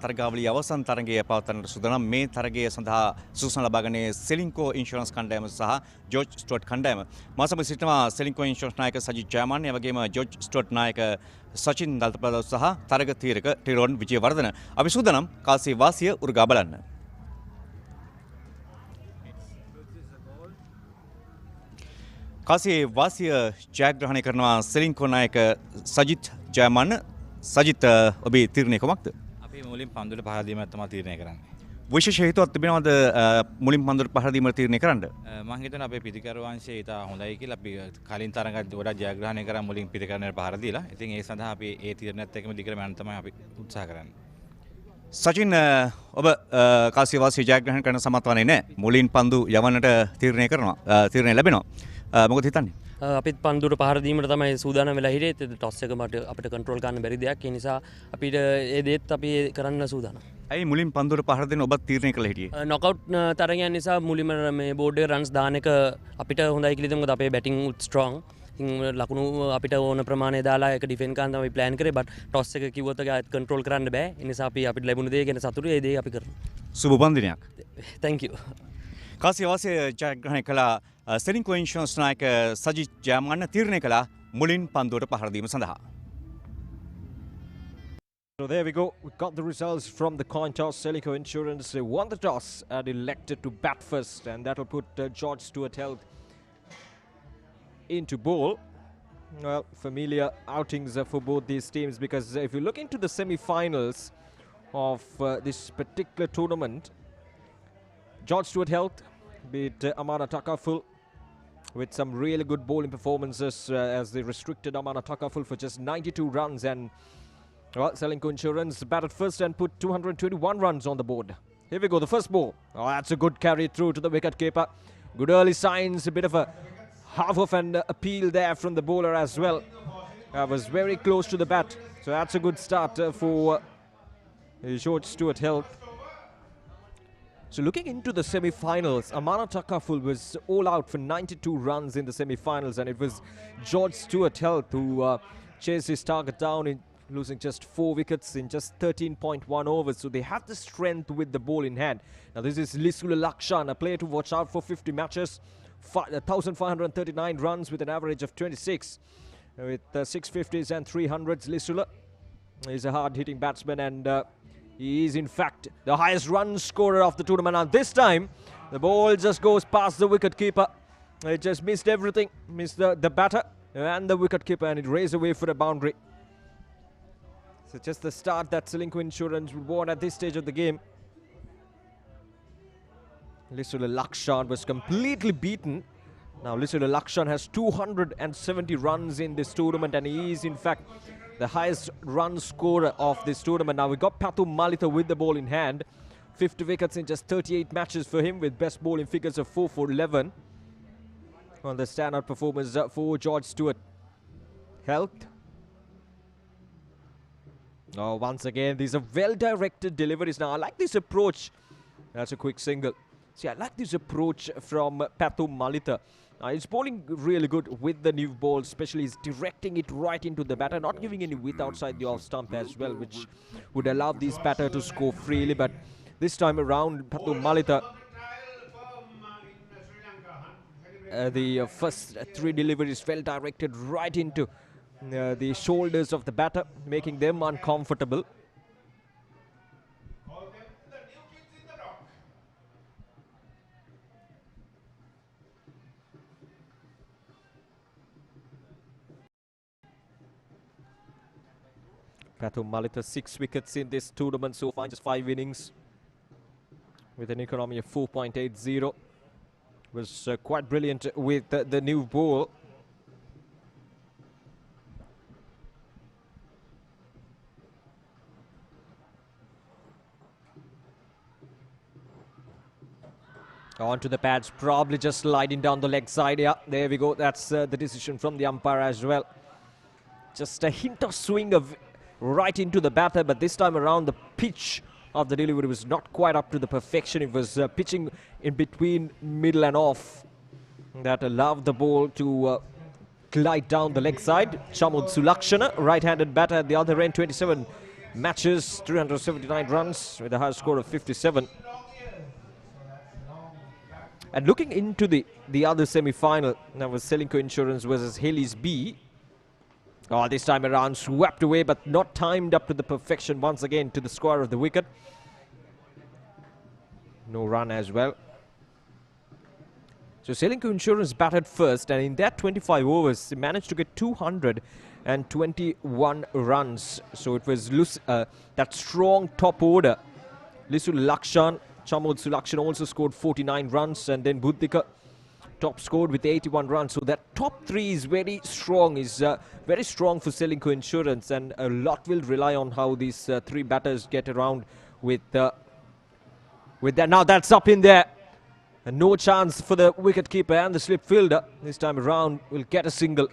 තරගාවලිය අවසන් තරගයේ පවත්වන්නට සූදානම් මේ තරගය සඳහා සුසුම් ලබාගන්නේ සෙලින්කෝ ඉන්ෂුරන්ස් කණ්ඩායම සහ ජෝර්ජ් ස්ටුවර්ට් කණ්ඩායම. මා සමග සිටිනවා සෙලින්කෝ ඉන්ෂුරන්ස් නායක සජිත් ජයමාන්න, ඒ වගේම ජෝර්ජ් ස්ටුවර්ට් නායක සචින් දල්පදව සහ තරග තීරක ටිරෝන් විජේවර්ධන. අපි සූදානම් කාසිය වාසිය උරුගා බලන්න. කාසිය වාසිය ජයග්‍රහණය කරනවා සෙලින්කෝ නායක සජිත් ජයමාන්න. සජිත්, ඔබේ තීරණය කොමක්ද? මුලින් පන්දුට පහර දීම තමයි තීරණය කරන්නේ. විශේෂ හේතුවක් තිබෙනවද මුලින් පන්දුට පහර දීම තීරණය කරන්න? මම හිතනවා අපේ පිටිකර වංශය ඉතා හොඳයි කියලා. අපි කලින් තරඟත් වඩා ජයග්‍රහණය කරා මුලින් පිටිකරණයට පහර දීලා. ඉතින් ඒ සඳහා අපි ඒ තීරණයත් එක්කම දිගටම යන්න තමයි අපි උත්සාහ කරන්නේ. සචින්, ඔබ කාසිය වාසිය ජයග්‍රහණය කරන්න සමත් වන්නේ නැහැ. මුලින් පන්දු යවන්නට තීරණය ලැබෙනවා. මොකද හිතන්නේ? අපිත් පන්දුට පහර දීමට තමයි සූදානම් වෙලා හිටියේ. ටොස් එක අපිට කන්ට්‍රෝල් කරන්න බැරි දෙයක්. ඒ නිසා අපිට ඒ දේත් අපි කරන්න සූදානම්. ඇයි මුලින් පන්දුට පහර දෙන්න ඔබත් තීරණය කළා හිටියේ? නොකවුට් තරගයන් නිසා මුලින්ම මේ බෝඩ් එක රන්ස් දාන එක අපිට හොඳයි කියලා හිතුවා. මොකද අපේ බැටිං ස්ට්‍රෝං. ලකුණු අපිට ඕන ප්‍රමාණය දාලා ඒක ඩිෆෙන්ඩ් කරන්න තමයි ප්ලෑන් කරේ. බට් ටොස් එක කිව්වොත් ඒක කන්ට්‍රෝල් කරන්න බෑ. ඒ නිසා අපි අපිට ලැබුණ දේ ගැන සතුටුයි. ඒ දේ අපි කරනවා. සුබ පන්දිනයක්. thank you. කාසිය වාසිය ජයග්‍රහණය කළා සෙලින්කෝ ඉන්ෂුරන්ස් නායක සජිත් ජයමාන්න තීරණය කළා මුලින් පන්දුවට පහර දීම සඳහා. So there we go. We got the results from the coin toss. Ceylinco Insurance won the toss and elected to bat first, and that will put George Stewart into bowl. Well, familiar outings for both these teams, because if you look into the semi-finals of this particular tournament, George Stewart beat Amana Takaful with some really good bowling performances as they restricted Amana Takaful for just 92 runs, and well, Ceylinco Insurance batted first and put 221 runs on the board. Here we go, the first ball. Oh, that's a good carry through to the wicket keeper. Good early signs, a bit of a half of an appeal there from the bowler as well. Was very close to the bat, so that's a good start for George Stewart. So looking into the semi-finals, Amana Takaful was all out for 92 runs in the semi-finals, and it was George Stewart who chased his target down in losing just 4 wickets in just 13.1 overs. So they have the strength with the ball in hand. Now this is Lisula Lakshan, a player to watch out for. 50 matches, 1,539 runs with an average of 26. With 650s and 300s, Lisula is a hard-hitting batsman, and he is in fact the highest run scorer of the tournament. Now this time, the ball just goes past the wicket keeper. It just missed everything, missed the batter and the wicket keeper, and it raced away for a boundary. So just the start that Ceylinco Insurance would want at this stage of the game. Lisula Lakshan was completely beaten. Now Lisula Lakshan has 270 runs in this tournament, and he is in fact the highest run scorer of this tournament. Now we got Pathu Malitha with the ball in hand. 50 wickets in just 38 matches for him, with best bowling figures of 4 for 11. On the standout performance for George Stewart. Oh, once again, these are well-directed deliveries. Now I like this approach. That's a quick single. See, I like this approach from Pathu Malitha. He's bowling really good with the new ball, especially he's directing it right into the batter, not giving any width outside the off stump as well, which would allow this batter to score freely. But this time around, Pathu Malitha, the first 3 deliveries well directed right into the shoulders of the batter, making them uncomfortable. Pathu Malitha 6 wickets in this tournament so far, just 5 innings with an economy of 4.80. Was quite brilliant with the new ball. On to the pads, probably just sliding down the leg side. Yeah, there we go. That's the decision from the umpire as well. Just a hint of swing of right into the batter, but this time around the pitch of the delivery was not quite up to the perfection. It was pitching in between middle and off. That allowed the ball to glide down the leg side. Chamud Sulakshana, right-handed batter at the other end, 27 matches, 379 runs with a high score of 57. And looking into the other semi-final, that was Ceylinco Insurance versus Haley's B. Oh, this time around swept away, but not timed up to the perfection once again to the square of the wicket. No run as well. So Ceylinco Insurance batted first, and in that 25 overs, they managed to get 221 runs. So it was that strong top order. Lisulilakshan, Chamod Sulakshan also scored 49 runs, and then Buddhika top scored with 81 runs. So that top three is very strong, very strong for Ceylinco Insurance, and a lot will rely on how these three batters get around with that. Now that's up in there, and no chance for the wicketkeeper and the slip fielder. This time around will get a single.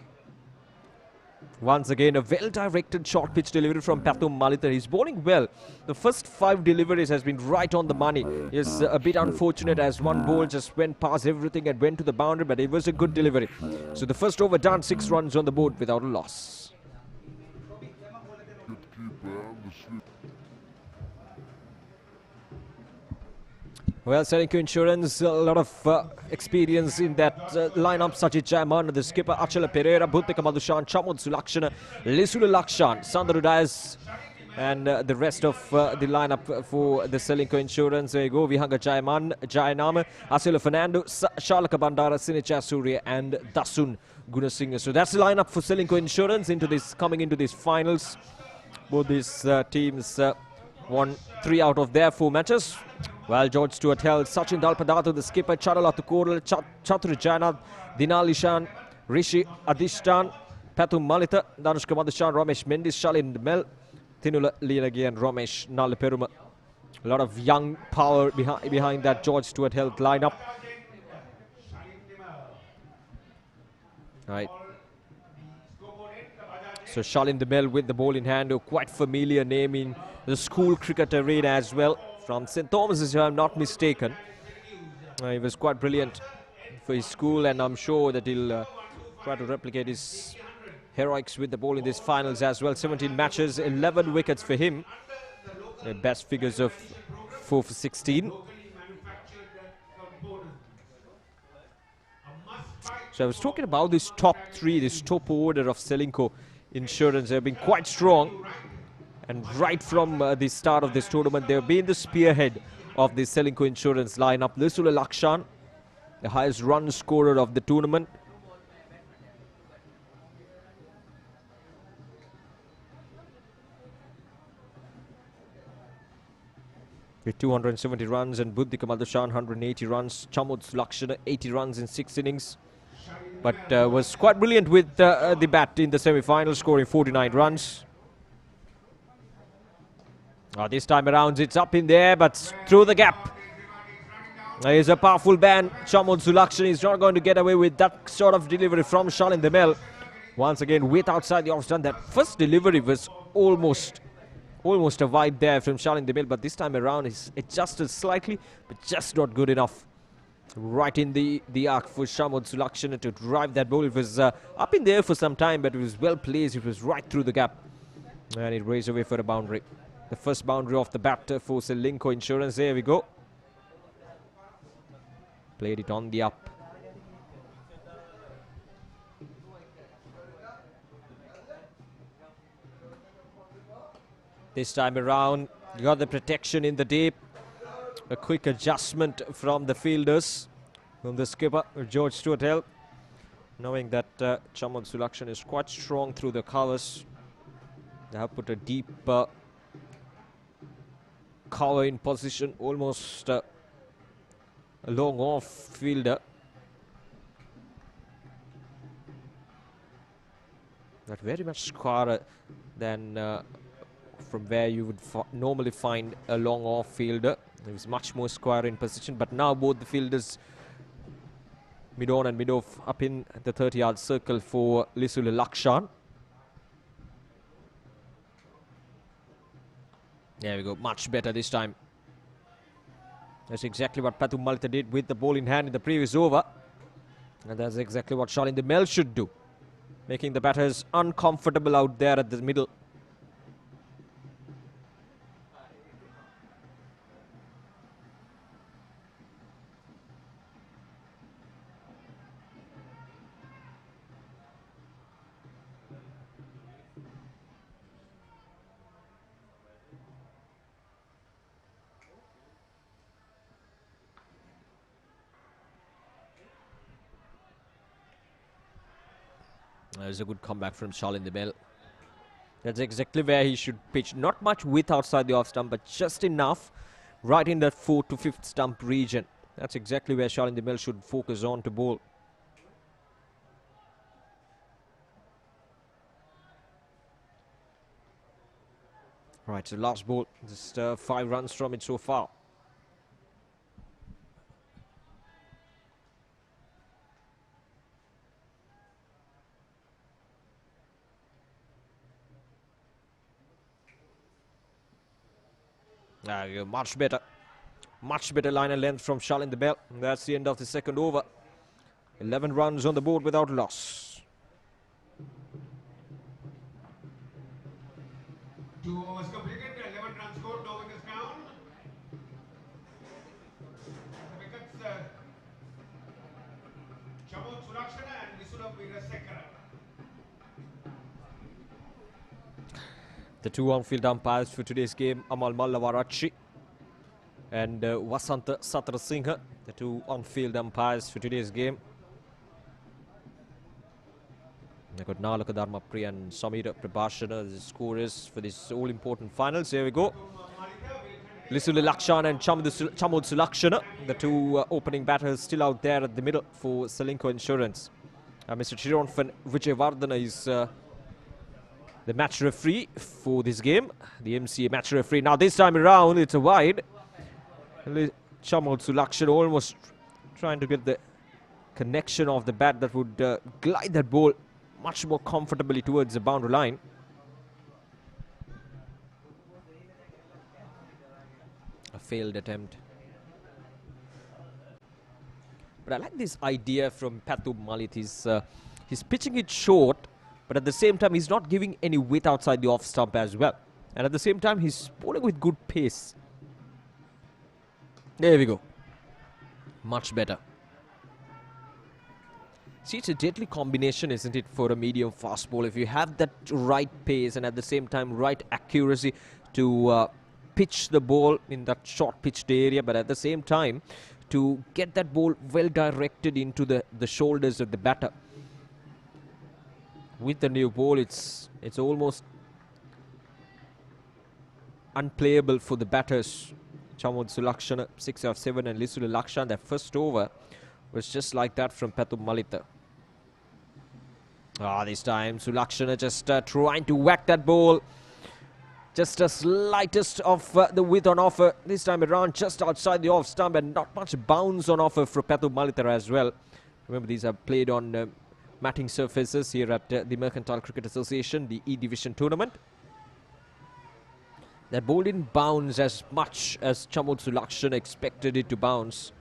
Once again, a well-directed short pitch delivery from Pathum Malita. He's bowling well. The first 5 deliveries has been right on the money. It's a bit unfortunate as one ball just went past everything and went to the boundary, but it was a good delivery. So the first over done, 6 runs on the board without a loss. Well, Ceylinco Insurance, a lot of experience in that lineup. Sajid Jayman, the skipper, Achala Pereira, Bhutika Madhushan, Chamod Sulakshana, Lisulilakshan, Sandaru Dias, and the rest of the lineup for the Ceylinco Insurance. There you go, Vihanga Jayman, Jayanama, Asila Fernando, Shalaka Bandara, Sinicha Surya, and Dasun Gunasinghe. So that's the lineup for Ceylinco Insurance coming into these finals. Both these teams won 3 out of their 4 matches. Well, George Stewart held Sachin Dalpadatu, the skipper, Charalatu Koral, Chatru Janad, Dinalishan, Rishi Adishtan, Pathum Malita, Danushka Madhushan, Ramesh Mendis, Shalin Mel, Tinula Leelagi, and Ramesh Nalaperuma. A lot of young power behind that George Stewart held lineup. Right. So Shalin Demel with the ball in hand, a quite familiar name in the school cricket arena as well. From St. Thomas's, if I'm not mistaken. He was quite brilliant for his school, and I'm sure that he'll try to replicate his heroics with the ball in these finals as well. 17 matches, 11 wickets for him. The best figures of 4 for 16. So I was talking about this top 3, this top order of Ceylinco Insurance. They've been quite strong. And right from the start of this tournament, they've been the spearhead of the Ceylinco Insurance lineup. Lisulilakshan, the highest run scorer of the tournament. With 270 runs, and Buddhika Madhushan 180 runs. Chamod Sulakshana 80 runs in 6 innings. But was quite brilliant with the bat in the semi-final, scoring 49 runs. This time around it's up in there, but through the gap. He's a powerful man. Chamod Sulakshana is not going to get away with that sort of delivery from Shalin Demel. Once again, with outside the off stump. That first delivery was almost a wide there from Shalin Demel, but this time around it's adjusted slightly, but just not good enough. Right in the arc for Chamod Sulakshana to drive that ball. It was up in there for some time, but it was well placed. It was right through the gap, and it raced away for a boundary. The first boundary off the bat for Ceylinco Insurance. There we go. Played it on the up. This time around, you got the protection in the deep. A quick adjustment from the fielders, from the skipper, George Stewart held. Knowing that Chamod Sulakshana is quite strong through the covers. They have put a deep cover in position, almost a long off fielder. Not very much squarer than from where you would normally find a long off fielder. It was much more square in position, but now both the fielders, mid on and mid off, up in the 30-yard circle for Lisulilakshan. There we go, much better this time. That's exactly what Pathum Malita did with the ball in hand in the previous over. And that's exactly what Shalin Demel should do, making the batters uncomfortable out there at the middle. There's a good comeback from Ceylinco. That's exactly where he should pitch. Not much width outside the off stump, but just enough right in that 4th to 5th stump region. That's exactly where Ceylinco should focus on to bowl. Right, so last ball, just 5 runs from it so far. Much better line and length from Ceylinco. That's the end of the second over. 11 runs on the board without loss. 2 overs completed, 11 runs scored, no wickets down. The wickets, Chamod Surakshana and Visula Veerasekara. The 2 on-field umpires for today's game, Amal Mallavarachi and Vasanta Satrasinghe, the 2 on-field umpires for today's game. They've got Nalaka Dharmapriya and Samira Prabhashana, the scorers for this all-important finals. Here we go. Lisula Lakshana and Chamod Sulakshana, the 2 opening batters still out there at the middle for Ceylinco Insurance. Mr. Chiron Vijayvardhana is the match referee for this game, the MCA match referee. Now this time around it's a wide. Chamod Sulakshana almost trying to get the connection of the bat that would glide that ball much more comfortably towards the boundary line. A failed attempt. But I like this idea from Pathu Malit. He's pitching it short, but at the same time he's not giving any width outside the off stump as well. And at the same time he's bowling with good pace. There we go. Much better. See, it's a deadly combination, isn't it, for a medium fast ball? If you have that right pace and at the same time right accuracy to pitch the ball in that short pitched area, but at the same time to get that ball well directed into the shoulders of the batter. With the new ball, it's almost unplayable for the batters. Chamod Sulakshana, 6 of 7, and Lisula Lakshan, their first over was just like that from Pathu Malita. This time Sulakshana just trying to whack that ball. Just the slightest of the width on offer. This time around just outside the off stump, and not much bounce on offer for Pathu Malita as well. Remember, these are played on matting surfaces here at the Mercantile Cricket Association, the E-Division tournament. That ball didn't bounce as much as Chamod Sulakshana expected it to bounce.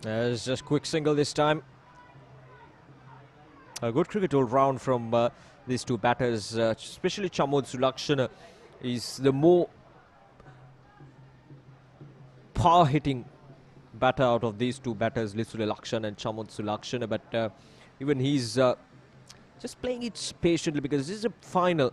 There's just quick single this time. A good cricket all round from these 2 batters, especially Chamod Sulakshana is the more power hitting batter out of these 2 batters, Lisula Lakshan and Chamod Sulakshana. But even he's just playing it patiently because this is a final,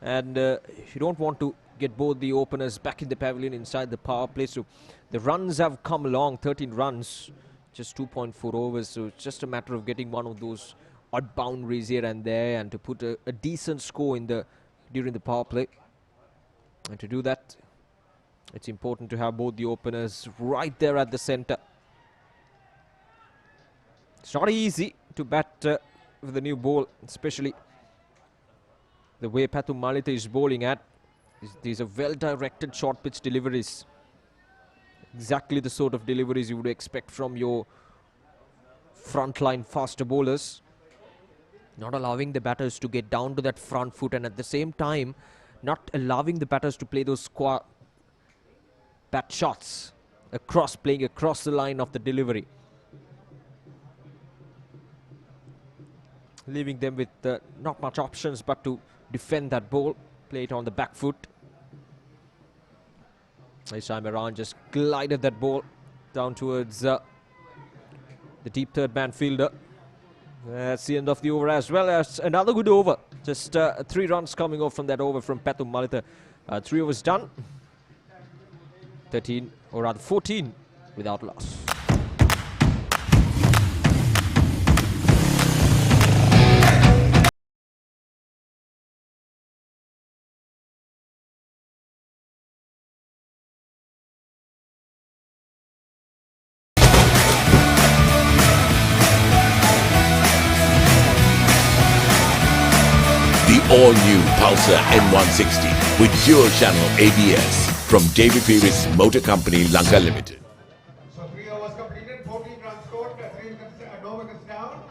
and you don't want to get both the openers back in the pavilion inside the power play. So the runs have come along, 13 runs, just 2.4 overs. So it's just a matter of getting one of those odd boundaries here and there, and to put a decent score in during the power play. And to do that, it's important to have both the openers right there at the center. It's not easy to bat with the new ball, especially the way Pathu Malita is bowling at. These are well-directed short pitch deliveries. Exactly the sort of deliveries you would expect from your frontline faster bowlers. Not allowing the batters to get down to that front foot, and at the same time not allowing the batters to play those bat shots playing across the line of the delivery. Leaving them with not much options but to defend that ball, play it on the back foot. This time around just glided that ball down towards the deep third man fielder. That's the end of the over, as well as another good over. Just 3 runs coming off from that over from Pathu Malita. 3 overs done. 13, or rather 14 without loss. The all-new Pulsar N160 with dual-channel ABS from David Pierce Motor Company, Lanka Limited. So 3 overs completed, 14 runs scored, 3 wickets, no wickets down.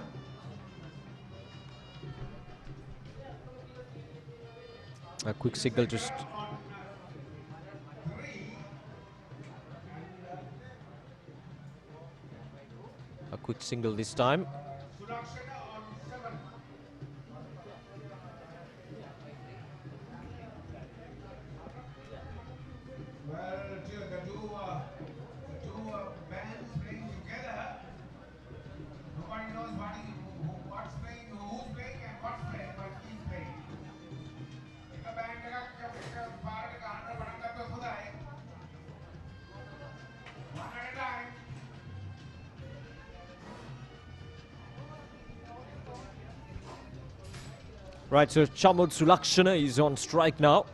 A quick signal just... A quick single this time. Right, so Chamud Sulakshana is on strike now.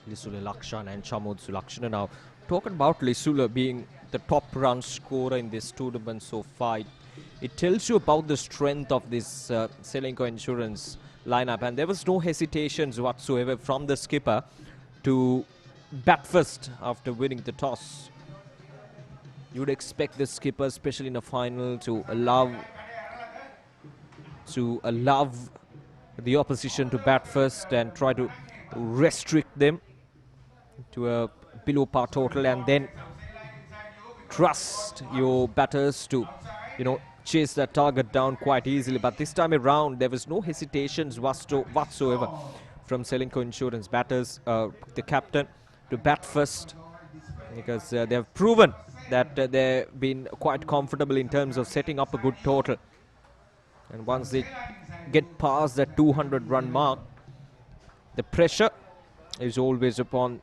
Lisula Lakshan and Chamud Sulakshana. Now, talking about Lisula being the top run scorer in this tournament so far, it tells you about the strength of this Ceylinco Insurance lineup, and there was no hesitations whatsoever from the skipper to bat first after winning the toss. You would expect the skipper, especially in a final, to allow the opposition to bat first and try to restrict them to a below par total, and then trust your batters to, chase that target down quite easily. But this time around, there was no hesitations whatsoever from Ceylinco Insurance batters, the captain, to bat first, because they have proven that they've been quite comfortable in terms of setting up a good total. And once they get past that 200-run mark, the pressure is always upon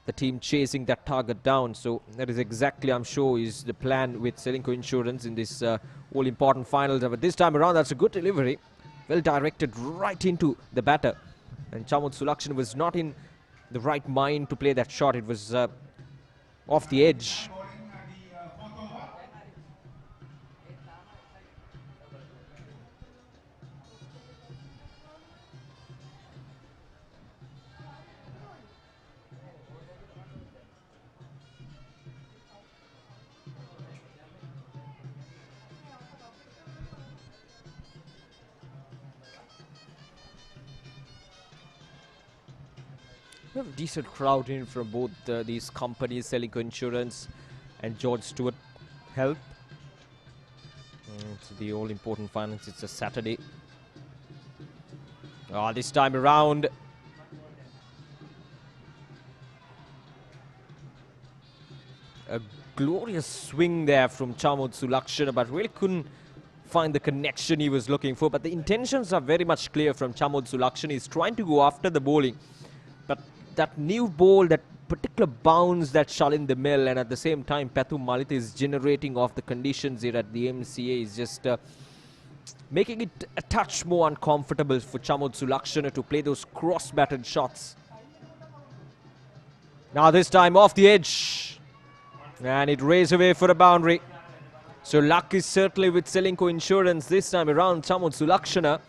the team chasing that target down. So that is exactly, I'm sure, is the plan with Ceylinco Insurance in this all-important finals. But this time around, that's a good delivery. Well directed right into the batter. And Chamud Sulakshana was not in the right mind to play that shot. It was off the edge. We have a decent crowd in from both these companies, Ceylinco Insurance and George Stewart Health. It's the all-important finals. It's a Saturday. This time around, A glorious swing there from Chamod Sulakshana, but really couldn't find the connection he was looking for. But the intentions are very much clear from Chamod Sulakshana. He's trying to go after the bowling. But that new ball, that particular bounce that Shalin the Mill, and at the same time Pathu Malita is generating off the conditions here at the MCA, is just making it a touch more uncomfortable for Chamod Sulakshana to play those cross-batted shots. Now this time off the edge, and it raised away for a boundary. So luck is certainly with Ceylinco Insurance this time around. Chamod Sulakshana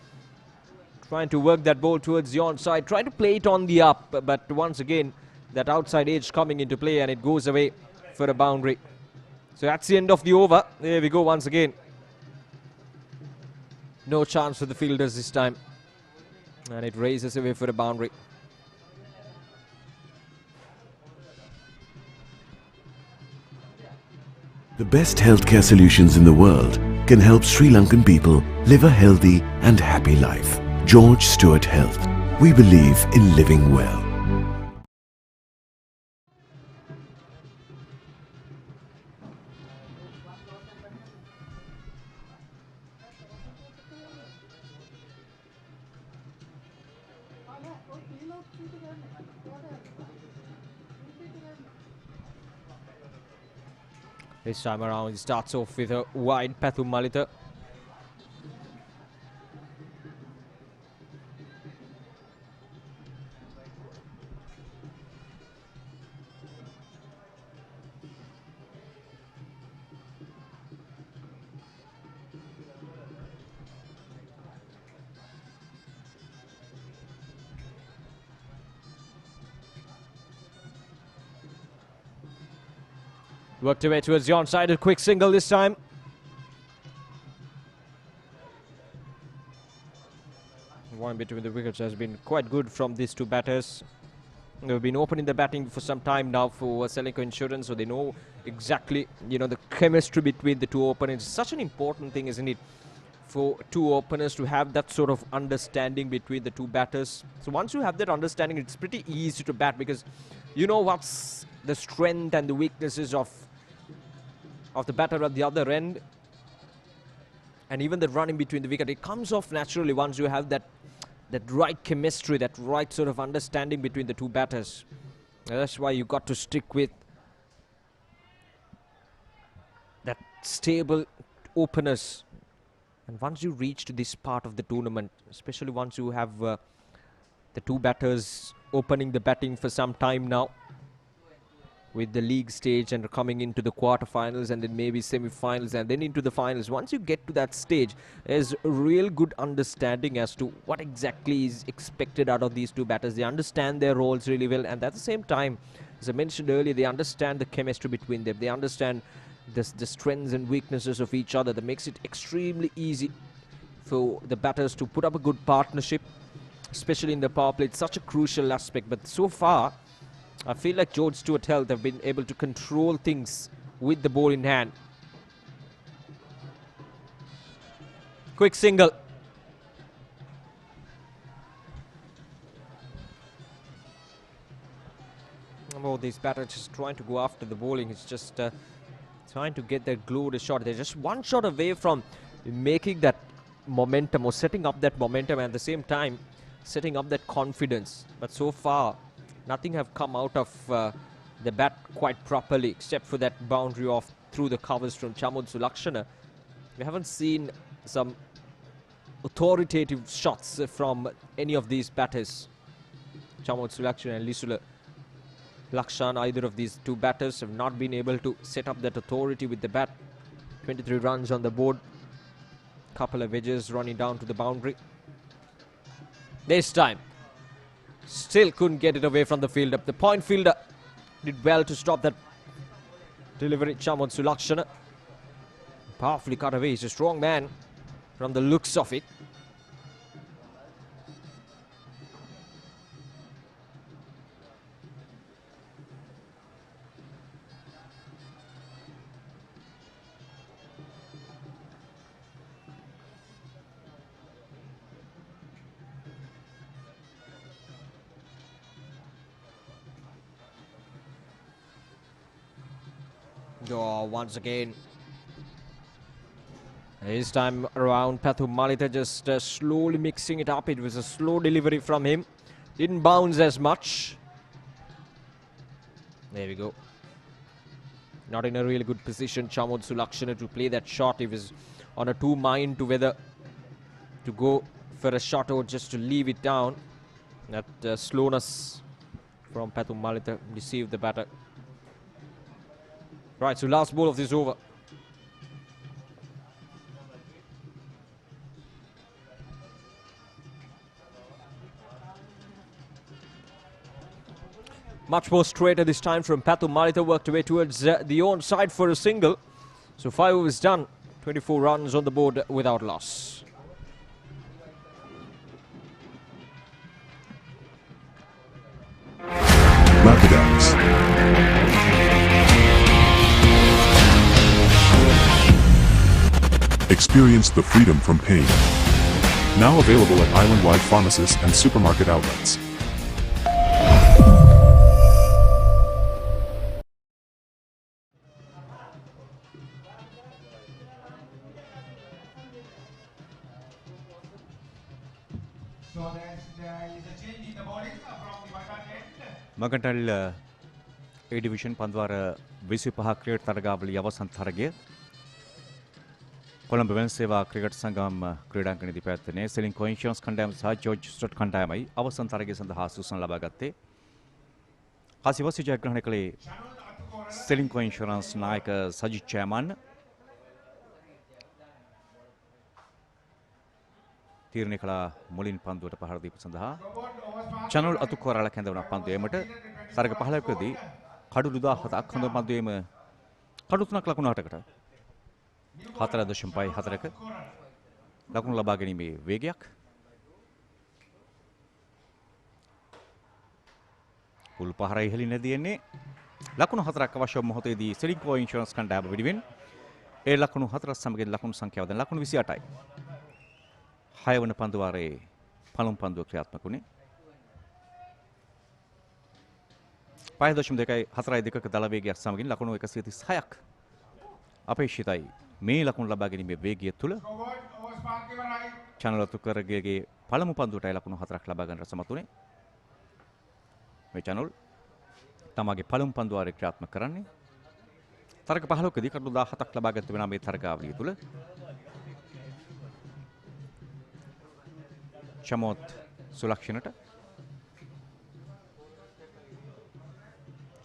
trying to work that ball towards the onside, trying to play it on the up, but once again that outside edge coming into play, and it goes away for a boundary. So that's the end of the over. There we go once again. No chance for the fielders this time, and it raises away for a boundary. The best healthcare solutions in the world can help Sri Lankan people live a healthy and happy life. George Stewart Health. We believe in living well. This time around, he starts off with a wide Pathu Malita. Worked away towards the onside, a quick single this time. One between the wickets has been quite good from these two batters. They've been opening the batting for some time now for Ceylinco Insurance, so they know exactly, the chemistry between the two openers. It's such an important thing, isn't it, for two openers to have that sort of understanding between the two batters. So once you have that understanding, it's pretty easy to bat, because you know what's the strength and the weaknesses of the batter at the other end, and even the run in between the wicket. It comes off naturally once you have that right chemistry, that right sort of understanding between the two batters. And that's why you got to stick with that stable openers. And once you reach to this part of the tournament, especially once you have the two batters opening the batting for some time now, with the league stage and coming into the quarterfinals and then maybe semi-finals and then into the finals. Once you get to that stage, there's a real good understanding as to what exactly is expected out of these two batters. They understand their roles really well, and at the same time, as I mentioned earlier, they understand the chemistry between them. They understand the strengths and weaknesses of each other. That makes it extremely easy for the batters to put up a good partnership, especially in the power play. It's such a crucial aspect, but so far I feel like George Stewart Health have been able to control things with the ball in hand. Quick single. Oh, these batters just trying to go after the bowling. It's just trying to get that glorious shot. They're just one shot away from making that momentum, or setting up that momentum, and at the same time setting up that confidence. But so far, nothing have come out of the bat quite properly, except for that boundary off through the covers from Chamod Sulakshana. We haven't seen some authoritative shots from any of these batters. Chamod Sulakshana and Lisula Lakshan, either of these two batters have not been able to set up that authority with the bat. 23 runs on the board. Couple of edges running down to the boundary. This time, still couldn't get it away from the fielder. The point fielder did well to stop that delivery. Chamod Sulakshana powerfully cut away. He's a strong man from the looks of it. Oh, once again. This time around, Pathu Malitha just slowly mixing it up. It was a slow delivery from him. Didn't bounce as much. There we go. Not in a really good position, Chamod Sulakshana, to play that shot. He was on a two-mind to whether to go for a shot or just to leave it down. That slowness from Pathu Malitha deceived the batter. Right, so last ball of this over. Much more straighter this time from Pathu Malitha, worked away towards the onside for a single. So 5 overs done, 24 runs on the board without loss. Marketouts. Experience the freedom from pain. Now available at island-wide pharmacies and supermarket outlets. So there is a change in the bowling from the backhand end. මගටල් A division පන්දුවාර 25 cricket තරගාවලිය අවසන් තරගය කොළඹ වෙනසේවා cricket සංගම ක්‍රීඩාංගණයේදී පැවැත්වෙන්නේ Ceylinco insurance කණ්ඩායම සහ ජෝර්ජ් ස්ටොට් කණ්ඩායමයි අවසන් තරගය සඳහා සුසුම් ලබා ගත්තේ. කාසිවසි ජයග්‍රහණය කළේ සෙලින්කෝ ඉන්ෂුරන්ස් නායක සජිත් චෑමන්. තීරණය කළ මුලින් පන්දුවට පහර දීම සඳහා චනල් අතුකෝරාල කැඳවන පන්දු එමට තරග 15කදී කඩු 17ක් හොඳ පන්දුවේම කඩු 3ක් ලකුණු 8කට 4.4ක ලකුණු ලබා ගැනීමේ වේගයක් කුල් පහර ඉහළින් නැදියන්නේ ලකුණු 4ක් අවශ්‍ය මොහොතේදී සෙලින්කෝ ඉන්ෂුරන්ස් කණ්ඩායම වෙනුවෙන් ඒ ලකුණු 4 සමග ලකුණු සංඛ්‍යාව දැන් ලකුණු 28යි. 6 වන පන්දුවාරයේ පළමු පන්දුව ක්‍රියාත්මක වුණේ 5.2ක දල වේගයක් සමගින් ලකුණු 136ක් අපේක්ෂිතයි. මේ ලකුණු ලබා ගැනීමේ වේගය තුළ චැනල් අතුකරගේ පළමු පන්දුවටයි ලකුණු 4ක් ලබා ගන්නට සමත් වුණේ. මේ චැනල් තමගේ පළමු පන්දුවාරයේ ක්‍රියාත්මක කරන්නේ තරග 15කදී කඩු 17ක් ලබා ගත වෙනා මේ තරගාවලිය තුළ චමෝත් සුලක්ෂණට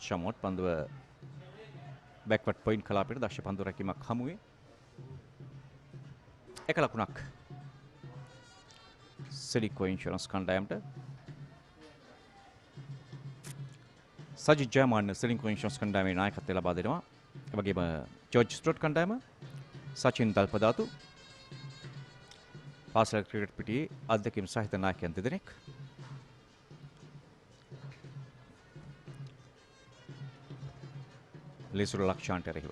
චමෝත් පන්දුව බැක්වර්ඩ් පොයින්ට් කලාපයට දක්ෂ පන්දු රැකීමක් හමුවේ එක ලකුණක් සෙලින්කෝ ඉන්ෂුරන්ස් කණ්ඩායමට සජිත් ජයමාන්න සෙලින්කෝ ඉන්ෂුරන්ස් කණ්ඩායමේ නායකත්වය ලබා දෙනවා. ඒ වගේම ජෝර්ජ් ස්ටොට් කණ්ඩායම සචින් දල්පදාතු පාසල් ක්‍රිකට් පිටියේ අධ්‍යක්ෂ සහිත නායකයන් දෙදෙනෙක් ලේසුර ලක්ෂාන්ට එරෙහිව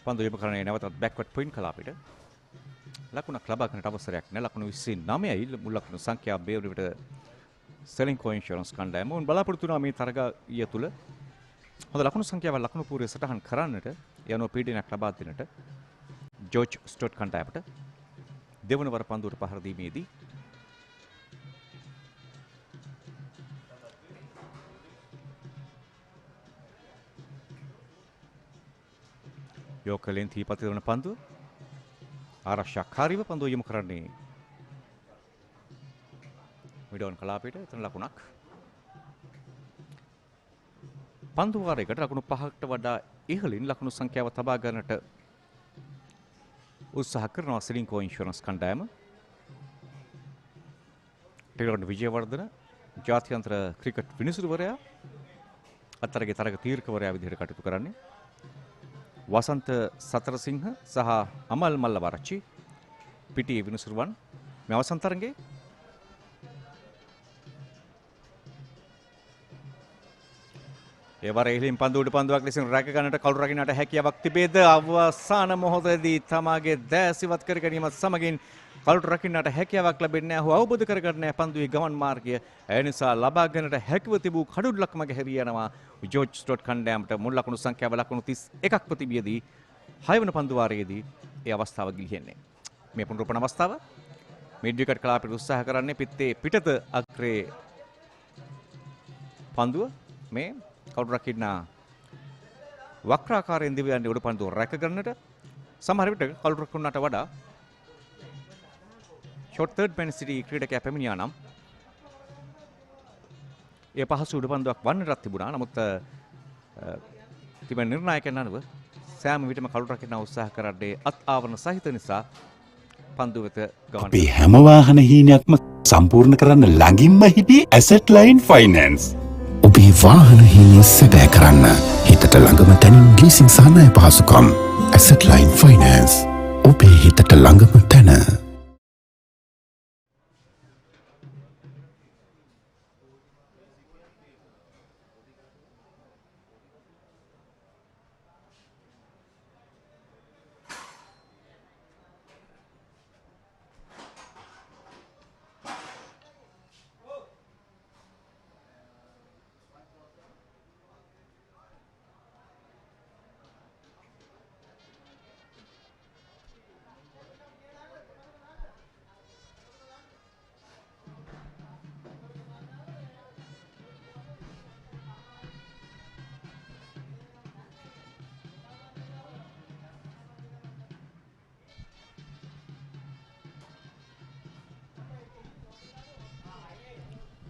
පන්දු යොමු කරන්නේ නැවතත් බැක්වර්ඩ් පොයින්ට් කලාපයට ලකුණක් ලබා ගන්නට අවසරයක් නැහැ. ලකුණු 29යි මුල් ලකුණු සංඛ්‍යාව බේරුවට සෙලින්කෝ ඉන්ෂුරන්ස් කණ්ඩායම උන් බලාපොරොත්තු වෙනවා මේ තරගය තුල හොඳ ලකුණු සංඛ්‍යාව ලකුණු පූර්වය සටහන් කරන්නට යනුව පීඩනයක් ලබා දෙන්නට ජෝර්ජ් ස්ටොට් කණ්ඩායමට දෙවන වර පන්දුවට පහර දීමේදී යෝකලෙන් තීපති වන පන්දුව ආරක්ෂාකාරීව පන්දුව යොමු කරන්නේ මිඩෝන් කලාපයට එතන ලකුණක් පන්දු වාරයකට ලකුණු 5කට වඩා ඉහළින් ලකුණු සංඛ්‍යාව තබා ගන්නට උත්සාහ කරනවා සෙලින්කෝ ඉන්ෂුරන්ස් කණ්ඩායම. ටිලොන් විජේවර්ධන ජාත්‍යන්තර ක්‍රිකට් විනිසුරුවරයා අතරගේ තරග තීර්කවරයා විදිහට කටයුතු කරන්නේ. වසන්ත සතරසිංහ සහ අමල් මල්ලවරච්චි පිටියේ විනිසුරුවන් මේ අවසන් තරගයේ එවර ඉහළින් පන්දුවට පන්දුවක් ලෙසින් රැක ගන්නට කළු රකින්නට හැකියාවක් තිබේද? අවසාන මොහොතේදී තමාගේ දෑස් ඉවත් කර ගැනීමත් සමගින් කලුට රකින්නට හැකියාවක් ලැබෙන්නේ නැහැ. ඔහු අවබෝධ කරගන්න නැහැ පන්දුවේ ගමන් මාර්ගය. ඒ නිසා ලබා ගන්නට හැකියව තිබූ කඩුල්ලක් මග හැරී යනවා ජෝර්ජ් ස්ටුවර්ට් කණ්ඩායමට. මුල් ලකුණු සංඛ්‍යාව ලකුණු 31ක් ප්‍රතිබියදී 6 වන පන්දු වාරයේදී ඒ අවස්ථාව ගිලිහෙන්නේ. මේ පුනරුපන අවස්ථාව මිඩ් විකට් කලාපයට උත්සාහ කරන්නේ පිත්තේ පිටත අග්‍රේ පන්දුව මේ කවුරු රකින්න වක්‍රාකාරයෙන් දිව්‍යයන්ගේ උඩ පන්දුව රැක ගන්නට සමහර විට කවුරු රකුණට වඩා ෂොට් තර්ඩ් මැන් සිටි ක්‍රීඩකයා පැමිණියා නම් ඒ පහසු උඩ පන්දුවක් වන්නටත් තිබුණා. නමුත් තිබෙන නිර්ණායකයන් අනුව සෑම විටම කවුරු රකින්න උත්සාහ කරන්නේ අත් ආවරණ සහිත නිසා පන්දුව වෙත ගමන් අපේ හැම වාහන හීනයක්ම සම්පූර්ණ කරන්න ළඟින්ම හිටියේ ඇසට් ලයින් ෆයිනෑන්ස්. ඔබේ වාහන හීනිය සැබෑ කරන්න හිතට ළඟම තැනින් ලීසින් සහ ණය පහසුකම්. ඇසට් ලයින් ෆයිනෑන්ස් ඔබේ හිතට ළඟම තැන.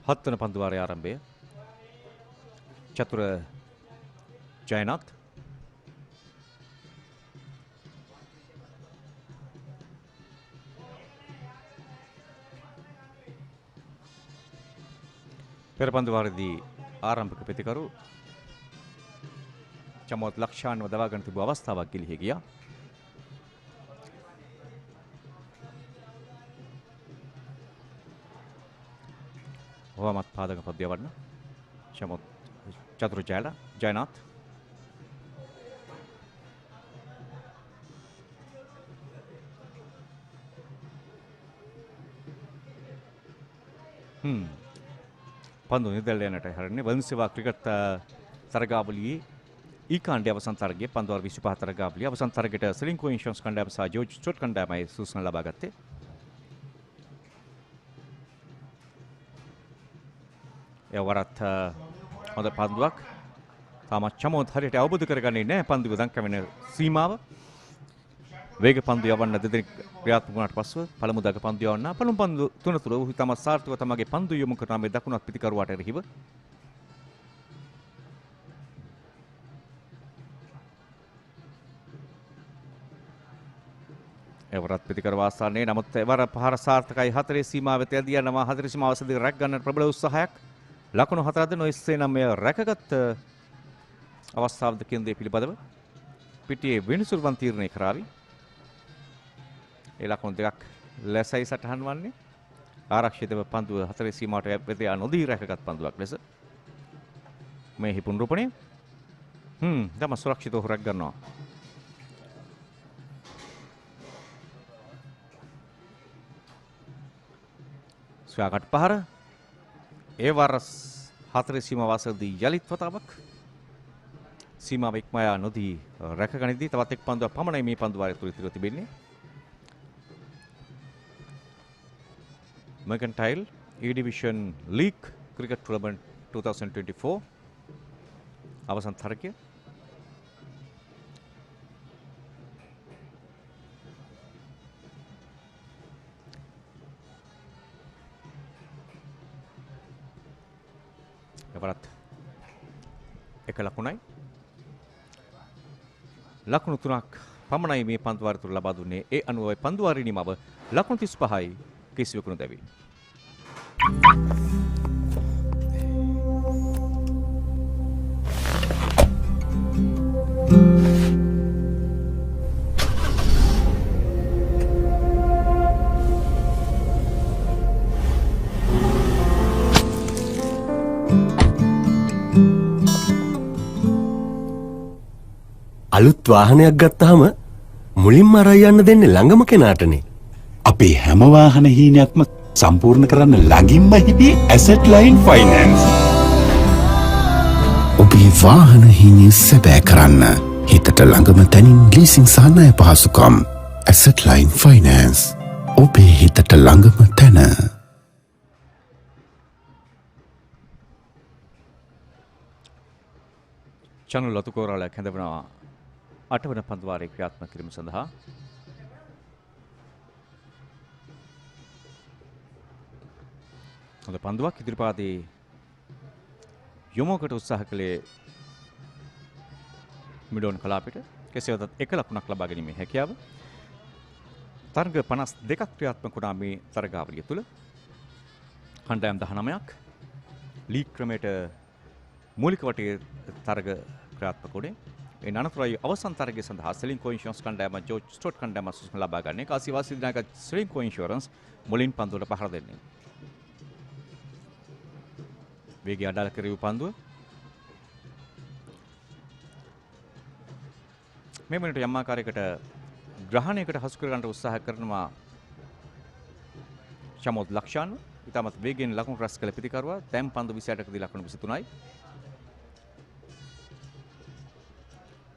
හත්වන පන්දු වාරයේ ආරම්භය චතුර ජයනාත් පෙර පන්දු වාරයේදී ආරම්භක ප්‍රතිකරු චමෝත් ලක්ෂාන්ව දවාගෙන තිබූ අවස්ථාවක් ගිලිහි ගියා. වමත් පාදක පද්‍ය වඩන චමොත් චතුර ජයනාත් පන්දු නිදැල්ලයනට හැරෙන්නේ වන්සේවා ක්‍රිකට් තරගාවලියේ ඊ කාණ්ඩයේ අවසන් තරගයේ පන්දු වාර 25 තරගාවලිය අවසන් තරගයට සෙලින්කෝ ඉන්ෂුරන්ස් කණ්ඩායම සහ ජෝර්ජ් ස්ටුවර්ට් කණ්ඩායමයි සූසන ලබා ගත්තේ. එවරත් හොඳ පන්දුවක් තාමත් චමෝත් හරියට අවබෝධ කරගන්නේ නැහැ පන්දුව දක්වන සීමාව. වේග පන්දු යවන්න දෙදෙනෙක් ක්‍රියාත්මක වුණාට පස්සෙ පළමු දග පන්දු යවන්න පළමු පන්දු තුන තුල ඔහු තම සාර්ථකව තමගේ පන්දු යොමු කරන මේ දකුණත් පිටිකරුවාට එරෙහිව එවරත් පිටිකර වාසාන්නේ. නමුත් එවර පහර සාර්ථකයි 4 සීමාව වෙත යදී යනවා. 4 සීමාව සදී රැක් ගන්න ප්‍රබල උත්සාහයක්. ලකුණු 4ද නොයිස්සේ නම් මෙය රැකගත් අවස්ථාවද කියන දේ පිළිබඳව පිටියේ විනිසුරුවන් තීරණය කරાવી. ඒ ලකුණු දෙකක් ලැසයි සටහන් වන්නේ. ආරක්ෂිතව පන්දුව 4 සීමාවට වෙත නොදී රැකගත් පන්දුවක් ලෙස මේ හිපුන්රුපණය තම සුරක්ෂිතව රැක් ගන්නවා. ස්වාගත පහර ඒ වරස් 4 සීමාව අසලදී යලිත් වතාවක් සීමාව ඉක්මවා නොදී රැකගනිද්දී තවත් එක් පන්දුවක් පමණයි මේ පන්දු වාරය තුල ඉතිරිව තිබෙන්නේ. Mercantile E-Division League Cricket Tournament 2024 අවසන් තරගය එවරත් එක ලකුණයි ලකුණු 3ක් පමණයි මේ පන්දු වාරය තුල ලබා දුන්නේ. ඒ අනුවයි පන්දු වාරයේ නිමව ලකුණු 35යි කිසිවෙකුට දැවි. අලුත් වාහනයක් ගත්තාම මුලින්ම අරන් යන්න දෙන්නේ ළඟම කෙනාටනේ. අපේ හැම වාහන හීනයක්ම සම්පූර්ණ කරන්න ළඟින්ම හිටියේ ඇසට් ලයින් ෆයිනෑන්ස්. ඔබේ වාහන හීනය සැබෑ කරන්න හිතට ළඟම තැනින් ලීසින් සහ ණය පහසුකම්. Asset line finance. ඔබේ හිතට ළඟම තැන. චනු ලතුකෝරාලයක් හැඳවනවා 8 වන පන්දු වාරයේ ක්‍රියාත්මක කිරීම සඳහා. හොඳ පන්දුවක් ඉදිරිපාතේ යොමුවකට උත්සාහ කළේ මිඩෝන් කලාපිට. කෙසේ වෙතත් එක ලකුණක් ලබා ගැනීමේ හැකියාව. තරග 52ක් ක්‍රියාත්මක වුණා මේ තරගාවලිය තුල. කණ්ඩායම් 19ක් ලීග් ක්‍රමයට මූලික වටේ තරග ක්‍රියාත්මක වුණේ. ඒ අනතුරුයි අවසන් තරගය සඳහා සෙලින්කෝ ඉන්ෂුරන්ස් කණ්ඩායම ජෝර්ජ් ස්ටුවර්ට් කණ්ඩායම සුසුම ලබා ගන්නේ. කාසිවාසී දිනායක සෙලින්කෝ ඉන්ෂුරන්ස් මුලින් පන්දුවට පහර දෙන්නේ. වේගය අඩාල කරවූ පන්දුව. මේ වෙනට යම් ආකාරයකට ග්‍රහණයකට හසු කර ගන්නට උත්සාහ කරනවා චමෝත් ලක්ෂාන්. ඊටමත් වේගයෙන් ලකුණු රැස් කළ පිටිකරුවා. දැන් පන්දු 28කදී ලකුණු 23යි.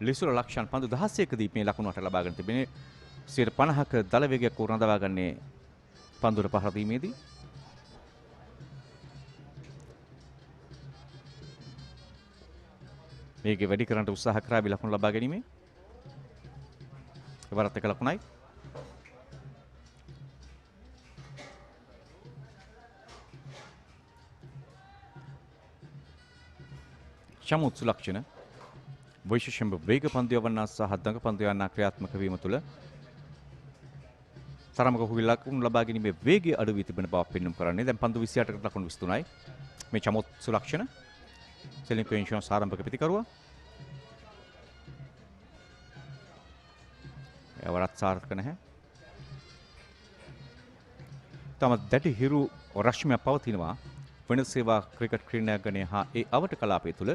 ලිසුර ලක්ෂාන් පන්දු 16කදී මේ ලකුණු අට ලබාගෙන තිබෙන්නේ 50ක දල වේගයක් උරඳවා ගන්නේ පන්දුවට පහර දීමේදී. වේගය වැඩි කරන්නට උත්සාහ කරා ලකුණු ලබා ගැනීමේ. එවරත් එක ලකුණයි. චමුත් සුලක්ෂණ විශේෂයෙන්ම වේග පන්දු යවන්නා සහ දඟ පන්දු යවන්නා ක්‍රියාත්මක වීම තුළ තරමක ලකුණු ලබා ගැනීමේ වේගය අඩු වී තිබෙන බව පෙන්වුම් කරන්නේ. දැන් පන්දු 28කට ලකුණු 23යි. මේ චමුත් සුලක්ෂණ සෙලින්කෝ ඉන්ෂුරන්ස් ආරම්භක පිටිකරුවා. එවරත් සාර්ථක නැහැ. තම දැටි හිරු රශ්මිය පවතිනවා වෙන සේවා ක්‍රිකට් ක්‍රීඩාංගණය හා ඒ අවට කලාපය තුළ.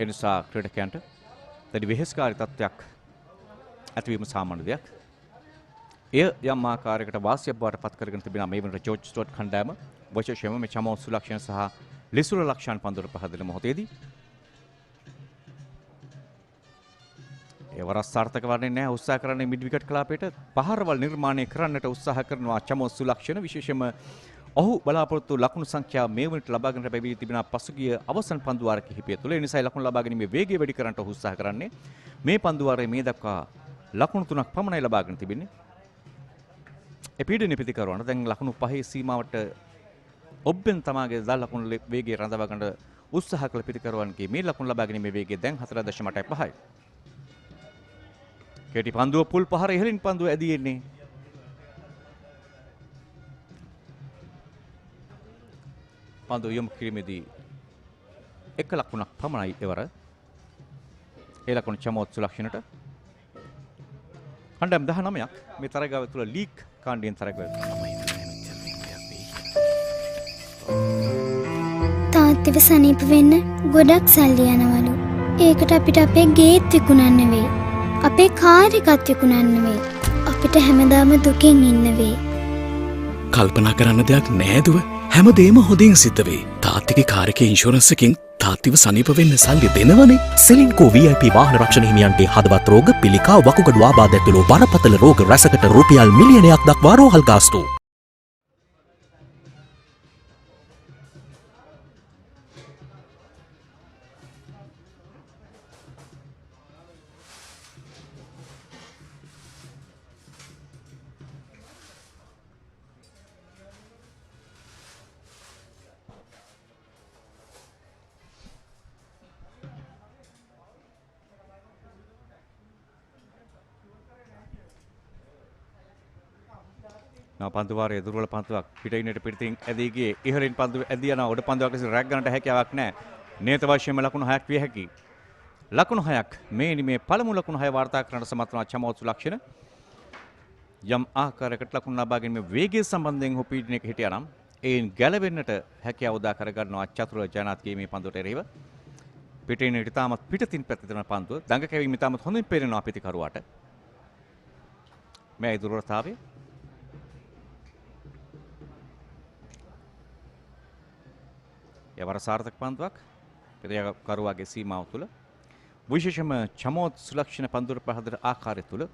එනිසා ක්‍රීඩකයන්ට දැඩි වෙහෙස්කාරී තත්ත්වයක් ඇතිවීම සාමාන්‍ය දෙයක්. එය යම් ආකාරයකට වාසියක් බවට පත් කරගෙන තිබෙනවා මේ වෙනට ජෝර්ජ් ස්ටුවර්ට් කණ්ඩායම. විශේෂයෙන්ම මේ චමෝත් සුලක්ෂණ සහ ලිසුර ලක්ෂාන් පන්දුවට පහර දෙන මොහොතේදී එවරස් සාර්ථක වන්නේ නැහැ. උත්සාහ කරන්නේ මිඩ් විකට් කලාපයට පහරවල් නිර්මාණය කරන්නට උත්සාහ කරනවා චමෝත් සුලක්ෂණ. විශේෂයෙන්ම ඔහු බලාපොරොත්තු ලකුණු සංඛ්‍යාව මේ වෙනට ලබාගෙන ලැබී තිබෙන පසුගිය අවසන් පන්දු වාර කිහිපය තුළ. ඒ නිසා ලකුණු ලබා ගැනීමේ වේගය වැඩි කරන්නට ඔහු උත්සාහ කරන්නේ. මේ පන්දු වාරයේ මේ දක්වා ලකුණු 3ක් පමණයි ලබාගෙන තිබෙන්නේ. ඒ පීඩන පිටිකරුවන්ට දැන් ලකුණු 5 සීමාවට ඔබ්බෙන් තමාගේ දල් ලකුණු වේගය රඳවා ගන්න උත්සාහ කළ පිටිකරුවන්ගේ මේ ලකුණු ලබා ගැනීමේ වේගය දැන් 4.5යි. කෙටි පන්දුව පුල් පහර ඉහළින් පන්දුව ඇදී එන්නේ. පන්දුව යොමු කිරීමේදී එක ලකුණක් පමණයි එවර. ඒ ලකුණ චමෝත් සුලක්ෂණට. කණ්ඩායම් 19ක් මේ තරගාව තුළ ලීග් කාණ්ඩයෙන් තරගාව. තාත්තිව සනීප වෙන්න ගොඩක් සල්ලි යනවලු. ඒකට අපිට අපේ ගේත් විකුණන්න වෙයි. අපේ කාර් එකත් විකුණන්න වෙයි. අපිට හැමදාම දුකින් ඉන්න වෙයි. කල්පනා කරන්න දෙයක් නෑදුව. හැමදේම හොඳින් සිද්ධ වේ. තාත්තිගේ කාර් එකේ ඉන්ෂුරන්ස් එකෙන් තාත්තිව සනීප වෙන්න සල්ලි දෙනවනේ. සෙලින්කෝ VIP වාහන රක්ෂණ හිමියන්ගේ හදවත් රෝග, පිළිකා, වකුගඩු ආබාධ ඇතුළු බරපතල රෝග රැසකට රුපියල් මිලියනයක් දක්වා රෝහල් ගාස්තු. පන්දු වාරයේ දුර්වල පන්දුවක් පිටින්නට පිටින් ඇදී ගියේ. ඉහළින් පන්දු ඇදී යන උඩ පන්දුවක් ලෙස රැග් ගන්නට හැකියාවක් නැහැ. නියත වශයෙන්ම ලකුණු 6ක් විය හැකියි. ලකුණු 6ක් මේ නිමේ පළමු ලකුණු 6 වාර්තා කරන්නට සමත් වුණා චමෝත් සුලක්ෂණ. යම් ආකාරයකට ලකුණු ලබා ගැනීම වේගය සම්බන්ධයෙන් ඔහු පීඩනයක හිටියා නම් ඒන් ගැලවෙන්නට හැකියාව උදා කර ගන්නවා චතුර ජයනාත්ගේ මේ පන්දුවට එරෙහිව. පිටින්නට ඉතාමත් පිටතින් පැත්තේ දෙන පන්දුව. දඟ කැවීම ඉතාමත් හොඳින් පේනවා පිටිකරුවාට. මේ දුර්වලතාවය යවර සාර්ථක පන්දුවක් පිරිකරුවාගේ සීමාව තුළ විශේෂම චමෝත් සුලක්ෂණ පන්දුර පහදර ආකාරය තුළ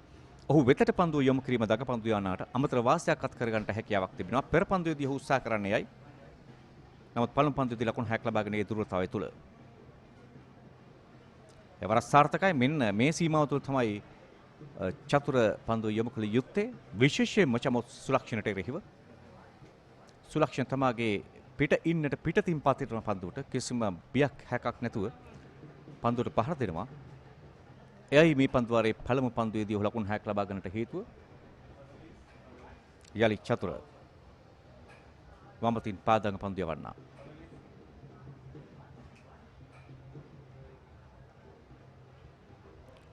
ඔහු වෙතට පන්දුව යොමු කිරීම දග පන්දු යානාට අමතර වාසයක් අත් කර ගන්නට හැකියාවක් තිබෙනවා. පෙර පන්දුවේදී ඔහු උත්සාහ කරන්නේ යයි. නමුත් පළමු පන්දුවේදී ලකුණු 6ක් ලබාගෙන ඒ දුර්වලතාවය තුළ යවර සාර්ථකයි. මෙන්න මේ සීමාව තුළ තමයි චතුර පන්දුව යොමු කළ යුත්තේ. විශේෂයෙන්ම චමෝත් සුලක්ෂණට එරෙහිව සුලක්ෂණ තමාගේ පිට ඉන්නට පිටතින් පතිරන පන්දුවට කිසිම බියක් හැකක් නැතුව පන්දුවට පහර දෙනවා. එයයි මේ පන්දුවාරේ පළමු පන්දුවේදී ඔහු ලකුණු 6ක් ලබා ගන්නට හේතුව. යලි චතුර වමතින් පාදංග පන්දු යවන්නා.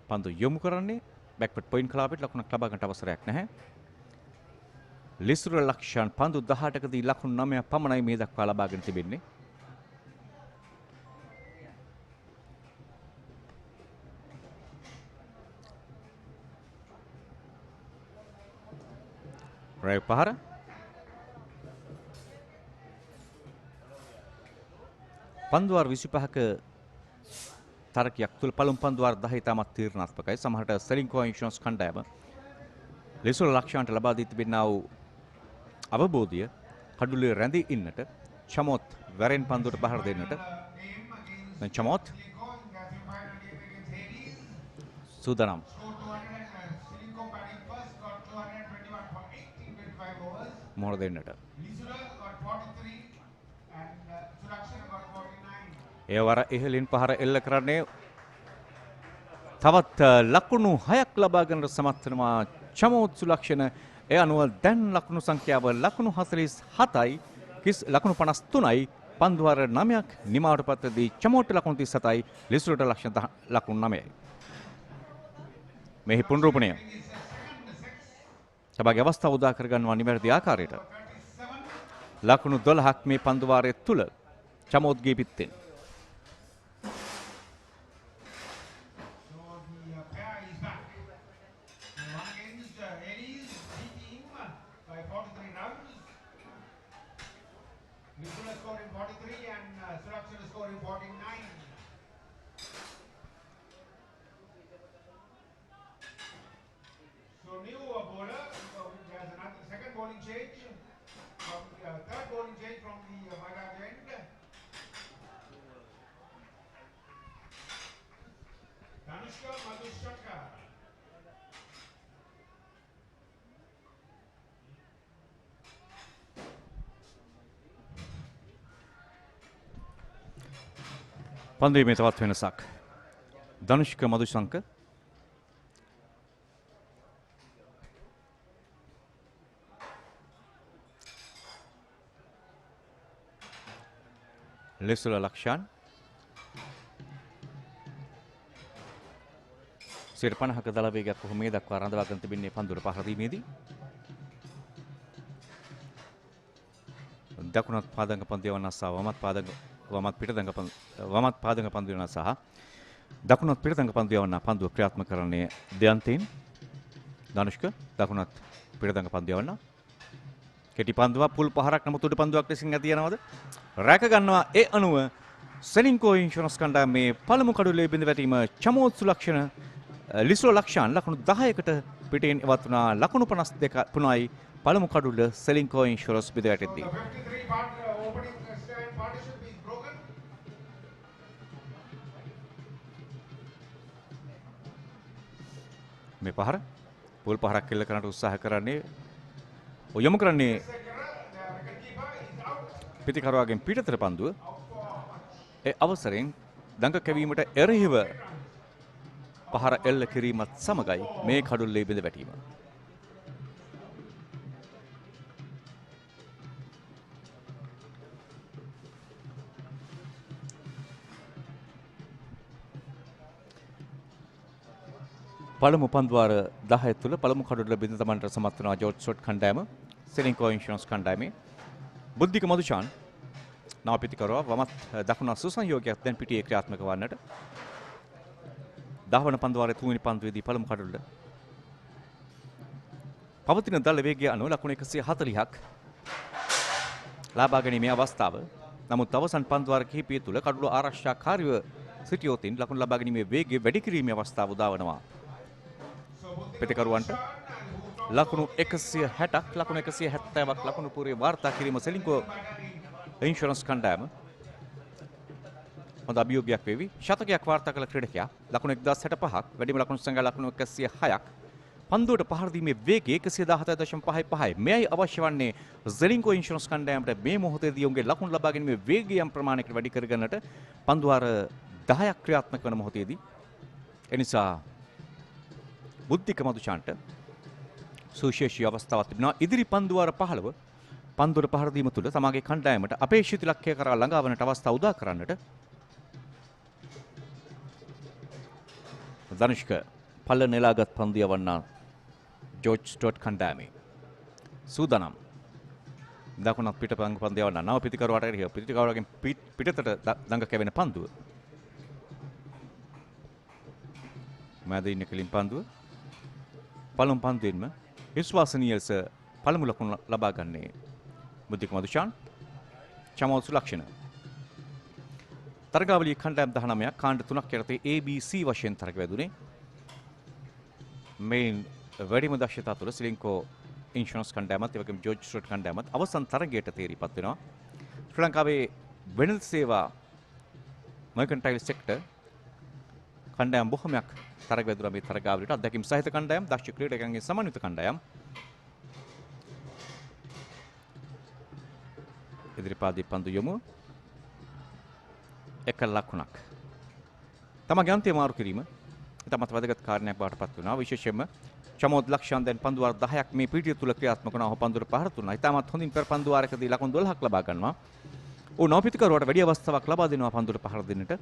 පන්දු යොමු කරන්නේ බැක්වර්ඩ් පොයින්ට් කලාපයට ලකුණක් ලබා ගන්නට අවසරයක් නැහැ. ලිසුර ලක්ෂණ පන්දු 18කදී ලකුණු 9ක් පමණයි මේ දක්වා ලබාගෙන තිබෙන්නේ. රයි පහර පන්දුවාර 25ක තරකයක් තුල පළමු පන්දුවාර 10 තාමත් තීරණාත්මකයි. සමහරට සෙලින්කෝ ඉන්ෂුරන්ස් කණ්ඩායම ලිසුර ලක්ෂණට ලබා දී තිබෙනා වූ අවබෝධය කඩුලේ රැඳී ඉන්නට චමෝත් වැරෙන් පන්දුවට බහර දෙන්නට චමෝත් සූදානම්. මොහොත දෙන්නට ඒ වර ඉහළින් පහර එල්ල කරන්නේ තවත් ලකුණු 6ක් ලබා ගන්නට සමත් වෙනවා චමෝත් සුලක්ෂණ. ඒ අනුව දැන් ලකුණු සංඛ්‍යාව ලකුණු 47යි ලකුණු 53යි පන්දුවාර 9ක් නිමාවට පත්වදී චමෝට ලකුණු 37යි ලිසුරට ලක්ෂණ ලකුණු 9යි. මෙහි පුනරූපණය සභාවේ අවස්ථාව උදා කර ගන්නවා නිවැරදි ආකාරයට. ලකුණු 12ක් මේ පන්දුවාරයේ තුල චමෝත්ගේ පිත්තෙන්. පන්දුවේ තවත් වෙනසක්. ධනුෂ්ක මදුශංක ලිසුර ලක්ෂණ 50ක දල වේගයක් කොහොම මේ දක්වා රඳවාගෙන තිබෙන්නේ පන්දුර පහර දීමේදී. දකුණත් පාදංග පන්දු යවන සහ වමත් පාදංග පන්දු යවන සහ දකුණත් පිටදංග පන්දු යවන පන්දුව ක්‍රියාත්මක කරන්නේ දෙයන්තෙන්. ධනුෂ්ක දකුණත් පිටදංග පන්දු යවන කෙටි පන්දුවක් පුල් පහරක් නමුත් උඩ පන්දුවක් ලෙසින් ඇති යනවද රැක ගන්නවා. ඒ අනුව සෙලින්කෝ ඉන්ෂුරන්ස් කණ්ඩායමේ පළමු කඩුල්ලේ බිඳ වැටීම චමෝත් සුලක්ෂණ ලිසුර ලක්ෂණ ලකුණු 10කට පිටින් ඉවත් වුණා. ලකුණු 53යි පළමු කඩුල්ල සෙලින්කෝ ඉන්ෂුරන්ස් බිඳ වැටෙද්දී. මේ පහර පුල් පහරක් කෙල්ල කරන්නට උත්සාහ කරන්නේ යොමු කරන්නේ පිටිකරුවාගෙන් පිටතට පන්දුව. ඒ අවසරෙන් දඟ කැවීමට එරෙහිව පහර එල්ල කිරීමත් සමගයි මේ කඩුල්ලේ බිඳ වැටීම. පළමු පන්දුවාර 10 තුළ පළමු කඩුල්ල බිඳ දමන්නට සමත් වුණා ජෝර්ජ් ස්ටුවර්ට් කණ්ඩායම. සෙලින්කෝ ඉන්ෂුරන්ස් කණ්ඩායමේ බුද්ධික මදුෂාන් නව පිටිකරුවා වමත් දකුණ සුසංයෝගයක් දැන් පිටියේ ක්‍රියාත්මක වන්නට. 10 වන පන්දුවාරයේ 3 වෙනි පන්දුවේදී පළමු කඩුල්ල පවතින දල වේගය අනුව ලකුණු 140ක් ලබා ගැනීමේ අවස්ථාව. නමුත් අවසන් පන්දුවාර කිහිපය තුළ කඩුළු ආරක්ෂාකාරීව සිටියොතින් ලකුණු ලබා ගැනීමේ වේගය වැඩි කිරීමේ අවස්ථාව උදා වෙනවා. ප්‍රතිකරුවන්ට ලකුණු 160ක් ලකුණු 170ක් ලකුණු පුරේ වාර්තා කිරීම සෙලින්කෝ ඉන්ෂුරන්ස් කණ්ඩායම හොඳ අභියෝගයක් වේවි. ශතකයක් වාර්තා කළ ක්‍රීඩකයා ලකුණු 1065ක් වැඩිම ලකුණු සංඛ්‍යා ලකුණු 106ක් පන්දුවට පහර දීමේ වේගය 117.55යි. මෙයයි අවශ්‍ය වන්නේ සෙලින්කෝ ඉන්ෂුරන්ස් කණ්ඩායමට මේ මොහොතේදී උන්ගේ ලකුණු ලබා ගැනීමේ වේගය යම් ප්‍රමාණයකට වැඩි කරගන්නට පන්දුවාර 10ක් ක්‍රියාත්මක වන මොහොතේදී එනිසා බුද්ධික මදුෂාන්ට සුවිශේෂී අවස්ථාවක් තිබෙනවා. ඉදිරි පන්දුවාර 15 පන්දුවට පහර දීම තුළ තමාගේ කණ්ඩායමට අපේක්ෂිත ඉලක්කය කරා ළඟා වන්නට අවස්ථාව උදා කරන්නට ධනුෂ්ක පල්ල නෙලාගත් පන්දු යවන්නා ජෝර්ජ් ස්ටුවර්ට් කණ්ඩායමේ සූදානම්. දකුණත් පිට පන්දු යවන්නා නව පිටිකරුවාට එරෙහිව පිටිකරුවාගෙන් පිටතට දඟ කැවෙන පන්දුව. මැද ඉන්න කෙලින් පන්දුව පළමු පන්දුවෙන්ම විශ්වාසනීය ලෙස පළමු ලකුණ ලබා ගන්නේ බුද්ධික මදුෂාන් චමෝල් සුලක්ෂණ. තරගාවලියේ කණ්ඩායම් 19ක් කාණ්ඩ 3ක් යටතේ ABC වශයෙන් තරග වැදුනේ. මේ වැඩිම දක්ෂතා තුළ සෙලින්කෝ ඉන්ෂුරන්ස් කණ්ඩායමත් එවැගේම ජෝර්ජ් ස්ටුවර්ට් කණ්ඩායමත් අවසන් තරගයට තේරිපත් වෙනවා. ශ්‍රී ලංකාවේ වෙළඳ සේවා මර්කන්ටයිල් සෙක්ටර් කණ්ඩායම් බොහොමයක් තරග වැදුනා මේ තරගාවලියට. අත්දැකීම් සහිත කණ්ඩායම්, දක්ෂ ක්‍රීඩකයන්ගේ සමන්විත කණ්ඩායම්. ඉදිරිපාදී පන්දු යොමු. එක ලකුණක්. තමගේ අන්තිම මාරු කිරීම ඉතාමත් වැදගත් කාරණයක් බවට පත් වෙනවා. විශේෂයෙන්ම චමෝද් ලක්ෂයන් දැන් පන්දුවාර 10ක් මේ පීඩිය තුල ක්‍රියාත්මක වනවා. ඔහු පන්දුවට පහර දුන්නා. ඉතාමත් හොඳින් පෙර පන්දුවාරකදී ලකුණු 12ක් ලබා ගන්නවා. ඔහු නවපිටිකරුවාට වැඩි අවස්ථාවක් ලබා දෙනවා පන්දුවට පහර දෙන්නට.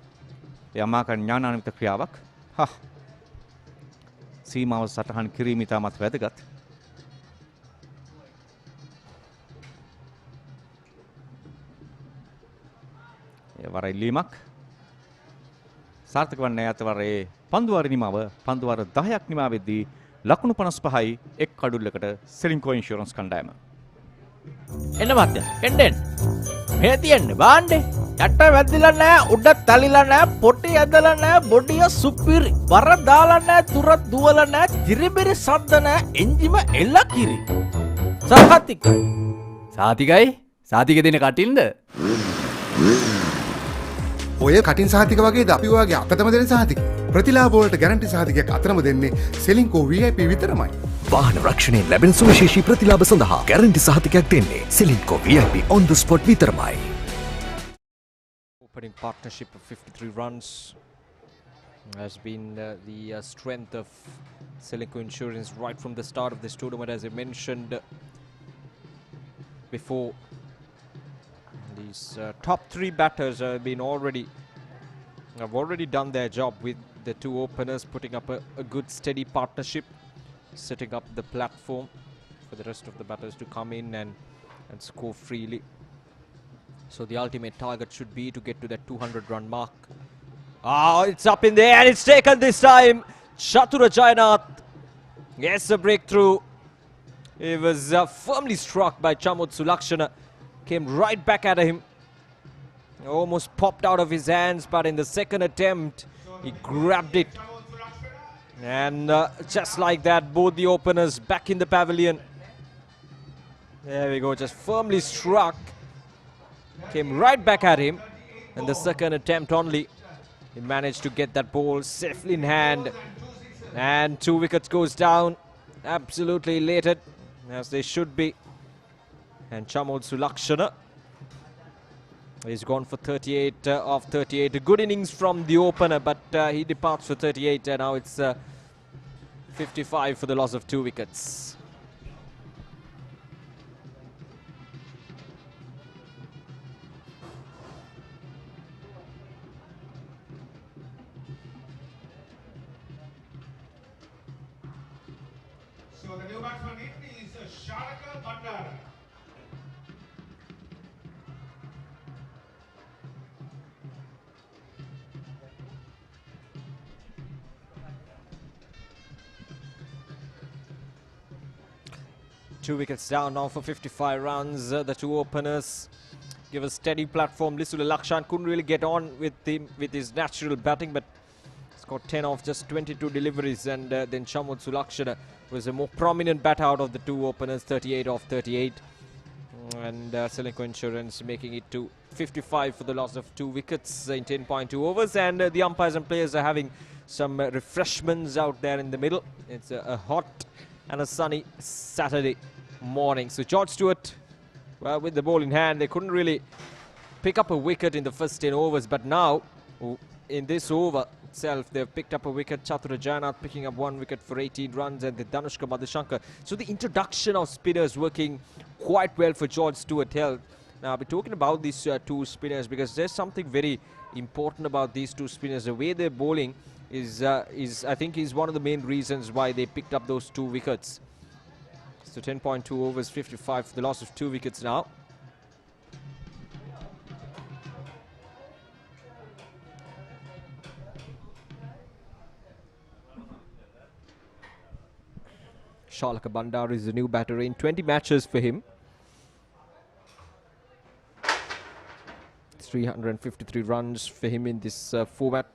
ඒ අමාකර ඥානාන්විත ක්‍රියාවක්. සීමාව සටහන් කිරීම ඉතාමත් වැදගත්. වර ඉල්ලීමක් සාර්ථක වන්නේ අතවරේ පන්දුවාර නිමාව පන්දුවාර 10ක් නිමා වෙද්දී ලකුණු 55යි එක් කඩුල්ලකට සෙලින්කෝ ඉන්ෂුරන්ස් කණ්ඩායම. එන්න මත්ය එන්න මේ තියන්නේ බාන්නේ යට වැදිලා නැහැ උඩ තලිලා නැහැ පොටි ඇදලා නැහැ බොඩිය සුපිරි වර දාලා නැහැ තුර දුවලා නැහැ තිරිබිරි සද්ද නැහැ එන්ජිම එල්ල කිරි සාතික දෙන කටින්ද ඔය කටින් සහතික වගේ අපි ඔයගේ අතටම දෙන සහතික. ප්‍රතිලාභ වලට ගැරන්ටි සහතිකයක් අතරම දෙන්නේ සෙලින්කෝ VIP විතරමයි. වාහන රක්ෂණයෙන් ලැබෙන සුවිශේෂී ප්‍රතිලාභ සඳහා ගැරන්ටි සහතිකයක් දෙන්නේ Ceylinco VIP on the spot විතරමයි. Opening partnership of 53 runs has been the strength of Ceylinco Insurance right from the start of this tournament, as I mentioned before. These top three batters have already done their job with the two openers, putting up a good steady partnership, setting up the platform for the rest of the batters to come in and score freely. So the ultimate target should be to get to that 200-run mark. It's up in the air and it's taken this time. Chatura Jayanath gets a breakthrough. It was firmly struck by Chamod Sulakshana. Came right back at him. Almost popped out of his hands, but in the second attempt, he grabbed it. And just like that, both the openers back in the pavilion. There we go, just firmly struck. Came right back at him. And the second attempt only, he managed to get that ball safely in hand. And 2 wickets goes down. Absolutely elated, as they should be. And Chamod Sulakshana is gone for 38 of 38. A good innings from the opener, but he departs for 38, and now it's 55 for the loss of 2 wickets. So the new batsman is Sharaka Bandara. 2 wickets down now for 55 runs. The two openers give a steady platform. Lisula Lakshan couldn't really get on with his natural batting, but scored 10 off just 22 deliveries, and then Shamud Sulakshana was a more prominent batter out of the two openers, 38 off 38. And Ceylinco Insurance making it to 55 for the loss of 2 wickets in 10.2 overs. And the umpires and players are having some refreshments out there in the middle. It's a hot and a sunny Saturday morning. So George Stewart, well, with the ball in hand, they couldn't really pick up a wicket in the first 10 overs. But now, in this over itself, they've picked up a wicket. Chatura Jayanath picking up 1 wicket for 18 runs, and the Danushka Madhushankar. So the introduction of spinners working quite well for George Stewart Health. Now, I'll be talking about these two spinners because there's something very important about these two spinners. The way they're bowling is I think, is one of the main reasons why they picked up those 2 wickets. So 10.2 overs, 55 for the loss of 2 wickets now. Shalaka Bandar is the new batter in 20 matches for him. 353 runs for him in this format.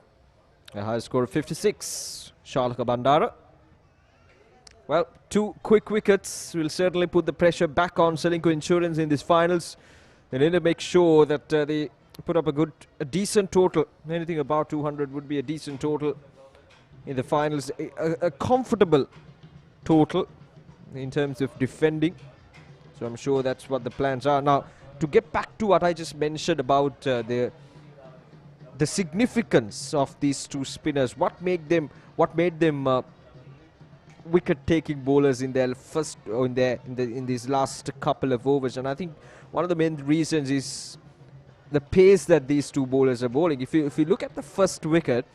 A high score of 56. Shalaka Bandara. Well, 2 quick wickets will certainly put the pressure back on Ceylinco Insurance in these finals. They need to make sure that they put up a decent total. Anything about 200 would be a decent total in the finals. A comfortable total in terms of defending. So I'm sure that's what the plans are. Now, to get back to what I just mentioned about the significance of these two spinners, what made them wicket-taking bowlers in their first or in these last couple of overs, and I think one of the main reasons is the pace that these two bowlers are bowling. If you look at the first wicket,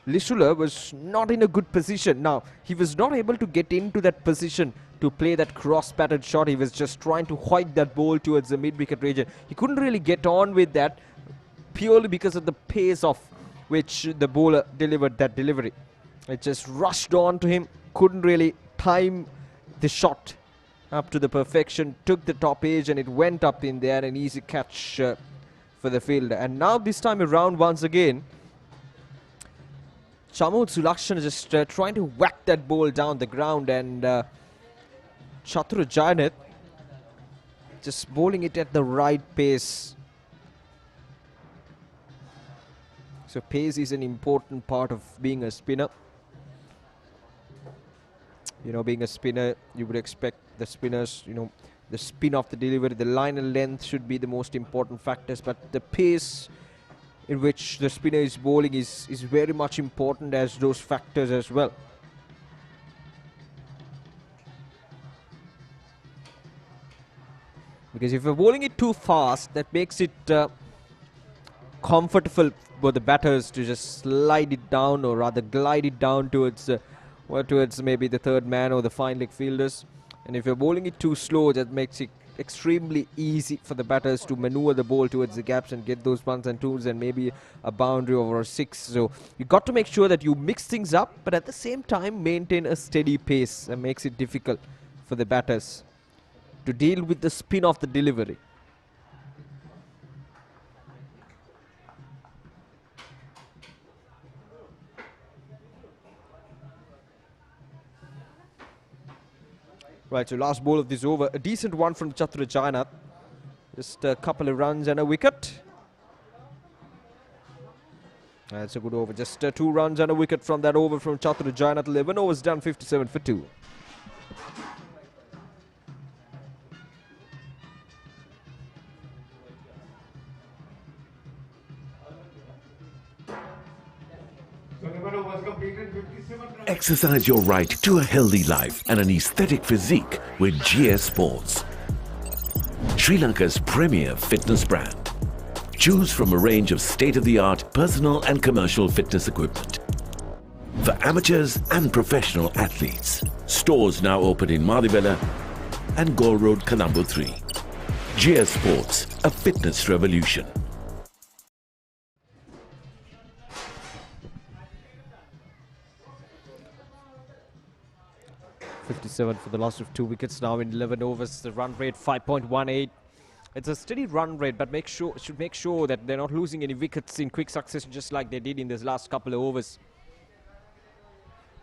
Lisula was not in a good position. Now, he was not able to get into that position to play that cross-batted shot. He was just trying to hoik that ball towards the mid-wicket region. He couldn't really get on with that purely because of the pace of which the bowler delivered that delivery. It just rushed on to him, couldn't really time the shot up to the perfection, took the top edge and it went up in there, an easy catch for the fielder. And now this time around, once again, Shamud Sulakshana just trying to whack that ball down the ground, and Chatura Jayanath just bowling it at the right pace. So pace is an important part of being a spinner. You know, being a spinner, you would expect the spinners, you know, the spin of the delivery, the line and length should be the most important factors, but the pace in which the spinner is bowling is very much important as those factors as well. Because if you're bowling it too fast, that makes it comfortable for the batters to just slide it down, or rather glide it down towards maybe the third man or the fine leg fielders. And if you're bowling it too slow, that makes it extremely easy for the batters to maneuver the ball towards the gaps and get those ones and twos and maybe a boundary over a 6. So you got to make sure that you mix things up, but at the same time maintain a steady pace. That makes it difficult for the batters to deal with the spin of the delivery. Right, so last ball of this over, a decent one from Chatura Jayanath. Just a couple of runs and a wicket. That's a good over. Just 2 runs and a wicket from that over from Chatura Jayanath. 11 overs done, 57 for 2. Exercise your right to a healthy life and an aesthetic physique with GS Sports, Sri Lanka's premier fitness brand. Choose from a range of state-of-the-art personal and commercial fitness equipment for amateurs and professional athletes. Stores now open in Madibela and Galle Road, Colombo 3. GS Sports, a fitness revolution. 57 7 for the loss of 2 wickets now in 11 overs. The run rate 5.18. It's a steady run rate, but should make sure that they're not losing any wickets in quick succession, just like they did in this last couple of overs.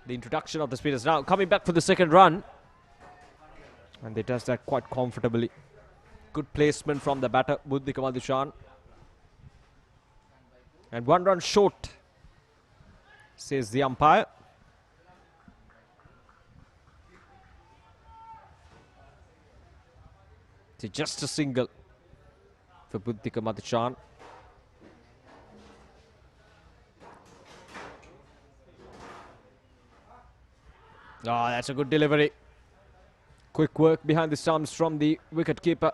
The introduction of the spinners now coming back for the second run, and they does that quite comfortably. Good placement from the batter Buddhika Madushan, and 1 run short, says the umpire. It's just a single for Buddhika Madushan. Oh, that's a good delivery. Quick work behind the stumps from the wicket keeper.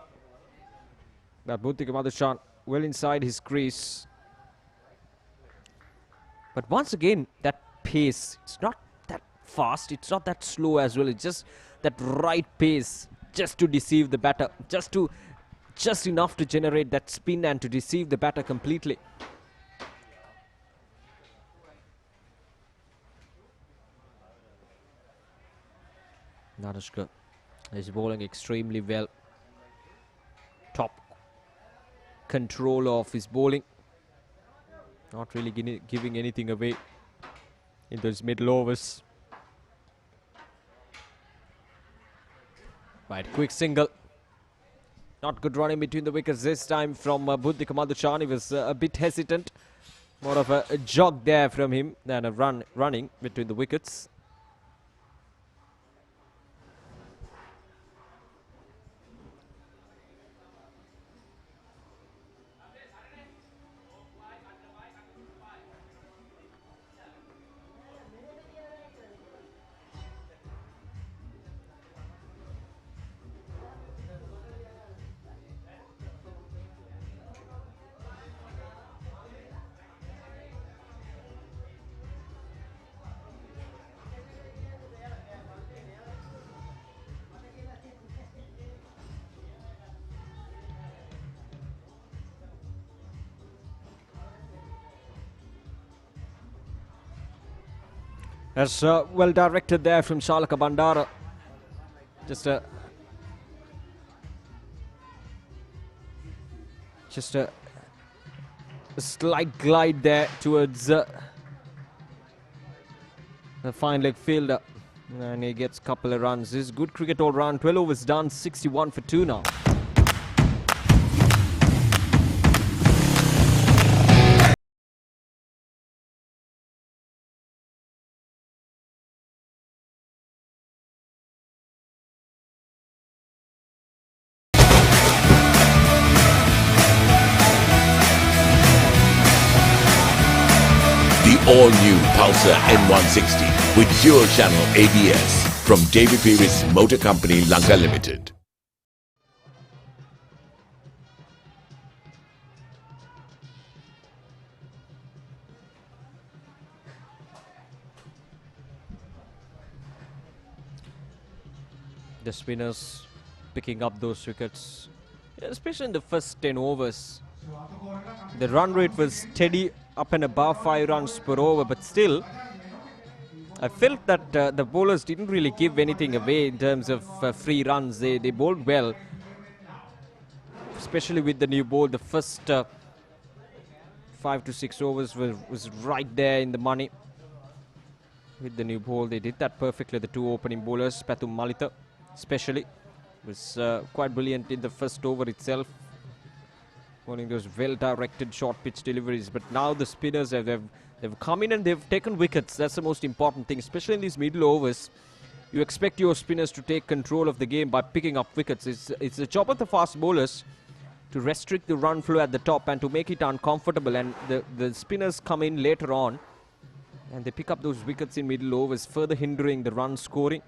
But Buddhika Madushan well inside his crease. But once again, that pace, it's not that fast, it's not that slow as well. It's just that right pace, just to deceive the batter, just enough to generate that spin and to deceive the batter completely. Nanushka is bowling extremely well. Top control of his bowling. Not really giving anything away in those middle overs. Right, quick single. Not good running between the wickets this time from Buddhika Madushan. He was a bit hesitant. More of a jog there from him than a running between the wickets. That's well directed there from Shalaka Bandara. Just a slight glide there towards the fine leg fielder. And he gets a couple of runs. This is good cricket all round. 12 overs done, 61 for 2 now. All-new Pulsar N160 with dual channel ABS from David Peavis Motor Company, Lanka Limited. The spinners picking up those wickets, especially in the first 10 overs. The run rate was steady up and above 5 runs per over, but still I felt that the bowlers didn't really give anything away in terms of free runs. They bowled well, especially with the new ball. The first 5 to 6 overs was right there in the money with the new ball. They did that perfectly. The 2 opening bowlers, Pathum Malita especially, was quite brilliant in the first over itself, bowling those well-directed short pitch deliveries. But now the spinners they've come in and they've taken wickets. That's the most important thing, especially in these middle overs. You expect your spinners to take control of the game by picking up wickets. It's the job of the fast bowlers to restrict the run flow at the top and to make it uncomfortable. And the spinners come in later on and they pick up those wickets in middle overs, further hindering the run scoring,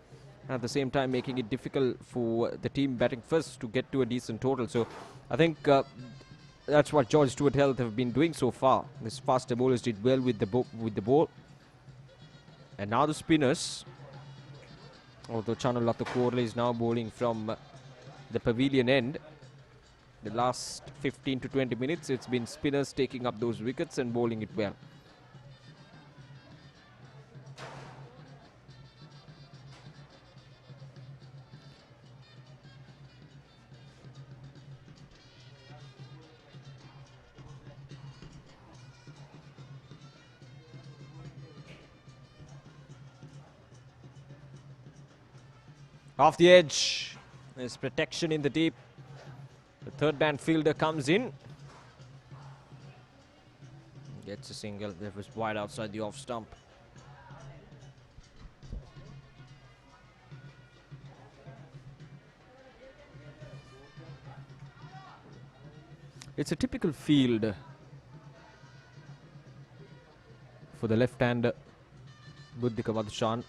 and at the same time making it difficult for the team batting first to get to a decent total. So I think that's what George Stewart Health have been doing so far. These faster bowlers did well with the ball. And now the spinners, although Chanulata Korle is now bowling from the pavilion end. The last 15 to 20 minutes, it's been spinners taking up those wickets and bowling it well. Off the edge. There's protection in the deep. The third man fielder comes in. Gets a single. That was wide outside the off stump. It's a typical field for the left-hander Buddhika Madhushan.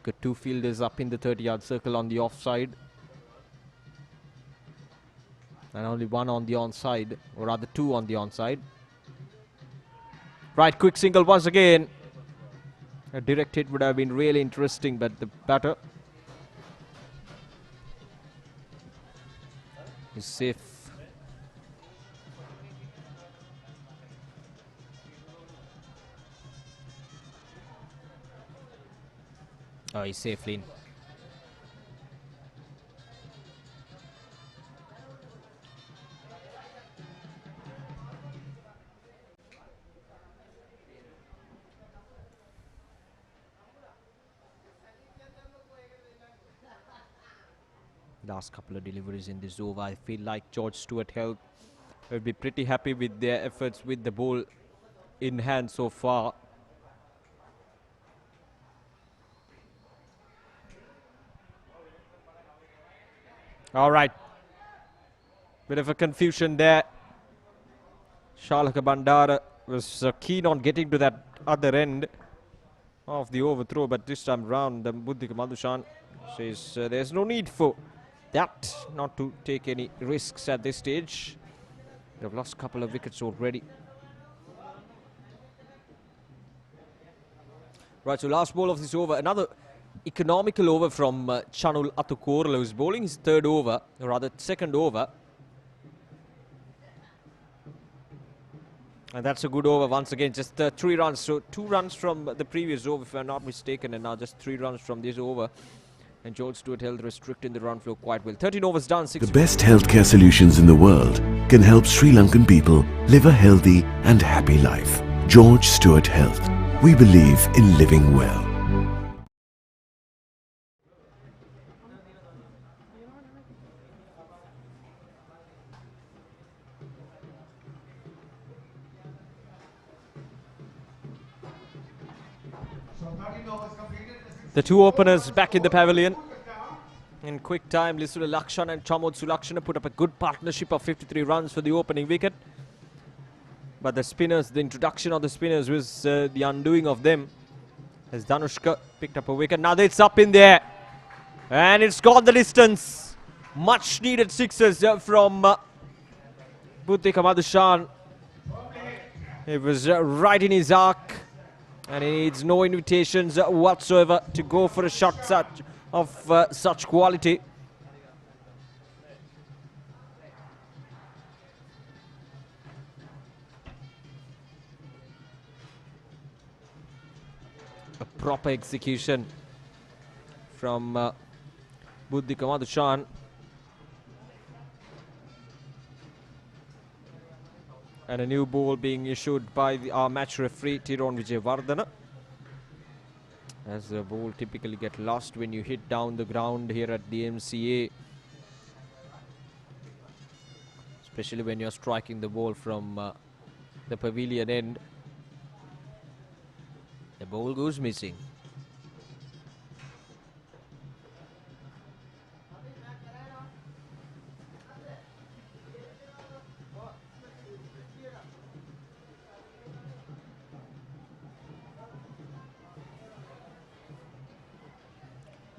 Got two fielders up in the 30-yard circle on the offside. And only one on the onside, or rather two on the onside. Right, quick single once again. A direct hit would have been really interesting, but the batter is safe. Oh, he's safely in. Last couple of deliveries in this over, I feel like George Stewart Health will be pretty happy with their efforts with the ball in hand so far. All right, bit of a confusion there. Shalaka Bandara was keen on getting to that other end of the overthrow, but this time round, Buddhika Madhushan says there's no need for that, not to take any risks at this stage. They've lost a couple of wickets already. Right, so last ball of this over, another economical over from Chanul Atukorla, who's bowling his third over, or rather second over. And that's a good over once again, just 3 runs. So 2 runs from the previous over, if I'm not mistaken, and now just 3 runs from this over. And George Stewart Health restricting the run flow quite well. 13 overs done, 6 The best healthcare solutions in the world can help Sri Lankan people live a healthy and happy life. George Stewart Health. We believe in living well. The two openers back in the pavilion. In quick time, Lisula Lakshan and Chamod Sulakshana put up a good partnership of 53 runs for the opening wicket. But the spinners, the introduction of the spinners was the undoing of them. As Danushka picked up a wicket. Now it's up in there. And it's gone the distance. Much needed sixes from Buddhika Madhushan. It was right in his arc. And he needs no invitations whatsoever to go for a shot of such quality. A proper execution from Buddhika Madhushan. And a new ball being issued by our match referee, Tiron Vijayvardhana. As the ball typically get lost when you hit down the ground here at the MCA. Especially when you're striking the ball from the pavilion end. The ball goes missing.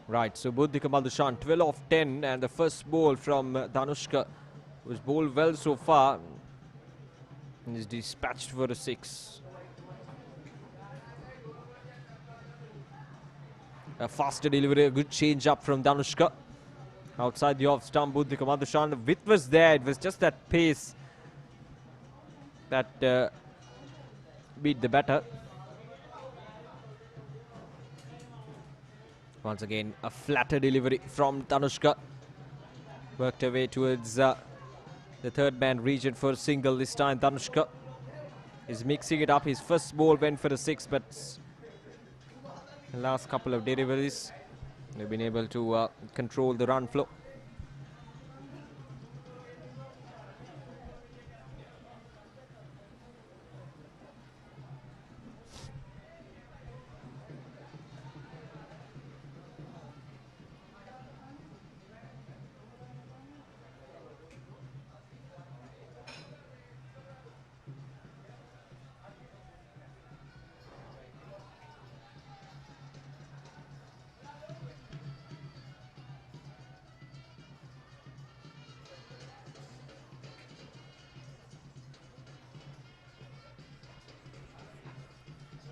Right, so Buddhika Madhushan 12 of 10, and the first ball from Danushka was bowled well so far. And is dispatched for a 6. A faster delivery, a good change up from Danushka. Outside the off stump, Buddhika Madhushan. The width was there, it was just that pace that beat the batter. Once again, a flatter delivery from Danushka. Worked her way towards the third man region for a single. This time Danushka is mixing it up. His first ball went for a 6, but last couple of deliveries. They've been able to control the run flow.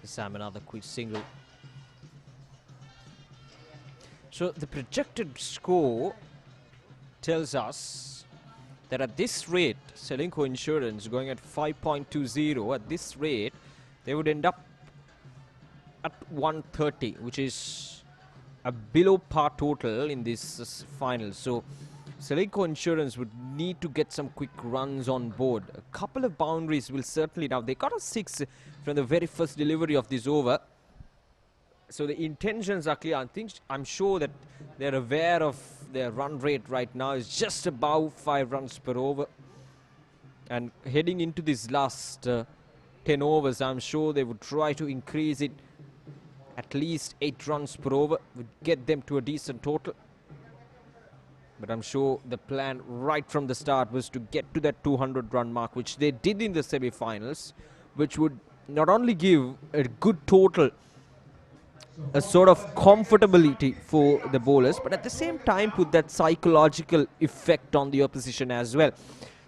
Sam, another quick single. So the projected score tells us that at this rate, Ceylinco Insurance going at 5.20, at this rate, they would end up at 130, which is a below par total in this final. So Ceylinco Insurance would need to get some quick runs on board. A couple of boundaries will certainly, now they got a 6 from the very first delivery of this over. So the intentions are clear. I'm sure that they're aware of their run rate right now is just above 5 runs per over. And heading into this last 10 overs, I'm sure they would try to increase it at least 8 runs per over, would get them to a decent total. But I'm sure the plan right from the start was to get to that 200 run mark, which they did in the semi-finals, which would not only give a good total, a sort of comfortability for the bowlers, but at the same time put that psychological effect on the opposition as well,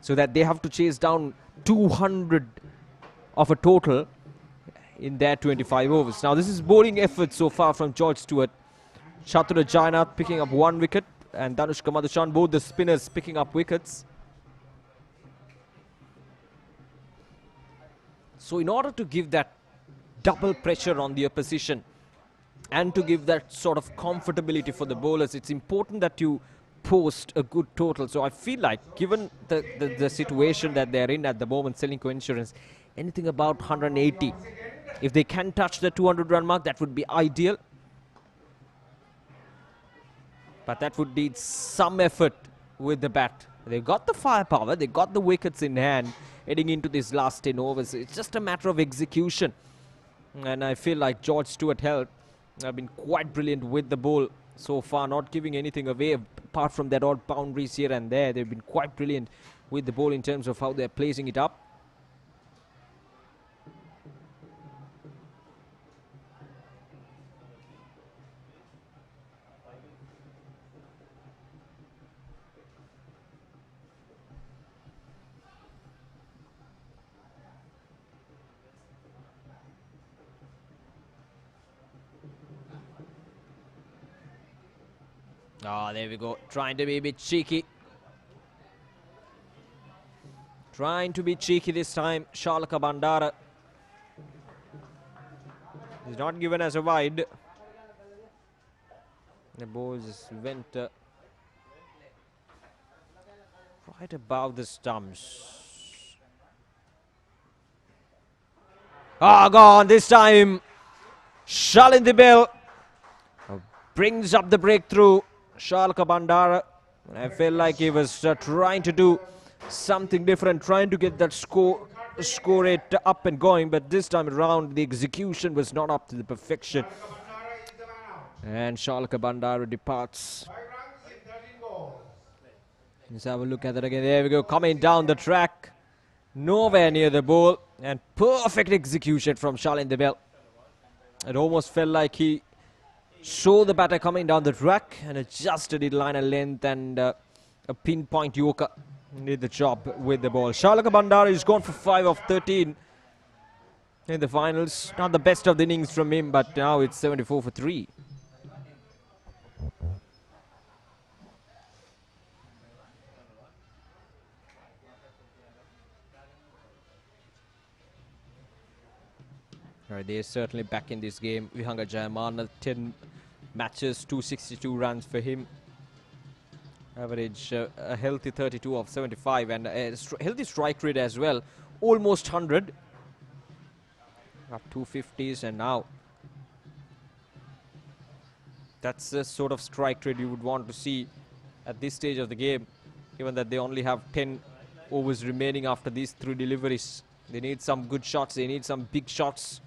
so that they have to chase down 200 of a total in their 25 overs. Now this is bowling effort so far from George Stewart. Chatura Jainath picking up 1 wicket, and Danushka Madhuchan, both the spinners picking up wickets. So in order to give that double pressure on the opposition and to give that sort of comfortability for the bowlers, it's important that you post a good total. So I feel like, given the situation that they're in at the moment, Ceylinco Insurance, anything about 180, if they can touch the 200 run mark, that would be ideal. But that would need some effort with the bat. They got the firepower, they got the wickets in hand heading into these last 10 overs. It's just a matter of execution. And I feel like George Stewart have been quite brilliant with the ball so far, not giving anything away apart from that odd boundaries here and there. They've been quite brilliant with the ball in terms of how they're placing it up. Ah, there we go. Trying to be a bit cheeky. Trying to be cheeky this time. Shalaka Bandara. He's not given as a wide. The ball just went right above the stumps. Ah, gone this time. Shalin Bell brings up the breakthrough. Shalka Bandara. I felt like he was trying to do something different, trying to get that score rate up and going, but this time around the execution was not up to the perfection. And Shalka Bandara departs. Let's have a look at that again. There we go, coming down the track, nowhere near the ball, and perfect execution from Shalin Bell. It almost felt like he saw the batter coming down the track and adjusted it line and length, and a pinpoint yorker did the job with the ball. Shalaka Bandara is gone for 5 of 13 in the finals. Not the best of the innings from him, but now it's 74 for 3. All right, they're certainly back in this game. Vihanga Jayamana, 10 matches, 262 runs for him. Average a healthy 32 of 75, and a healthy strike rate as well, almost 100. Up 250s, and now That's the sort of strike rate you would want to see at this stage of the game, given that they only have 10 overs remaining after these 3 deliveries. They need some good shots, they need some big shots,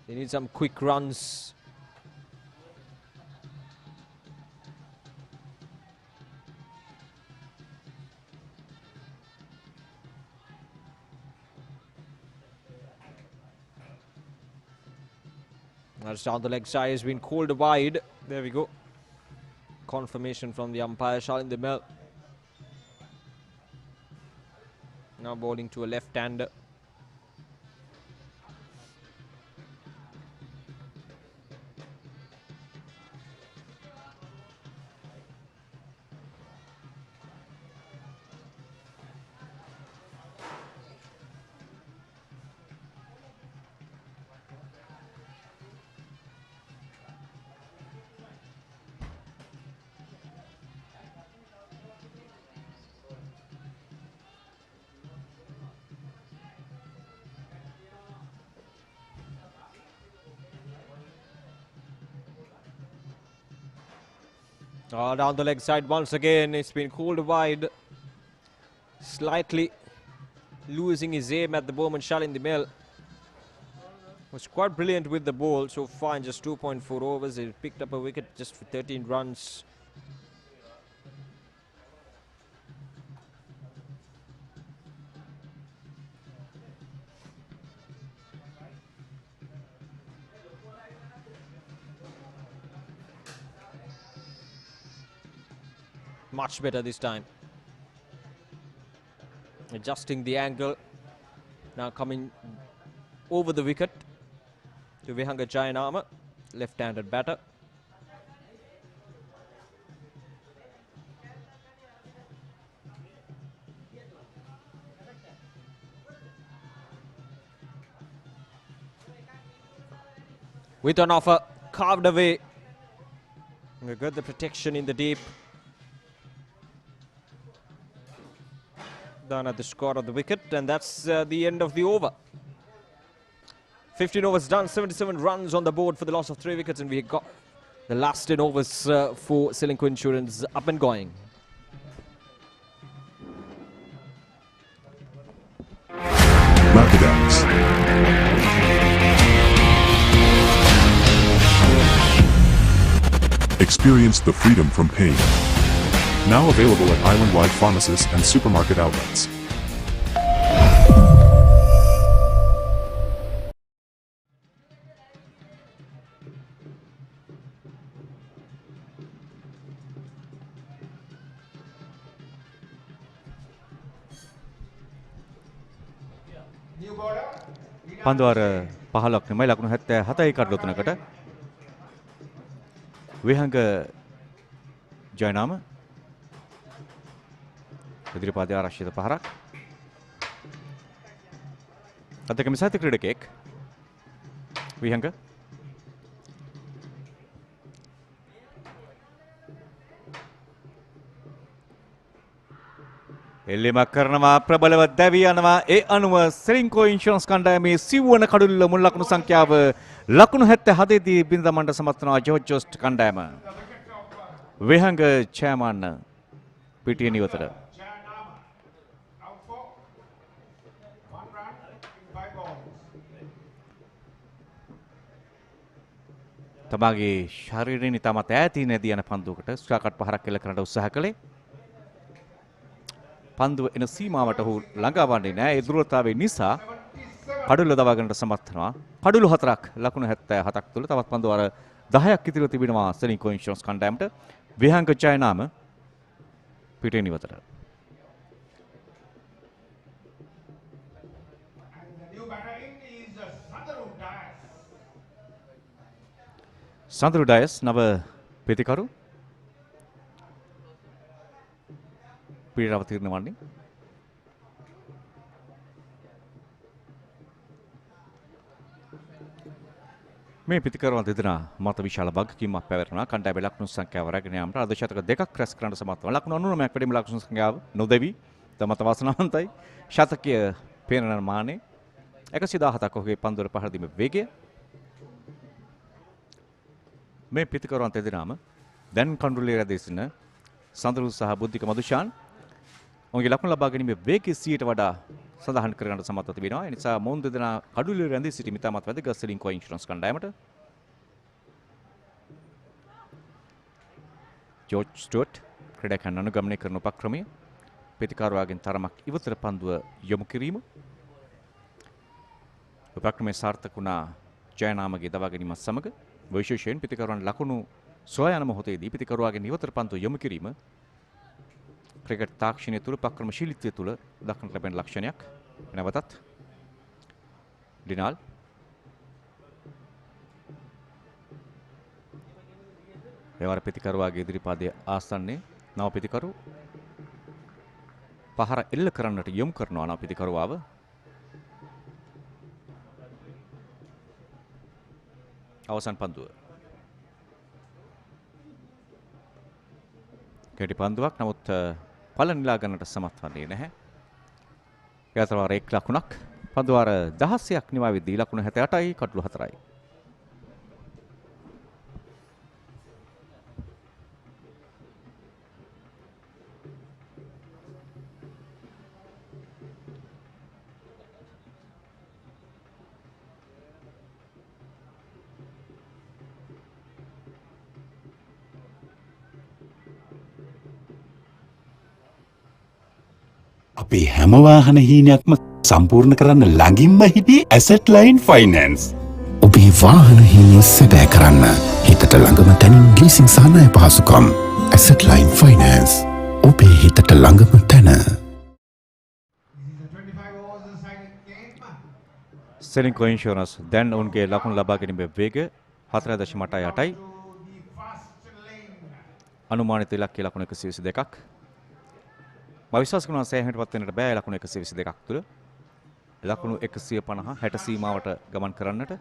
they need some quick runs. That's down the leg side, has been called wide. There we go. Confirmation from the umpire, Ceylinco. Now bowling to a left-hander. Down the leg side once again, it's been called wide. Slightly losing his aim at the bowman, Ceylinco. Was quite brilliant with the ball so far in just 2.4 overs. He picked up a wicket just for 13 runs. Much better this time. Adjusting the angle. Now coming over the wicket to Vihanga Jayanama, left-handed batter. With an offer carved away. We got the protection in the deep. Done at the score of the wicket, and that's the end of the over. 15 overs done, 77 runs on the board for the loss of 3 wickets, and we got the last 10 overs for Ceylinco Insurance up and going. Marketers. Experience the freedom from pain. Now available at island-wide pharmacies and supermarket outlets. පන්දුවර 15ක් නෙමෙයි ලකුණු 77යි කඩලොතුනකට විහංග ජයනාම ඉදිරිපාදයේ ආරක්ෂිත පහරක් අධික මිසාති ක්‍රීඩකෙක් විහංග එල්ලීමක් කරනවා ප්‍රබලව දැවි යනවා ඒ අනුව Ceylinco insurance කණ්ඩායමේ සිව්වන කඩුල්ල මුල් ලකුණු සංඛ්‍යාව ලකුණු 77 දී බින්දමන්ට සමත් වනවා ජෝර්ජ් කණ්ඩායම විහංග චෑමන් පිටිය නිවතට තමාගේ ශරීරයෙන් ඉතාමත් ඈතින් නැදී යන පන්දුවකට ස්ට්‍රාකට් පහරක් එල්ල කරන්න උත්සාහ කළේ පන්දුව එන සීමාවට ඔහු ළඟා වන්නේ නැහැ. ඒ දුරතාවය නිසා කඩුල්ල දවා ගන්නට සමත් වෙනවා. කඩුළු 4ක් ලකුණු 77ක් තුල තවත් පන්දු අර 10ක් ඉතිරිව තිබෙනවා සෙලින්කෝ ඉන්ෂුරන්ස් කණ්ඩායමට. විහංග ජයනාම පිටේ නිවතට. සඳරු ඩයස් නව ප්‍රතිකරු පිට අවතීර්ණ වන්නේ මේ පිටිකරුවන් දෙදෙනා මත විශාල වගකීමක් පැවැරුණා කණ්ඩායමේ ලකුණු සංඛ්‍යාව රැගෙන යාමට අද ශතක දෙකක් රැස් කරන්න සමත් වුණා ලකුණු 99ක් වැඩිම ලකුණු සංඛ්‍යාව නොදෙවි තමත වාසනාවන්තයි ශතකයේ පේන මානේ 117ක් ඔහුගේ පන්දුවර පහර දීමේ වේගය මේ පිටිකරුවන් දෙදෙනාම දැන් කඳුල්ලේ රැඳී සිටින සඳරු සහ බුද්ධික මදුෂාන් ඔවුන්ගේ ලකුණු ලබා ගැනීමේ වේගය 100ට වඩා සඳහන් කරගන්න සමත්ව තිබෙනවා. ඒ නිසා මොවුන් දෙදෙනා කඩුල්ලේ රැඳී සිටීම ඉතාමත් වැදගත් සෙලින්කෝ ඉන්ෂුරන්ස් කණ්ඩායමට. ජෝර්ජ් ස්ටුවර්ට් ක්‍රීඩකයන් අනුගමනය කරන උපක්‍රමය ප්‍රතිකාරවාගෙන් තරමක් ඉවතර පන්දුව යොමු කිරීම. උපක්‍රමයේ සාර්ථක වුණා ජයනාමගේ දවා ගැනීමත් සමග විශේෂයෙන් ප්‍රතිකාරවන් ලකුණු සොයා යන මොහොතේදී ප්‍රතිකාරවාගෙන් ඉවතර පන්දුව යොමු කිරීම ක්‍රිකට් තාක්ෂණය තුළ උපක්‍රමශීලීත්වය තුළ දක්නට ලැබෙන ලක්ෂණයක්. නැවතත් ඩිනාල් එවර ප්‍රතිකරුවාගේ ඉදිරිපාදයේ ආසන්නයේ නව ප්‍රතිකරු පහර එල්ල කරන්නට යොමු කරනවා නව ප්‍රතිකරුවාව. අවසන් පන්දුව කෙටි පන්දුවක්, නමුත් පල නිලා ගන්නට සමත් වන්නේ නැහැ. යාත්‍රාවාර 1 ලකුණක් පන්දුවාර 16ක් නිවා වෙද්දී ලකුණු 78යි කඩලු 4යි. අපේ හැම වාහන හීනයක්ම සම්පූර්ණ කරන්න ළඟින්ම හිටි ඇසට් ලයින් ෆයිනෑන්ස්. ඔබේ වාහන හීනය සැබෑ කරන්න හිතට ළඟම තැනින් ලීසින් සහ ණය පහසුකම්. Asset line finance. ඔබේ හිතට ළඟම තැන. සෙලින්කෝ ඉන්ෂුරන්ස් දැන් ඔවුන්ගේ ලකුණු ලබා ගැනීමේ වේගය 4.8යි. අනුමානිත ඉලක්කය ලකුණු 122ක්. මම විශ්වාස කරනවා සෑහෙනටපත් වෙන්නට බෑ ලකුණු 122ක් තුළ. ලකුණු 150 60 සීමාවට ගමන් කරන්නට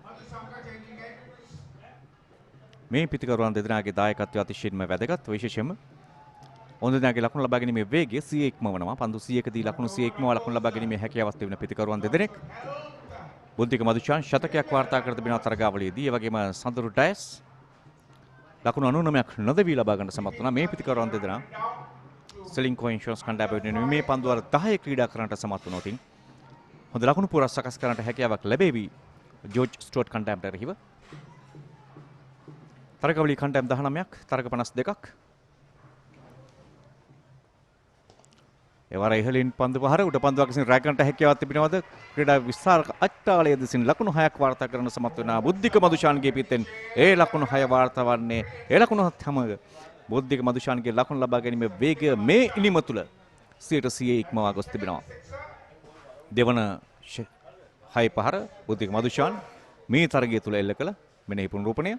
මේ පිටිකරුවන් දෙදෙනාගේ දායකත්වය අතිශයින්ම වැදගත්. විශේෂයෙන්ම ඔවුන් දෙදෙනාගේ ලකුණු ලබා ගැනීමේ වේගය 100 ඉක්මවනවා. පන්දු 100කදී ලකුණු 100 ඉක්මව ලකුණු ලබා ගැනීමේ හැකියාවක් තිබෙන පිටිකරුවන් දෙදෙනෙක්. බුද්ධික මදුෂාන් ශතකයක් වාර්තා කර තිබෙනවා තරගාවලියේදී. ඒ වගේම සඳරු ඩයස් ලකුණු 99ක් නොදෙවි ලබා ගන්න සමත් වුණා. මේ පිටිකරුවන් දෙදෙනා සෙලින්කෝ ඉන්ෂුරන්ස් කණ්ඩායම මේ පන්දුවර 10 ක්‍රීඩා කරන්නට සමත් වුණොත් හොඳ ලකුණු පුරා සකස් කරන්නට හැකියාවක් ලැබෙවි ජෝර්ජ් ස්ටුවර්ට් කණ්ඩායමට එරෙහිව. තරගාවලිය කණ්ඩායම් 19ක් තරග 52ක්. එවර ඉහළින් පන්දු පහර උඩ පන්දුවක් විසින් රැගන්නට හැකියාවක් තිබෙනවද? ක්‍රීඩා විස්තරක අට්ටාලය දෙසින් ලකුණු 6ක් වාර්තා කරන සමත් වෙනා බුද්ධික මදුෂාන්ගේ පිටෙන් ඒ ලකුණු 6 වාර්තා වන්නේ ඒ ලකුණු හැම බුද්ධික මදුෂාන්ගේ ලකුණු ලබා ගැනීමේ වේගය මේ ඉනිම තුළ 100% ඉක්මවා ගොස් තිබෙනවා. දෙවන 6 පහර බුද්ධික මදුෂාන් මේ තරගය තුළ එල්ල කළ මෙනෙහි පුනරූපණය.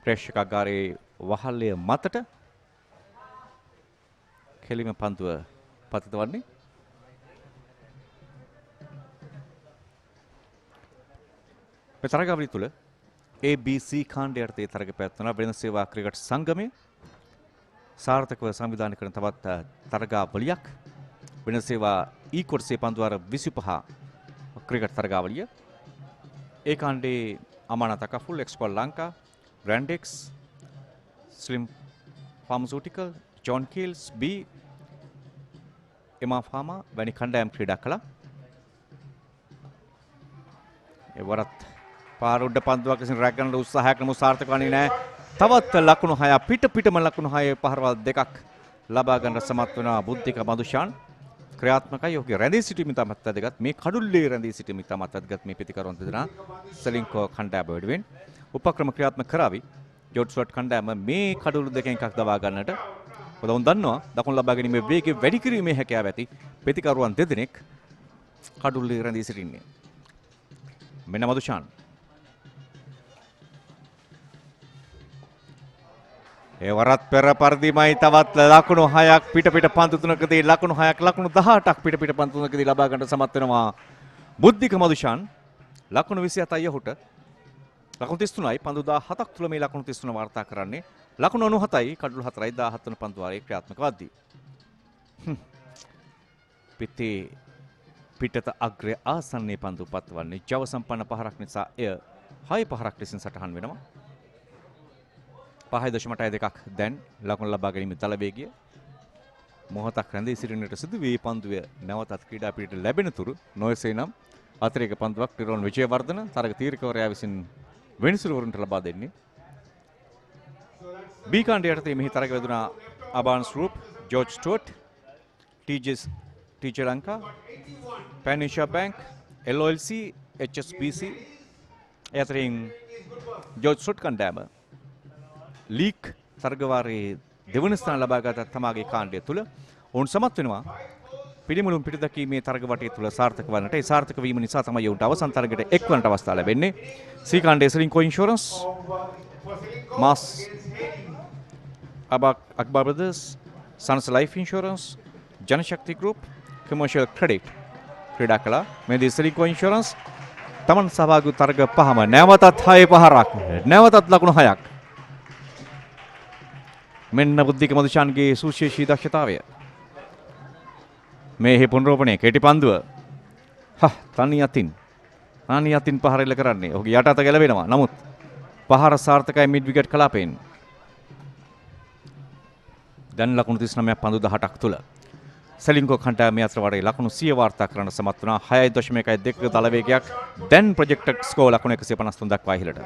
ප්‍රේක්ෂකාගාරයේ වහල්ලය මතට කෙලිම පන්දුව පතිත වන්නේ. මේ තරගාවලිය තුළ ABC කාණ්ඩය යටතේ තරග පැවැත්වන වෙළඳ සේවා ක්‍රිකට් සංගමය සාර්ථකව සංවිධානය කරන තවත් තරගාවලියක් වෙළඳ සේවා E කොටසේ පන්දුවාර 25 ක්‍රිකට් තරගාවලිය. ඒ කාණ්ඩේ අමානත කෆුල් එක්ස්පෝල් Lanka Brandix Slim pharmaceutical John Keells B එමා ෆාමා වැනි කණ්ඩායම් ක්‍රීඩා කළා. ඒ වරත් පාර උඩ පන්දුවක් විසින් රැග් ගන්න උත්සාහයක් නමුත් සාර්ථක වන්නේ නැහැ. තවත් ලකුණු 6 පිටම ලකුණු 6 පහරවල් දෙකක් ලබා ගන්න සමත් වෙනවා බුද්ධික මදුෂාන්. ක්‍රියාත්මකයි. ඔහුගේ රැඳී සිටීම ඉතාමත් වැදගත්. මේ කඩුල්ලේ රැඳී සිටීම ඉතාමත් වැදගත්. මේ පිටිකරුවන් දෙදෙනා සෙලින්කෝ කණ්ඩායම වෙනුවෙන් උපක්‍රම ක්‍රියාත්මක කරાવી. ජෝර්ජ් ස්ටුවර්ට් කණ්ඩායම මේ කඩුළු දෙකෙන් එකක් දවා ගන්නට මොකද උන් දන්නවා දකුණු ලබා ගැනීමේ වේගය වැඩි කිරීමේ හැකියාව ඇති පිටිකරුවන් දෙදෙනෙක් කඩුල්ලේ රැඳී සිටින්නේ. මෙන්න මදුෂාන් ඒ වරත් පෙර පරිදිමයි තවත් ලකුණු 6ක් පිට පන්දු තුනකදී ලකුණු 6ක් ලකුණු 18ක් පිට පන්දු තුනකදී ලබා ගන්න සමත් වෙනවා බුද්ධික මදුෂාන්. ලකුණු 27යි ඔහුට. ලකුණු 33යි පන්දු 17ක් තුල මේ ලකුණු 33 වාර්තා කරන්නේ. ලකුණු 97යි කඩලු 4යි 17 වන පන්දු වාරයේ ක්‍රියාත්මක වද්දී. පිටත අග්‍රය ආසන්නයේ පන්දු පත්වන්නේ ජව සම්පන්න පහරක් නිසා එය 6 පහරක් ලෙසින් සටහන් වෙනවා. 5.2ක් දැන් ලකුණු ලබා ගැනීම දල වේගය මොහොතක් රැඳී සිටින්නට සිදු වී පන්දුව නැවතත් ක්‍රීඩා පිටියට ලැබෙන තුරු නොයසේ නම් අතිරේක පන්දුවක් ටිරෝන් විජේවර්ධන තරග තීරකවරයා විසින් වෙනිසුරුවරුන්ට ලබා දෙන්නේ. B කාණ්ඩය යටතේ මෙහි තරග වැදුනා අබාන්ස් රූප්, ජෝර්ජ් ස්ටුවර්ට්, ටීචර් ලංකා, පැනිෂා බැංක්, LOLC, HSBC එතරින් ජෝර්ජ් ස්ටුවර්ට් කණ්ඩායම ලීග් තරගවාරයේ දෙවන ස්ථාන ලබා ගත තමාගේ කාණ්ඩය තුල ඔවුන් සමත් වෙනවා පිළිමුළුම් පිටදැකීමේ තරග වටේ තුල සාර්ථක වන්නට. ඒ සාර්ථක වීම නිසා තමයි ඔවුන්ට අවසන් තරගයට එක්වන්නට අවස්ථාව ලැබෙන්නේ. C කාණ්ඩයේ සෙලින්කෝ ඉන්ෂුරන්ස්, මාස් අක්බර් බ්‍රදර්ස්, සන්ස් life insurance, Janashakthi group, commercial credit ක්‍රීඩා කළා. මේදී සෙලින්කෝ ඉන්ෂුරන්ස් තමන් සහභාගී තරග පහම නැවතත් 6-5ක් නැවතත් ලකුණු 6ක්. මෙන්න බුද්ධික මදුෂාන්ගේ සුශේෂී දක්ෂතාවය. මේ පුනරෝපණය කෙටි පන්දුව. තනි අතින් පහර එල්ල කරන්නේ. ඔහුගේ යට අත ගැලවෙනවා. නමුත් පහර සාර්ථකයි මිඩ් විකට් කලාපයෙන්. දැන් ලකුණු 39ක් පන්දු 18ක් තුල. සෙලින්කෝ කණ්ඩායම මේ අතර වඩේ ලකුණු 100 වාර්තා කරන්න සමත් වුණා. 6.1 දල වේගයක්. දැන් ප්‍රොජෙක්ටඩ් ස්කෝර් ලකුණු 153 දක්වා ඉහළට.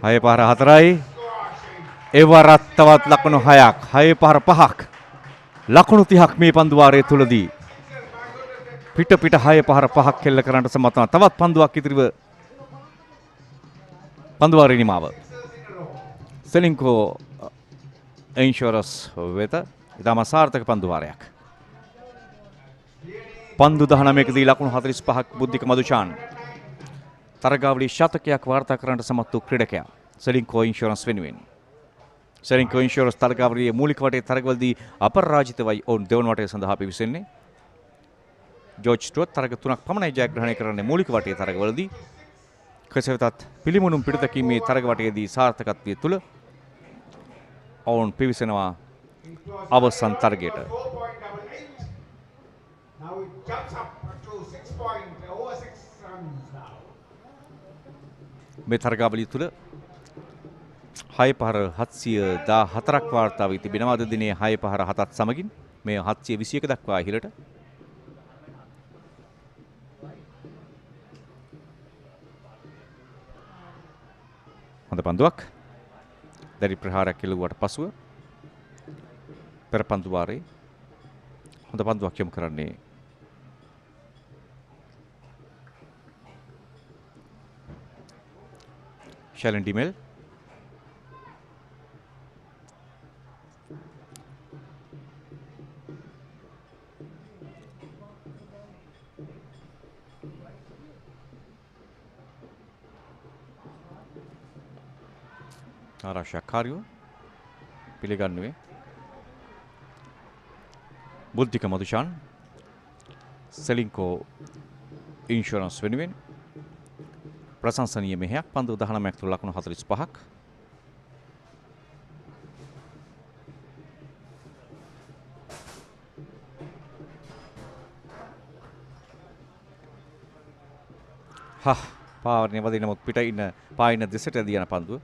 6-4යි. එවරත් තවත් ලකුණු 6ක්. 6-5ක්. ලකුණු 30ක් මේ පන්දු වාරයේ තුලදී. පිට 6-5ක් කෙල්ල කරන්නට සමත් වුණා. තවත් පන්දුවක් ඉදිරිව පන්දු වාරයේ නිමාව. සෙලින්කෝ ඉන්ෂුරන්ස් වෙත ඉතාම සාර්ථක පන්දු වාරයක්. පන්දු 19කදී ලකුණු 45ක් බුද්ධික මදුෂාන්. තරගාවලි ශතකයක් වාර්තා කරන්නට සමත් වූ ක්‍රීඩකයා සෙලින්කෝ ඉන්ෂුරන්ස් වෙනුවෙන්. සෙලින්කෝ ඉන්ෂුරන්ස් තරගාවලියේ මූලික වටේ තරගවලදී අපරාජිතවයි ඔවුන් දෙවන වටේ සඳහා පිවිසෙන්නේ. ජෝර්ජ් ස්ටුවර්ට් තරග 3ක් පමණයි ජයග්‍රහණය කරන්නේ මූලික වටේ තරගවලදී. කෙසේ වෙතත් පිළිමුණුම් පිටදැකීමේ තරග වටේදී සාර්ථකත්වයේ තුල ඔවුන් පිවිසෙනවා අවසන් තරගයට. මේ තරගාවලිය තුල 6-714ක් වාර්තා වී තිබෙනවා. අද දිනේ 6-7ත් සමගින් මේ 721 දක්වා ඉහළට. හොඳ පන්දුවක්. දැරි ප්‍රහාරයක් කෙළුවාට පසුව පෙර පන්දු වාරේ හොඳ පන්දුවක් යොමු කරන්නේ ශැලන් ඩිමෙල්. ආරක්ෂකකාරයෝ පිළිගන්නුවේ බුද්ධික මදුෂාන් සෙලින්කෝ ඉන්ෂුරන්ස් වෙනුවෙන් ප්‍රශංසනීය මෙහෙයක්. පන්දු 19ක් තුල ලකුණු 45ක්. පාවරණය වදින නමුත් පිට ඉන්න පායින දෙසට දියන පන්දුව.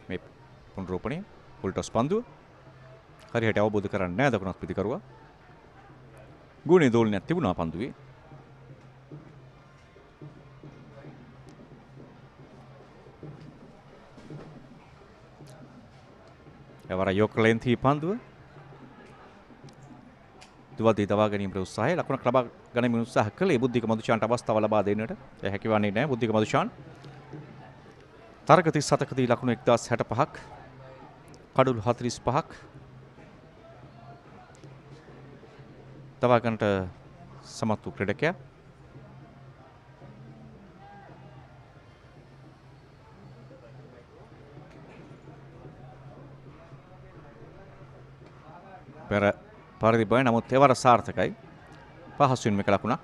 මේ පුනරෝපණය පුල්ටොස් පන්දුව හරියට අවබෝධ කරන්නේ නැහැ දකුණත් පිටිකරුවා. ගුණේ දෝලනයක් තිබුණා පන්දුවේ. එවර යොක්ලෙන්ති පන්දුව දුවදී දවා ගැනීමට උත්සාහය. ලකුණක් ලබා ගැනීම උත්සාහ කළේ බුද්ධික මදුෂාන්ට අවස්ථාව ලබා දෙන්නට හැකියවන්නේ නැහැ. බුද්ධික මදුෂාන් තරග 37කදී ලකුණු 1065ක් කඩුළු 45ක් දවා ගන්නට සමත් වූ ක්‍රීඩකයා. පෙර පරිදි නමුත් එවර සාර්ථකයි. පහසුවෙන් මේක ලකුණක්.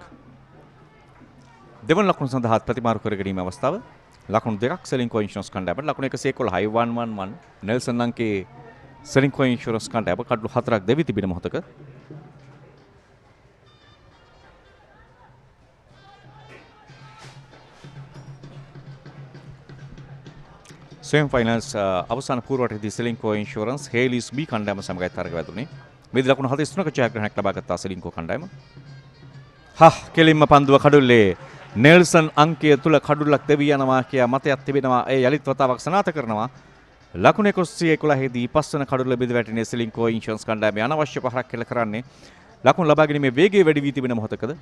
දෙවන ලකුණ සඳහා ප්‍රතිමාරු කර ගැනීම අවස්ථාව. ලකුණු දෙකක් සෙලින්කෝ ඉන්ෂුරන්ස් කණ්ඩායමට. ලකුණු 111යි 111 නෙල්සන් ලංකේ සෙලින්කෝ ඉන්ෂුරන්ස් කණ්ඩායම කඩලු 4ක් දෙවි තිබෙන මොහොතක සෙමිෆයිනල්ස් අවසාන පුරවටයේදී සෙලින්කෝ ඉන්ෂුරන්ස් හේලිස් බී කණ්ඩායම සමගයි තරග වැදුනේ. මේ ලකුණු 43ක ජයග්‍රහණයක් ලබා ගත්තා සෙලින්කෝ කණ්ඩායම. කෙලින්ම පන්දුව කඩුල්ලේ නෙල්සන් අංකය තුල කඩුල්ලක් දෙවි යනවා කියා මතයක් තිබෙනවා. ඒ යලිත් වතාවක් සනාථ කරනවා. ලකුණු 111 දී පස්වන කඩුල්ල බිඳ වැටෙන සෙලින්කෝ ඉන්ෂුරන්ස් කණ්ඩායම අනවශ්‍ය පහරක් කෙල කරන්නේ. ලකුණු ලබා ගැනීමේ වේගය වැඩි වී තිබෙන මොහොතකද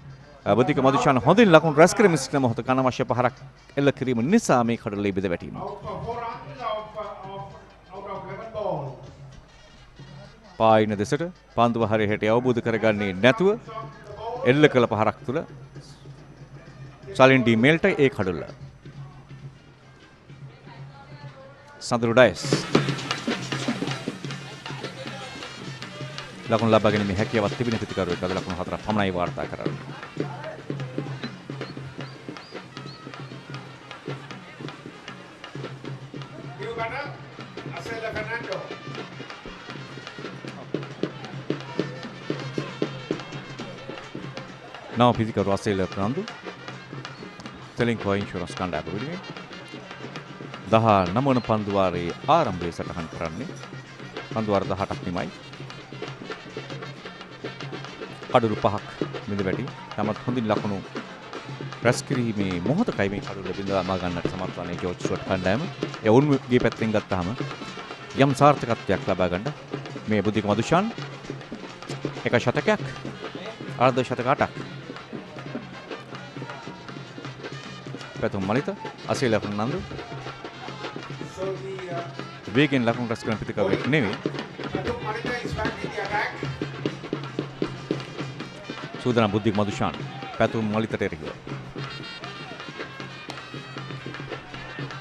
බුද්ධික මදුෂාන් හොඳින් ලකුණු රැස් කරමින් සිටින මොහොතක අනවශ්‍ය පහරක් එල්ල කිරීම නිසා මේ කඩුල්ලේ බිඳ වැටීම. පායින දෙසට පන්දුව හරියට අවබෝධ කරගන්නේ නැතුව එල්ල කළ පහරක් තුල සලින්ඩි මෙල්ට ඒ කඩුල්ල. සඳරු ඩයස් ලකුණු ලබා ගැනීමේ හැකියාවක් තිබෙන ප්‍රතිකරුවෙක් අද ලකුණු 4ක් පමණයි වාර්තා කරන්නේ. නව පිතිකරු අසේල ප්‍රනාන්දු සෙලින්කෝ ඉන්ෂුරන්ස් කණ්ඩායම වෙනුවෙන් 19 වන පන්දුවාරයේ ආරම්භය සටහන් කරන්නේ පන්දුවාර 18ක් නිමයි. කඩුළු 5ක් බිඳ වැටි තමත් හොඳින් ලකුණු රැස් කිරීමේ මොහොතකයි මේ කඩුල්ල බිඳවා ගන්නට සමත් වන්නේ ජෝර්ජ් ස්ටුවර්ට් කණ්ඩායම. ඒ ඔවුන්ගේ පැත්තෙන් ගත්තාම යම් සාර්ථකත්වයක් ලබා ගන්න මේ බුද්ධික මදුෂාන් එක ශතකයක් අර්ධ ශතක 8ක් පැතුම් මලිත අසීල ප්‍රනන්දු වේගෙන් ලකුණු රැස් කරන පිටිකරුවෙක් නෙවෙයි. සූදානම් බුද්ධික මදුෂාන් පැතුම් මලිතට එරෙහිව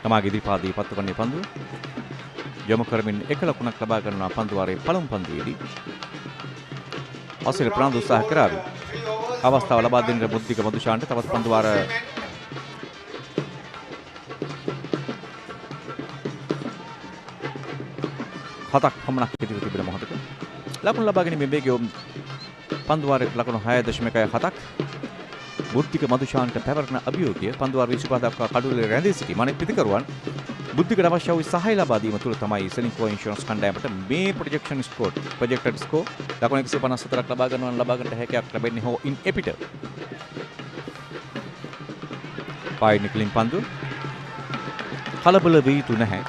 තමාගේ ඉදිරිපාදී පත්වන්නේ පන්දුව යොමු කරමින් එක ලකුණක් ලබා ගන්නා පන්දුවාරයේ පළමු පන්දුවේදී අසීල ප්‍රනන්දු උත්සාහ කරාවි. අවස්ථාව ලබා දෙන්න බුද්ධික මදුෂාන්ට තවත් පන්දුවාර හතක් පමණක් ඉදිරියට තිබෙන මොහොතක ලකුණු ලබා ගැනීමේ වේගය පන්දුවාරයේ ලකුණු 6.7ක් බුද්ධික මදුෂාන්ට පැවරෙන අභියෝගය පන්දුවාර 25 දක්වා කඩුල්ලේ රැඳී සිටි මනෙක් පිටිකරුවන් බුද්ධිකට අවශ්‍ය වූ සහාය ලබා දීම තුළ තමයි සෙලින්කෝ ඉන්ෂුරන්ස් කණ්ඩායමට මේ ප්‍රොජෙක්ටඩ් ස්කෝර් ලකුණු 154ක් ලබා ගන්නට හැකියාවක් ලැබෙන්නේ හෝ ඉන් එපිට. පායින් නිකලින් පන්දුව කලබල වී යුතු නැහැ.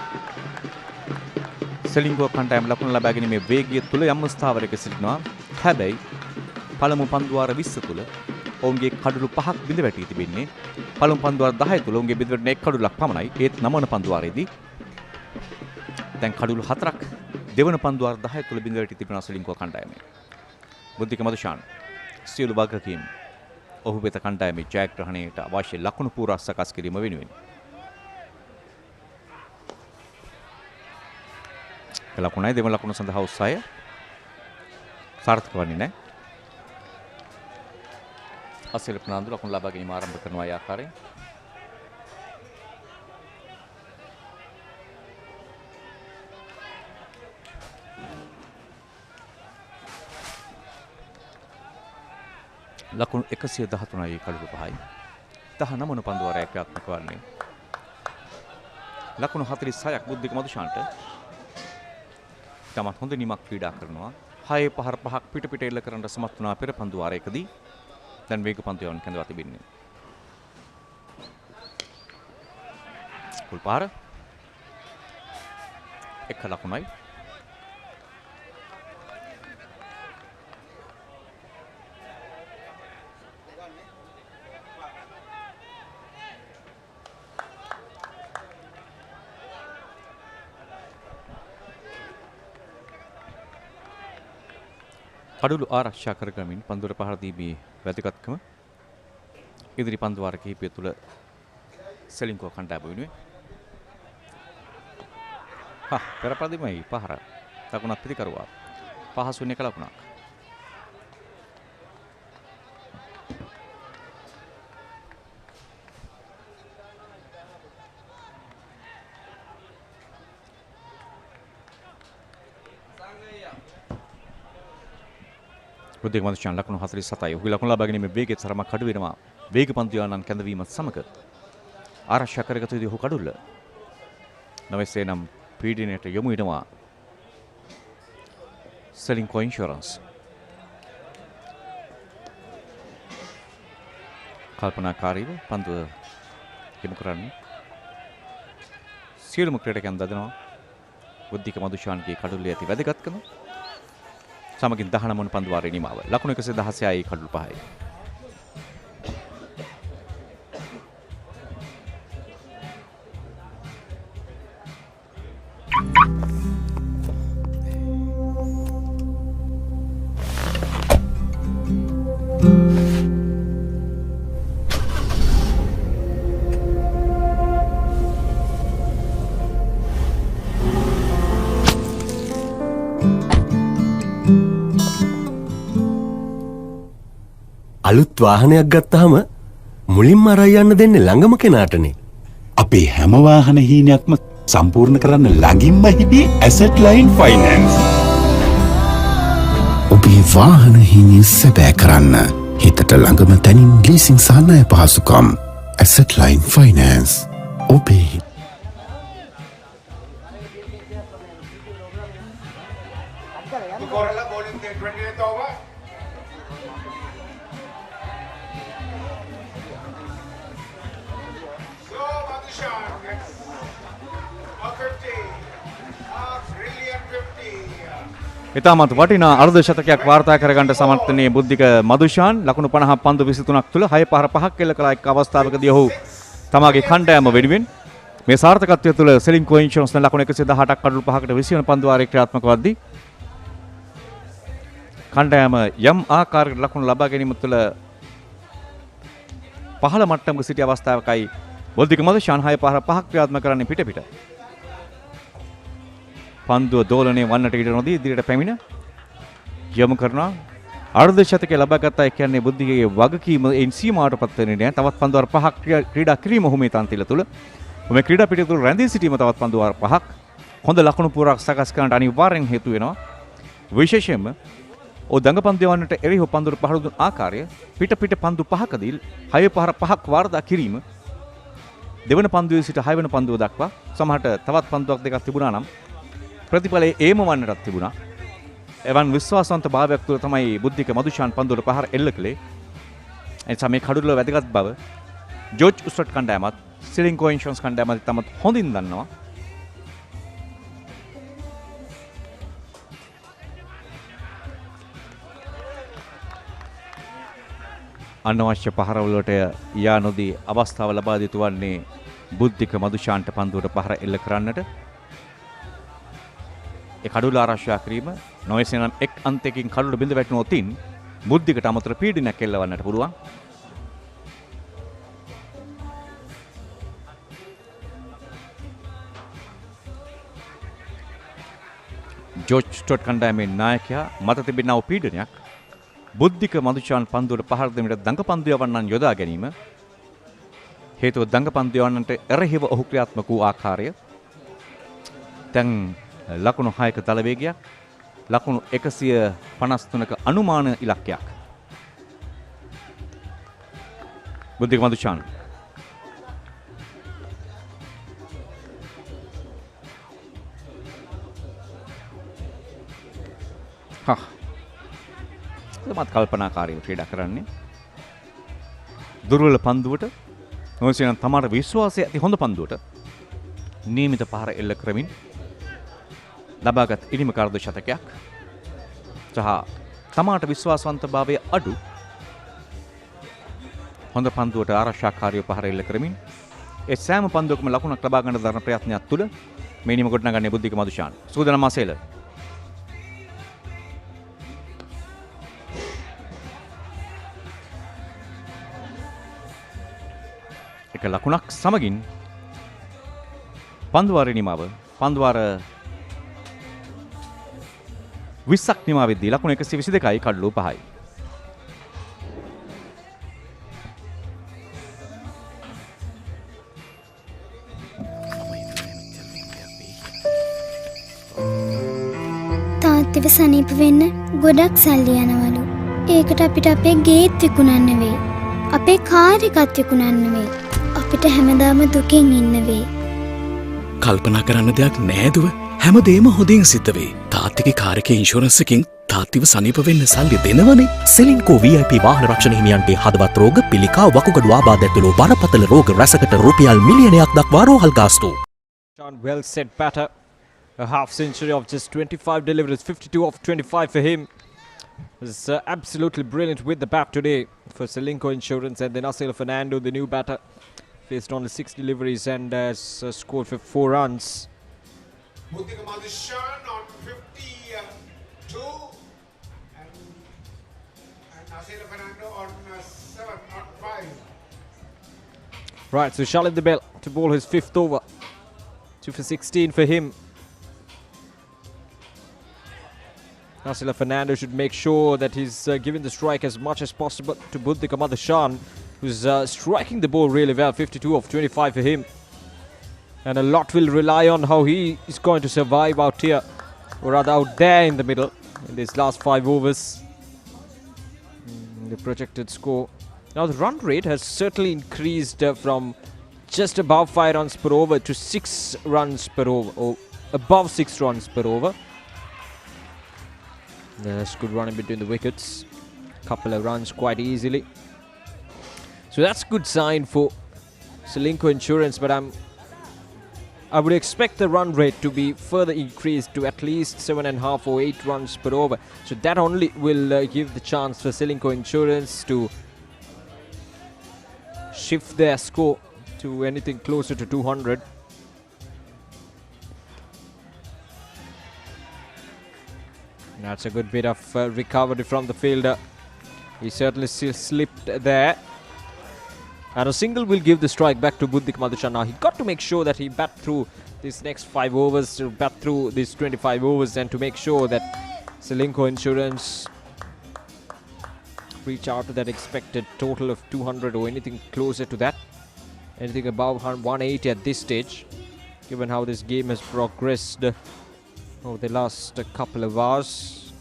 සෙලින්කෝ කණ්ඩායම ලකුණු ලබා ගැනීමේ වේගය තුළ යම් ස්ථාවරයක සිටිනවා. හැබැයි පළමු පන්දුවාර 20 තුළ ඔවුන්ගේ කඩුළු 5ක් බිඳ වැටී තිබෙන්නේ. පළමු පන්දුවාර 10 තුළ ඔවුන්ගේ බිඳ වැටෙන එක් කඩුලක් පමණයි. ඒත් 9 වන පන්දුවාරයේදී දැන් කඩුළු 4ක් දෙවන පන්දුවාර 10 තුළ බිඳ වැටී තිබෙනවා සෙලින්කෝ කණ්ඩායමේ. බුද්ධික මදුෂාන් සියලු වගකීම් ඔහු වෙත කණ්ඩායමේ ජයග්‍රහණයට අවශ්‍ය ලකුණු පුරා සකස් කිරීම වෙනුවෙන් ලකුණයි දෙවන ලකුණ සඳහා උත්සාහය සාර්ථක වන්නේ නැහැ. අසීල ප්‍රනාන්දු ලකුණු ලබා ගැනීම ආරම්භ කරනවා ඒ ආකාරයෙන්. ලකුණු 113යි කඩුළු 5යි. 19 වන පන්දුවාරයක් ක්‍රියාත්මක වන්නේ. ලකුණු 46ක් බුද්ධික මදුෂාන්ට තමත් හොඳ නිමක් ක්‍රීඩා කරනවා. 6 පහර 5ක් පිට පිට එල්ල කරන්න සමත් වුණා පෙර පන්දුවාරයකදී. දැන් වේග පන්දුවන් කැඳවා තිබෙන්නේ. කුල් පාර එක ලකුණයි. කඩුළු ආරක්ෂා කරගමින් පන්දුර පහර දීමේ වැදගත්කම ඉදිරි පන්දුවාර කිහිපය තුළ සෙලින්කෝ කණ්ඩායම වෙනුවෙන් පෙරපදිමයි පහර ලකුණක් පිළිකරුවා පහසුවෙන් එක ලකුණක්. බුද්ධික මදුෂාන් ලකුණු 47යි. ඔහුගේ ලකුණු ලබා ගැනීමේ වේගය තරමක් අඩු වෙනවා. වේග පන්දුයානන් කැඳවීමත් සමග ආරක්ෂා කරගත යුතු ඔහු කඩුල්ල නවසේ නම් පීඩනයට යොමු වෙනවා Ceylinco Insurance. කල්පනාකාරීව පන්දුව යොමු කරන්නේ සියලුම ක්‍රීඩකයන් දදනවා බුද්ධික මදුෂාන්ගේ කඩුල්ලේ ඇති වැදගත්කම. සමගින් 19 වන පන්දු වාරයේ නිමාව. ලකුණු 116යි කඩුළු 5යි. අලුත් වාහනයක් ගත්තාම මුලින්ම අරන් යන්න දෙන්නේ ළඟම කෙනාටනේ. අපේ හැම වාහන හීනයක්ම සම්පූර්ණ කරන්න ළඟින්ම හිටියේ Asset Line Finance. ඔබේ වාහන හීනය සැබෑ කරන්න හිතට ළඟම තැනින් ලීසින් සහ ණය පහසුකම් Asset Line Finance. ඔබේ ඉතාමත් වටිනා අර්ධ ශතකයක් වාර්තා කරගන්න සමර්ථ වුණේ බුද්ධික මදුෂාන්. ලකුණු 50 පන්දු 23ක් තුල 6 පහර 5ක් එල්ල කළ එක් අවස්ථාවකදී ඔහු තමාගේ කණ්ඩායම වෙනුවෙන් මේ සාර්ථකත්වය තුළ Ceylinco Insurance ලකුණු 118ක් කඩළු 5කට 20 වන පන්දු වාරයේ ක්‍රියාත්මක වද්දී කණ්ඩායම යම් ආකාරයකට ලකුණු ලබා ගැනීම තුළ පහළ මට්ටමක සිටි අවස්ථාවකයි බුද්ධික මදුෂාන් 6 පහර 5ක් ක්‍රියාත්මක කරන්නේ පිට. පන්දුව දෝලණය වන්නට ඉඩ නොදී ඉදිරියට පැමිණ යොමු කරනවා. අර්ධ ශතකය ලබාගත් අය කියන්නේ බුද්ධිකගේ වගකීම එයින් සීමාවටපත් වෙන්නේ නැහැ. තවත් පන්දු වාර 5ක් ක්‍රීඩා කිරීම ඔහු මේ තන්තිල තුල. මේ ක්‍රීඩා පිටිය තුල රැඳී සිටීම තවත් පන්දු වාර 5ක් හොඳ ලකුණු පුරක් සකස් කරන්නට අනිවාර්යෙන් හේතු වෙනවා. විශේෂයෙන්ම ඔහු දඟ පන්දු වන්නට එරෙහිව පන්දුවට පහළ දුන් ආකාරය පිට පන්දු 5කදී 6 පහර 5ක් වාර්තා කිරීම දෙවන පන්දුවේ සිට 6 වෙනි පන්දුව දක්වා සමහරට තවත් පන්දුවක් දෙකක් තිබුණා නම් ප්‍රතිඵලයේ ඒම වන්නටත් තිබුණා. එවන් විශ්වාසවන්ත භාවයක් තුළ තමයි බුද්ධික මදුෂාන් පන්දුවට පහර එල්ල කළේ. එනිසා මේ කඩුල්ල වැදගත් බව ජෝර්ජ් ස්ටුවර්ට් කණ්ඩායමත් Ceylinco Insurance කණ්ඩායමත් තමත් හොඳින් දන්නවා. අනවශ්‍ය පහරවලට යා නොදී අවස්ථාව ලබා දී තුවන්නේ බුද්ධික මදුෂාන්ට පන්දුවට පහර එල්ල කරන්නට. ඒ කඩුල ආරක්ෂා කිරීම නොයසේ නම් එක් අන්තයකින් කඩුල බිඳ වැටුණොත් බුද්ධිකට අමතර පීඩනයක් එල්ලවන්නට පුළුවන්. ජෝර්ජ් ස්ටුවර්ට් කණ්ඩායමේ නායකයා මත තිබෙනා පීඩනයක් බුද්ධික මදුෂාන් පන්දුවට පහර දෙමිට දඟ පන්දු යවන්නන් යොදා ගැනීම හේතුව දඟ පන්දු යවන්නට එරෙහිව ඔහු ක්‍රියාත්මක වූ ආකාරය දැන් ලකුණු 6ක දල වේගයක් ලකුණු 153ක අනුමාන ඉලක්කයක්. බුද්ධික මදුෂාන් මත් කල්පනාකාරීව ක්‍රීඩා කරන්නේ දුර්වල පන්දුවට නොසියන තමාට විශ්වාසය ඇති හොඳ පන්දුවට නියමිත පහර එල්ල කරමින් ලබාගත් ඉනිම කාර්ද ශතකයක් සහ තමාට විශ්වාසවන්තභාවය අඩු හොඳ පන්දුවට ආරක්ෂාකාරීව පහර එල්ල කරමින් ඒ සෑම පන්දුවකම ලකුණක් ලබා ගන්න දරන ප්‍රයත්නයක් තුළ මේ නිම ගොඩනගන්නේ බුද්ධික මදුෂාන්. සූදානම් මාසෙල එක ලකුණක් සමගින් පන්දුවාරේ නිමාව පන්දුවාර 20ක් නිමා වෙද්දී ලකුණු 122යි කඩළු 5යි. තාත්තිව සනීප වෙන්න ගොඩක් සල්ලි යනවලු. ඒකට අපිට අපේ ගේත් විකුණන්න වෙයි. අපේ කාර් එකත් විකුණන්න වෙයි. අපිට හැමදාම දුකින් ඉන්න වෙයි. කල්පනා කරන්න දෙයක් නෑදුව හැමදේම හොඳින් සිද්ධ වේ. තාත්තික කාරක ඉන්ශෝරන්ස් එකකින් තාත්තිව සනීප වෙන්න සල්ලි දෙනවනේ. සෙලින්කෝ VIP වාහන රක්ෂණ හිමියන්ගේ හදවත් රෝග පිළිකා වකුගඩු ආබාධ ඇතුළු බරපතල රෝග රැසකට රුපියල් මිලියනයක් දක්වා රෝහල් ගාස්තු. Well set batter. A half century of just 25 deliveries, 52 of 25 for him. Was absolutely brilliant with the bat today for Ceylinco Insurance. And then Asil Fernando, the new batter, faced only 6 deliveries and has scored for 4 runs. Buddhika Madhushan on 52 and Asil Fernando on 7 on 5. Right, so Shalin the Bell to bowl his 5th over. 2 for 16 for him. Nasila Fernando should make sure that he's giving the strike as much as possible to Buddhika Madhushan, who's striking the ball really well. 52 of 25 for him. And a lot will rely on how he is going to survive out here, or rather out there in the middle, in these last 5 overs. The projected score. Now the run rate has certainly increased from just above 5 runs per over to 6 runs per over, or above 6 runs per over. There's good running between the wickets. Couple of runs quite easily. So that's good sign for Ceylinco Insurance, but I would expect the run rate to be further increased to at least 7.5 or 8 runs per over. So that only will give the chance for Ceylinco Insurance to shift their score to anything closer to 200. That's a good bit of recovery from the fielder. He certainly slipped there. And a single will give the strike back to Buddhika Madhushan. Now he got to make sure that he bat through these next 5 overs, to bat through these 25 overs, and to make sure that Ceylinco Insurance reach out to that expected total of 200 or anything closer to that. Anything above 180 at this stage, given how this game has progressed over the last couple of hours.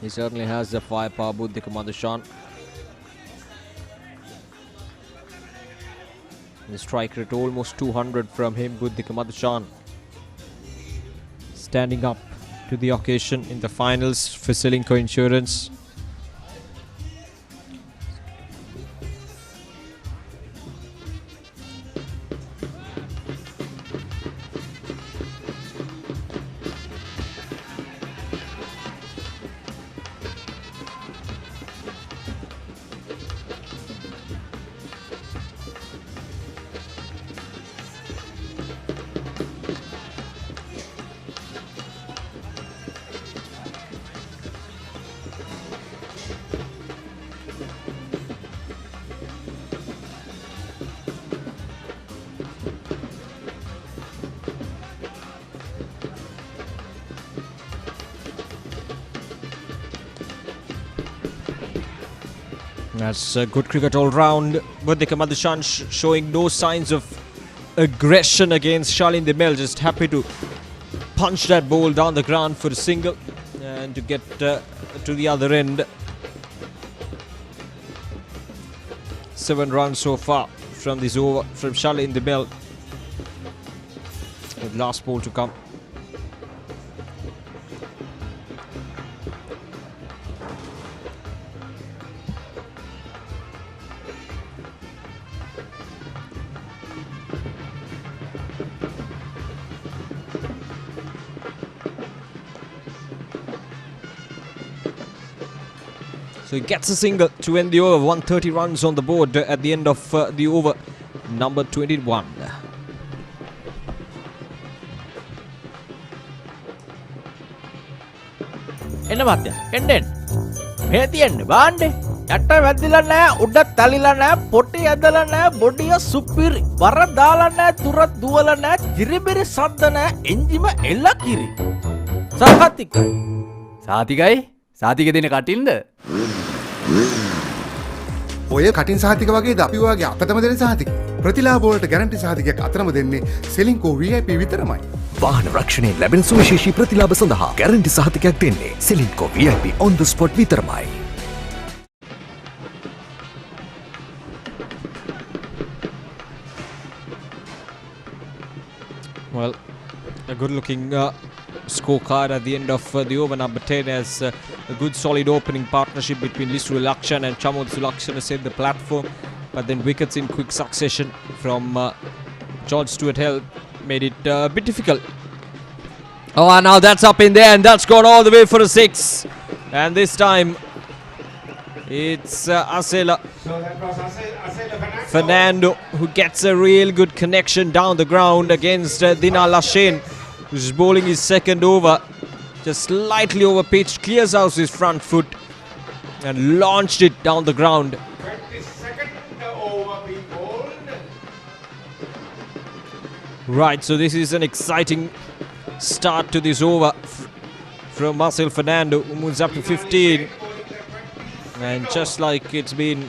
He certainly has the firepower, Buddhika Madhushan. The strike rate almost 200 from him, Buddhika Madhushan. Standing up to the occasion in the finals for Ceylinco Insurance. That's good cricket all round. Buddhika Madhushan showing no signs of aggression against Shalin Demel. Just happy to punch that ball down the ground for a single and to get to the other end. 7 runs so far from this over from Shalin Demel. With last ball to come. So he gets a single to end the over. 130 runs on the board at the end of the over number 21. එන්න මත්ය එන්නෙන් මේ තියෙන්නේ බාන්නේ යට වැදිලා නැහැ උඩ තලිලා නැහැ පොටි ඇදලා නැහැ බොඩිය සුපිරි වර දාලා නැහැ තුර දුවලා නැහැ කිරිබිරි සද්ද නැහැ එන්ජිම එල්ල කිරි සාතිකයි සාතිකේ දෙන කටින්ද ඔය කටින් සහතික වගේ අපි වගේ අපතම දෙන සහතික ප්‍රතිලාභ වලට ගැරන්ටි සහතිකයක් අතරම දෙන්නේ Ceylinco VIP විතරමයි. වාහන රක්ෂණයෙන් ලැබෙන සුවිශේෂී ප්‍රතිලාභ සඳහා ගැරන්ටි සහතිකයක් දෙන්නේ Ceylinco VIP on the spot විතරමයි. good looking scorecard at the end of the over. Number 10 has a good solid opening partnership between Lisula Lakshan and Chamod Sulakshana set the platform, but then wickets in quick succession from George Stewart Health made it a bit difficult. Oh, now that's up in there and that's gone all the way for a 6, and this time it's Asela Fernando who gets a real good connection down the ground against Dinal Lashen, who's bowling his second over, just slightly over pitch, clears out his front foot and launched it down the ground. 22nd over being bowled. Right, so this is an exciting start to this over from Marcel Fernando, who moves up to 15. And just like it's been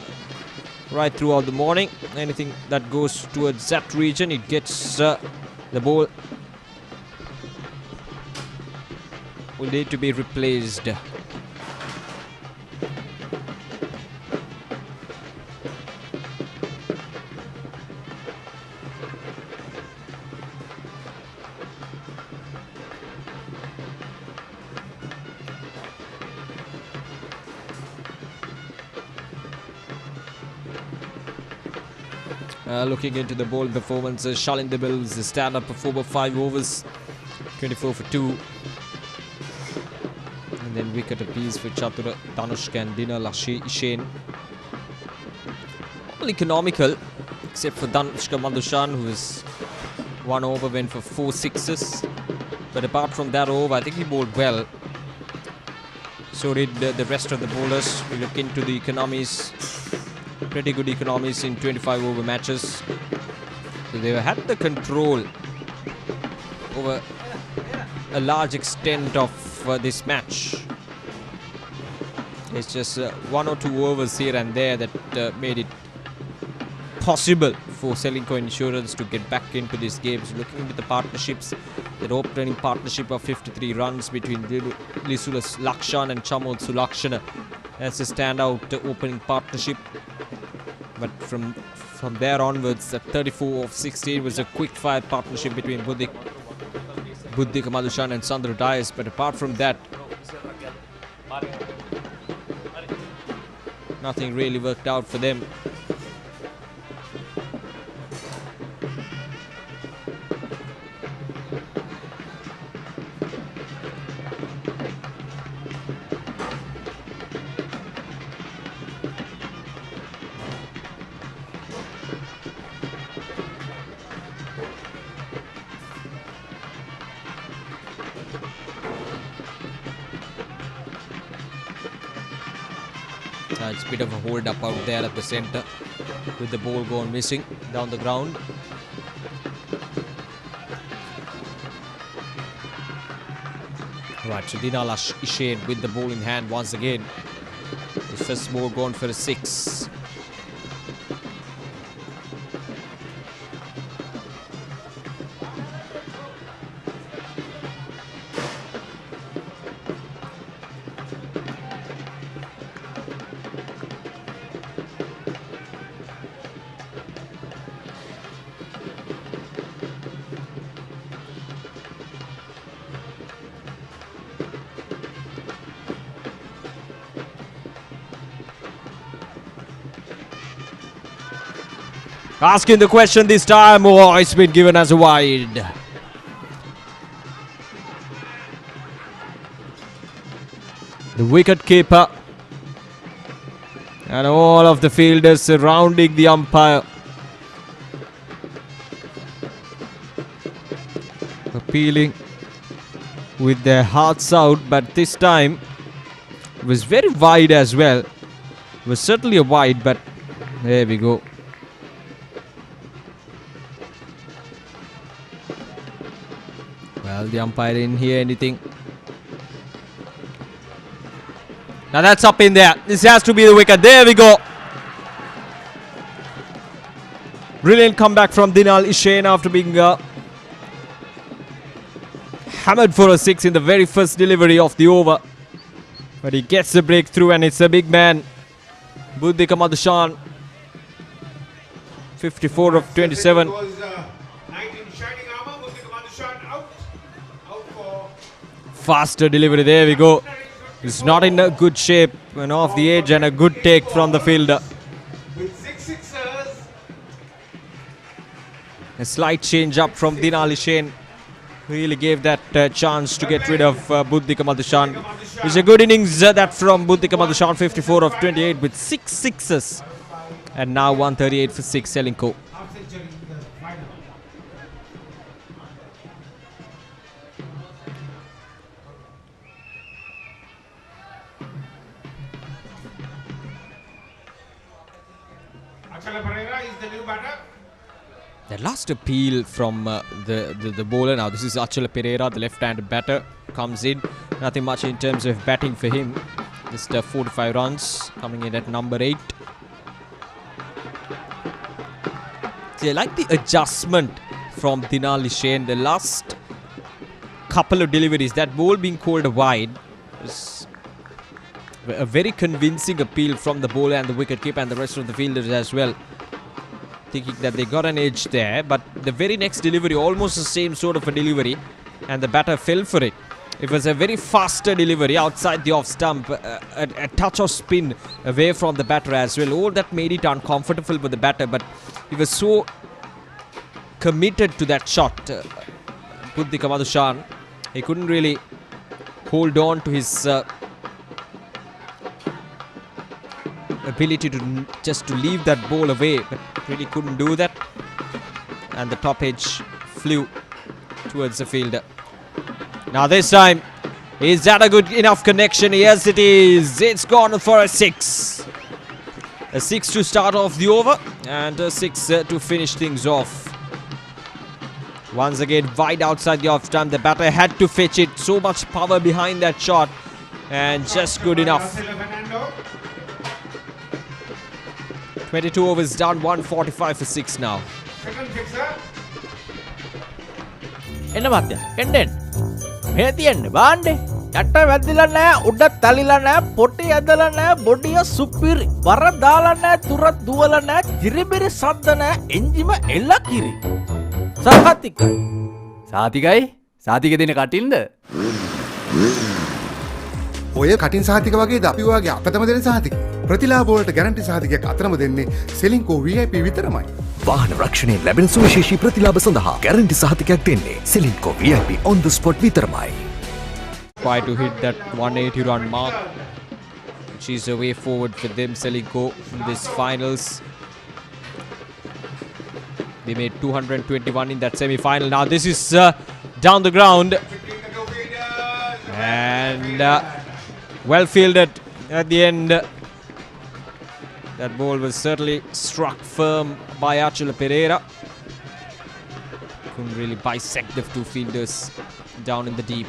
right throughout the morning, anything that goes towards that region, it gets the ball will need to be replaced. Looking into the bowling performances, Shalin Debil is the stand-up performer, 5 overs, 24 for 2. And then wicket apiece for Chatura, Tanushka and Dina Lashen. All economical, except for Tanushka Madhushan, who is 1 over, went for 4 sixes. But apart from that over, I think he bowled well. So did the rest of the bowlers. We look into the economies. Pretty good economies in 25 over matches. So they had the control over a large extent of this match. It's just 1 or 2 overs here and there that made it possible for Ceylinco Insurance to get back into these games. Looking into the partnerships, the opening partnership of 53 runs between Lisula Lakshan and Chamod Sulakshana. That's a standout opening partnership. But from there onwards, the 34 of 16 was a quick fire partnership between Buddhik Madhushan and Sandra Dias. But apart from that, nothing really worked out for them. It's a bit of a hold up out there at the centre with the ball gone missing down the ground. Right, so Dina Lashen with the ball in hand once again. The first ball gone for a 6. Asking the question this time, oh, it's been given as a wide. The wicket keeper and all of the fielders surrounding the umpire, appealing with their hearts out, but this time it was very wide as well. It was certainly a wide, but there we go. Well, the umpire didn't hear anything. Now that's up in there. This has to be the wicket. There we go. Brilliant comeback from Dinal Lashen after being hammered for a 6 in the very first delivery of the over. But he gets the breakthrough and it's a big man. Buddhika Madhushan. 54 of 27. faster delivery. There we go. He's not in a good shape and off the edge, and a good take from the fielder. With 6 sixers. A slight change up from Dinali Shane. Really gave that chance to get rid of Buddhika Madhushan. It's a good innings that from Buddhika Madhushan, 54 of 28 with 6 sixes. And now 138 for 6, Ceylinco. That last appeal from the bowler. Now this is Achala Pereira, the left-handed batter, comes in. Nothing much in terms of batting for him. Just 45 runs, coming in at number 8. See, I like the adjustment from Dinali Shane. The last couple of deliveries, that ball being called a wide, was a very convincing appeal from the bowler and the wicketkeeper and the rest of the fielders as well, thinking that they got an edge there. But the very next delivery, almost the same sort of a delivery, and the batter fell for it. It was a very faster delivery outside the off stump, a touch of spin away from the batter as well. All that made it uncomfortable for the batter, but he was so committed to that shot, Buddhika Madhushan. He couldn't really hold on to his ability to just to leave that ball away, but really couldn't do that. And the top edge flew towards the fielder. Now this time, is that a good enough connection? Yes, it is. It's gone for a 6. A 6 to start off the over, and a 6 to finish things off. Once again, wide outside the off stump. The batter had to fetch it. So much power behind that shot, and just good enough. 22 overs done, 145 for 6 now. Second fixer. එන්න මත්ය එන්නෙන් මේ තියෙන්නේ බාන්නේ යට වැදිලා නැහැ උඩ තලිලා නැහැ පොටි ඇදලා නැහැ බොඩිය සුපිරි වර දාලා නැහැ තුර දුවලා නැහැ කිරිබිරි සද්ද නැහැ එන්ජිම එල්ල කිරි සාතිකයි සාතික දෙන කටින්ද ඔය කටින් සහතික වගේ අපි වගේ අපතම දෙන සහතික ප්‍රතිලාභ වලට ගැරන්ටි සහතිකයක් අතරම දෙන්නේ Ceylinco VIP විතරමයි. වාහන රක්ෂණයෙන් ලැබෙන සුවිශේෂී ප්‍රතිලාභ සඳහා ගැරන්ටි සහතිකයක් දෙන්නේ Ceylinco VIP on the spot විතරමයි. Try to hit that 180 run mark, which is a way forward for them, Ceylinco, in this finals. They made 221 in that semi-final. Now this is down the ground, and well fielded at the end. That ball was certainly struck firm by Achala Pereira. Couldn't really bisect the two fielders down in the deep.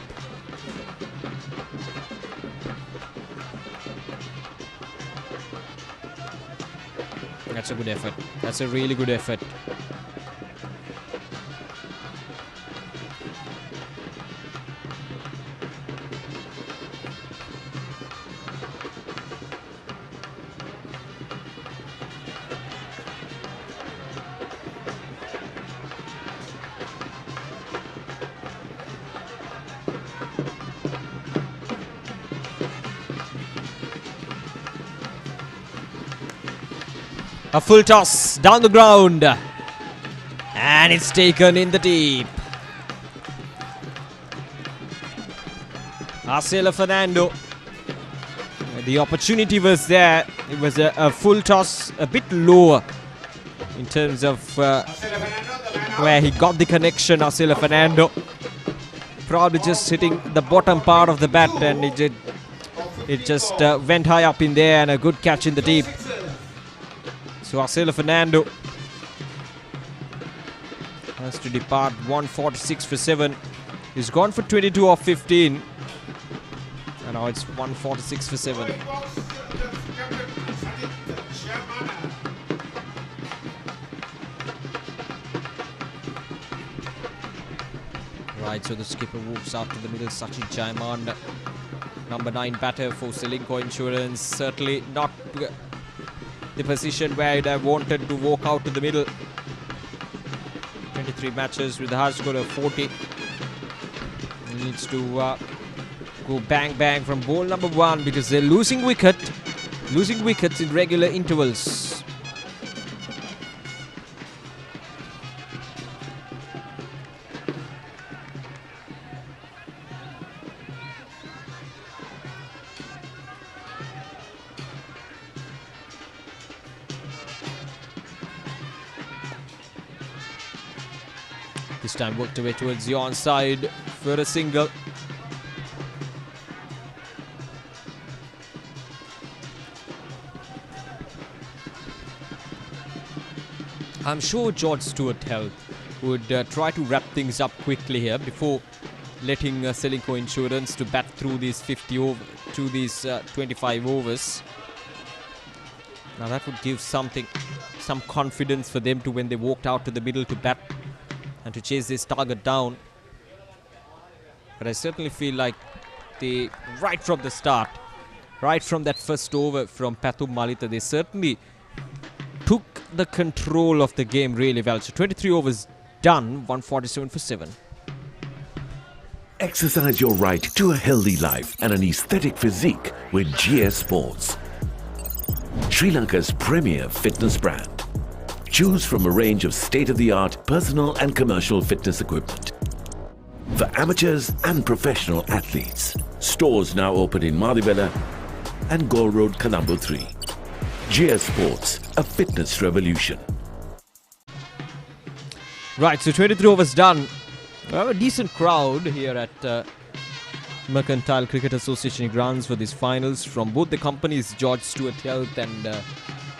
That's a good effort. That's a really good effort. A full toss down the ground, and it's taken in the deep. Achala Fernando. The opportunity was there. It was a full toss, a bit lower in terms of where he got the connection. Achala Fernando probably just hitting the bottom part of the bat, and it just went high up in there, and a good catch in the deep. So Achala Fernando has to depart. 146 for 7. He's gone for 22 off 15. And now it's 146 for 7. Right, so the skipper moves out to the middle. Sachin Jaiman, number 9 batter for Ceylinco Insurance. Certainly not the position where I'd have wanted to walk out to the middle. 23 matches with a high score of 40. He needs to go bang bang from ball number 1 because they're losing wickets in regular intervals. This time worked away towards the onside for a single. I'm sure George Stewart Health would try to wrap things up quickly here before letting Ceylinco Insurance to bat through these 25 overs. Now that would give some confidence for them to when they walked out to the middle to bat and to chase this target down. But I certainly feel like they, right from the start, right from that first over from Pathum Malita, they certainly took the control of the game really well. So 23 overs done, 147 for 7. Exercise your right to a healthy life and an aesthetic physique with GS Sports, Sri Lanka's premier fitness brand. Choose from a range of state-of-the-art personal and commercial fitness equipment for amateurs and professional athletes. Stores now open in Madivela and Gaul Road, Colombo 3. GS Sports, a fitness revolution. Right, so 23 overs done. We have a decent crowd here at Mercantile Cricket Association grounds for these finals from both the companies, George Stewart Health and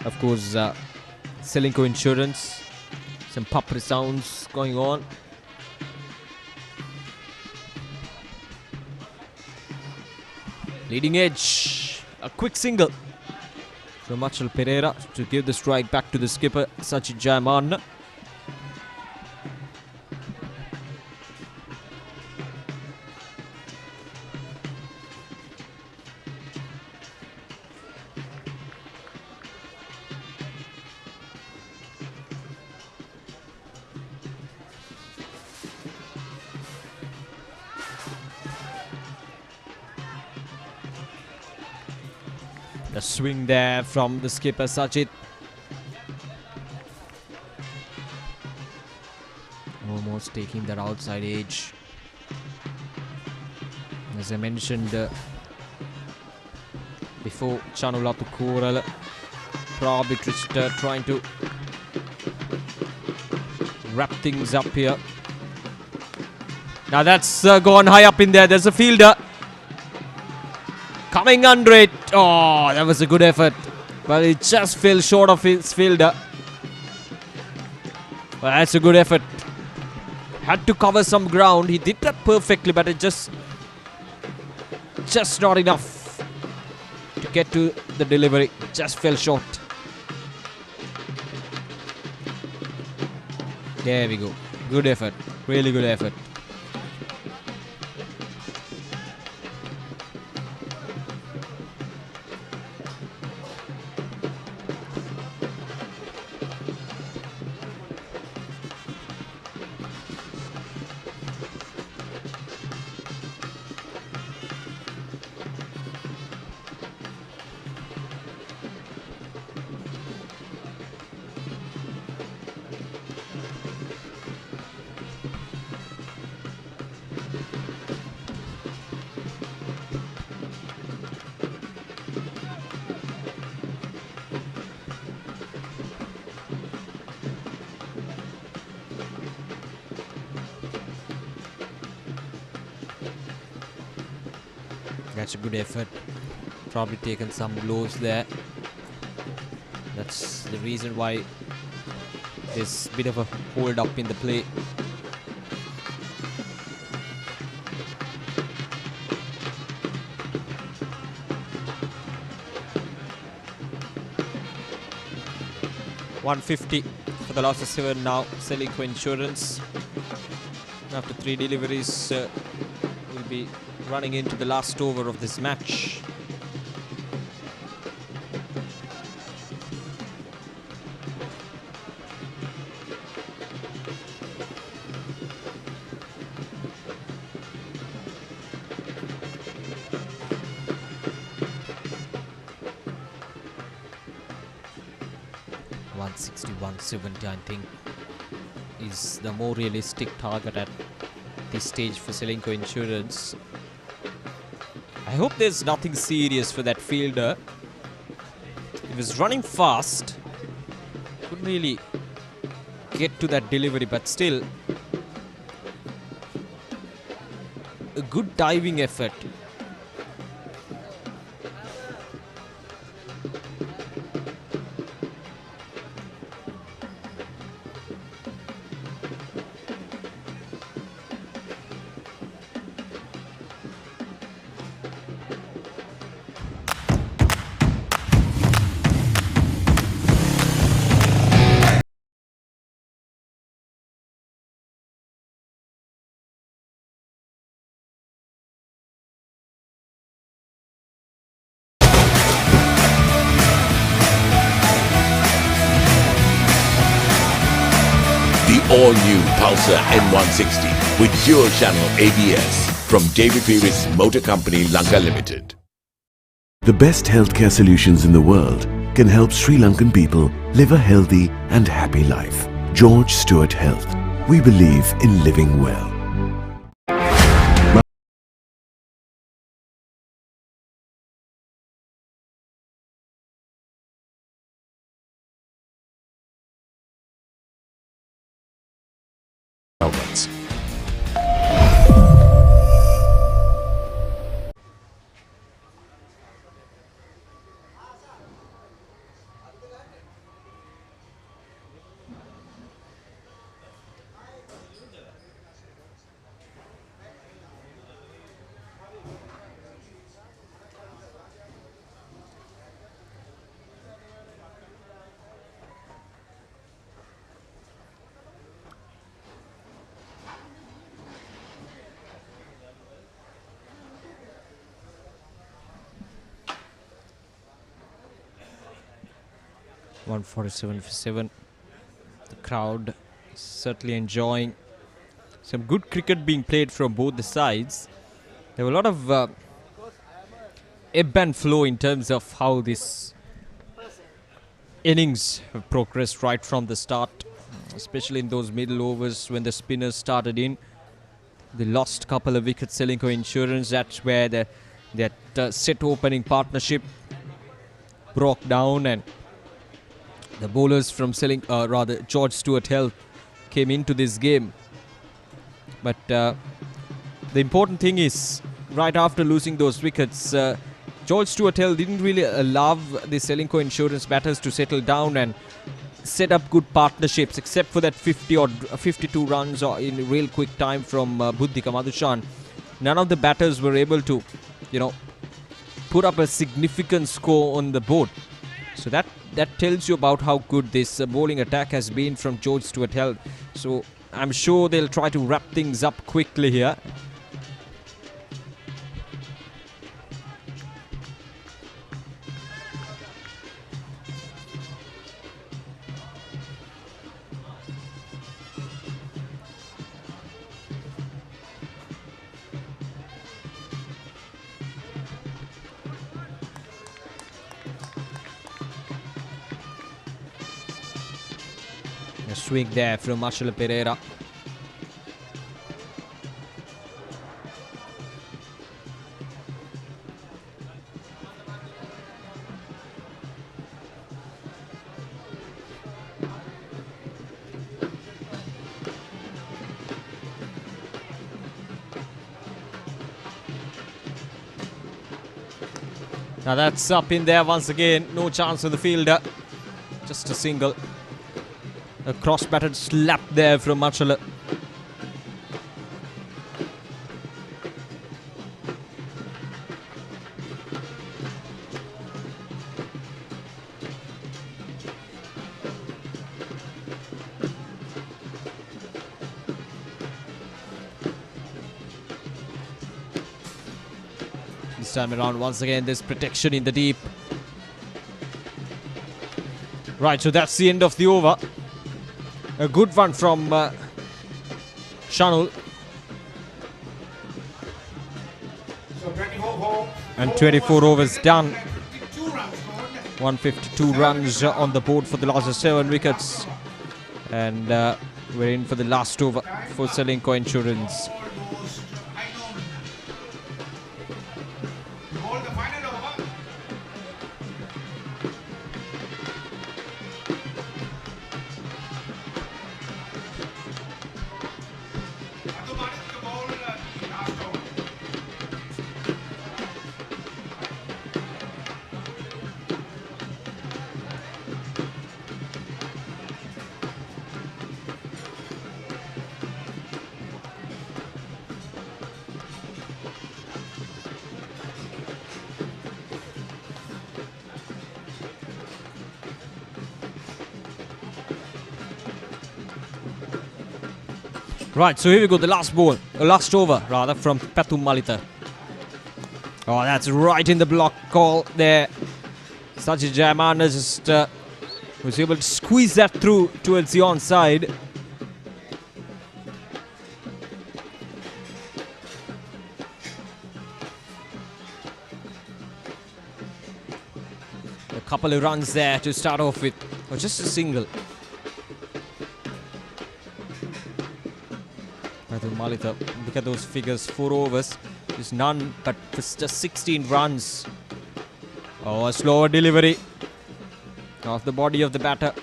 of course Ceylinco Insurance. Some puppet sounds going on. Leading edge, a quick single from Achal Pereira to give the strike back to the skipper Sachit Jayaman. The swing there from the skipper Sachit. Almost taking that outside edge. As I mentioned before, Chanulatu Koral probably trying to wrap things up here. Now that's gone high up in there. There's a fielder coming under it. Oh, that was a good effort, but it just fell short of his fielder. Well, that's a good effort. Had to cover some ground. He did that perfectly, but it just not enough to get to the delivery. Just fell short. There we go. Good effort. Really good effort. That's a good effort. Probably taken some blows there. That's the reason why there's a bit of a hold up in the play. $150 for the loss of 7 now. Ceylinco Insurance. After 3 deliveries, will be running into the last over of this match. 160, 170, I think, is the more realistic target at this stage for Ceylinco Insurance. I hope there's nothing serious for that fielder. He was running fast, couldn't really get to that delivery, but still a good diving effort. All-new Pulsar N160 with dual-channel ABS from David Pearis Motor Company, Lanka Limited. The best healthcare solutions in the world can help Sri Lankan people live a healthy and happy life. George Stewart Health. We believe in living well. Outlets. .147 for 7. The crowd certainly enjoying some good cricket being played from both the sides. There were a lot of ebb and flow in terms of how this innings have progressed right from the start, especially in those middle overs when the spinners started in. They lost a couple of wickets, Ceylinco Insurance. That's where that set opening partnership broke down, and the bowlers from George Stewart Health came into this game. But the important thing is, right after losing those wickets, George Stewart Health didn't really allow the Ceylinco Insurance batters to settle down and set up good partnerships, except for that 52 runs in real quick time from Buddhika Madhushan. None of the batters were able to, put up a significant score on the board. So that tells you about how good this bowling attack has been from George Stewart Health. So I'm sure they'll try to wrap things up quickly here. A swing there from Marcelo Pereira. Now that's up in there once again. No chance for the fielder. Just a single. A cross-batted slap there from Marcelo. This time around, once again, there's protection in the deep. Right, so that's the end of the over. A good one from Shanul. So 24 and 24 overs done. 152 runs on the board for the last 7 wickets. And we're in for the last over for Ceylinco Insurance. Right, so here we go, the last over rather, from Pathum Malita. Oh, that's right in the block call there. Sajid Jayamana just was able to squeeze that through towards the onside. A couple of runs there to start off with, or just a single. Malita, look at those figures, 4 overs, just none, but just 16 runs. Oh, a slower delivery off the body of the batter.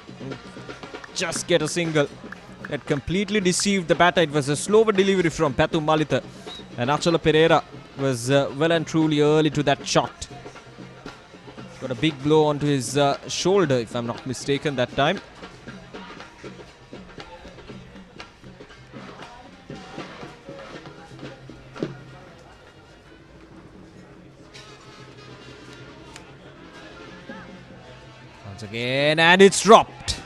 Just get a single. That completely deceived the batter. It was a slower delivery from Pathum Malita. And Achala Pereira was well and truly early to that shot. Got a big blow onto his shoulder, if I'm not mistaken, that time. Again, and it's dropped.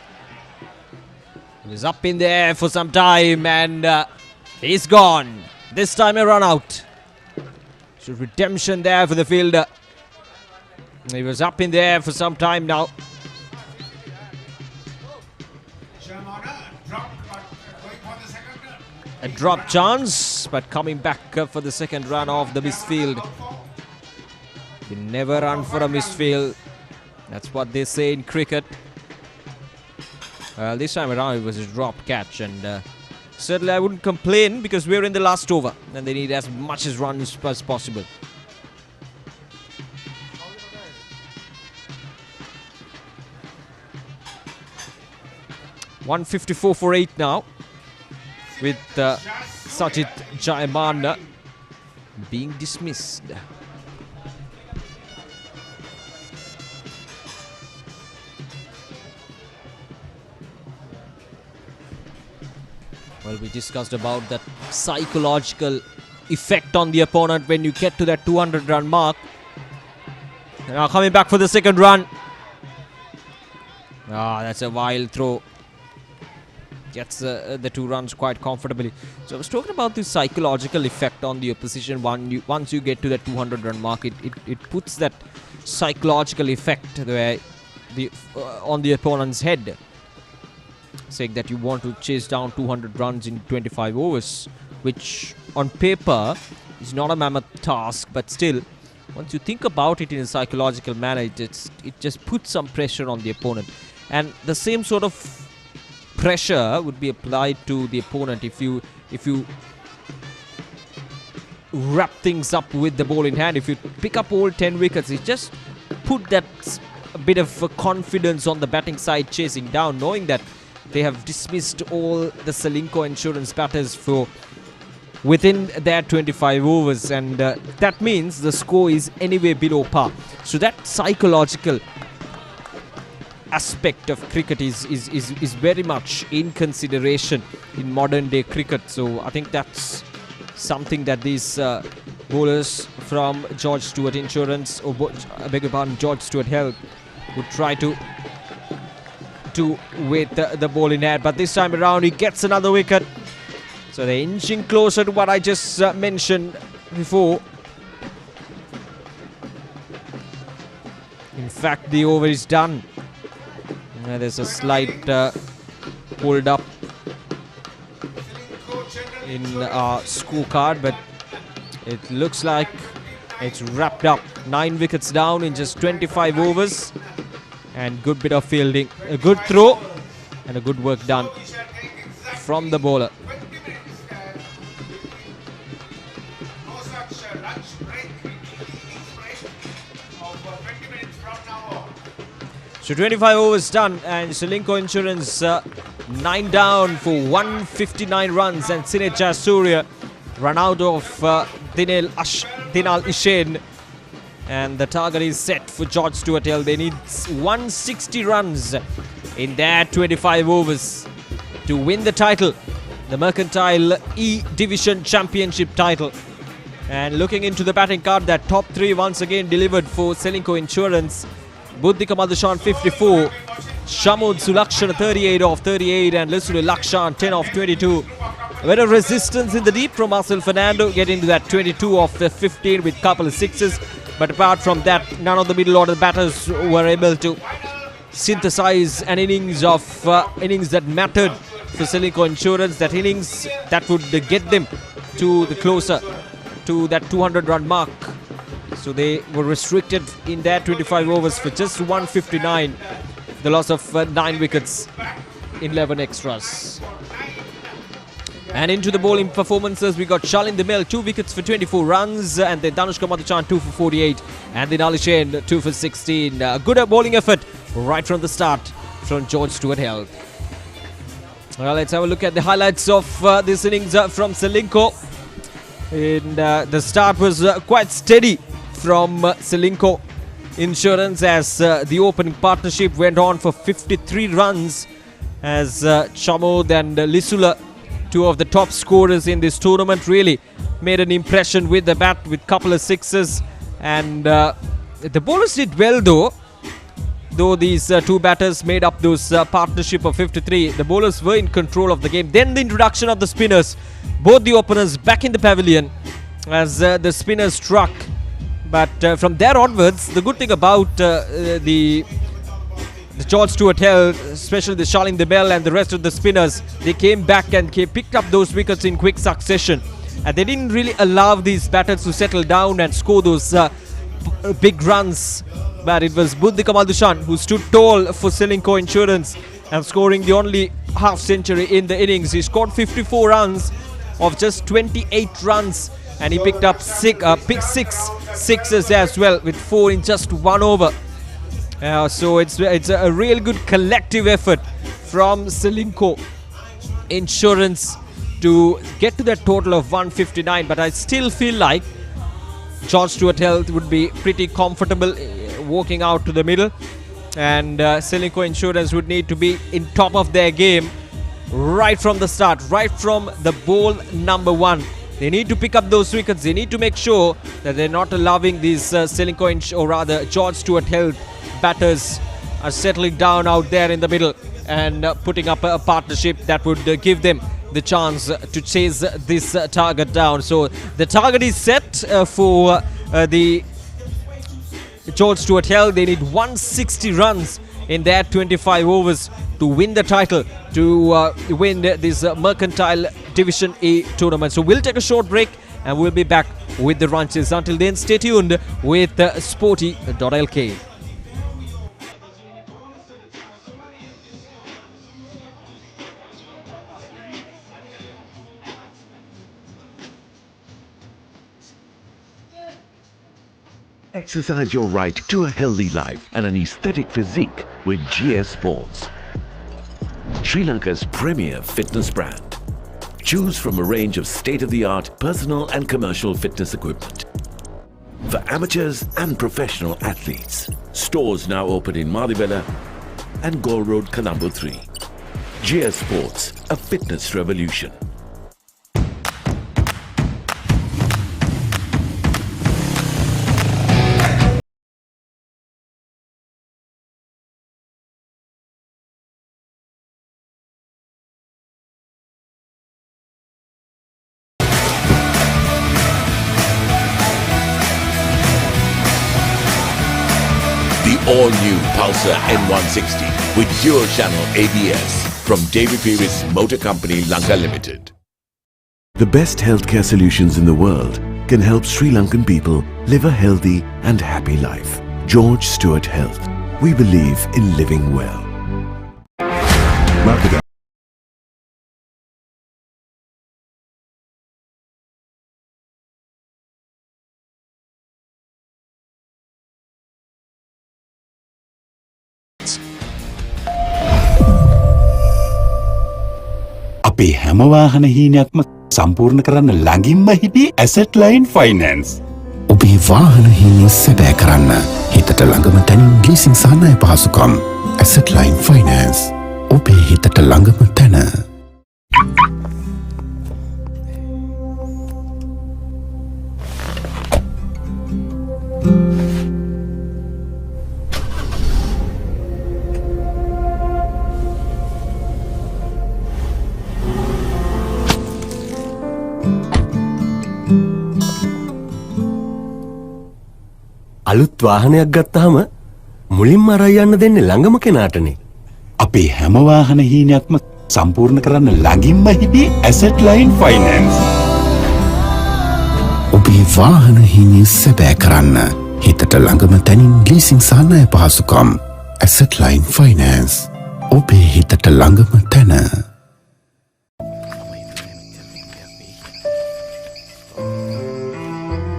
He was up in the air for some time, and he's gone. This time a run out. So redemption there for the fielder. He was up in the air for some time now. A drop chance, but coming back for the second run off the misfield. You never run for a misfield. That's what they say in cricket. This time around it was a drop catch, and certainly I wouldn't complain because we're in the last over and they need as much as runs as possible. .154 for 8 now, with Sajid Jayamana being dismissed. Well, we discussed about that psychological effect on the opponent when you get to that 200 run mark. Now coming back for the second run. That's a wild throw. Gets the 2 runs quite comfortably. So I was talking about the psychological effect on the opposition. Once you get to that 200 run mark, it puts that psychological effect where on the opponent's head, saying that you want to chase down 200 runs in 25 overs, which on paper is not a mammoth task, but still, once you think about it in a psychological manner, it just puts some pressure on the opponent. And the same sort of pressure would be applied to the opponent if you wrap things up with the ball in hand. If you pick up all 10 wickets, it just put that a bit of confidence on the batting side, chasing down, knowing that they have dismissed all the Ceylinco Insurance batters for within their 25 overs, and that means the score is anyway below par. So that psychological aspect of cricket is very much in consideration in modern day cricket. So I think that's something that these bowlers from George Stewart Insurance, or I beg your pardon, George Stewart Health, would try to with the ball in hand. But this time around he gets another wicket, so they're inching closer to what I just mentioned before. In fact, the over is done. There's a slight hold up in our scorecard, but it looks like it's wrapped up. 9 wickets down in just 25 overs. And good bit of fielding, a good throw and a good work done from the bowler. So 25 overs done and Ceylinco Insurance 9 down for 159 runs, and Sinet Jayasuriya run out of Dinal Ishen, and the target is set for George Stewart Health. They need 160 runs in their 25 overs to win the title, the Mercantile E-Division Championship title. And looking into the batting card, that top three once again delivered for Ceylinco Insurance. Buddhika Madhushan 54, Shamud Sulakshana 38 off 38, and Lisulu Lakshan 10 off 22. A bit of resistance in the deep from Marcel Fernando, getting to that 22 off 15 with couple of sixes. But apart from that, none of the middle order batters were able to synthesize an innings that mattered for Ceylinco Insurance. That innings that would get them to the closer to that 200 run mark. So they were restricted in their 25 overs for just 159. The loss of 9 wickets in 11 extras. And into the bowling performances, we got Shalin Demel 2 wickets for 24 runs, and then Danushka Madhuchan 2 for 48, and then Alishen 2 for 16. Good bowling effort right from the start from George Stewart Health. Well, let's have a look at the highlights of this innings from Ceylinco. And the start was quite steady from Ceylinco Insurance as the opening partnership went on for 53 runs as Chamod and Lisula, two of the top scorers in this tournament, really made an impression with the bat with couple of sixes. And the bowlers did well though these two batters made up those partnership of 53. The bowlers were in control of the game. Then the introduction of the spinners, both the openers back in the pavilion as the spinners struck. But from there onwards, the good thing about the George Stewart Health, especially the Shalin Demel and the rest of the spinners, they came back and picked up those wickets in quick succession. And they didn't really allow these batters to settle down and score those big runs. But it was Buddhika Madhushan who stood tall for Ceylinco Insurance and scoring the only half century in the innings. He scored 54 runs of just 28 runs. And he picked up six sixes as well, with 4 in just 1 over. So it's a real good collective effort from Ceylinco Insurance to get to that total of 159. But I still feel like George Stewart Health would be pretty comfortable walking out to the middle, and Ceylinco Insurance would need to be in top of their game right from the start, right from the ball number 1. They need to pick up those wickets. They need to make sure that they're not allowing these Ceylinco, or rather George Stewart Health batters are settling down out there in the middle and putting up a partnership that would give them the chance to chase this target down. So the target is set for the George Stewart Health. They need 160 runs in their 25 overs to win the title, to win this Mercantile Division A tournament. So we'll take a short break and we'll be back with the ranches. Until then, stay tuned with Sporty.lk. Exercise your right to a healthy life and an aesthetic physique with GS Sports, Sri Lanka's premier fitness brand. Choose from a range of state-of-the-art personal and commercial fitness equipment for amateurs and professional athletes. Stores now open in Madibela and Gore Road, Colombo 3. GS Sports, a fitness revolution. All-new Pulsar N160 with dual-channel ABS from Davy Pieris Motor Company, Lanka Limited. The best healthcare solutions in the world can help Sri Lankan people live a healthy and happy life. George Stewart Health, We believe in living well. Market අපේ හැම වාහන හීනයක්ම සම්පූර්ණ කරන්න ළඟින්ම හිටි asset line finance. ඔබේ වාහන හිමි සැබෑ කරන්න හිතට ළඟම තැනින් ලීසින් සහ ණය පහසුකම්. Asset line finance. ඔබේ හිතට ළඟම තැන. අලුත් වාහනයක් ගත්තාම මුලින්ම අරන් යන්න දෙන්නේ ළඟම කෙනාටනේ. අපේ හැම වාහන හීනයක්ම සම්පූර්ණ කරන්න ළඟින්ම හිටි ඇසට් ලයින් ෆයිනන්ස්. ඔබේ වාහන හිමි සැබෑ කරන්න හිතට ළඟම තැනින් ලීසින් සහ ණය පහසුකම්. Asset line finance. ඔබේ හිතට ළඟම තැන.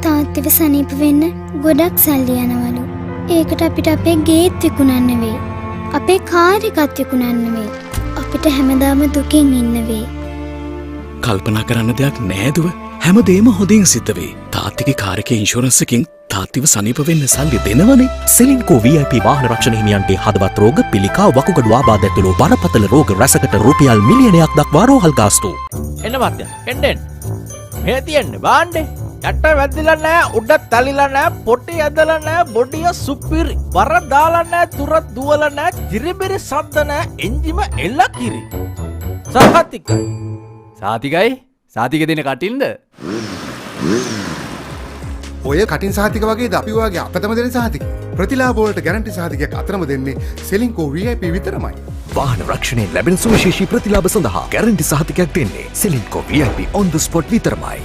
තාත්තව සනීප වෙන්න ගොඩක් සල්ලි යනවලු. ඒකට අපිට අපේ ගේත් විකුණන්න වෙයි. අපේ කාර් එකත් විකුණන්න වෙයි. අපිට හැමදාම දුකින් ඉන්න වෙයි. කල්පනා කරන්න දෙයක් නෑදුව හැමදේම හොඳින් සිද්ධ වේ. තාත්තිගේ කාර් එකේ ඉන්ෂුරන්ස් එකකින් තාත්තිව සනීප වෙන්න සල්ලි දෙනවනේ. සෙලින්කෝ VIP වාහන රක්ෂණ හිමියන්ගේ හදවත් රෝග, පිළිකා, වකුගඩු ආබාධ ඇතුළු බරපතල රෝග රැසකට රුපියල් මිලියනයක් දක්වා රෝහල් ගාස්තු. එන්න මත්ය එන්නෙන් මේ තියෙන්නේ බාණ්ඩේ යට වැදිලා නැහැ උඩ තලිලා නැහැ පොටි ඇදලා නැහැ බොඩිය සුපිරි වර දාලා නැහැ තුර දුවලා නැහැ කිරිබිරි සද්ද නැහැ එන්ජිම එල්ල කිරි සහතිකයි සාතික දෙන කටින්ද ඔය කටින් සහතික වගේද අපි වගේ අපතම දෙන සහතික ප්‍රතිලාභ වලට ගැරන්ටි සහතිකයක් අතරම දෙන්නේ සෙලින්කෝ VIP විතරමයි. වාහන රක්ෂණයෙන් ලැබෙන සුවිශේෂී ප්‍රතිලාභ සඳහා ගැරන්ටි සහතිකයක් දෙන්නේ Ceylinco VIP on the spot විතරමයි.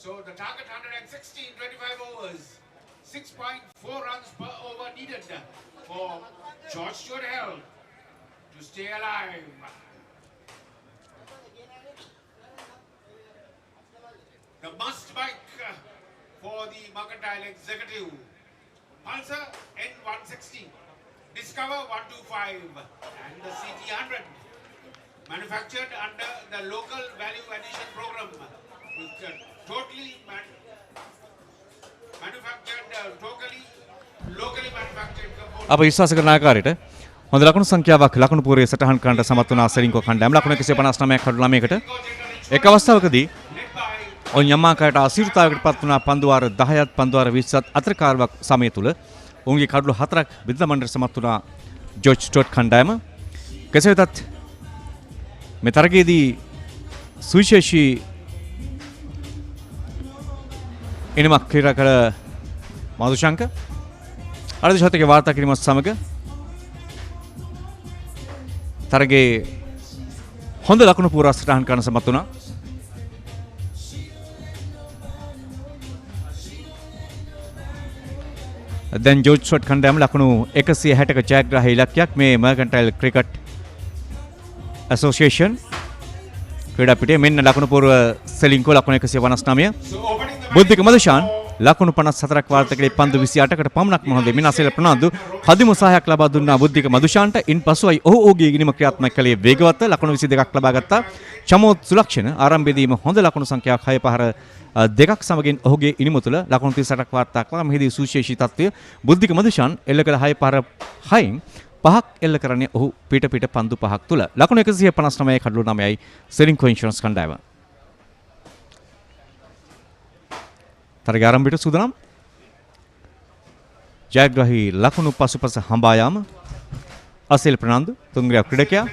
So the target 116, 25 overs. 6.4 runs per over needed for George Stewart Health to stay alive. The must bike for the Mercantile Executive. Pulsar N160, Discover 125 and the CT100. Manufactured under the local value addition program with totally locally manufactured components. අප විශ්වාස කරන ආකාරයට හොඳ ලකුණු සංඛ්‍යාවක් ලකුණු පූර්වයේ සටහන් කරන්නට සමත් වුණා සෙලින්කෝ කණ්ඩායම ලකුණු 159ක් කඩු 9කට එක් අවස්ථාවකදී ඔවුන් යම් ආකාරයට අසීරුතාවයකට පත් වුණා පන්දු වාර 10ත් පන්දු වාර 20ත් අතර කාලයක් සමය තුල ඔවුන්ගේ කඩු 4ක් බෙදමණ්ඩට සමත් වුණා ජෝර්ජ් ස්ටුවර්ට් කණ්ඩායම කෙසේ වෙතත් මේ තරගයේදී සුවිශේෂී එනමක් ක්‍රීඩා කළ මధుශංක අර්ධ ශතකයේ වාර්තා කිරීමත් සමග තරගයේ හොඳ ලකුණු පුරා සටහන් කරන සමත් වුණා. දැන් ජෝර්ජ් ස්ටුවර්ට් කණ්ඩායම ලකුණු 160ක ජයග්‍රාහී ඉලක්කයක් මේ මර්කන්ටයිල් ක්‍රිකට් ඇසෝසියේෂන් ක්‍රීඩා පිටියේ මෙන්න ලකුණු පූර්ව සෙලින්කෝ ලකුණු 159 බුද්ධික මදුෂාන් ලකුණු 54ක් වාර්තා කළේ පන්දු 28කට පමණක් මොහොතේ මිනාසෙල ප්‍රනාන්දු කදිම සහායක් ලබා දුන්නා බුද්ධික මදුෂාන්ට ඉන්පසුයි ඔහු ඔහුගේ ගිනිම ක්‍රියාත්මක කළේ වේගවත් ලකුණු 22ක් ලබා ගත්තා චමෝත් සුලක්ෂණ ආරම්භයේදීම හොඳ ලකුණු සංඛ්‍යාවක් 6 පහර දෙකක් සමගින් ඔහුගේ ඉනිම තුළ ලකුණු 38ක් වාර්තා කළා මෙහිදී සුවිශේෂී තත්ත්වය බුද්ධික මදුෂාන් එල්ල කළ 6 පහර 6න් පහක් එල්ල කරන්නේ ඔහු පිට පන්දු පහක් තුල ලකුණු 159 කඩලු 9යි සෙලින්කෝ ඉන්ෂුරන්ස් කණ්ඩායම තරග ආරම්භයට සූදානම් ජයග්‍රාහී ලකුණු පසුපස හඹා යාම අසෙල් ප්‍රනාන්දු තුන්ග්‍රියා ක්‍රීඩකයා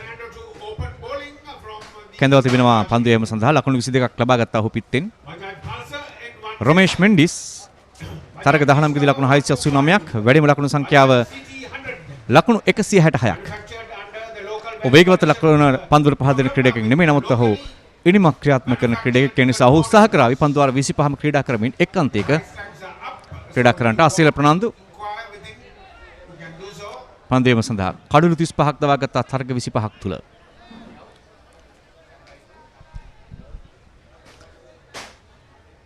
කැඳවා තිබෙනවා පන්දු යෑම සඳහා ලකුණු 22ක් ලබා ගත්තා ඔහු පිටෙන් රොමේෂ් මෙන්ඩිස් තරග 19 කදී ලකුණු 689ක් වැඩිම ලකුණු සංඛ්‍යාව ලකුණු 166ක් වේගවත් ලකුණු පන්දුර පහ දෙන ක්‍රීඩකෙක් නෙමෙයි නමුත් ඔහු ඉනිමක් ක්‍රියාත්මක කරන ක්‍රීඩකෙක් ඒ නිසා ඔහු උත්සාහ කරાવી පන්දු වාර 25ම ක්‍රීඩා කරමින් එක් අන්තයක ක්‍රීඩා කරන්නට අසීල ප්‍රනාන්දු පන්දුවේම සඳහා කඩලු 35ක් දවා ගත්තා තරග 25ක් තුල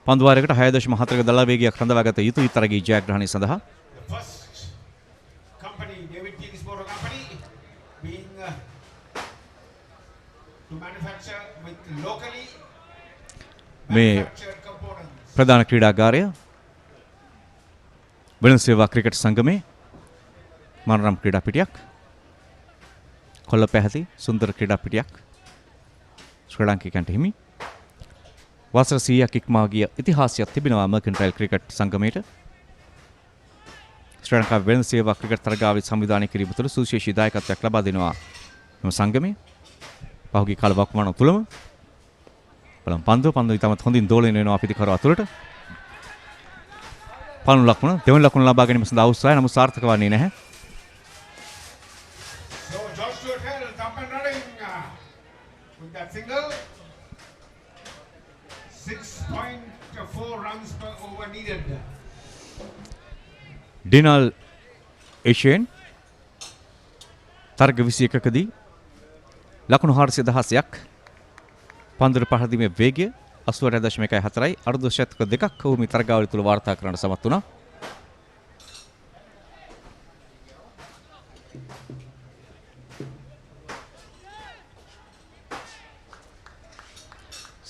පන්දු වාරයකට 6.4ක දල වේගයක් රඳවා ගත යුතුයි තරගයේ ජයග්‍රහණය සඳහා මේ ප්‍රධාන ක්‍රීඩාගාරය වෙනසේවා ක්‍රිකට් සංගමේ මනරම් ක්‍රීඩා පිටියක් කොල්ල පැහැති සුන්දර ක්‍රීඩා පිටියක් ශ්‍රී ලාංකිකයන්ට හිමි වසර 100ක් ඉක්මවා ගිය ඉතිහාසයක් තිබෙනවා මර්කන්ටයිල් ක්‍රිකට් සංගමයට ශ්‍රී ලංකාවේ වෙනසේවා ක්‍රිකට් තරගාවලි සංවිධානය කිරීම තුළ සුවිශේෂී දායකත්වයක් ලබා දෙනවා මෙම සංගමය පහුගිය කාල වකවානු තුලම බලමු පන්දු ඉතාමත් හොඳින් දෝලනය වෙනවා පිටිකර අතුලට පළමු ලකුණ දෙවන ලකුණ ලබා ගැනීම සඳහා උත්සාහය නමුත් සාර්ථක වන්නේ නැහැ So George Stewart Health up and running with that single 6.4 runs per over needed ඩිනල් ඒෂියන් තරග 21කදී ලකුණු 416ක් පන්දුර පහර දීමේ වේගය 88.4යි අර්ධ ශතක දෙකක් ඔහු මේ තරගාවලිය තුල වාර්තා කරන්නට සමත් වුණා.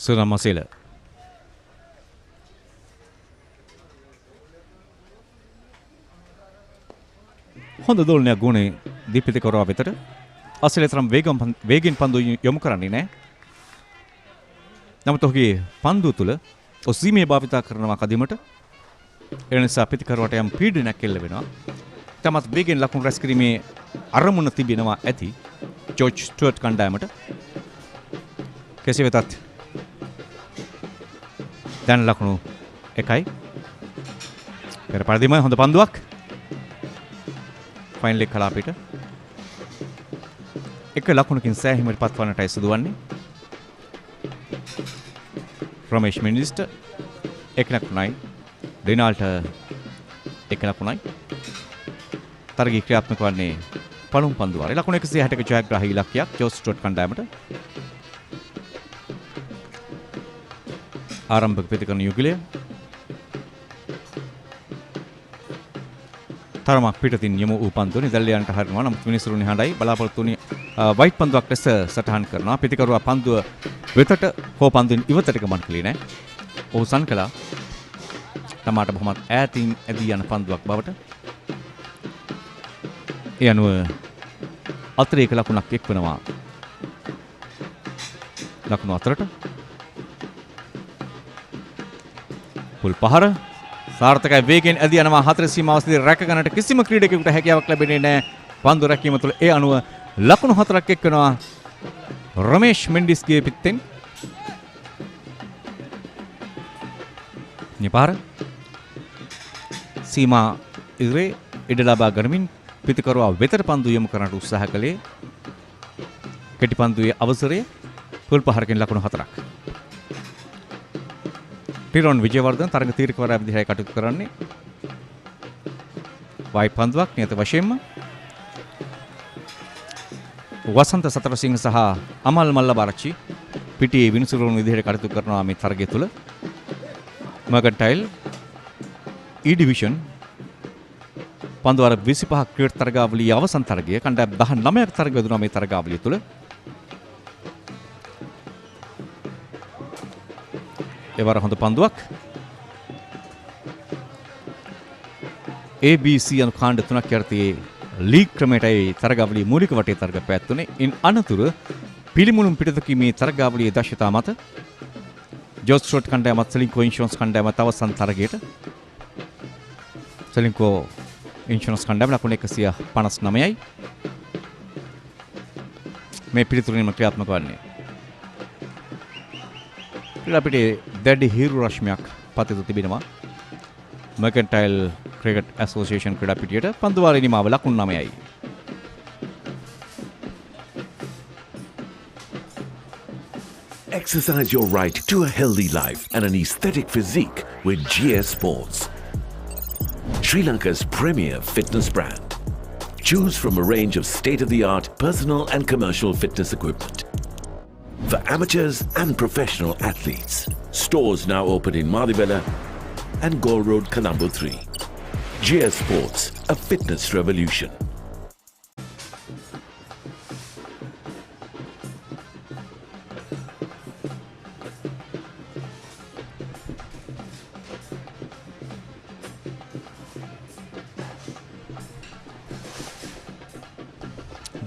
සුරමසෙල හොඳ දෝලනයක් ගුණේ දීපිත කරවා වෙතට අසලතරම් වේගෙන් පන්දු යොමු කරන්නේ නැහැ. නමුත් ඔහුගේ පන්දුව තුළ ඔසීමේ භාවිතා කරනවා කදිමට ඒ නිසා පිටිකරුවට යම් පීඩනයක් එල්ල වෙනවා. තමත් වේගෙන් ලකුණු රැස් කිරීමේ අරමුණ තිබෙනවා ඇති ජෝර්ජ් ස්ටුවර්ට් කණ්ඩායමට. කෙසේ වෙතත් දැන් ලකුණු 1යි. පෙර පරිදිම හොඳ පන්දුවක්. ෆයිනල් එක කලාපිට එක ලකුණකින් සෑහීමට පත්වන්නටයි සිදුවන්නේ. රමේෂ් මිනිස්ට 1 ලකුණයි. ඩෙනාල්ට 1 ලකුණයි. තරගය ක්‍රියාත්මක වන්නේ පළමු පන්දු වාරයේ ලකුණු 160ක ජයග්‍රාහී ඉලක්කයක් ජෝස් ස්ටුවර්ට් කණ්ඩායමට. ආරම්භක ප්‍රතිකරණ යුගලය තරමක් පිටතින් යමු වූ පන්දුව නිදල්ලියන්ට හරිනවා. නමුත් මිනිසුරු නිහඬයි බලාපොරොත්තු වුණේ වයිට් පන්දුවක් ලෙස සටහන් කරනවා. පිටිකරුවා පන්දුව වෙතට හෝ පන්දුවෙන් ඉවතට ගමන් කළේ නැහැ. ඔහු සන් කළා තමාට බොහොමත් ඈතින් ඇදී යන පන්දුවක් බවට. ඒ අනුව අතරේක ලකුණක් එක්වනවා. ලකුණු අතරට පුල් පහර සාර්ථකයි වේගෙන් ඇදී යනවා. හතර සීමාවස්දී රැක ගන්නට කිසිම ක්‍රීඩකයෙකුට හැකියාවක් ලැබෙන්නේ නැහැ. පන්දු රැකීම තුළ ඒ අනුව ලකුණු 4ක් එක්වනවා රමේෂ් මෙන්ඩිස්ගේ පිටෙන්. නිපාර සීමා ඉරේ ඉඩ ලබා ගනිමින් පිටිකරුවා වෙතට පන්දු යොමු කරන්නට උත්සාහ කළේ. කෙටි පන්දුවේ අවසරය පුල් පහරකින් ලකුණු 4ක්. ටිරොන් විජේවර්ධන තරඟ තීරකවරයා විදිහට කටයුතු කරන්නේ. වයිට් පන්දුවක් නියත වශයෙන්ම වසන්ත සතරසිංහ සහ අමල් මල්ලබාරච්චි පිටියේ විනිසුරුන් විදිහට කටයුතු කරනවා මේ තරගය තුල. මර්කන්ටයිල් E ඩිවිෂන් පන්දුවාර 25ක් ක්‍රීඩා තරගාවලියේ අවසන් තරගය කණ්ඩායම් 19ක් තරග යොදුනා මේ තරගාවලිය තුල. එවර හොඳ පන්දුවක් ABC යන කාණ්ඩ තුනක් යටතේ ලීග් ක්‍රමයටයි තරගාවලියේ මූලික වටේ තරග පැවැත්වුණේ. ඉන් අනතුරු පිළිමුළුම් පිටතකීමේ තරගාවලියේ දක්ෂතා මත ජෝස් ස්ටුවර්ට් කණ්ඩායමත් සෙලින්කෝ ඉන්ෂුරන්ස් කණ්ඩායමත් අවසන් තරගයට සෙලින්කෝ ඉන්ෂුරන්ස් කණ්ඩායම ලකුණු 159යි මේ පිළිතුරින්ම ක්‍රියාත්මක වන්නේ. ක්‍රීඩාපිටේ දැඩි හිරු රශ්මියක් පතිත තිබෙනවා. මර්කන්ටයිල් ක්‍රිකට් ඇසෝසියේෂන් ක්‍රීඩාපිටියට පන්දුවාරේ නිමාව ලකුණු 9යි. Exercise your right to a healthy life and an aesthetic physique with GS Sports. Sri Lanka's premier fitness brand. Choose from a range of state-of-the-art personal and commercial fitness equipment for amateurs and professional athletes. Stores now open in Madibela and Gaul Road, Colombo 3. GS Sports, a fitness revolution.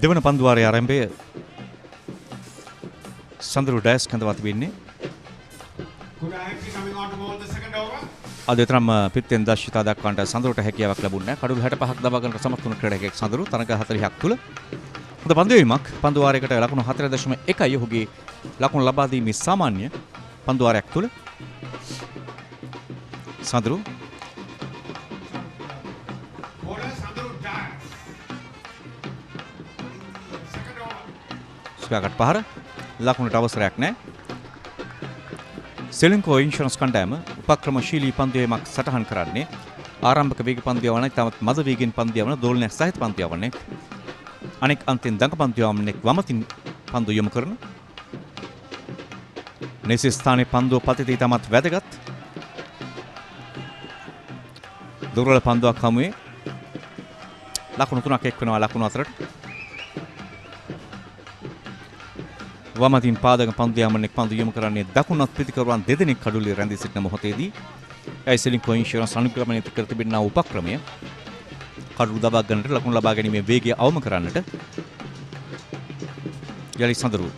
දෙවන පන්දුවාරයේ ආරම්භය සඳරු ඩයස් කඳවා තිබෙන්නේ. අද තරම් පිටෙන් දර්ශිතා දක්වන්නට සඳරුට හැකියාවක් ලැබුණේ නැහැ. කඩුළු 65ක් දබා ගන්නට සමත් වුණු ක්‍රීඩකයෙක් සඳරු තරඟ 40ක් තුල. හොඳ පන්දුවීමක් පන්දුවාරයකට ලකුණු 4.1යි ඔහුගේ ලකුණු ලබා දීමේ සාමාන්‍ය පන්දුවාරයක් තුල. සඳරු ස්පෑකට පහර ලකුණට අවසරයක් නැහැ. සෙලින්කෝ ඉන්ෂුරන්ස් කණ්ඩායම උපක්‍රමශීලී පන්දුවීමක් සටහන් කරන්නේ ආරම්භක වේග පන්දුවවන්නේ තමත් මද වේගෙන් පන්දුවවන දෝලනයක් සහිත පන්දුවවන්නේ අනෙක් අන්තිම දඟ පන්දුවවන්නේ වමතින් පන්දු යොමු කරන නිසි ස්ථානයේ පන්දුව පතිතී තමත් වැදගත් දුර්වල පන්දුවක් හමුවේ ලකුණු 3ක් එක්වනවා ලකුණු 4ට. වමතින් පාදක පන්දු යමනෙක් පන්දු යොමු කරන්නේ දකුණත් පිටිකරුවන් දෙදෙනෙක් කඩුල්ලේ රැඳී සිටින මොහොතේදී සෙලින්කෝ ඉන්ෂුරන්ස් අනුගමනය කර තිබෙනා උපක්‍රමය කඩුළු දබා ගන්නට ලකුණු ලබා ගැනීමේ වේගය අවම කරන්නට යලි සඳරු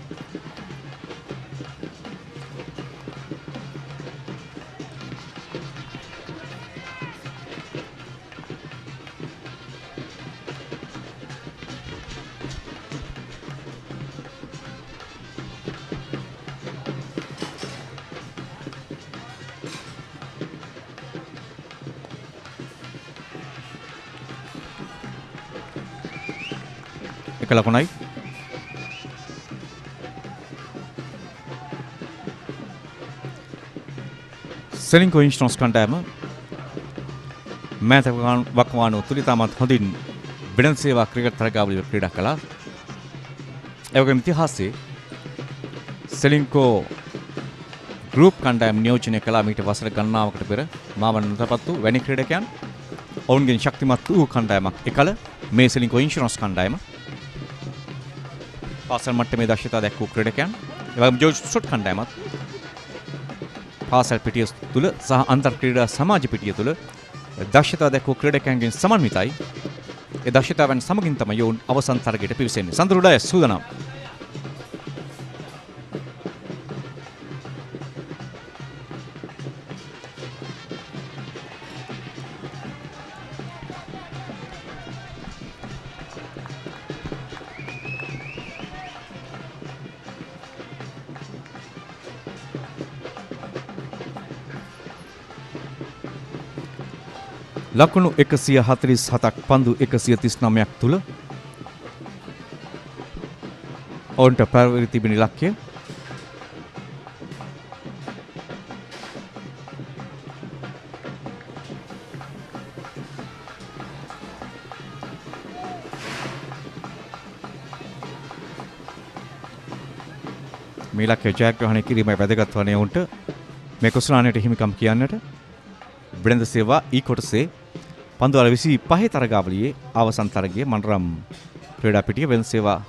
ලකුණයි. Ceylinco ඉන්ෂුරන්ස් කණ්ඩායම මෑත වකවානුව තුළ ඉතාමත් හොඳින් බිඩන් සේවා ක්‍රිකට් තරගාවලිය ක්‍රීඩා කළා. ඒ වගේම ඉතිහාසයේ Ceylinco ගෲප් කණ්ඩායම නියෝජනය කළා මීට වසර ගණනාවකට පෙර මාවන්නටපත් වූ වැනි ක්‍රීඩකයන්. ඔවුන්ගෙන් ශක්තිමත් වූ කණ්ඩායමක් එකල මේ Ceylinco ඉන්ෂුරන්ස් කණ්ඩායම. පාසල් මට්ටමේ දක්ෂතා දැක්වූ ක්‍රීඩකයන්. ඒ වගේම ජෝර්ජ් ස්ටුවර්ට් කණ්ඩායමත් පාසල් පිටිය තුළ සහ අන්තර් ක්‍රීඩා සමාජ පිටිය තුළ දක්ෂතා දැක්වූ ක්‍රීඩකයන්ගෙන් සමන්විතයි. ඒ දක්ෂතාවන් සමගින් තමයි ඔවුන් අවසන් තරගයට පිවිසෙන්නේ. සඳරුඩය සූදානම්. ලකුණු 147ක් පන්දු 139ක් තුල ඔවුන්ට පරිවර්ති තිබෙන ඉලක්කය මේ ඉලක්කය ජයග්‍රහණය කිරීමයි වැදගත් වන්නේ ඔවුන්ට මේ කුසලානයට හිමිකම් කියන්නට. බ්‍රෙන්ද සේවා ඊ කොටසේ පන්දුවල 25 තරගාවලියේ අවසන් තරගයේ මනරම් ක්‍රීඩා පිටිය වෙන් සේවා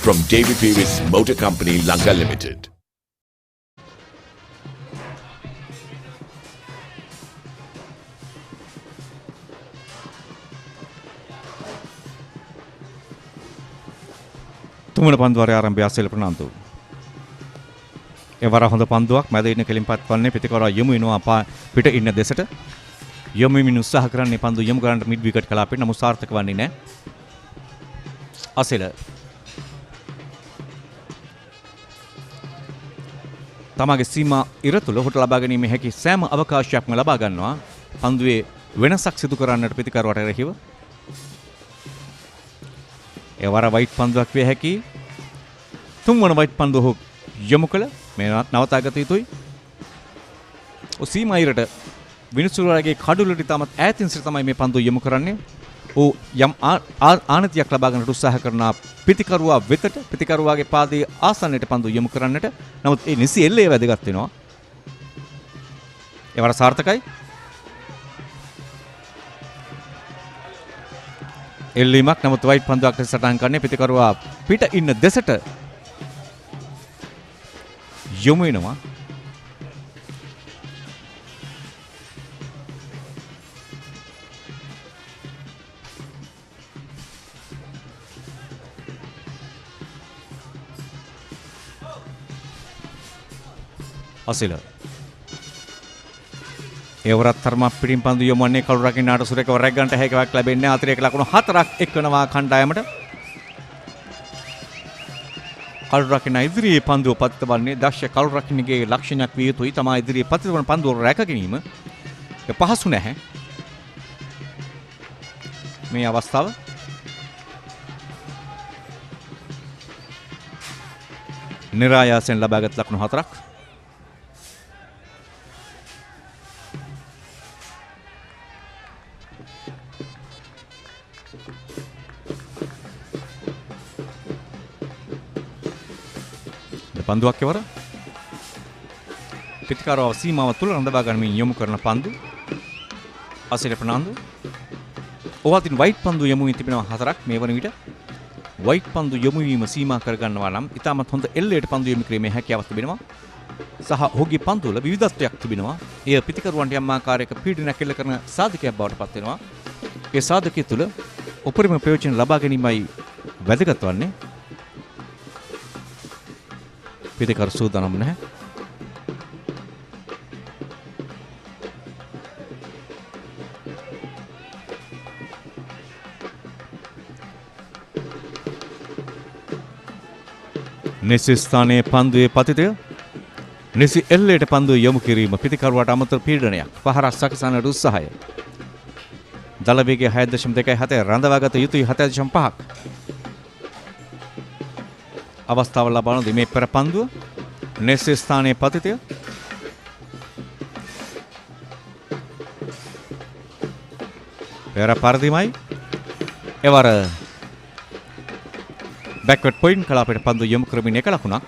from David Pierce Motor Company, Lanka Limited. තුන්වන පන්දුවරේ ආරම්භය අසෙල ප්‍රනාන්දු. එවර හොඳ පන්දුවක් මැද ඉන්න කෙලින්පත් වන්නේ පිටිකරවා යමු වෙනවා පිට ඉන්න දෙසට. යමු මින් උත්සාහ කරන්නේ පන්දු යමු කරන්නට මිඩ් විකට් කළා අපිට නමුත් සාර්ථක වන්නේ නැහැ. අසෙල තමගේ සීමා ඉර තුළ ඔහුට ලබා ගැනීමේ හැකි සෑම අවකාශයක්ම ලබා ගන්නවා. පන්දුවේ වෙනසක් සිදු කරන්නට ප්‍රතිකරුවට එරෙහිව. ඒ වර වයිට් පන්දුවක් විය හැකි. තුන්වන වයිට් පන්දුව ඔහු යොමු කළ මේ නවතාගත යුතුයි. ඔහු සීමා ඉරට විනිසුරුවගේ කඩුලට ඉතාමත් ඈතින් සිට තමයි මේ පන්දුව යොමු කරන්නේ. ඔහු යම් ආනතියක් ලබා ගන්නට උත්සාහ කරන පිටිකරුවා වෙතට පිටිකරුවාගේ පාදයේ ආසන්නයට පන්දු යොමු කරන්නට. නමුත් ඒ නිසි එල්ලේ වැදගත් වෙනවා. ඒ වර සාර්ථකයි. එල්ලීමක් නමුත් වයිට් පන්දුවක් සටහන් කරන්නේ පිටිකරුවා පිට ඉන්න දෙසට යොමු වෙනවා. අසිල ඒවරත් තරම පිටින් පන්දු යොමුවන්නේ කළු රකින්නාට සුරේක වරක් ගන්නට හැකියාවක් ලැබෙන්නේ අතිරේක ලකුණු 4ක් එක්වනවා කණ්ඩායමට. කළු රකින්න ඉදිරියේ පන්දුව පතිත වන්නේ දක්ෂ කළු රකින්නගේ ලක්ෂණයක් විය යුතුයි. තමයි ඉදිරියේ පතිත වන පන්දුව රැක ගැනීම පහසු නැහැ මේ අවස්ථාව. නිරායාසයෙන් ලබාගත් ලකුණු 4ක්. පන්දුවක් එවර පිටිකරව සීමාව තුල රඳවා ගනිමින් යොමු කරන පන්දු අසිර ප්‍රනාන්දු. ඔවතින් වයිට් පන්දු යොමු වී තිබෙනවා 4ක්. මේ වන විට වයිට් පන්දු යොමු වීම සීමා කර ගන්නවා නම් ඉතාමත් හොඳ එල්ලයට පන්දු යොමු කිරීමේ හැකියාවක් තිබෙනවා. සහ ඔහුගේ පන්දු වල විවිධත්වයක් තිබෙනවා. එය පිටිකරුවන්ට යම් ආකාරයක පීඩනයක් එල්ල කරන සාධකයක් බවට පත් වෙනවා. ඒ සාධකය තුල උපරිම ප්‍රයෝජන ලබා ගැනීමයි වැදගත් වන්නේ. පිටිකර සූදානම් නැහැ. නිසි ස්ථානයේ පන්දුවේ පතිතය නිසි එල්ලයට පන්දුව යොමු කිරීම පිතිකරුවාට අමතර පීඩනයක් පහරක් සකසන්නට උත්සාහය දල වේගය 6.27 රඳවාගත යුතුයි 7.5ක් අවස්ථාව ලබන දෙමේ පෙර පන්දුව නිසි ස්ථානයේ පතිතය පෙර පරිදිමයි එවර බැක්වර්ඩ් පොයින්ට් කලාපයට පන්දුව යොමු කරමින් එක ලකුණක්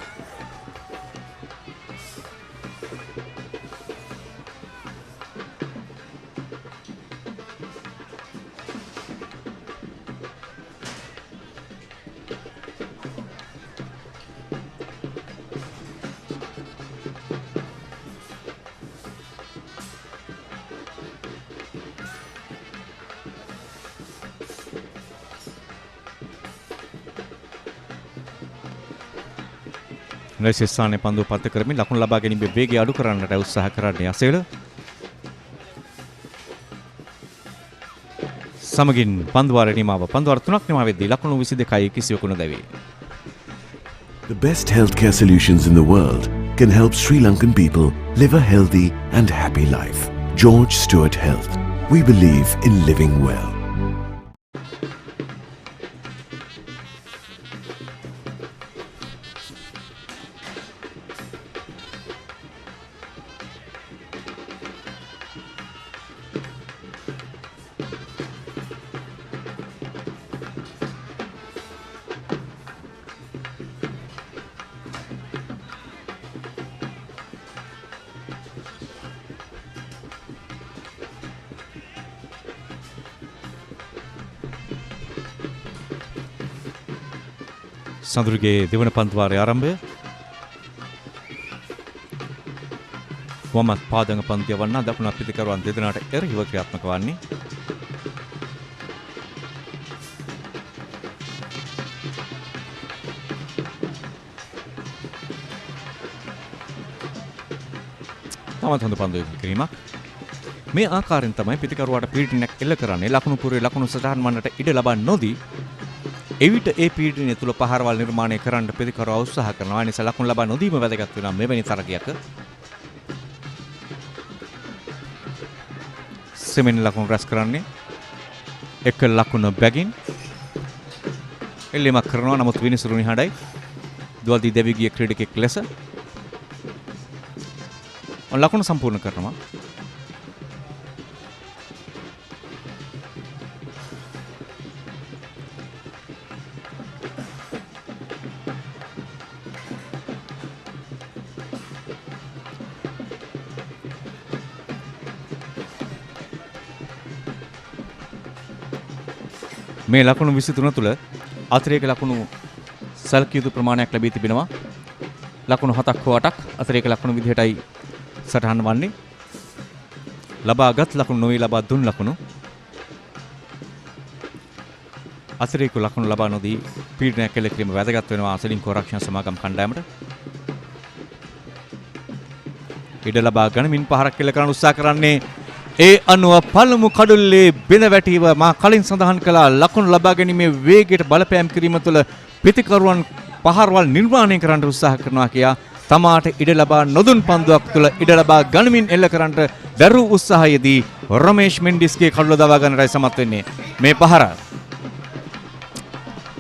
නිසි ස්ථානයේ පන්දුව පත් කරමින් ලකුණු ලබා ගැනීමේ වේගය අඩු කරන්නට උත්සාහ කරන්නේ අසේල සමගින් පන්දුවාර නිමාව පන්දුවාර 3ක් නිමා වෙද්දී ලකුණු 22යි කිසිවෙකු නොදැවි. The best healthcare solutions in the world can help Sri Lankan people live a healthy and happy life. George Stewart Health. We believe in living well. සඳුරුගේ දෙවන පන්දුවාරයේ ආරම්භය වමත් පාදංග පන්තිය වන්නා දකුණු පිටිකරුවන් දෙදෙනාට එරෙහිව ක්‍රියාත්මක වන්නේ තමත් හොඳ පන්දු කිරීමක් මේ ආකාරයෙන් තමයි පිටිකරුවාට පීඩනයක් එල්ල කරන්නේ ලකුණු පුරේ ලකුණු සටහන් වන්නට ඉඩ ලබා නොදී එවිට ඒ පීඩනය තුළ පහරවල් නිර්මාණය කරන්න පිටිකරුවා උත්සාහ කරනවා. ඒ නිසා ලකුණු ලබා නොදීම වැදගත් වෙනවා මෙවැනි තරගයක. සෙමෙන් ලකුණු රැස් කරන්නේ එක ලකුණ බැගින් එල්ලීමක් කරනවා. නමුත් විනිසුරු නිහඬයි. දුවල් දී දෙවි ගිය ක්‍රීඩකෙක් ලෙස ලකුණු සම්පූර්ණ කරනවා. මේ ලකුණු 23 තුළ අතිරේක ලකුණු සැලකිය යුතු ප්‍රමාණයක් ලැබී තිබෙනවා. ලකුණු 7ක් හෝ 8ක් අතිරේක ලකුණු විදිහටයි සටහන් වන්නේ. ලබාගත් ලකුණු නොවේ ලබා දුන් ලකුණු. අතිරේක ලකුණු ලබා නොදී පීඩනයක් එල්ල කිරීම වැදගත් වෙනවා සෙලින්කෝ ආරක්ෂණ සමාගම් කණ්ඩායමට. ඉඩ ලබා ගනිමින් පහරක් එල්ල කරන්න උත්සාහ කරන්නේ ඒ අනුව පළමු කඩුල්ලේ බිඳ වැටීම මා කලින් සඳහන් කළා ලකුණු ලබා ගැනීමේ වේගයට බලපෑම් කිරීම තුළ පිටිකරුවන් පහරවල් නිර්මාණය කරන්න උත්සාහ කරනවා කියා තමාට ඉඩ ලබා නොදුන් පන්දුවක් තුළ ඉඩ ලබා ගනිමින් එල්ල කරන්නට දරු උත්සාහයේදී රමේෂ් මෙන්ඩිස්ගේ කඩුල දවා ගන්නටයි සමත් වෙන්නේ. මේ පහර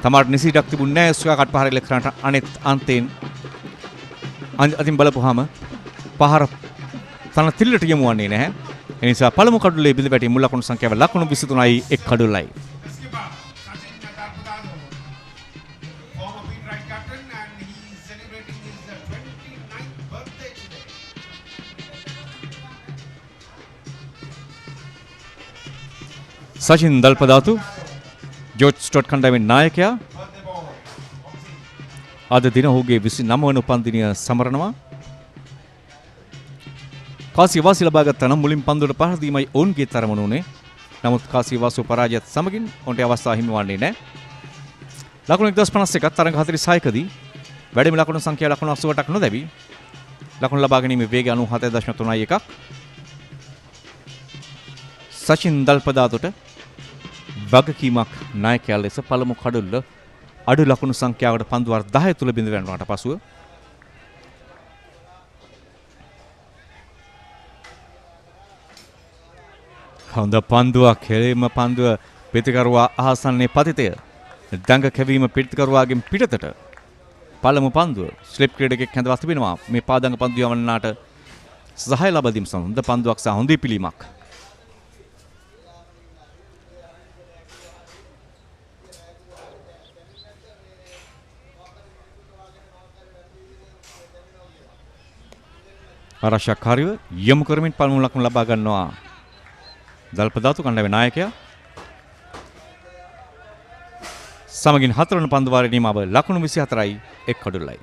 තමාට නිසිඩක් තිබුණේ නැහැ. ස්කා කට් පහර එල්ල කරන්නට අනෙත් අන්තයෙන් අතින් බලපුවාම පහර තන තිල්ලට යමු වන්නේ නැහැ. එනිසා පළමු කඩුල්ලේ බිඳ වැටි මුල් ලකුණු සංඛ්‍යාව ලකුණු 23යි එක් කඩුල්ලයි. සචින් දල්පදාතු ජෝර්ජ් ස්ටොට් කණ්ඩායමේ නායකයා අද දින ඔහුගේ 29 වන උපන්දිනය සමරනවා. කාසිවාසි ලබාගත් නම් මුලින් පන්දුවට පහර දීමයි ඔවුන්ගේ තරමන උනේ. නමුත් කාසිවාසු පරාජයත් සමගින් ඔවුන්ට අවස්ථාව හිමි වන්නේ නැහැ. ලකුණු 1051ක් තරඟ 46දී වැඩිම ලකුණු සංඛ්‍යාව ලකුණු 88ක් නොදැවි. ලකුණු ලබා ගැනීමේ වේගය 97.31ක්. සචින් දල්පදාතුට වගකීමක් නායකයා ලෙස පළමු කඩුල්ල අඩු ලකුණු සංඛ්‍යාවට පන්දු වර 10 තුල බිඳ වැටුණාට පසුව හොඳ පන්දුවක් කෙලෙම පන්දුව පිටිකරුවා ආසන්නයේ පතිතය දඟ කැවීම පිටිකරුවාගෙන් පිටතට පළමු පන්දුව ස්ලිප් ක්‍රීඩකෙක් හැඳවා තිබෙනවා මේ පාදංග පන්දු යවන්නාට සහාය ලබා දීම සඳහා හොඳ පන්දුවක් සහ හොඳ පිළීමක් ආරක්ෂකකාරීව යොමු කරමින් පළමු ලකුණ ලබා ගන්නවා දල්පදාතු කණ්ඩායමේ නායකයා සමගින් 4 වන පන්දු වාරයේ නිමාව ලකුණු 24යි 1 කඩුල්ලයි.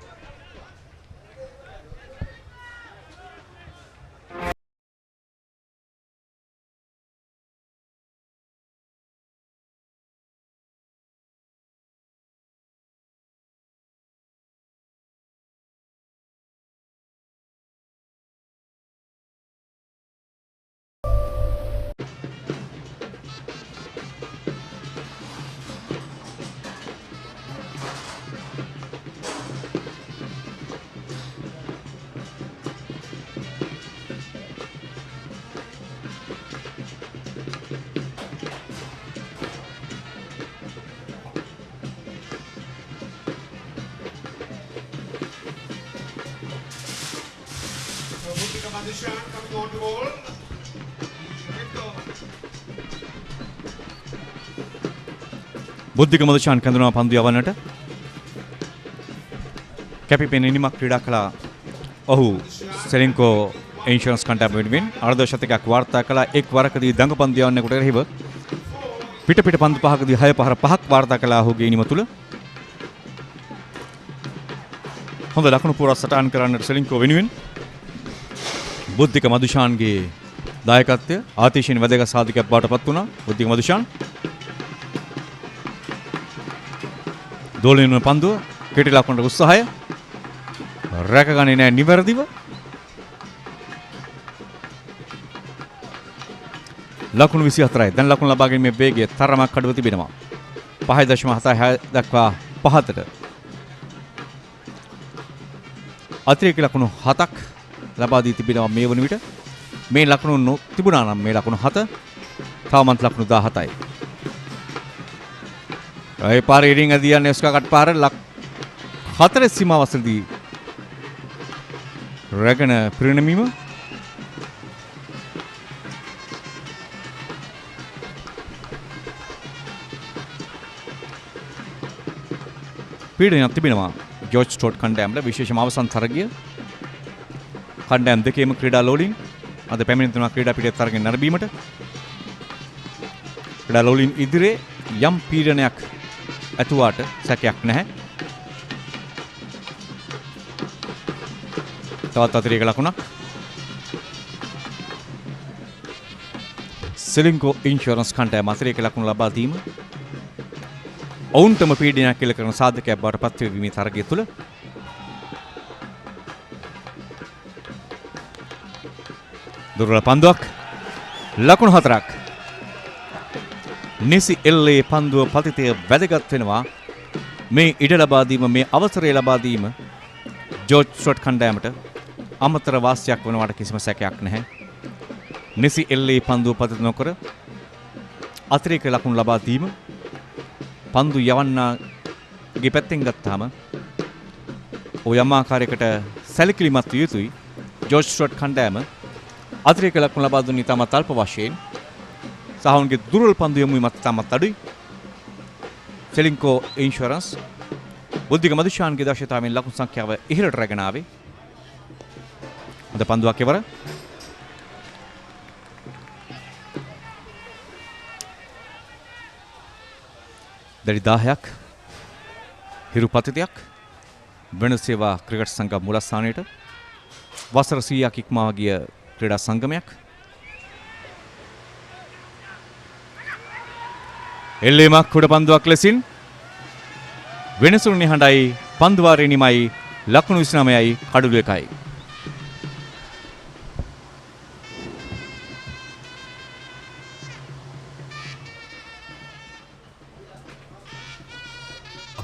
බුද්ධික මදුෂාන් කඳුනා පන්දු යවන්නට කැපිපෙනෙන ක්‍රීඩා කළා. ඔහු සෙලින්කෝ ඉන්ෂුරන්ස් කණ්ඩායම වෙනුවෙන් අර්ධ ශතකයක් වාර්තා කළා. එක් වරකදී දඟ පන්දු යවන්නකට එරෙහිව පිට පන්දු පහකදී 6 පහර 5ක් වාර්තා කළා ඔහුගේ ඉනිම තුල. හොඳ ලකුණු පුරා සටහන් කරන්නට සෙලින්කෝ වෙනුවෙන් බුද්ධික මදුෂාන්ගේ දායකත්වය ආතිශයින් වැදගත් සාධකයක් බවට පත් වුණා. බුද්ධික මදුෂාන් දෝලන පන්දුව කෙටි ලකුණට උත්සාහය රැකගන්නේ නැහැ නිවැරදිව. ලකුණු 24යි. දැන් ලකුණු ලබා ගැනීමේ වේගය තරමක් අඩුව තිබෙනවා. 5.76 දක්වා පහතට. අතිරේක ලකුණු 7ක් ලබා දී තිබෙනවා මේ වන විට. මේ ලකුණු තිබුණා නම් මේ ලකුණු 7 තවමත් ලකුණු 17යි. ඒ පාර ඉරින් අදියන්නේ ස්කාකට් පාර 4 සීමාවසලදී රැගෙන පිරිනැමීම පීඩනයක් තිබෙනවා ජෝර්ජ් ස්ටෝට් කණ්ඩායමට. විශේෂම අවසන් තරගය කණ්ඩායම් දෙකේම ක්‍රීඩා ලෝලින් අද පැමිණෙනවා ක්‍රීඩා පිටියේ තරගෙන් නැරඹීමට. ක්‍රීඩා ලෝලින් ඉදිරියේ යම් පීඩනයක් ඇතුවාට සැකයක් නැහැ. තවත් අතිරේක ලකුණක් සෙලින්කෝ ඉන්ෂුරන්ස් කණ්ඩායම අතිරේක ලකුණු ලබා දීම ඔවුන්ටම පීඩනයක් කියලා කරන සාධකයක් බවට පත් වීමේ තරගය තුළ දුර්වල පන්දුවක් ලකුණු 4ක්. නිසි එල්ලේ පන්දුව පතිතය වැදගත් වෙනවා. මේ ඉඩ ලබා දීම මේ අවසරය ලබා දීම ජෝර්ජ් ස්ටුවර්ට් කණ්ඩායමට අමතර වාසියක් වෙනවට කිසිම සැකයක් නැහැ. නිසි එල්ලේ පන්දුව පතිත නොකර අතිරේක ලකුණු ලබා දීම පන්දු යවන්නගේ පැත්තෙන් ගත්තාම ඔය යම් ආකාරයකට සැලකිලිමත් විය යුතුයි. ජෝර්ජ් ස්ටුවර්ට් කණ්ඩායම අතිරේක ලකුණු ලබා දුන්නේ ඉතාමත් අල්ප වශයෙන්. සහවුන්ගේ දුර්වල පන්දු යොමුවීමත් ඉතාමත් අඩුයි. සෙලින්කෝ ඉන්ෂුරන්ස් බුද්ධික මදුෂාන්ගේ දක්ෂතාවයෙන් ලකුණු සංඛ්‍යාව ඉහළට රැගෙන ආවේ. හොඳ පන්දුවක් ඉවර. දැඩි 10ක් හිරු පතිතයක් වෙනසේවා ක්‍රිකට් සංගම මුලස්ථානයේට වසර 100ක් ඉක්මවා ගිය ක්‍රීඩා සංගමයක්. එල්ලීමක් කුඩ පන්දුවක් ලෙසින් වෙනසුළු නිහඬයි පන්දු වාරයේ නිමයි ලකුණු 29යි කඩුළු 1යි.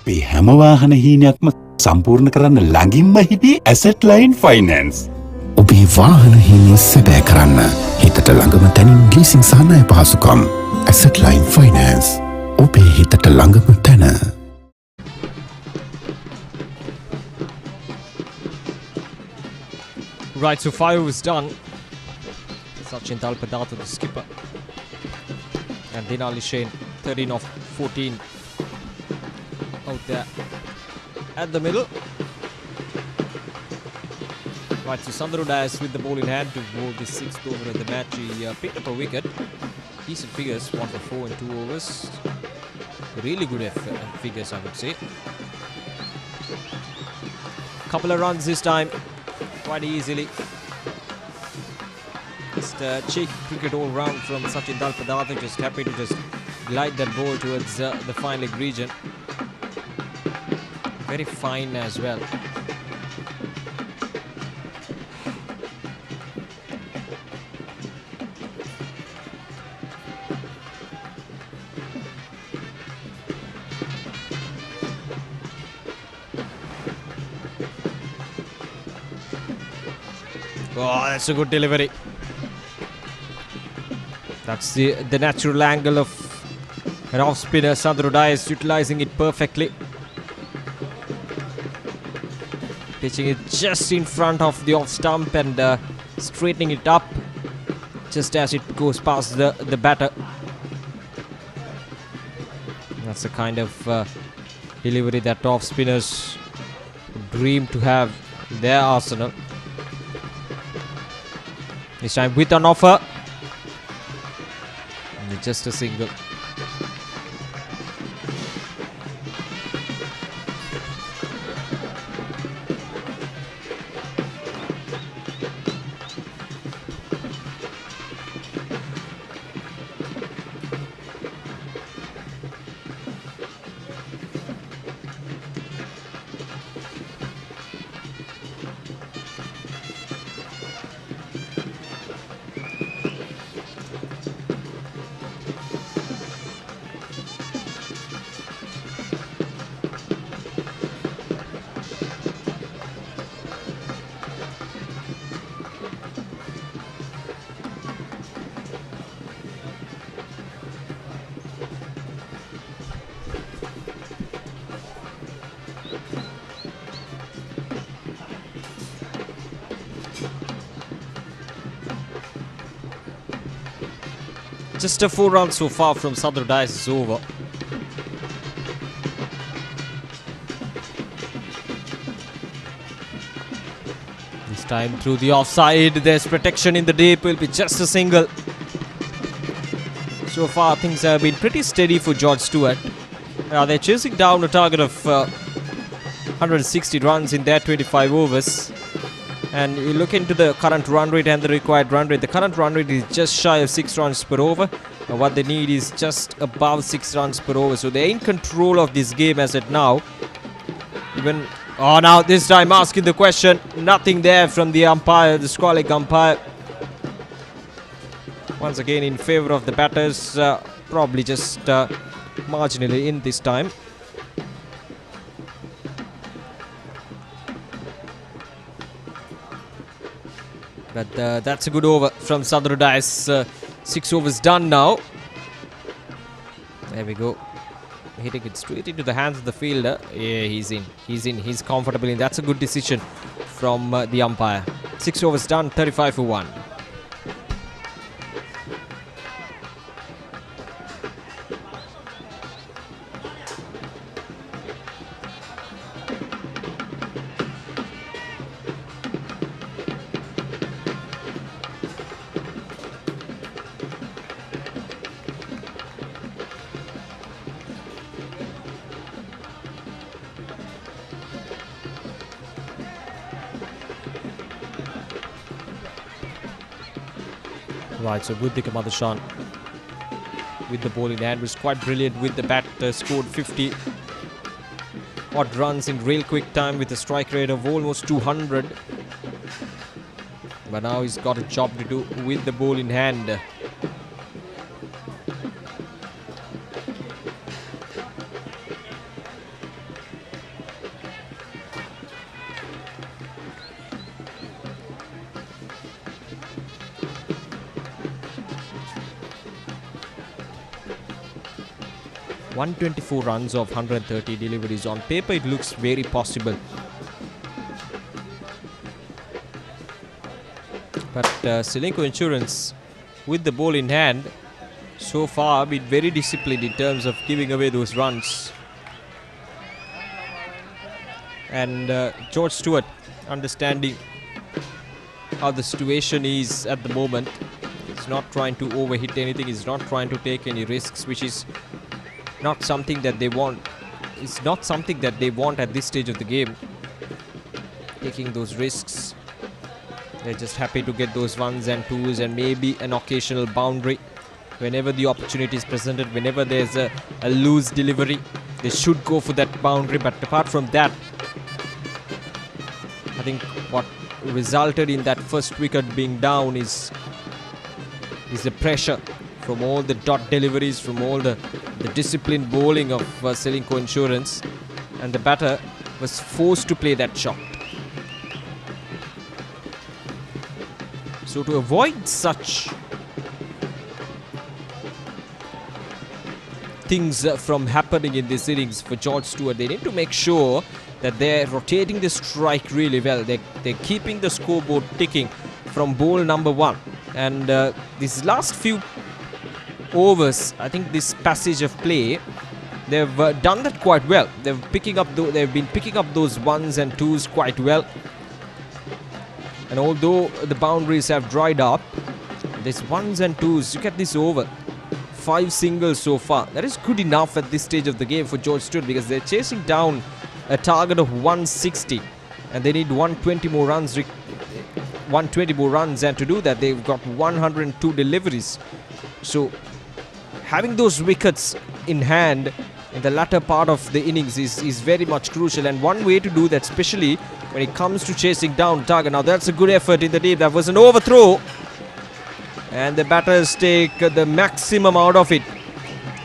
අපේ හැම වාහන හීනයක්ම සම්පූර්ණ කරන්න ළඟින්ම හිටියේ ඇසට් ලයින් ෆයිනෑන්ස්. ඔබේ වාහන හිමිය සැබෑ කරන්න හිතට ළඟම තැනින් ලීසින් සහ ණය පහසුකම්. Asset line finance. ඔබේ හිතට ළඟම තැන. Right, so 5 was done. Sachin Dalpadata, the skipper. And Dinali Shane, 13 of 14 out there at the middle. Right, so Sandro Dias with the ball in hand to bowl the 6th over of the match. He picked up a wicket. Decent figures, 1 for 4 in 2 overs. Really good figures, I would say. Couple of runs this time, quite easily. Just cheeky cricket all round from Sachin Dalpadata, just happy to just glide that ball towards the fine leg region. Very fine as well. Oh, that's a good delivery. That's the natural angle of an off spinner. Sandro Dias utilizing it perfectly. Pitching it just in front of the off stump and straightening it up just as it goes past the batter. That's the kind of delivery that off spinners dream to have in their arsenal. This time with an offer. And just a single. Just a 4 runs so far from Sandro Dias' over. This time through the offside, there's protection in the deep, will be just a single. So far things have been pretty steady for George Stewart. They're chasing down a target of 160 runs in their 25 overs. And you look into the current run rate and the required run rate. The current run rate is just shy of 6 runs per over. And what they need is just above 6 runs per over. So they're in control of this game as at now. Even now this time asking the question. Nothing there from the umpire, the Sportylk umpire. Once again in favor of the batters. Probably just marginally in this time. But that's a good over from Sandro Dias. 6 overs done now. There we go. Hitting it straight into the hands of the fielder. Yeah, he's in. He's comfortable in. That's a good decision from the umpire. 6 overs done, 35 for 1. Right, so Buddhika Madhushan with the ball in hand was quite brilliant with the bat. Scored 50 odd runs in real quick time with a strike rate of almost 200. But now he's got a job to do with the ball in hand. 124 runs of 130 deliveries. On paper, it looks very possible. But Ceylinco Insurance, with the ball in hand, so far been very disciplined in terms of giving away those runs. And George Stewart, understanding how the situation is at the moment, he's not trying to overhit anything, he's not trying to take any risks, which is not something that they want. It's not something that they want at this stage of the game, taking those risks. They're just happy to get those 1s and 2s and maybe an occasional boundary. Whenever the opportunity is presented, whenever there's a loose delivery, they should go for that boundary. But apart from that, I think what resulted in that first wicket being down is the pressure from all the dot deliveries, from all the disciplined bowling of Ceylinco Insurance, and the batter was forced to play that shot. So to avoid such things from happening in this innings for George Stewart, they need to make sure that they're rotating the strike really well. They're keeping the scoreboard ticking from ball number 1. And these last few overs, I think this passage of play, they've done that quite well. They've been picking up those 1s and 2s quite well. And although the boundaries have dried up, these 1s and 2s, look at this over. 5 singles so far. That is good enough at this stage of the game for George Stewart, because they're chasing down a target of 160 and they need 120 more runs, and to do that they've got 102 deliveries. So having those wickets in hand in the latter part of the innings is very much crucial, and one way to do that, especially when it comes to chasing down target. Now that's a good effort in the deep. That was an overthrow, and the batters take the maximum out of it.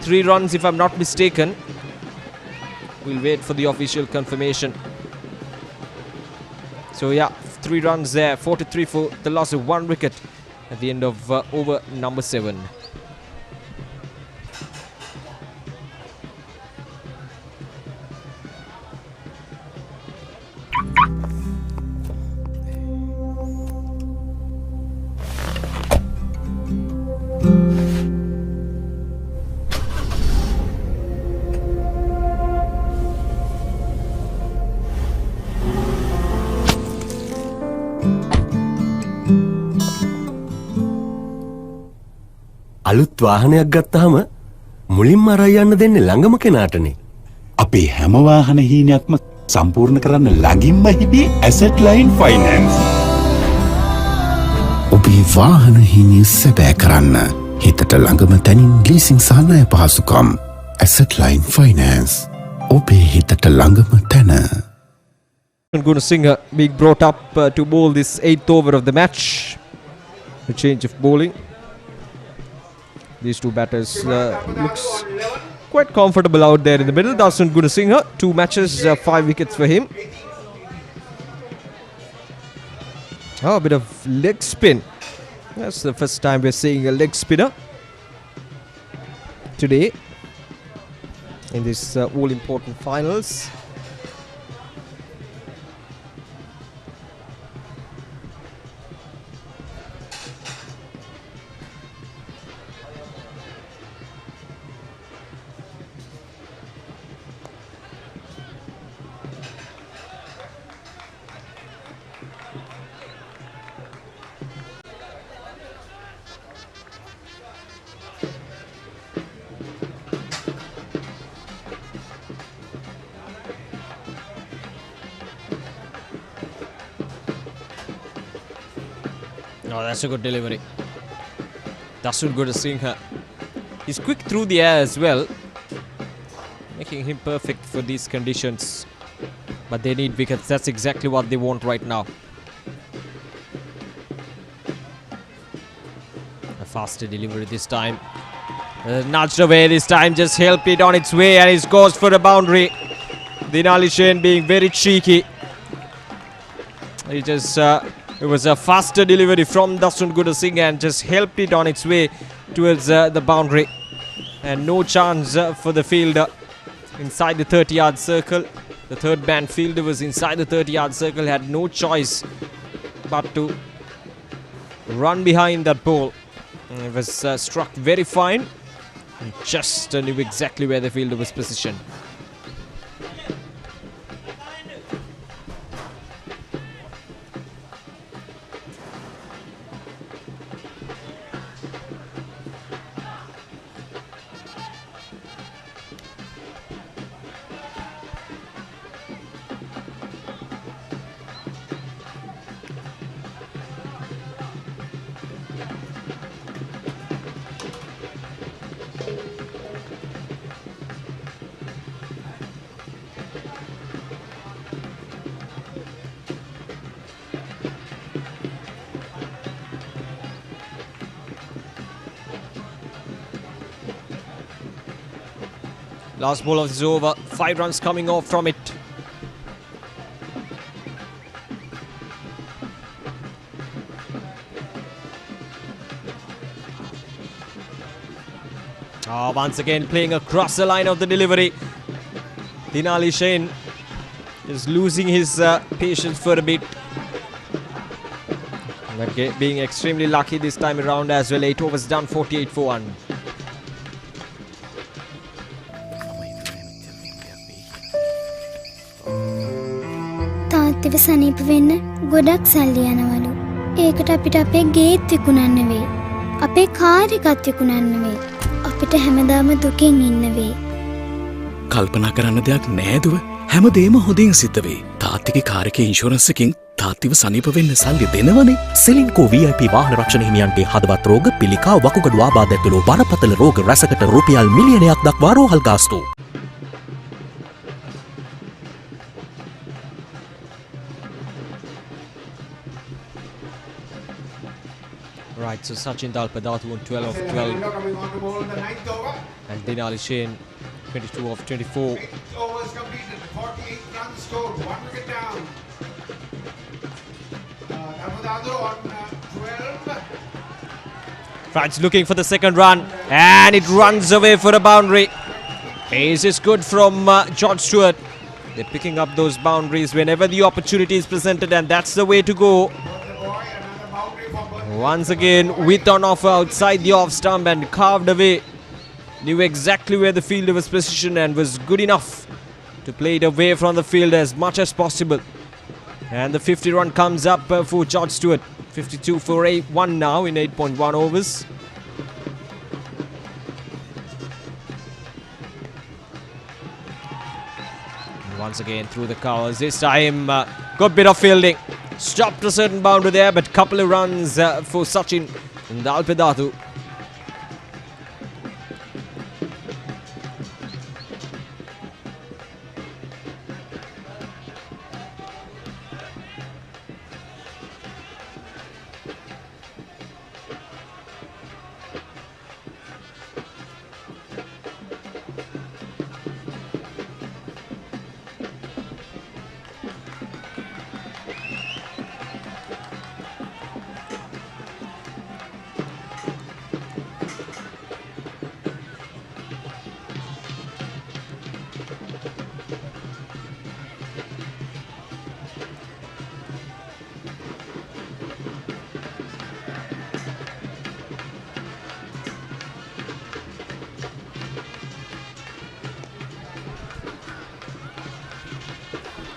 3 runs if I'm not mistaken. We'll wait for the official confirmation. So yeah, 3 runs there, 43 for the loss of 1 wicket at the end of over number 7. අලුත් වාහනයක් ගත්තාම මුලින්ම අරන් යන්න දෙන්නේ ළඟම කෙනාටනේ. අපේ හැම වාහන හීනයක්ම සම්පූර්ණ කරන්න ළඟින්ම හිටියේ ඇසට් ලයින් ෆයිනෑන්ස්. ඔබේ වාහන හීනය සැබෑ කරන්න හිතට ළඟම තැනින් ලීසින් සහ ණය පහසුකම්. Asset line finance. ඔබේ හිතට ළඟම තැන. Gunasinghe being brought up to bowl this 8th over of the match. A change of bowling. These two batters looks quite comfortable out there in the middle. Dasun Gunasinghe, 2 matches, 5 wickets for him. Oh, a bit of leg spin. That's the first time we're seeing a leg spinner today in this all-important finals. Oh, that's a good delivery. Dasun Gunasinghe. He's quick through the air as well, making him perfect for these conditions. But they need wickets. That's exactly what they want right now. A faster delivery this time. Nudged away this time. Just helped it on its way, and it goes for a boundary. Dinali Shane being very cheeky. He just... it was a faster delivery from Dasun Gunasinghe and just helped it on its way towards the boundary. and no chance for the fielder inside the 30-yard circle. The third man fielder was inside the 30-yard circle, had no choice but to run behind that ball. It was struck very fine and just knew exactly where the fielder was positioned. Last ball of this over, 5 runs coming off from it. Once again playing across the line of the delivery. Dinali Shane is losing his patience for a bit. But being extremely lucky this time around as well. 8 overs done, 48 for 1. තාත්තට සනීප වෙන්න ගොඩක් සල්ලි යනවලු. ඒකට අපිට අපේ ගේත් විකුණන්න වෙයි. අපේ කාර් එකත් විකුණන්න වෙයි. අපිට හැමදාම දුකින් ඉන්න වෙයි. කල්පනා කරන්න දෙයක් නෑදුව හැමදේම හොඳින් සිද්ධ වේ. තාත්තිගේ කාර් එකේ ඉන්ෂුරන්ස් එකකින් තාත්තිව සනීප වෙන්න සල්ලි දෙනවනේ. Ceylinco VIP වාහන රක්ෂණ හිමියන්ගේ හදවත් රෝග පිළිකා වකුගඩු ආබාධ ඇතුළු බරපතල රෝග රැසකට රුපියල් මිලියනයක් දක්වා රෝහල් ගාස්තු. Right, so Sachin Dalpadatu on 12 of 12. And Dinali Shane 22 of 24. 8 overs completed, 48 runs scored, 1 wicket down. Dalpadatu on 12. Raj looking for the second run, and it runs away for a boundary. Ace is good from George Stewart. They're picking up those boundaries whenever the opportunity is presented, and that's the way to go. Once again, with on offer outside the off stump and carved away. Knew exactly where the fielder was positioned and was good enough to play it away from the field as much as possible. And the 50 run comes up for George Stewart. 52 for 1 now in 8.1 overs. And once again through the covers. This time, good bit of fielding. Stopped a certain boundary there, but couple of runs for Sachin Dalpadatu.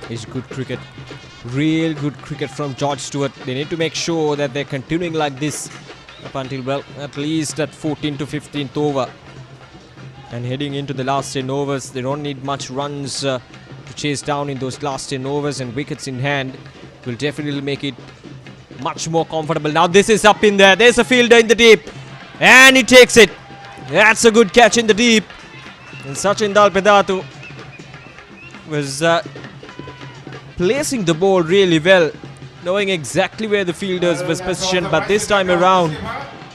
It's good cricket, real good cricket from George Stewart. They need to make sure that they're continuing like this up until, well, at least at 14th to 15th over. And heading into the last 10 overs, they don't need much runs to chase down in those last 10 overs, and wickets in hand will definitely make it much more comfortable. Now this is up in there. There's a fielder in the deep, and he takes it. That's a good catch in the deep. And Sachin Dalpadatu was placing the ball really well, knowing exactly where the fielders was positioned, but this time around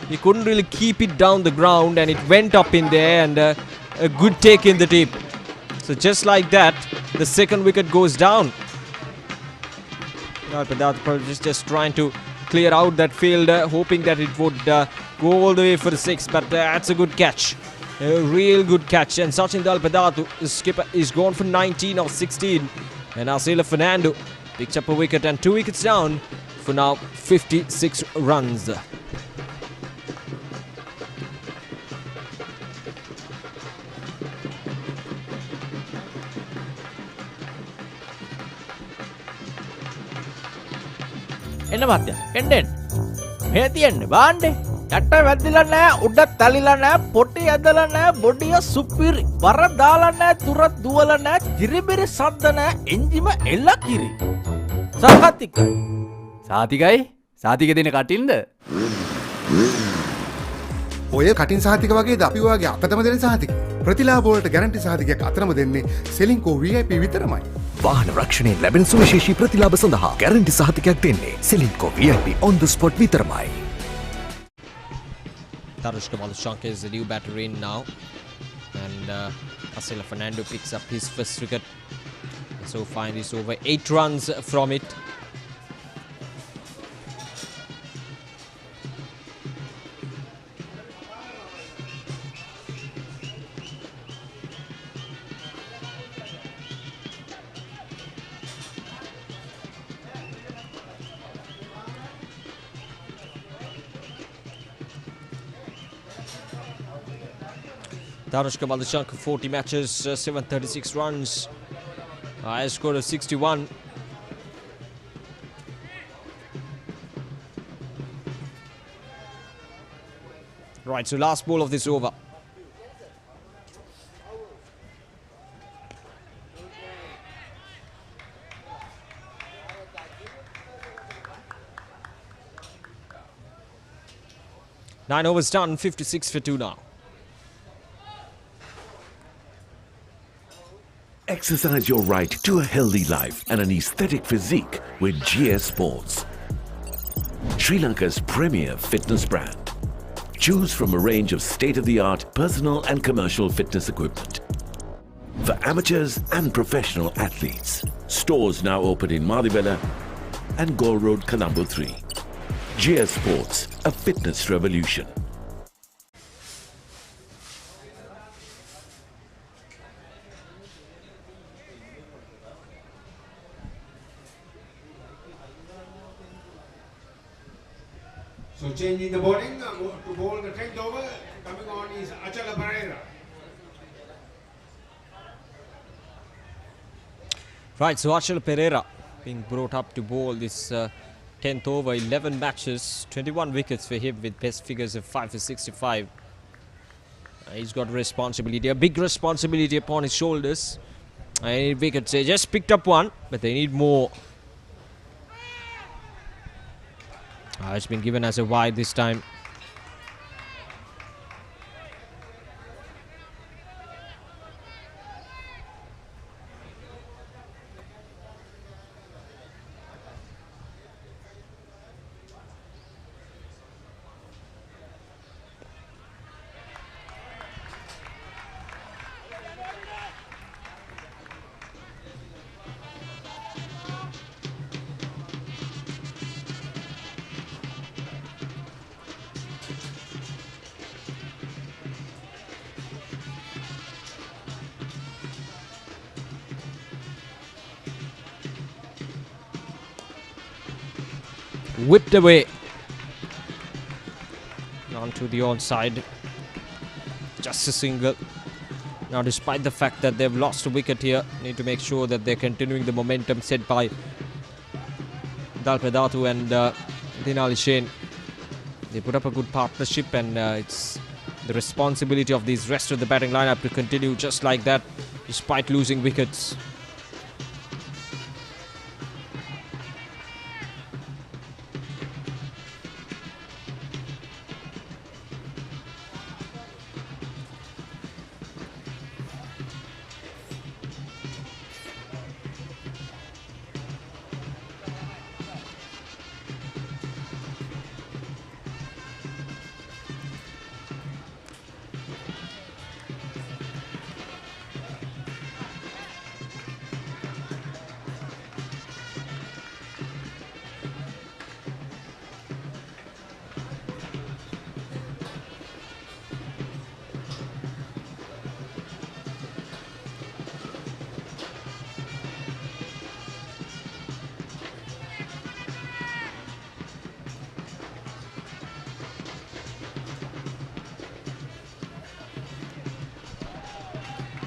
he couldn't really keep it down the ground, and it went up in there, and a good take in the deep. So just like that, the second wicket goes down. Dalpadatu just trying to clear out that fielder, hoping that it would go all the way for the 6, but that's a good catch. A real good catch, and Sachin Dalpadatu, the skipper, is gone for 19 of 16. And Arcela Fernando picks up a wicket, and 2 wickets down for now 56 runs. එන්න මත්ය එන්නෙන් මේ තියෙන්නේ බාණ්ඩේ යට වැදිලා නැහැ උඩ තලිලා නැහැ පොටි ඇදලා නැහැ බොඩිය සුපිරි වර දාලා නැහැ තුර දුවලා නැහැ කිරිබිරි සද්ද නැහැ එන්ජිම එල්ල කිරි සාතිකයි සාතිකයි සාතික දෙන කටින්ද ඔය කටින් සහතික වගේද අපි ඔයගේ අතටම දෙන සහතික ප්‍රතිලාභ වලට ගැරන්ටි සහතිකයක් අතරම දෙන්නේ Ceylinco VIP විතරමයි. වාහන රක්ෂණයෙන් ලැබෙන සුවිශේෂී ප්‍රතිලාභ සඳහා ගැරන්ටි සහතිකයක් දෙන්නේ Ceylinco VIP on the spot විතරමයි. Tarushka Malushanka is the new batter in now, and Arcela Fernando picks up his first wicket. So far in this over, 8 runs from it. Tarushka Malushanka, 40 matches, 736 runs, high score of 61. Right, so last ball of this over. Nine overs done, 56 for 2 now. Exercise your right to a healthy life and an aesthetic physique with GS Sports, Sri Lanka's premier fitness brand. Choose from a range of state-of-the-art personal and commercial fitness equipment for amateurs and professional athletes. Stores now open in Madibela and Galle Road, Colombo 3. GS Sports, a fitness revolution. So changing the bowling to bowl the 10th over, coming on is Achala Pereira. Right, so Achala Pereira being brought up to bowl this 10th over, 11 matches, 21 wickets for him with best figures of 5 for 65. He's got responsibility, a big responsibility upon his shoulders. Any wickets, they just picked up one, but they need more. It's been given as a wide this time. Whipped away onto the onside. Just a single. Now, despite the fact that they've lost a wicket here, need to make sure that they're continuing the momentum set by Dalpadatu and Dinali Shane. They put up a good partnership, and it's the responsibility of these rest of the batting lineup to continue just like that, despite losing wickets.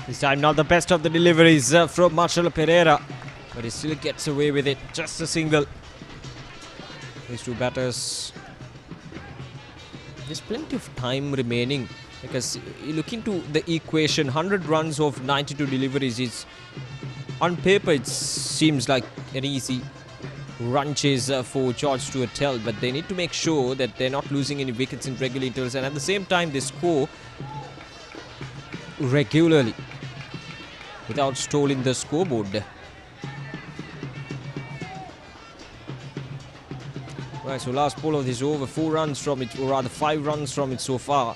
This time not the best of the deliveries from Marcelo Pereira, but he still gets away with it. Just a single. These two batters. There's plenty of time remaining because you look into the equation. 100 runs of 92 deliveries is, on paper, it seems like an easy run chase for George Stewart Held, but they need to make sure that they're not losing any wickets in regular intervals, and at the same time they score regularly without stalling the scoreboard. Right, so last ball of this over, 4 runs from it, or rather 5 runs from it so far,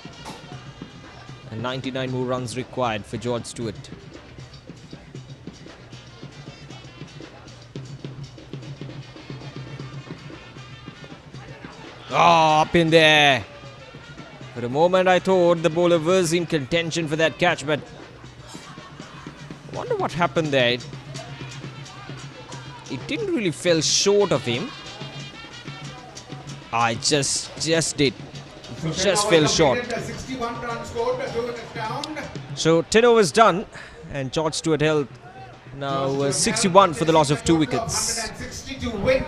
and 99 more runs required for George Stewart. Oh, up in there. For a moment I thought the bowler was in contention for that catch, but I wonder what happened there. It didn't really fell short of him. I just did. Just fell short. 61 runs scored, 2 wickets down. So 10 overs done, and George Stewart Held now 61 for the loss of 2 wickets. 160 to win.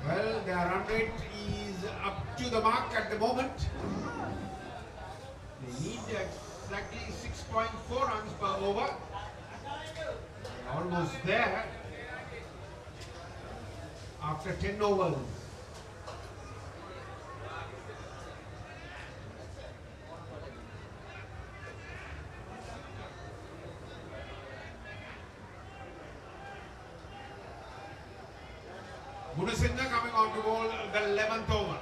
Well, their run rate is up to the mark at the moment. They need exactly 6.4 runs per over. Almost there after 10 overs. Gunasinha coming on to bowl the 11th over.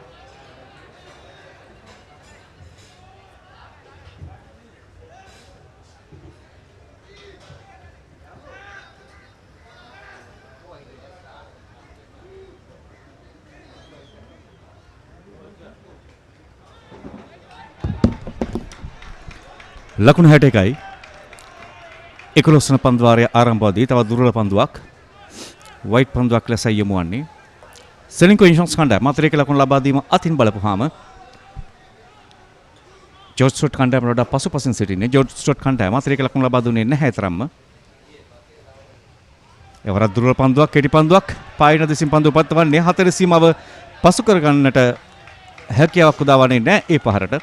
ලකුණු 61යි 11 වන පන්දුවාරය ආරම්භවදී තව දුර්වල පන්දුවක් white පන්දුවක් ලෙස යොමු වන්නේ Ceylinco insurance කණ්ඩායම මාත්‍රයක ලකුණු ලබා දීම අතින් බලපුවාම ජෝර්ජ් ස්ටුවර්ට් කණ්ඩායම වඩා පසුපසින් සිටින්නේ ජෝර්ජ් ස්ටුවර්ට් කණ්ඩායම මාත්‍රයක ලකුණු ලබා දුන්නේ නැහැ තරම්ම එවරක් දුර්වල පන්දුවක් කෙටි පන්දුවක් පායින දෙසින් පන්දුව පත්වන්නේ 4 සීමාව පසු කර ගන්නට හැකියාවක් උදාවන්නේ නැහැ ඒ පහරට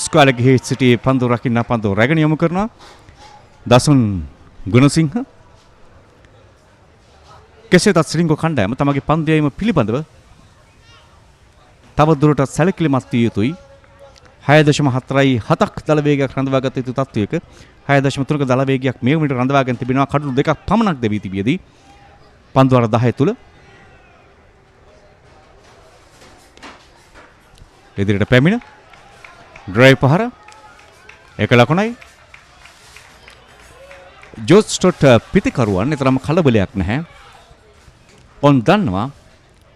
ස්ක්වැල් ගිහි සිටි පන්දුව රකින්න පන්දුව රැගෙන යොමු කරනවා දසුන් ගුණසිංහ කෙසේත් Ceylinco කණ්ඩායම තමගේ පන්දු යැවීම පිළිබඳව තව දුරටත් සැලකිලිමත් විය යුතුයි 6.47ක් දල වේගයක් රඳවාගත යුතු තත්වයක 6.3ක දල වේගයක් මේ වුණට රඳවාගෙන තිබෙනවා කඩලු දෙකක් පමණක් දෙවී තිබියදී පන්දු වර 10 තුල ඉදිරියට පැමිණ ඩ්‍රයිව් පහර එක ලකුණයි ජෝර්ජ් ස්ටුවර්ට් පිතිකරුවන් තරම් කලබලයක් නැහැ. ඔන් දන්නවා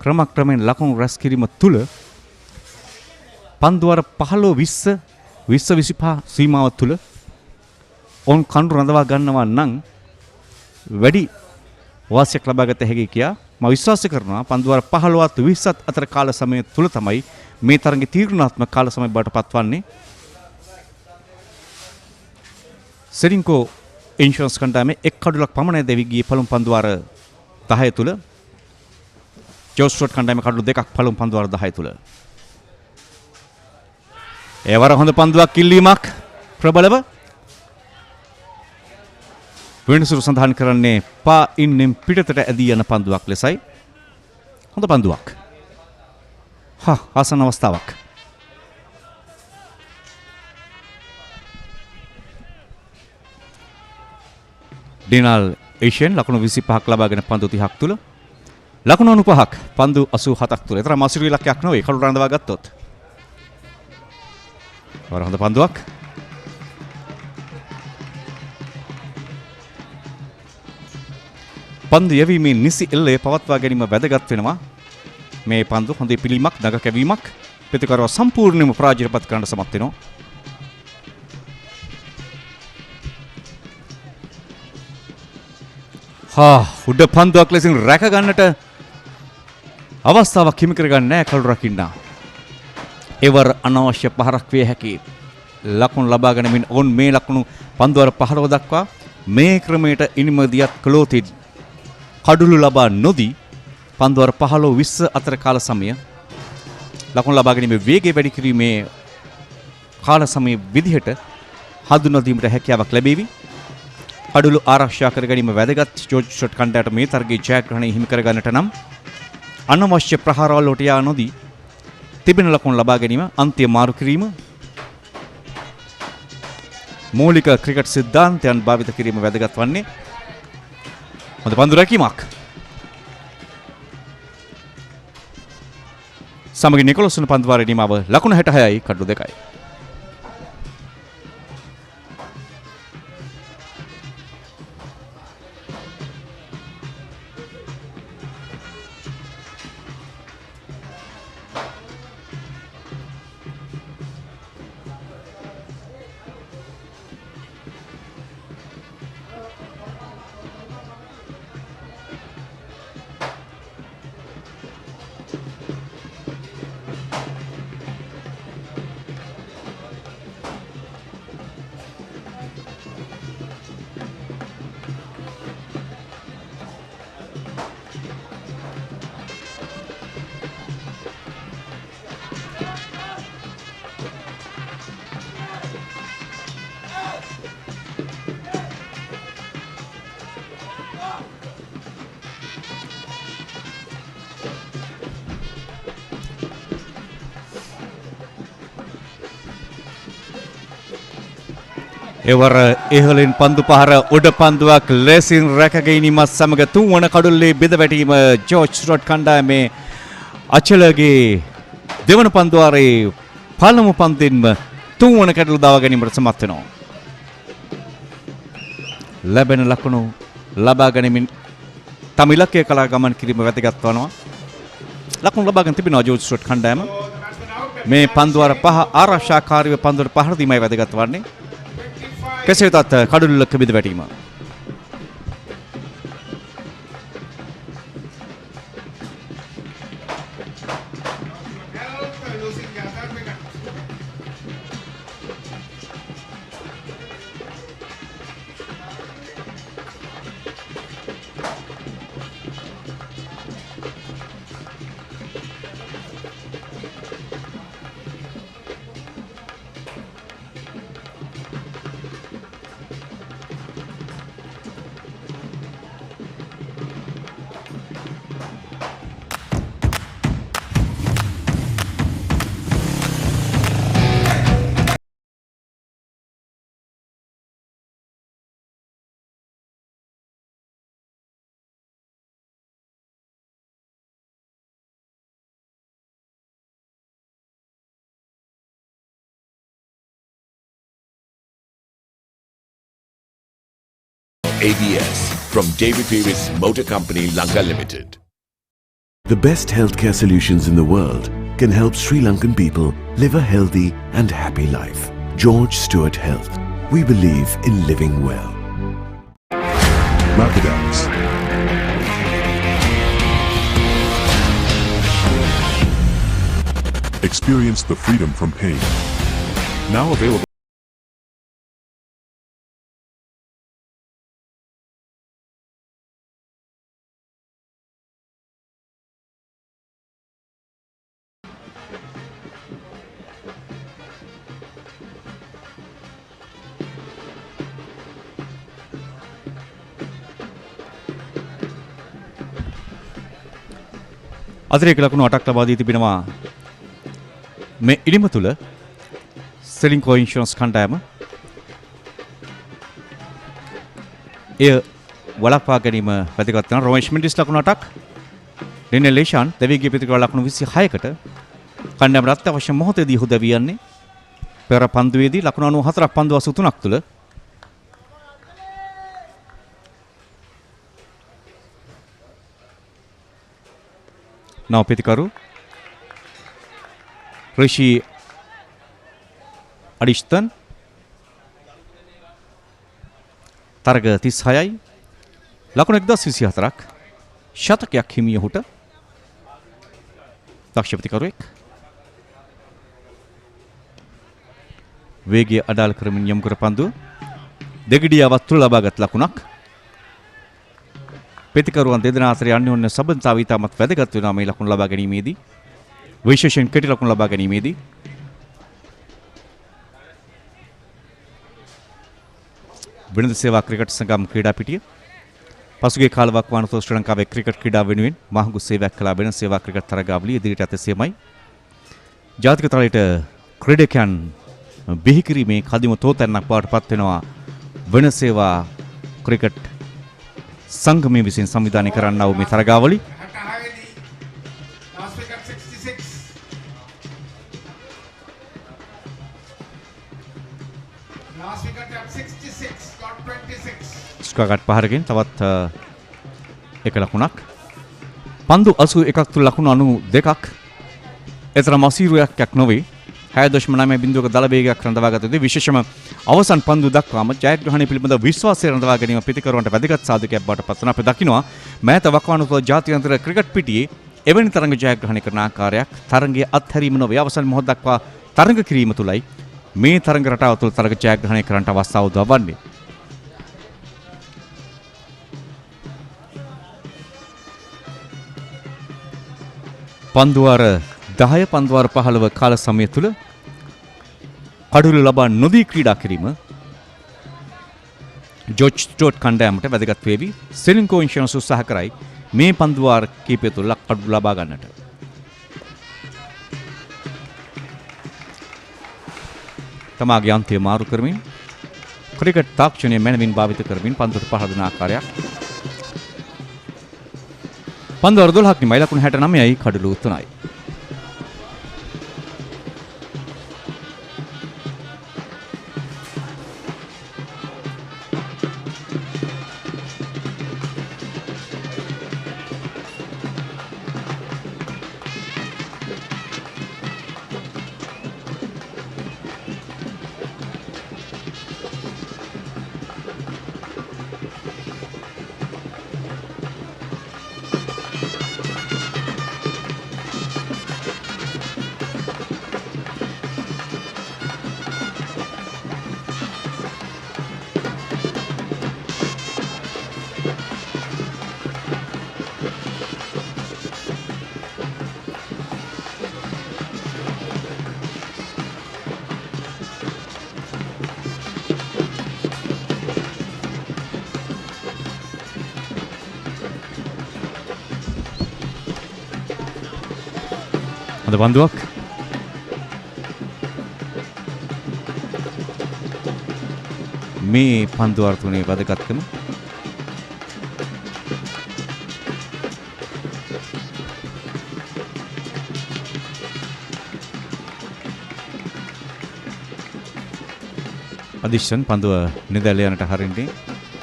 ක්‍රමක්‍රමයෙන් ලකුණු රැස් කිරීම තුල පන්දුවර 15 20 25 සීමාව තුල ඔන් කඳු රඳවා ගන්නවා නම් වැඩි වාසියක් ලබා ගත හැකි කියා මම විශ්වාස කරනවා. පන්දුවර 15ත් 20ත් අතර කාල සමය තුල තමයි මේ තරඟේ තීරණාත්මක කාල සමය බවට පත්වන්නේ. Ceylinco ඉන්ෂුරන්ස් කණ්ඩායමේ එක් කඩුලක් පමණයි දෙවි ගියේ පළමු පන්දුවර 10 තුල. ජෝර්ජ් ස්ටුවර්ට් කණ්ඩායමේ කඩලු දෙකක් පළමු පන්දුවර 10 තුල. ඒවර හොඳ පන්දුවක් කිල්ලීමක් ප්‍රබලව වෙනසුරු සඳහන් කරන්නේ පා ඉන්නෙන් පිටතට ඇදී යන පන්දුවක් ලෙසයි. හොඳ පන්දුවක්. ආසන්න අවස්ථාවක්. ඩිනල් ඒෂියන් ලකුණු 25ක් ලබාගෙන පන්දු 30ක් තුල ලකුණු 95ක් පන්දු 87ක් තුල. ඒතර මාසිරු ඉලක්කයක් නෙවෙයි කඩු රඳවා ගත්තොත්. වර හොඳ පන්දුවක්. පන්දු යැවීමේ නිසි එල්ලේ පවත්වා ගැනීම වැදගත් වෙනවා. මේ පන්දු හොඳ පිළීමක් නග කැවීමක් ප්‍රතිකරව සම්පූර්ණයෙන්ම පරාජයපත් කරන්න සමත් වෙනවා. උඩ පන්දුවක් ලෙසින් රැක ගන්නට අවස්ථාවක් හිමි කර ගන්න නැහැ කළු රකින්න. එවර අනවශ්‍ය පහරක් විය හැකි. ලකුණු ලබා ගැනීමෙන් ඔවුන් මේ ලකුණු පන්දුවර 15 දක්වා මේ ක්‍රමයට ඉනිමදියත් කළොත් කඩුළු ලබා නොදී පන්දුවර 15-20 අතර කාල සමය ලකුණු ලබා ගැනීමේ වේගය වැඩි කිරීමේ කාල සමය විදිහට හඳුන්වා දීමට හැකියාවක් ලැබේවි. කඩුළු ආරක්ෂා කර ගැනීම වැදගත්. ජෝර්ජ් ස්ටුවර්ට් කණ්ඩායමට මේ තරගයේ ජයග්‍රහණය හිමි කර ගන්නට නම් අනවශ්‍ය ප්‍රහාරවල වලට යා නොදී තිබෙන ලකුණු ලබා ගැනීම, අන්ත්‍ය මාරු කිරීම, මූලික ක්‍රිකට් සිද්ධාන්තයන් භාවිත කිරීම වැදගත් වන්නේ. හොඳ පන්දු රැකීමක්. සමගින් 11 වන පන්දු වාරයේ නිමාව ලකුණු 66යි කඩලු 2යි. එවර ඉහළින් පන්දු පහර උඩ පන්දුවක් ලෙසින් රැකගැනීමත් සමග තුන්වන කඩුල්ලේ බෙද වැටීම ජෝර්ජ් ස්ටුවර්ට් කණ්ඩායමේ අචලගේ දෙවන පන්දු වාරයේ පළමු පන්දුවෙන්ම තුන්වන කඩුල්ල දාව ගැනීමට සමත් වෙනවා. ලැබෙන ලකුණු ලබා ගැනීමෙන් තම ඉලක්කය කලා ගමන් කිරීම වැදගත් වනවා. ලකුණු ලබා ගෙන තිබෙනවා ජෝර්ජ් ස්ටුවර්ට් කණ්ඩායම. මේ පන්දු වාර පහ ආරක්ෂාකාරීව පන්දුවට පහර දීමයි වැදගත් වන්නේ. කෙසේ වෙතත් කඩුල්ලක බෙද වැටීම. ABS from David Pieris Motor Company, Lanka Limited. The best healthcare solutions in the world can help Sri Lankan people live a healthy and happy life. George Stewart Health. We believe in living well. Marketouts. Experience the freedom from pain. Now available. අතිරේක ලකුණු 8ක් ලබා දී තිබෙනවා මේ ඉනිම තුල Ceylinco insurance කණ්ඩායම. එය වළක්වා ගැනීම වැදගත් වෙනවා. රොමේෂ් මෙන්ඩිස් ලකුණු 8ක්, ඩෙනියල් ලේෂාන් දෙවිගේ පිටිකර ලකුණු 26කට කණ්ඩායමට අත්‍යවශ්‍ය මොහොතේදී හුදවී යන්නේ. පෙර පන්දුවේදී ලකුණු 94ක් පන්දු 83ක් තුල නව පිටිකරු ඍෂි අඩිෂ්තන් තරග 36යි ලකුණු 1024ක් ශතකයක් හිමි ඔහුට. දක්ෂ පිටිකරුවෙක් වේගය අඩාල කරමින් යොමු කර පන්දුව දෙගිඩියාවත් තුල ලබාගත් ලකුණක්. ප්‍රතිකරුවන් දෙදෙනා අතර අන්‍යෝන්‍ය සම්බන්ධතාවය ඉතාමත් වැදගත් වෙනවා මේ ලකුණු ලබා ගැනීමේදී. විශේෂයෙන් කෙටි ලකුණු ලබා ගැනීමේදී. වෙනද සේවා ක්‍රිකට් සංගම් ක්‍රීඩා පිටිය පසුගිය කාලවකවානුව ශ්‍රී ලංකාවේ ක්‍රිකට් ක්‍රීඩාව වෙනුවෙන් මහඟු සේවයක් කළා වෙන සේවා ක්‍රිකට් තරගාවලිය ඉදිරියට ඇතසෙමයි. ජාතික තලයට ක්‍රීඩකයන් බිහි කිරීමේ කදිම තෝතැන්නක් බවට පත් වෙනවා වෙන සේවා ක්‍රිකට් සංගමය විසින් සංවිධානය කරන්නා වූ මේ තරගාවලිය. ස්කෝර් පහරකින් තවත් එක ලකුණක්. පන්දු 81ක් තුල ලකුණු 92ක්. එතරම් අසීරුයක් නොවේ. 6.9 බිඳුවක දල වේගයක් රඳවාගත්තදී විශේෂම අවසන් පන්දු දක්වාම ජයග්‍රහණය පිළිබඳ විශ්වාසය රඳවා ගැනීම පිටිකරුවන්ට වැදගත් සාධකයක් බවට පත් වන අපි දකිනවා මෑත වකවානුව ජාත්‍යන්තර ක්‍රිකට් පිටියේ එවැනි තරඟ ජයග්‍රහණය කරන ආකාරයක් තරඟයේ අත්හැරීම නොවේ අවසන් මොහොත දක්වා තරඟ කිරීම තුලයි මේ තරඟ රටාව තුළ තරඟ ජයග්‍රහණය කරන්නට අවස්ථාව උදාවන්නේ. පන්දුවාර 10 පන්දුවාර 15 කාල සමය තුල කඩුළු ලබා නොදී ක්‍රීඩා කිරීම ජෝර්ජ් ස්ටුවර්ට් කණ්ඩායමට වැදගත් වේවි. සෙලින්කෝ ඉන්ෂුරන්ස් උත්සාහ කරයි මේ පන්දුවාර කීපය තුල කඩුළු ලබා ගන්නට. තමාගේ අන්තය මාරු කරමින් ක්‍රිකට් තාක්ෂණය මැනවින් භාවිත කරමින් පන්දුවට පහර දෙන ආකාරයක්. පන්දුවාර 12ක් නිමයි ලකුණු 69යි කඩුළු 3යි. හොඳ පන්දුවක්. මේ පන්දුවාර තුනේ වැදගත්කම අදිෂ්ඨන් පන්දුව නිදැල්ල යනට හරින්නේ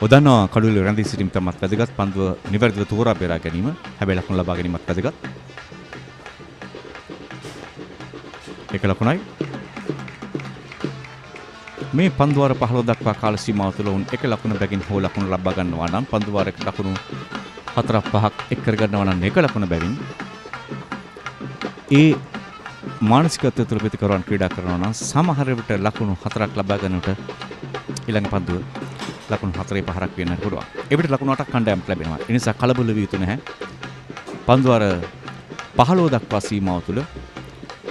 ඔදන්නවා කඩුල්ල රැඳී සිටීම තමත් වැදගත්. පන්දුව නිවැරදිව තෝරා බේරා ගැනීම හැබැයි ලකුණු ලබා ගැනීමත් වැදගත්. එක ලකුණයි. මේ පන්දුවාර 15 දක්වා කාල සීමාව තුළ උන් එක ලකුණ බැගින් හෝ ලකුණු ලබා ගන්නවා නම් පන්දුවාරයක ලකුණු 4-5ක් එක් කර ගන්නවා නම් එක ලකුණ බැවින් ඒ මානසිකත්වය තුළ ප්‍රතිකරුවන් ක්‍රීඩා කරනවා නම් සමහර විට ලකුණු 4ක් ලබා ගන්නට ඊළඟ පන්දුව ලකුණු 4-5ක් වෙන්නත් පුළුවන්. එවිට ලකුණු 8ක් කණ්ඩායමට ලැබෙනවා. ඒ නිසා කලබල විය යුතු නැහැ. පන්දුවාර 15 දක්වා සීමාව තුළ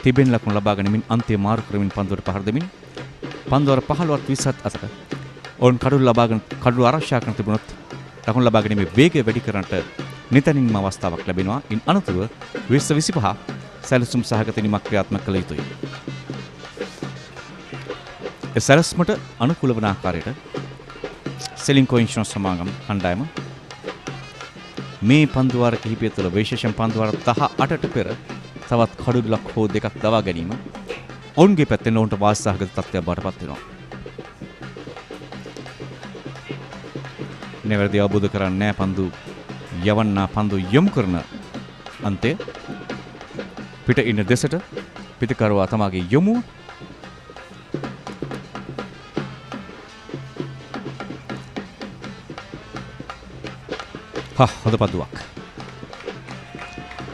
තිබෙන ලකුණු ලබා ගැනීමෙන් අන්තය මාරු කරමින් පන්දුවට පහර දෙමින් පන්දුවාර 15ත් 20ත් අතර ඔවුන් කඩුළු ආරක්ෂා කරන තිබුණොත් ලකුණු ලබා ගැනීමේ වේගය වැඩි කරන්නට නිතනින්ම අවස්ථාවක් ලැබෙනවා. ඉන් අනතුරුව 20-25 සැලසුම් සහගත නිමක් ක්‍රියාත්මක කළ යුතුයි. ඒ සැලසුමට අනුකූල වන ආකාරයට සෙලින්කෝ ඉන්ෂුරන්ස් සමාගම කණ්ඩායම මේ පන්දුවාර කිහිපය තුළ විශේෂයෙන් පන්දුවාර 18ට පෙර තවත් කඩුලක් හෝ දෙකක් දවා ගැනීම ඔවුන්ගේ පැත්තෙන් ඔවුන්ට වාසසහගත තත්ත්වයක් බවට පත් වෙනවා. නිවැරදි අවබෝධ කරන්නේ පන්දු යවන්නා පන්දු යොමු කරන අන්තය පිට ඉන්න දෙසට පිටකරුවා තමාගේ යොමුව හොඳ පන්දුවක්.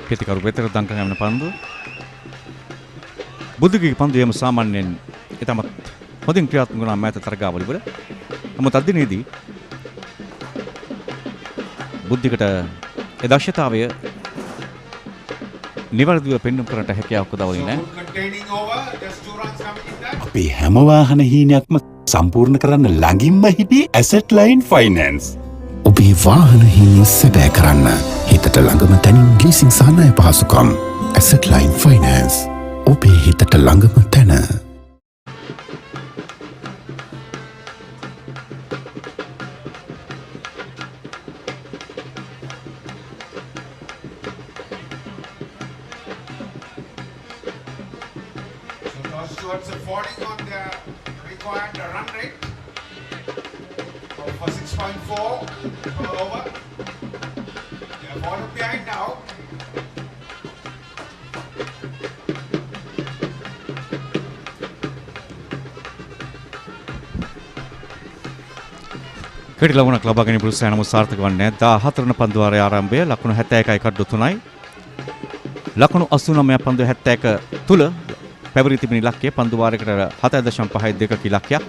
පිටිකරු වෙතට දංකන යන පන්දුව බුදුගේ පන්දු යම සාමාන්‍යයෙන් ඉතාමත් හොඳින් ක්‍රියාත්මක වුණා මෑත තරගාවලි වල. නමුත් අදිනේදී බුද්ධිකට ඒ දක්ෂතාවය නිවැරදිව පෙන්වන්න කරට හැකියාවක් උදව්වන්නේ නැහැ. අපේ හැම වාහන හීනයක්ම සම්පූර්ණ කරන්න ළඟින්ම හිටියේ ඇසට් ලයින් ෆයිනෑන්ස්. ඔබේ වාහන හීනය සැබෑ කරන්න හිතට ළඟම තැනින් ලීසින් සහ ණය පහසුකම්. Asset line finance. ඔබේ හිතට ළඟම තැන. Stewards are falling on their required run rate of 6.4 per over. They are falling behind now. කෙටි ලකුණක් ලබා ගැනීම පුරුෂයා නමුත් සාර්ථක වන්නේ නැහැ. 14 වන පන්දු වාරයේ ආරම්භය ලකුණු 71යි කඩ 3යි. ලකුණු 89 පන්දු 71 තුල පැවරී තිබෙන ඉලක්කය පන්දු වාරයකට 7.52 ඉලක්කයක්.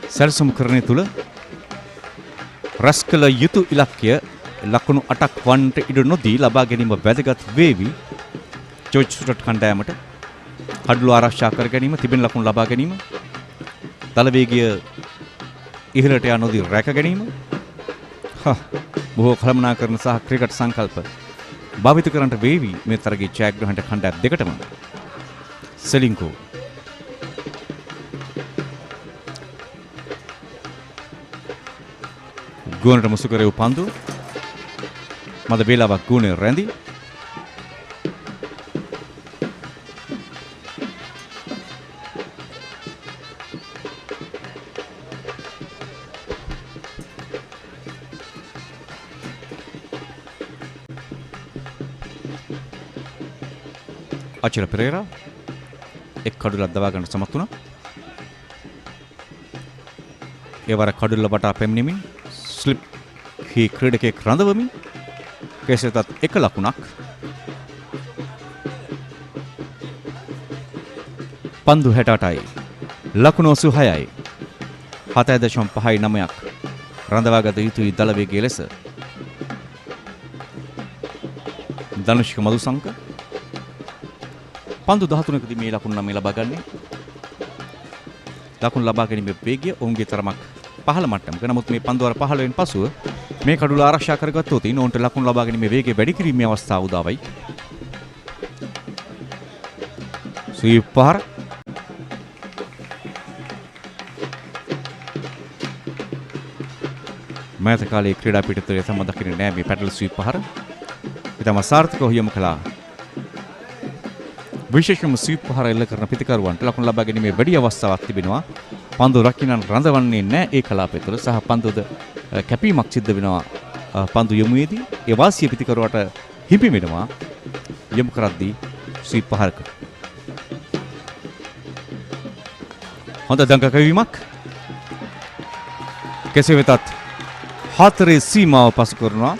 සැලසුම් කරන්නේ තුල රස්කල යුතු ඉලක්කය ලකුණු 8ක් වන්නට ඉඩ නොදී ලබා ගැනීම වැදගත් වේවි. ජෝර්ජ් ස්ටුවර්ට් කණ්ඩායමට කඩළු ආරක්ෂා කර ගැනීම තිබෙන ලකුණු ලබා ගැනීම දල වේගය ඉහළට යා නොදී රැක ගැනීම බොහෝ කළමනාකරන සහ ක්‍රිකට් සංකල්ප භාවිත කරන්නට වේවි මේ තරගයේ ජයග්‍රහණයට කණ්ඩායම් දෙකටම. සෙලින්කෝ ගුණට මුසු කරේ පන්දු මද වේලාවක් ගුණේ රැඳි අචල පෙරේරා එක් කඩුලක් දවා ගන්න සමත් වුණා. ඒ වර කඩුල්ල වටා පැමිණෙමින් ස්ලිප් හි ක්‍රීඩකයෙක් රඳවමින් කෙසේතත් එක ලකුණක්. පන්දු 68යි ලකුණු 86යි 7.59ක් රඳවාගත යුතුයි දල වේගයේ ලෙස. ධනුෂ්ක මදුසංක පන්දු 13කදී මේ ලකුණු 9 ලබා ගන්නේ. ලකුණු ලබා ගැනීමේ වේගය ඔවුන්ගේ තරමක් පහළ මට්ටමක. නමුත් මේ පන්දු වර 15 වෙනි පසුව මේ කඩුල ආරක්ෂා කරගත්තොත් ඔවුන්ට ලකුණු ලබා ගැනීමේ වේගය වැඩි කිරීමේ අවස්ථාව උදා වෙයි. ස්වීප් පහර මෑත කාලයේ ක්‍රීඩා පිටුතරේ තම දකින්නේ නැහැ මේ පැඩල් ස්වීප් පහර. ඊටම සාර්ථකව යොමු කළා. විශේෂම ස්වීප් පහර එල්ල කරන පිතිකරුවන්ට ලකුණු ලබා ගැනීමේ වැඩි අවස්ථාවක් තිබෙනවා. පන්දු රකින්නන් රඳවන්නේ නැහැ ඒ කලාපය තුළ සහ පන්දුද කැපීමක් සිද්ධ වෙනවා පන්දු යොමුවේදී. ඒ වාසිය පිතිකරුවට හිමි වෙනවා යොමු කරද්දී ස්වීප් පහරක. හොඳ දඟකවීමක්. කෙසේ වෙතත් හතරේ සීමාව පසු කරනවා.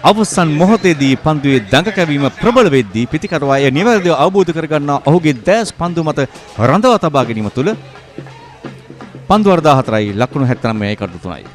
අවසන් මොහොතේදී පන්දුවේ දඟ කැවීම ප්‍රබල වෙද්දී පිතිකරුවා එය නිවැරදිව අවබෝධ කරගන්නා ඔහුගේ දැස් පන්දු මත රඳවා තබා ගැනීම තුළ පන්දු 14යි ලකුණු 79යි කඩු 3යි.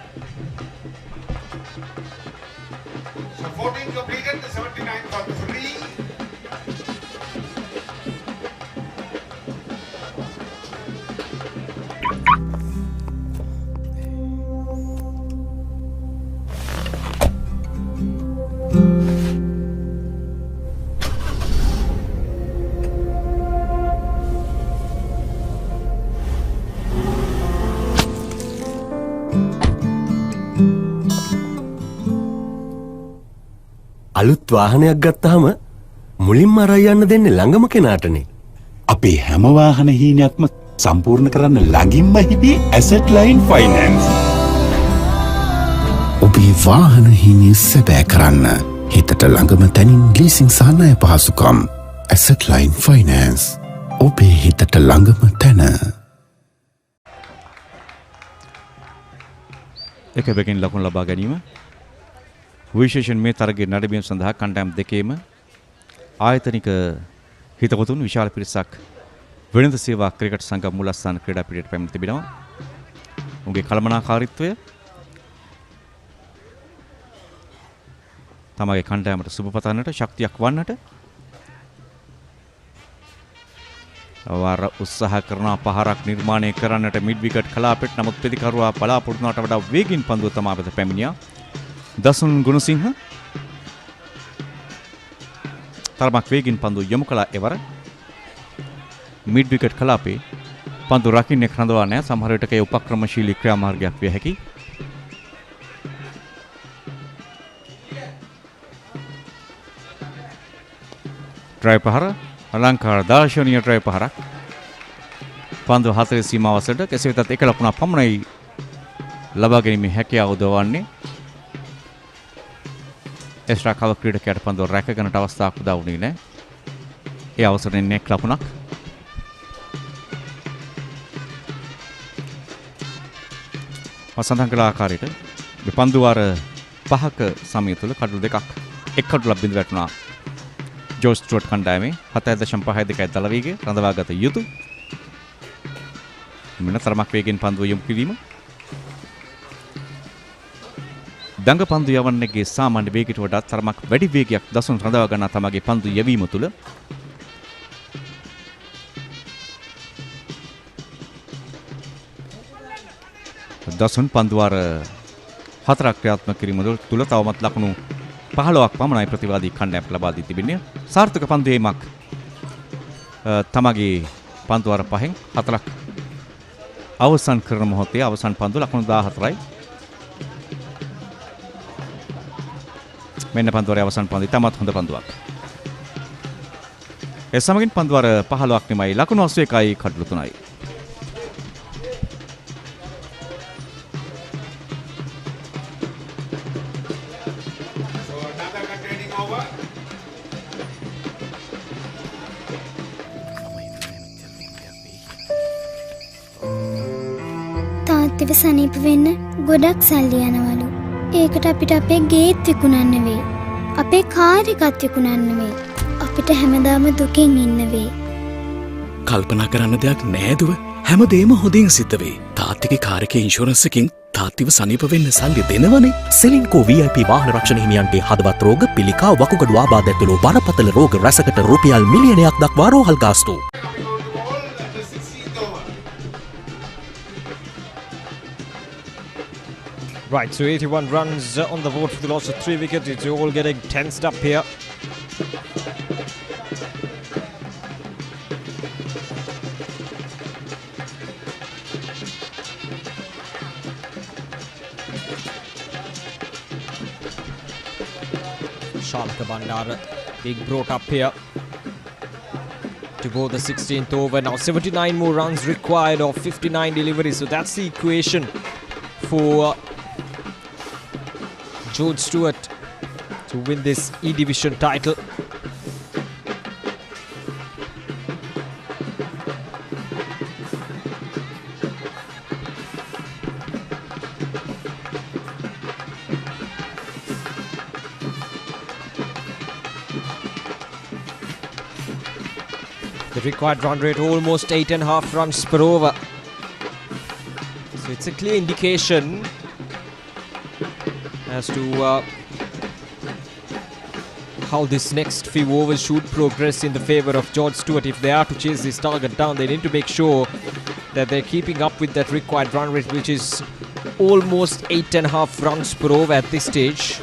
අලුත් වාහනයක් ගත්තාම මුලින්ම අරන් යන්න දෙන්නේ ළඟම කෙනාටනේ. අපේ හැම වාහන හීනයක්ම සම්පූර්ණ කරන්න ළඟින්ම හිටියේ ඇසට් ලයින් ෆයිනෑන්ස්. ඔබේ වාහන හීනය සැබෑ කරන්න හිතට ළඟම තැනින් ලීසින් සහ ණය පහසුකම්. Asset line finance. ඔබේ හිතට ළඟම තැන. එක බැගින් ලකුණු ලබා ගැනීම විශේෂයෙන් මේ තරගයේ නඩබීම සඳහා කණ්ඩායම් දෙකේම ආයතනික හිතවතුන් විශාල පිරිසක් වෙළඳ සේවා ක්‍රිකට් සංඝ මූලස්ථාන ක්‍රීඩා පිටියට පැමිණ තිබෙනවා. උන්ගේ කළමනාකාරීත්වය තමගේ කණ්ඩායමට සුබ පතන්නට ශක්තියක් වන්නට වාර උත්සාහ කරන පහරක් නිර්මාණය කරන්නට මිඩ් විකට් කලාපෙට නමුත් ප්‍රතිකරුවා බලාපොරොත්තු වුණාට වඩා වේගින් පන්දුව තමා වෙත පැමිණියා. දසුන් ගුණසිංහ තරමක් වේගින් පන්දුව යොමු කළා එවර මිඩ් විකට් කලාපේ පන්දු රකින්නේ රඳවා නැහැ. සමහර විටක ඒ උපක්‍රමශීලී ක්‍රියාමාර්ගයක් විය හැකියි. ට්‍රයි පහර අලංකාර දාර්ශනීය ට්‍රයි පහරක් පන්දු 40 සීමාව අසලට කෙසේ වෙතත් එක ලකුණක් පමණයි ලබා ගැනීමේ හැකියාව උදවන්නේ. එක්ස්ට්‍රා කවර් ක්‍රීඩකයාට පන්දුව රැක ගන්නට අවස්ථාවක් උදා වුණේ නැහැ. ඒ අවසරයෙන් එක් ලකුණක්. සඳහන් කළ ආකාරයට මේ පන්දු වාර 5ක සමය තුළ කඩලු දෙකක් එක් කඩලුවක් බිඳ වැටුණා. ජෝස් ස්ටුවර්ට් කණ්ඩායමේ 7.52 දල වේගය රඳවාගත යුතු. මෙන්න තරමක් වේගෙන් පන්දුව යොමු කිරීම. දඟ පන්දු යවන්නේගේ සාමාන්‍ය වේගයට වඩා තරමක් වැඩි වේගයක් දසුන් රඳවා ගන්නා තමගේ පන්දු යැවීම තුළ දසුන් පන්දු වාර 4ක් ක්‍රියාත්මක කිරීම තුළ තවමත් ලකුණු 15ක් පමණයි ප්‍රතිවාදී කණ්ඩායමට ලබා දී තිබෙන්නේ. සාර්ථක පන්දු යැවීමක් තමගේ පන්දු වාර 5න් 4ක් අවසන් කරන මොහොතේ අවසන් පන්දු ලකුණු 14යි. මෙන්න පන්දු වාරයේ අවසන් පන්දු ඉතාමත් හොඳ පන්දුවක්. ඒ සමගින් පන්දු වාර 15ක් නිමයි ලකුණු 81යි කඩලු 3යි. තාත්තව සනීප වෙන්න ගොඩක් සල්ලි යනවලු. ඒකට අපිට අපේ ගේත් විකුණන්න වෙයි. අපේ කාර් එකත් විකුණන්න වෙයි. අපිට හැමදාම දුකින් ඉන්න වෙයි. කල්පනා කරන්න දෙයක් නෑදුව හැමදේම හොඳින් සිද්ධ වේ. තාත්තිගේ කාර් එකේ ඉන්ෂුරන්ස් එකකින් තාත්තිව සනීප වෙන්න සල්ලි දෙනවනේ. Ceylinco VIP වාහන රක්ෂණ හිමියන්ගේ හදවත් රෝග පිළිකා වකුගඩු ආබාධ ඇතුළු බරපතල රෝග රැසකට රුපියල් මිලියනයක් දක්වා රෝහල් ගාස්තු. Right, so 81 runs on the board for the loss of 3 wickets. It's all getting tensed up here. Shalaka Bandara being brought up here to go the 16th over. Now 79 more runs required of 59 deliveries. So that's the equation for George Stewart to win this E-Division title. The required run rate almost 8.5 runs per over. So it's a clear indication as to how this next few overs should progress in the favour of George Stewart. If they are to chase this target down, they need to make sure that they're keeping up with that required run rate, which is almost 8.5 runs per over at this stage.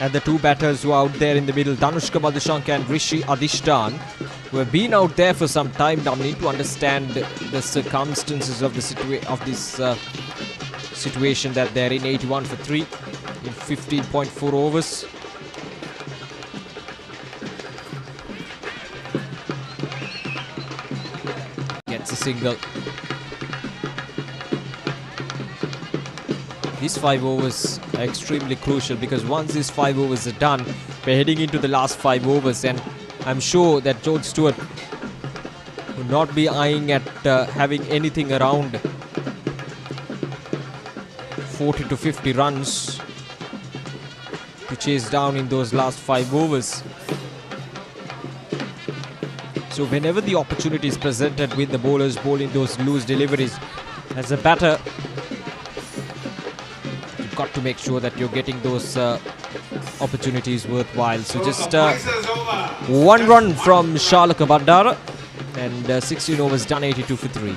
And the two batters who are out there in the middle, Danushka Madhushanka and Rishi Adishtan, who have been out there for some time now, need to understand the circumstances of the situation that they're in. 81 for 3 in 15.4 overs. Gets a single. These 5 overs are extremely crucial, because once these 5 overs are done, we're heading into the last 5 overs, and I'm sure that George Stewart will not be eyeing at having anything around 40 to 50 runs to chase down in those last 5 overs. So whenever the opportunity is presented with the bowlers bowling those loose deliveries, as a batter, you've got to make sure that you're getting those opportunities worthwhile. So just 1 run from Ceylinco Bandara, and 16 overs done, 82 for 3.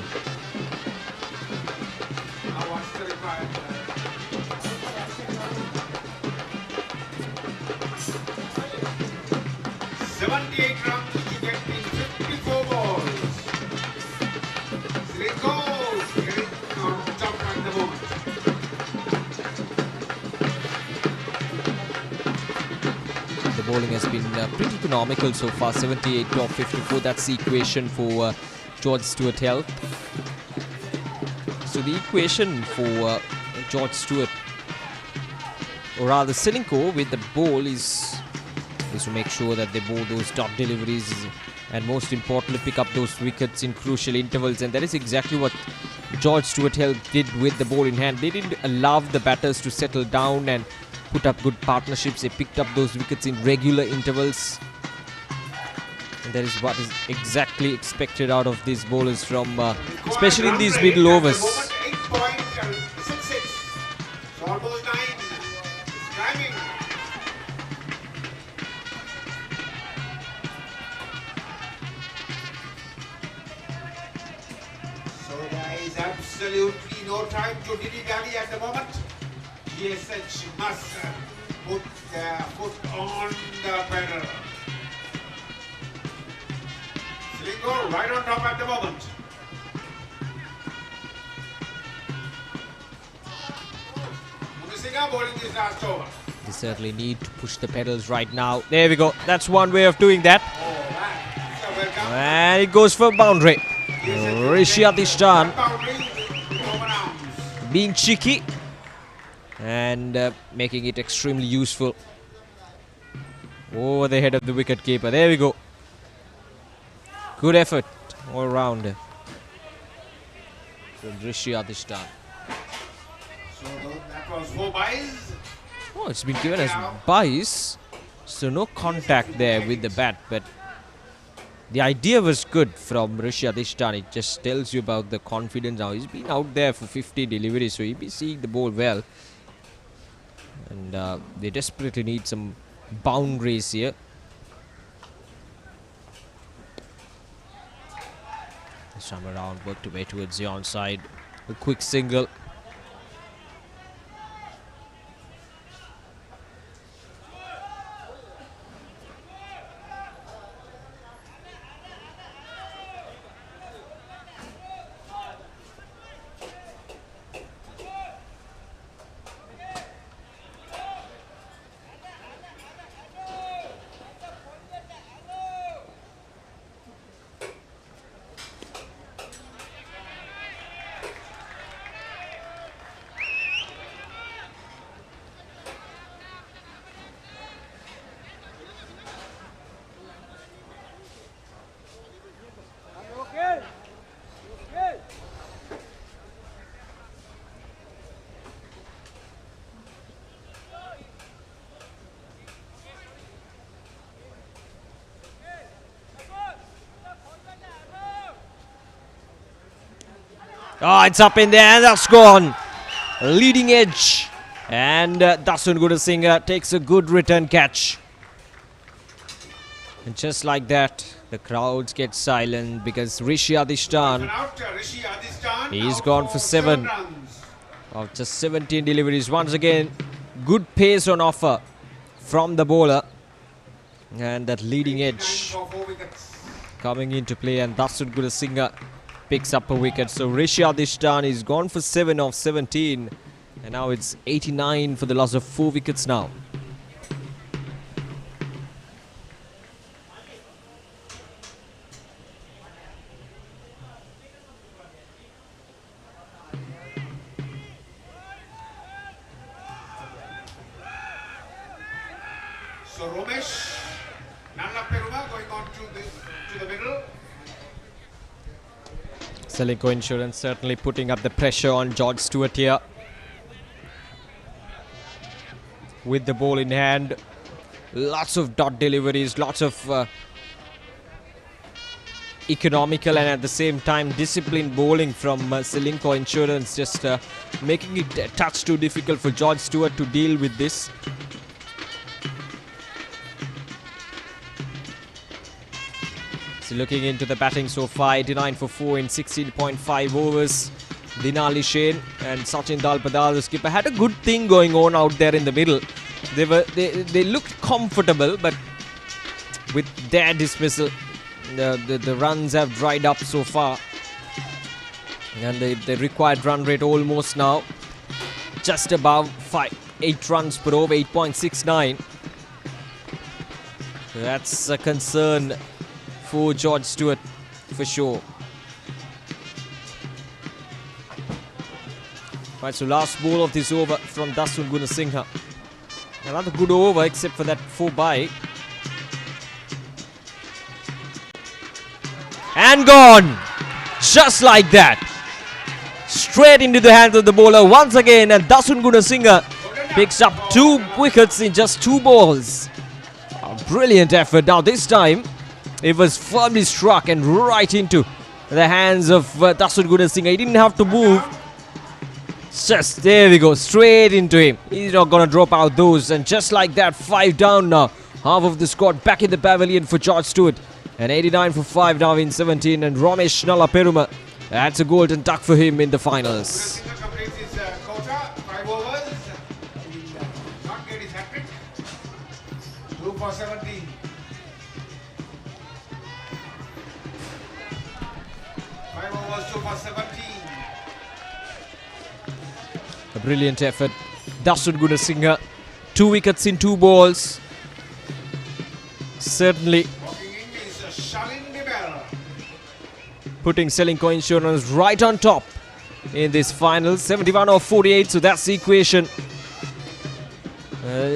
Bowling has been pretty economical so far, 78 to 54. That's the equation for George Stewart Health. So the equation for George Stewart, or rather Ceylinco with the ball, is to make sure that they bowl those dot deliveries and most importantly pick up those wickets in crucial intervals, and that is exactly what George Stewart Health did with the ball in hand. They didn't allow the batters to settle down and put up good partnerships. They picked up those wickets in regular intervals, and that is what is exactly expected out of these bowlers from especially in these middle overs. Almost 9. Timing. So there is absolutely no time to dilly-dally at the moment. GSH must put their foot on the pedal. Ceylinco right on top at the moment. Bowling this last over. They certainly need to push the pedals right now. There we go. That's one way of doing that. And it goes for boundary. Rishi Adishtan being cheeky and making it extremely useful over the head of the wicket keeper. There we go. Good effort all round from Rishi Adishtan. So that was 4 byes. Oh, it's been given as byes, so no contact there with the bat, but the idea was good from Rishi Adishtan. It just tells you about the confidence now. He's been out there for 50 deliveries, so he'll be seeing the ball well. And they desperately need some boundaries here. This time around, worked away towards the onside. A quick single. Oh, it's up in there and that's gone. Leading edge. And Dasun Gudasinghe takes a good return catch. And just like that, the crowds get silent because Rishi Adishtan, he's gone for 7 of just 17 deliveries. Once again, good pace on offer from the bowler. And that leading edge coming into play, and Dasun Gudasinghe picks up a wicket. So Rishi Adishtan is gone for 7 of 17, and now it's 89 for the loss of 4 wickets now. So Romesh Nalla Peruma going on to the middle. Ceylinco Insurance certainly putting up the pressure on George Stewart here. with the ball in hand. Lots of dot deliveries, lots of economical and at the same time disciplined bowling from Ceylinco Insurance, just making it a touch too difficult for George Stewart to deal with this. So looking into the batting so far, 89 for 4 in 16.5 overs. Dinali Shane and Sachin Dalpadal, the skipper, had a good thing going on out there in the middle. They looked comfortable, but with their dismissal, the runs have dried up so far. And the required run rate almost now just above 8 runs per over, 8.69. So that's a concern for George Stewart for sure. Right, so last ball of this over from Dasun Gunasinghe. Another good over except for that 4 by. And gone! Just like that. Straight into the hands of the bowler once again, and Dasun Gunasinghe picks up 2 wickets in just 2 balls. A brilliant effort. Now this time it was firmly struck and right into the hands of Dasun Gunasinghe. He didn't have to move. Just there we go, straight into him. He's not gonna drop out those, and just like that, 5 down now. Half of the squad back in the pavilion for George Stewart. And 89 for 5 now in 17, and Ramesh Nalaperuma, that's a golden duck for him in the finals. Completes his quota, 5 overs. He did not get his hat-trick. 2 for 17. A brilliant effort. Dasun Gunasinghe, 2 wickets in 2 balls. Certainly putting Ceylinco Insurance right on top in this final. 71 or 48, so that's the equation.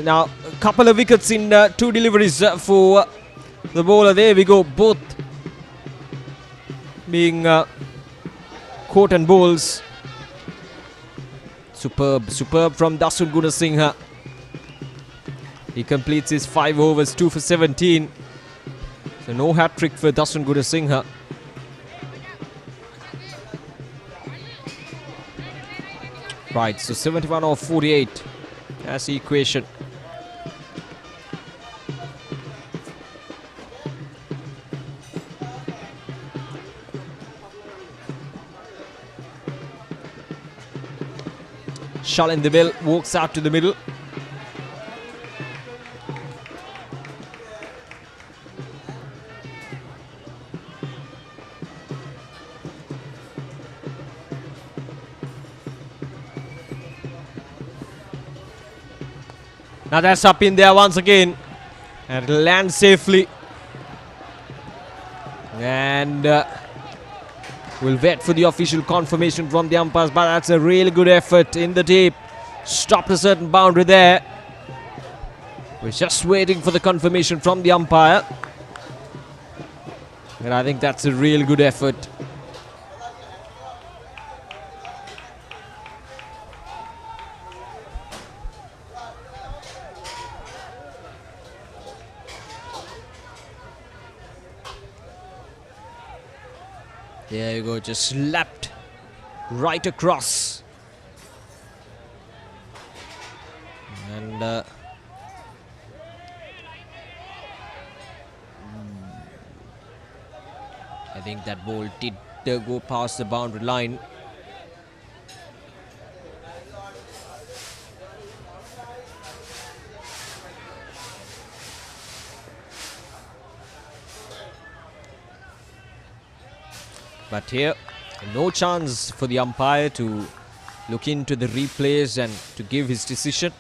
Now, a couple of wickets in 2 deliveries for the bowler. There we go, both being caught and bowls. Superb from Dasun Gunasinghe. He completes his 5 overs, 2 for 17. So no hat-trick for Dasun Gunasinghe. Right, so 71 or 48. That's the equation. Shalin Deville walks out to the middle. Now that's up in there once again, and it'll land safely. And we'll wait for the official confirmation from the umpires, but that's a really good effort in the deep. Stopped a certain boundary there. We're just waiting for the confirmation from the umpire. And I think that's a real good effort. There you go, just slapped right across. And I think that ball did go past the boundary line. But here, no chance for the umpire to look into the replays and to give his decision.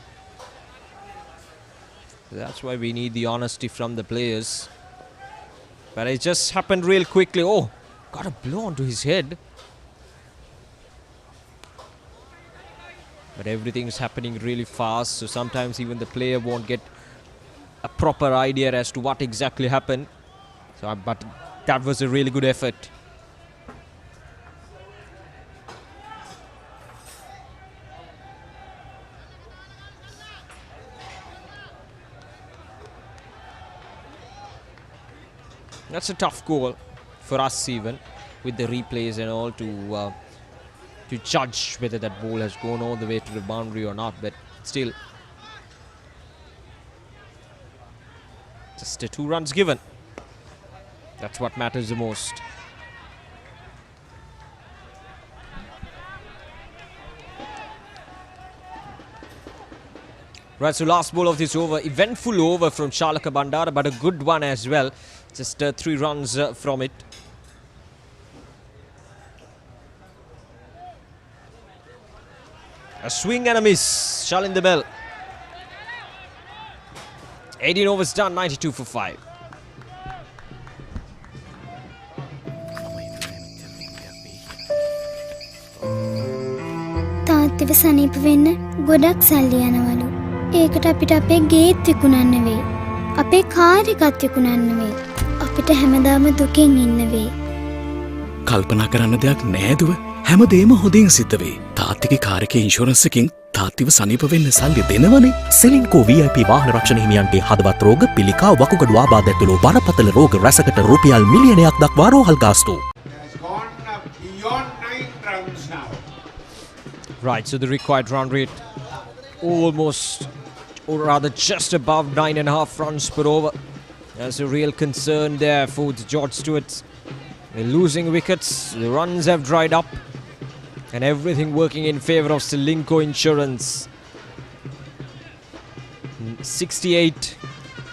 That's why we need the honesty from the players. But it just happened real quickly. Oh, got a blow onto his head. But everything's happening really fast, so sometimes even the player won't get a proper idea as to what exactly happened. So, but that was a really good effort. That's a tough goal for us even, with the replays and all, to judge whether that ball has gone all the way to the boundary or not. But still, just 2 runs given. That's what matters the most. Right, so last ball of this over. Eventful over from Shalaka Bandara, but a good one as well. Just 3 runs from it. A swing and a miss. Shalin the bell. 18 overs done, 92 for 5. තාත්තිව සනීප වෙන්න ගොඩක් සල්ලි යනවලු. ඒකට අපිට අපේ ගේත් විකුණන්න වෙයි. අපේ කාර් එකත් විකුණන්න වෙයි. අපිට හැමදාම දුකින් ඉන්න වෙයි. කල්පනා කරන්න දෙයක් නෑදුව හැමදේම හොඳින් සිද්ධ වේ. තාත්තිගේ කාර් එකේ ඉන්ෂුරන්ස් එකකින් තාත්තිව සනීප වෙන්න සල්ලි දෙනවනේ. සෙලින්කෝ VIP වාහන රක්ෂණ හිමියන්ගේ හදවත් රෝග, පිළිකා, වකුගඩු ආබාධ ඇතුළු බරපතල රෝග රැසකට රුපියල් මිලියනයක් දක්වා රෝහල් ගාස්තු. Right, so the required run rate almost, or rather just above 9.5 runs per over. That's a real concern there for the George Stewarts. They're losing wickets, the runs have dried up, and everything working in favour of Ceylinco Insurance. 68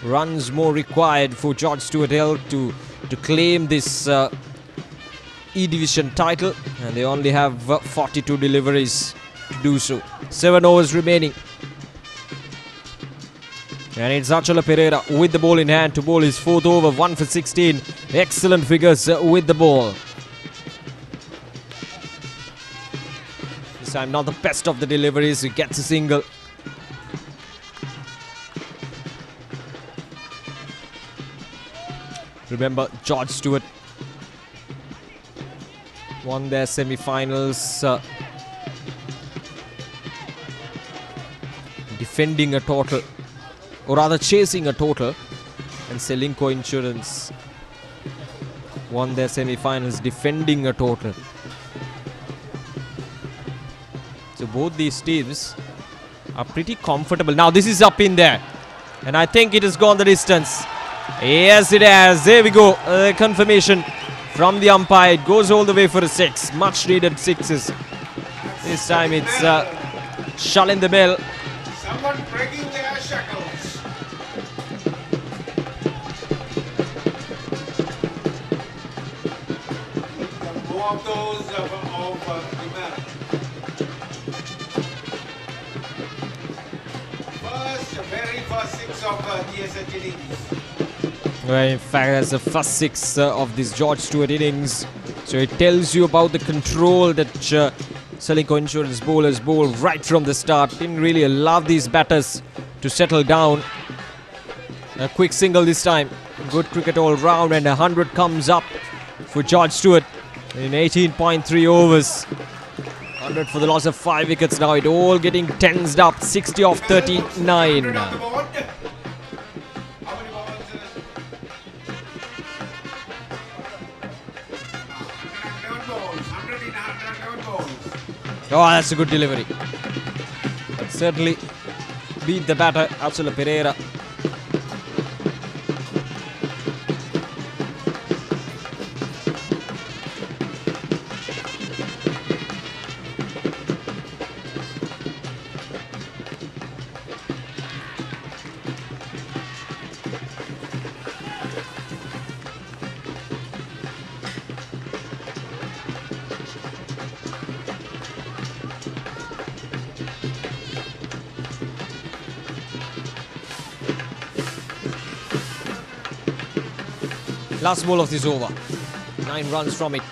runs more required for George Sportylk to claim this E-Division title, and they only have 42 deliveries to do so. 7 overs remaining. And it's Achala Pereira with the ball in hand to bowl his 4th over, 1 for 16. Excellent figures with the ball. This time not the best of the deliveries, he gets a single. Remember, George Stewart won their semi-finals defending a total, or rather chasing a total, and Ceylinco Insurance won their semi-finals defending a total. So both these teams are pretty comfortable. Now this is up in there, and I think it has gone the distance. Yes, it has. There we go. Confirmation from the umpire. It goes all the way for a 6. Much needed 6s. This time it's Shalin the bell. Someone breaking their shackles. More of those of the man. Very first 6 of DSH innings. Well, in fact, that's the first 6 of this George Stewart innings. So it tells you about the control that Ceylinco Insurance bowlers bowl right from the start. Didn't really allow these batters to settle down. A quick single this time. Good cricket all round, and 100 comes up for George Stewart in 18.3 overs. 100 for the loss of 5 wickets now. It all getting tensed up. 60 off 39. Oh, that's a good delivery. Certainly beat the batter, Achala Pereira. Last ball of this over. 9 runs from it.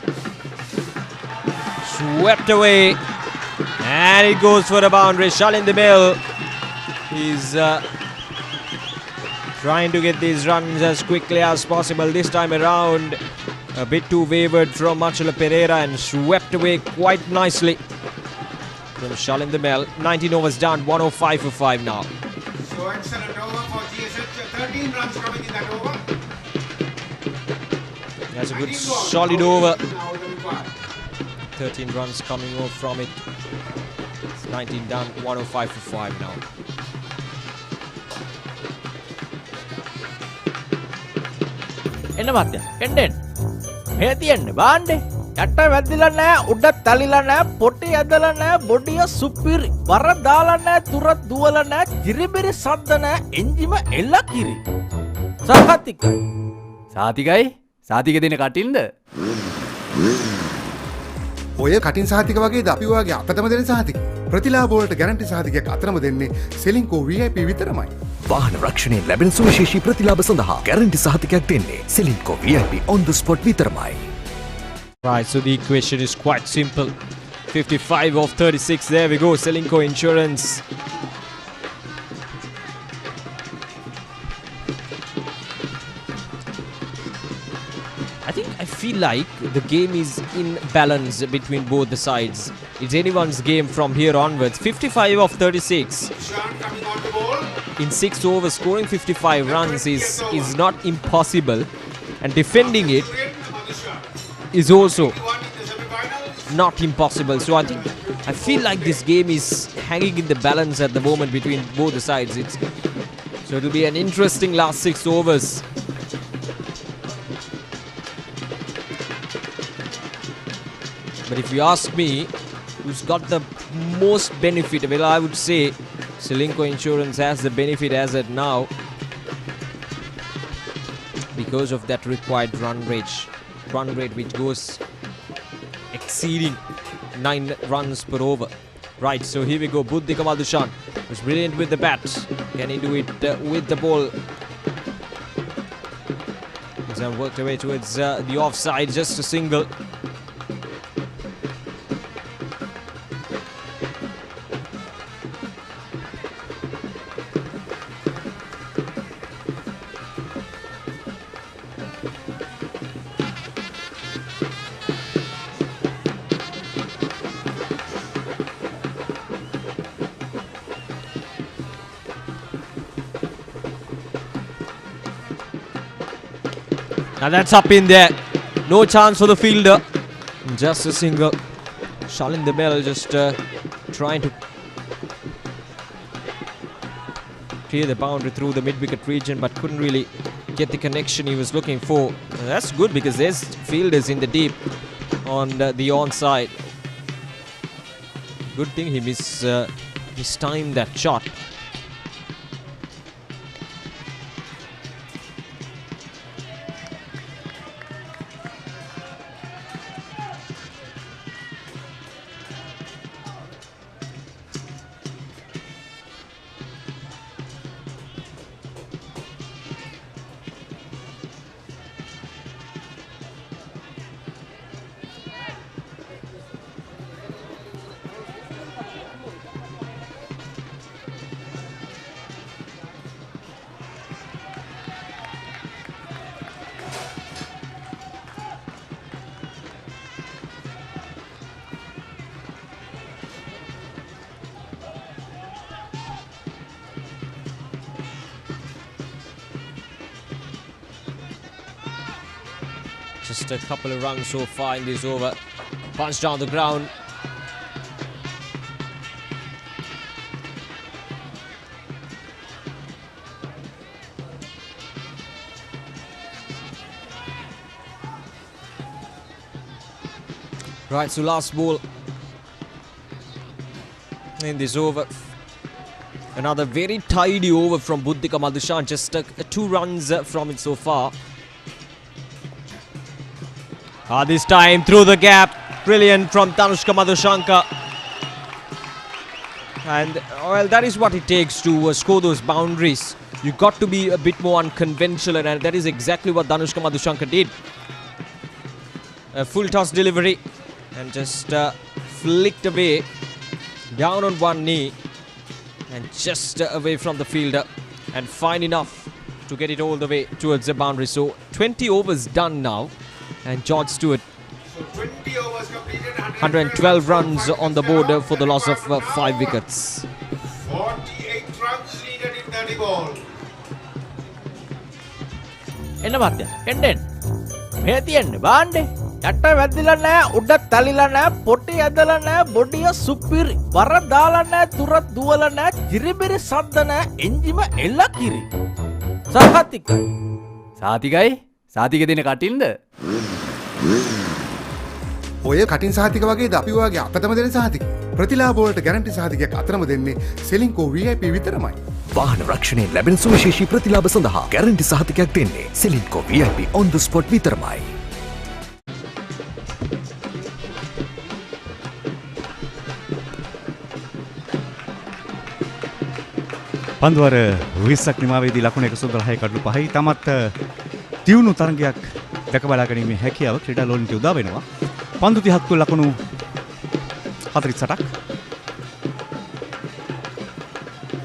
Swept away. And it goes for a boundary. Shalin the bell. He's trying to get these runs as quickly as possible. This time around, a bit too wavered from Achala Pereira and swept away quite nicely from Shalin the bell. 19 overs done. 105 for 5 now. So excellent over for GSH. 13 runs coming in that over. That's a good solid over. 13 runs coming off from it. It's 19 done, 105 for 5 now. එන්න මත්ය එන්නෙන් මේ තියන්න බාණ්ඩේ යට වැදිලා නැහැ උඩ තලිලා නැහැ පොටි ඇදලා නැහැ බොඩිය සුපිරි වර දාලා නැහැ තුර දුවලා නැහැ කිරිබිරි සද්ද නැහැ එන්ජිම එල්ල කිරි සාතිකයි සාතික දෙන කටින්ද ඔය කටින් සහතික වගේ අපි වගේ අතටම දෙන සහතික ප්‍රතිලාභ වලට ගැරන්ටි සහතිකයක් අතරම දෙන්නේ Ceylinco VIP විතරමයි. වාහන රක්ෂණයෙන් ලැබෙන සුවිශේෂී ප්‍රතිලාභ සඳහා ගැරන්ටි සහතිකයක් දෙන්නේ Ceylinco VIP on the spot විතරමයි. Right, so the equation is quite simple. 55 of 36. There we go. Ceylinco Insurance. I feel like the game is in balance between both the sides. It's anyone's game from here onwards. 55 of 36. In 6 overs, scoring 55 runs is not impossible. And defending it is also not impossible. So I feel like this game is hanging in the balance at the moment between both the sides. So it'll be an interesting last 6 overs. But if you ask me, who's got the most benefit? Well, I would say Ceylinco Insurance has the benefit as at now because of that required run rate which goes exceeding 9 runs per over. Right, so here we go. Buddhika Madushan was brilliant with the bat. Can he do it with the ball? He's worked away towards the offside, just a single. Now that's up in there. No chance for the fielder. Just a single. Shalin Demel just trying to clear the boundary through the mid-wicket region, but couldn't really get the connection he was looking for. And that's good because there's fielders in the deep on the onside. Good thing he mistimed that shot. Just a couple of runs so far in this over. Punch down the ground. Right, so last ball in this over. Another very tidy over from Buddhika Madushan. Just 2 runs from it so far. This time through the gap. Brilliant from Tanushka Madhushanka. And well, that is what it takes to score those boundaries. You got to be a bit more unconventional, and that is exactly what Tanushka Madhushanka did. A full toss delivery and just flicked away down on one knee and just away from the fielder, and fine enough to get it all the way towards the boundary. So 20 overs done now. And George Stewart, 112 runs on the board for the loss of 5 wickets. 48 runs needed in 30 ball. එන්න මත්ය එන්නෙන් මේ තියෙන්නේ බාන්නේ. යට වැදිලා නැහැ, උඩ තලිලා නැහැ, පොටි ඇදලා නැහැ, බොඩිය සුපිරි. වර දාලා නැහැ, තුර දුවලා නැහැ, කිරිබිරි සද්ද නැහැ, එන්ජිම එල්ල කිරි. සහතිකයි. සාතිකයි සාතික දෙන කටින්ද? ඔය කටින් සහතික වගේ අපි වගේ අපතම දෙන සහතික. ප්‍රතිලාභ වලට ගැරන්ටි සහතිකයක් අතරම දෙන්නේ Ceylinco VIP විතරමයි. වාහන රක්ෂණයෙන් ලැබෙන සුවිශේෂී ප්‍රතිලාභ සඳහා ගැරන්ටි සහතිකයක් දෙන්නේ Ceylinco VIP on the spot විතරමයි. පන්දුවර 20ක් නිමාවේදී ලකුණු 106 කඩලු 5යි තමත් තියුණු තරගයක් දැක බලා ගැනීමේ හැකියාව ක්‍රීඩා ලෝලන්ට උදා වෙනවා. පන්දු 30ක් තුල ලකුණු 48ක්.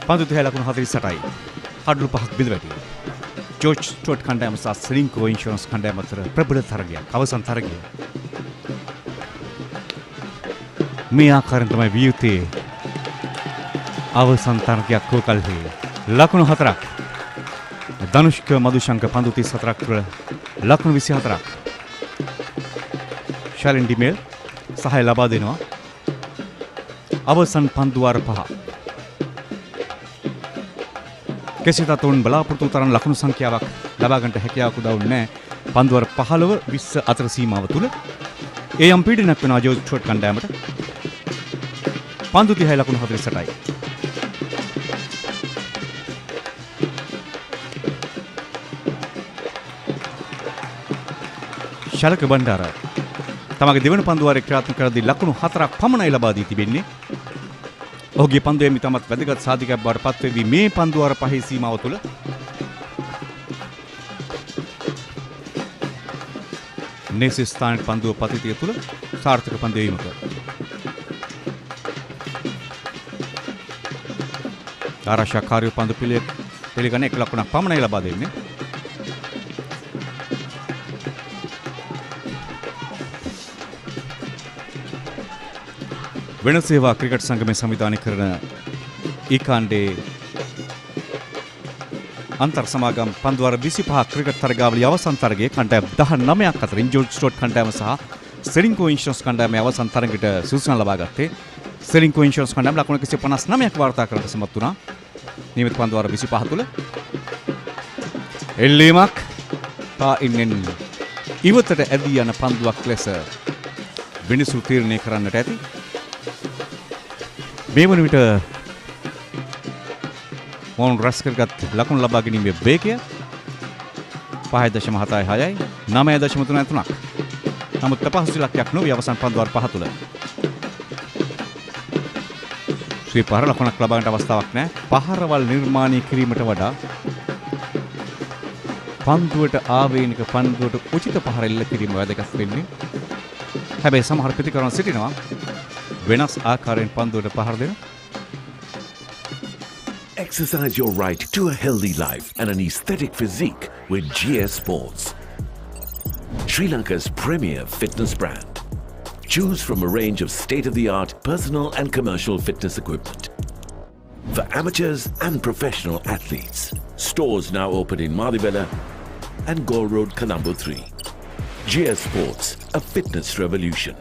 පන්දු 30 ලකුණු 48යි. කඩලු 5ක් බිඳ වැටි. ජෝර්ජ් ස්ටුවර්ට් කණ්ඩායම සහ Ceylinco ඉන්ෂුරන්ස් කණ්ඩායම අතර ප්‍රබල තරගයක්. අවසන් තරගය. මේ ආකාරයෙන් තමයි විය යුත්තේ. අවසන් තරගයක් වූ කල්හි ලකුණු 4ක්. ධනුෂ්ක මදුශංක පන්දු 34ක් තුළ ලකුණු 24ක්. ශලින් ඩිමෙල් සහාය ලබා දෙනවා. අවසන් පන්දු වාර 5. කෙසේත් උන් බලාපොරොත්තු තරම් ලකුණු සංඛ්‍යාවක් ලබා ගන්නට හැකියාවක් උදා වුණේ නැහැ. පන්දු වාර 15 20 අතර සීමාව තුළ ඒ යම් පීඩනයක් වෙනවා ජෝර්ජ් ස්ටුවර්ට් කණ්ඩායමට. පන්දු 30 ලකුණු 48යි. ශලක බණ්ඩාර තමගේ දෙවන පන්දුවාරේ ක්‍රියාත්මක කරද්දී ලකුණු 4ක් පමණයි ලබා දී තිබෙන්නේ. ඔහුගේ පන්දුවේ මිතමත් වැදගත් සාධකයක් බවට පත් වෙදී මේ පන්දුවාර පහේ සීමාව තුළ නේසි ස්ථානයේ පන්දුව පතිතිය තුළ සාර්ථක පන්දු වීමක ආරක්ෂාකාරී පන්දු පිළිගන්න 1 ලකුණක් පමණයි ලබා දෙන්නේ. වෙනසේවා ක්‍රිකට් සංගමය සංවිධානය කරන ඊකාණ්ඩේ අන්තර් සමාගම් පන්දුවාර 25 ක්‍රිකට් තරගාවලිය අවසන් තරගයේ කණ්ඩායම් 19ක් අතරින් ජෝර්ජ් ස්ටුවර්ට් කණ්ඩායම සහ Ceylinco ඉන්ෂුරන්ස් කණ්ඩායමේ අවසන් තරගයට සුසුකම් ලබා ගත්තේ. Ceylinco ඉන්ෂුරන්ස් කණ්ඩායම ලකුණු 159ක් වාර්තා කරන්නට සමත් වුණා. නියමිත පන්දුවාර 25 තුළ එල්ලීමක් පාඉන්නෙන් ඉවතට ඇදී යන පන්දුවක් ලෙස විනිසුරු තීරණය කරන්නට ඇති. මේ වන විට මොවුන් රැස් කරගත් ලකුණු ලබා ගැනීමේ වේගය 5.76යි 9.33ක්. නමුත් තපහසු ඉලක්කයක් නොවේ අවසන් පන්දුවාර 5 තුළ. ස්වීපර් ලකුණක් ලබා ගන්නට අවස්ථාවක් නැහැ. පහරවල් නිර්මාණය කිරීමට වඩා පන්දුවට ආවේනික පන්දුවට උචිත පහර එල්ල කිරීම වැදගත් වෙන්නේ. හැබැයි සමහර ප්‍රතිකරණ සිටිනවා වෙනස් ආකාරයෙන් පන්දුවට පහර දෙන. Exercise your right to a healthy life and an aesthetic physique with GS Sports, Sri Lanka's premier fitness brand. Choose from a range of state-of-the-art personal and commercial fitness equipment for amateurs and professional athletes. Stores now open in Madibela and Galle Road, Colombo 3. GS Sports, a fitness revolution.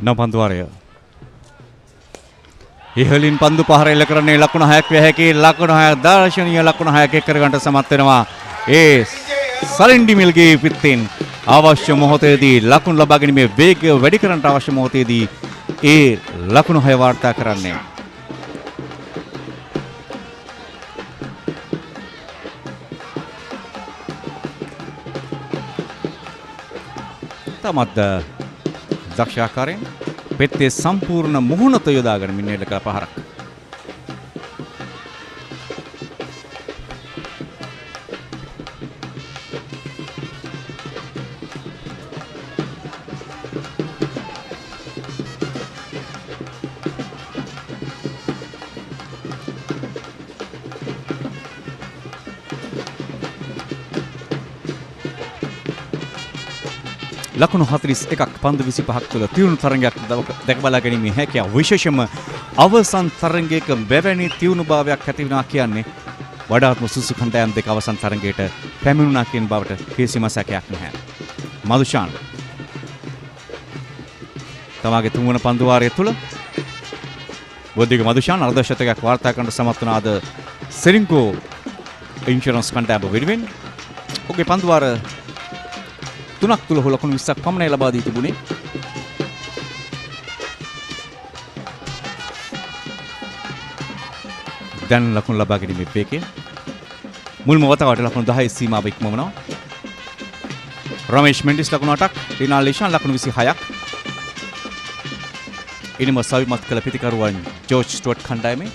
පන්දුවාරය ඉහළින් පන්දු පහර එල්ල කරන්නේ ලකුණු 6ක් විය හැකි. ලකුණු 6 දර්ශනීය ලකුණු 6ක් එක් කර ගන්නට සමත් වෙනවා. ඒ සලින් ඩිමිල්ගේ පිටින් අවශ්‍ය මොහොතේදී ලකුණු ලබා ගැනීමේ වේගය වැඩි කරන්නට අවශ්‍ය මොහොතේදී ඒ ලකුණු 6 වාර්තා කරන්නේ. තමත් දක්ෂාකාරයෙන් පෙත්තේ සම්පූර්ණ මුහුණත යොදාගෙන මිනිහෙල කළ පහරක්. ලකුණු 41ක් පන්දු 25ක් තුළ තියුණු තරඟයක් දැක බලා ගැනීමේ හැකියාව විශේෂයෙන්ම අවසන් තරඟයක බැවැනි තියුණුභාවයක් ඇති වුණා කියන්නේ වඩාත්ම සුසු කණ්ඩායම් දෙක අවසන් තරඟයට පැමිණුණා කියන බවට කිසිම සැකයක් නැහැ. මදුෂාන් තමාගේ තුන්වන පන්දු වාරය තුළ බොද්දික මදුෂාන් අර්ධශතකයක් වාර්තා කරන්න සමත් වුණා අද සෙලින්කෝ ඉන්ෂුරන්ස් කණ්ඩායම වෙනුවෙන්. ඔහුගේ පන්දු වාර 3ක් තුළ ලකුණු 20ක් පමණයි ලබා දී තිබුණේ. දැන් ලකුණු ලබා ගැනීමේ වේගය මුල්ම වතාවට ලකුණු 10 සීමාව ඉක්මවනවා. රමේෂ් මෙන්ඩිස් ලකුණු 8ක්, රිනාල් ලිෂාන් ලකුණු 26ක්. ඉනිම සවිමත් කළ පිතිකරුවන් ජෝර්ජ් ස්ටුවර්ට් කණ්ඩායමේ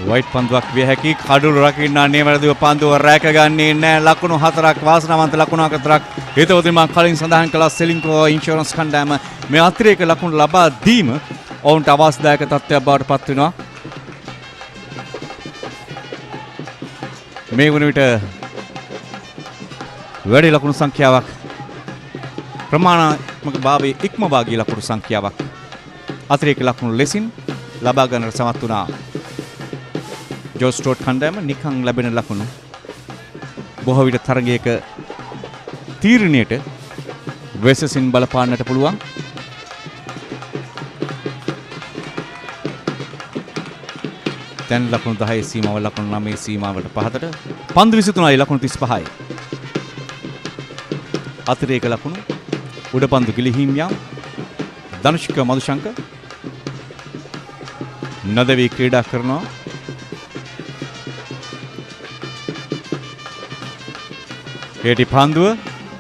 වයිට් පන්දුවක් විය හැකි කඩුළු රකින්න නිවැරදිව පන්දුව රැකගන්නේ නැහැ. ලකුණු 4ක් වාසනාවන්ත ලකුණු 4ක් හිතවතුනි මම කලින් සඳහන් කළා සෙලින්කෝ ඉන්ෂුරන්ස් කණ්ඩායම මේ අතිරේක ලකුණු ලබා දීම ඔවුන්ට අවශ්‍යදායක තත්ත්වයක් බවට පත් වෙනවා. මේ වන විට වැඩි ලකුණු සංඛ්‍යාවක් ප්‍රමාණාත්මක භාවයේ ඉක්මවා ගිය ලකුණු සංඛ්‍යාවක් අතිරේක ලකුණු ලෙසින් ලබා ගන්නට සමත් වුණා. ජෝර්ජ් ස්ටුවර්ට් කණ්ඩායම නිකන් ලැබෙන ලකුණු බොහෝ විට තරගයක තීරණයට වෙසසින් බලපාන්නට පුළුවන්. දැන් ලකුණු 10 සීමාව ලකුණු 9 සීමාවට පහතට පන්දු 23යි ලකුණු 35යි. අතිරේක ලකුණු උඩ පන්දු ගිලිහීම් යාම් ධනුෂ්ක මදුශංක නදවි ක්‍රීඩා කරනවා. ඒටි පන්දුව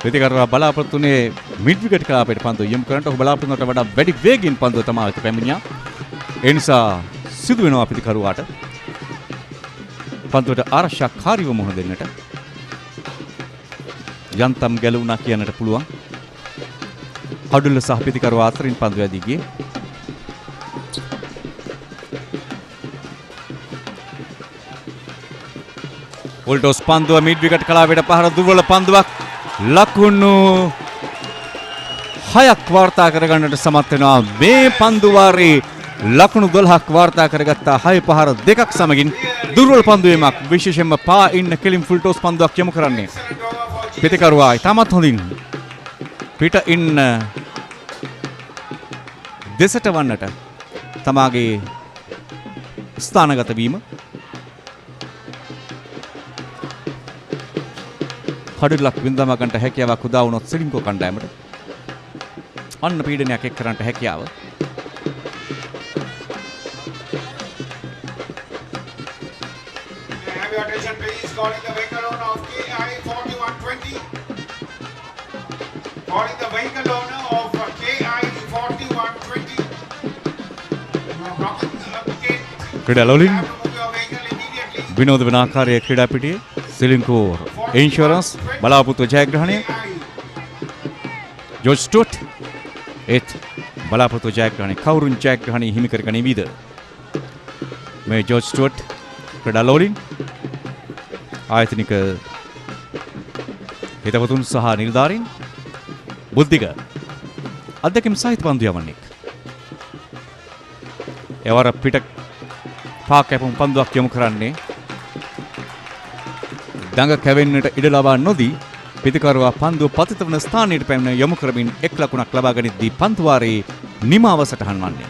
ප්‍රතිකරුවා බලාපොරොත්තු වුණේ මිඩ් විකට් කලාපයට පන්දුව යොමු කරන්නට. ඔහු බලාපොරොත්තු වුණාට වඩා වැඩි වේගයෙන් පන්දුව තමයි පැමිණියා. ඒ නිසා සිදු වෙනවා පිටිකරුවාට පන්දුවට ආරක්ෂාකාරීව මුහුණ දෙන්නට. යන්තම් ගැලුණා කියන්නට පුළුවන්. කඩුල්ල සහ පිටිකරුවා අතරින් පන්දුව ඇදී ගියේ. උල්ටෝස් පන්දුව මිඩ් විකට් කලාපයට පහර දුර්වල පන්දුවක් ලකුණු 6ක් වාර්තා කරගන්නට සමත් වෙනවා. මේ පන්දු වාරේ ලකුණු 12ක් වාර්තා කරගත්තා. 6 පහර 2ක් සමගින් දුර්වල පන්දුවීමක් විශේෂයෙන්ම පා ඉන්න කෙලින් ෆුල්ටෝස් පන්දුවක් යොමු කරන්නේ. පිටිකරුවා ඉතාමත් හොඳින් පිට ඉන්න දෙසට වන්නට තමාගේ ස්ථානගත වීම කඩුල්ලක් වින්දම ගන්නට හැකියාවක් උදා වුණොත් සෙලින්කෝ කණ්ඩායමට අන්න පීඩනයක් එක් කරන්නට හැකියාව. Have your attention please, calling the vehicle owner of KI 4120. Calling the vehicle owner of KI 4120. ක්‍රීඩාලවලින් විනෝද වන ආකාරයේ ක්‍රීඩා පිටියේ සෙලින්කෝ ඉන්ෂුරන්ස් බලාපොරොත්තු ජයග්‍රහණය. ජෝර්ජ් ස්ටුවර්ට් ඒත් බලාපොරොත්තු ජයග්‍රහණය කවුරුන් ජයග්‍රහණය හිමි කර ගනිවීද? මේ ජෝර්ජ් ස්ටුවර්ට් ක්‍රීඩාලවලින් ආයතනික හිතවතුන් සහ නිලධාරීන් බුද්ධික අධ්‍යක්ෂ සහිත පන්දු යවන්නේ. එවර පිට පා කැපුම් පන්දුවක් යොමු කරන්නේ දඟ කැවෙන්නට ඉඩ ලබා නොදී පිටිකරුවා පන්දුව පතිත වන ස්ථානයට පැමිණ යොමු කරමින් එක් ලකුණක් ලබා ගනිද්දී පන්දු වාරයේ නිමාව සටහන් වන්නේ.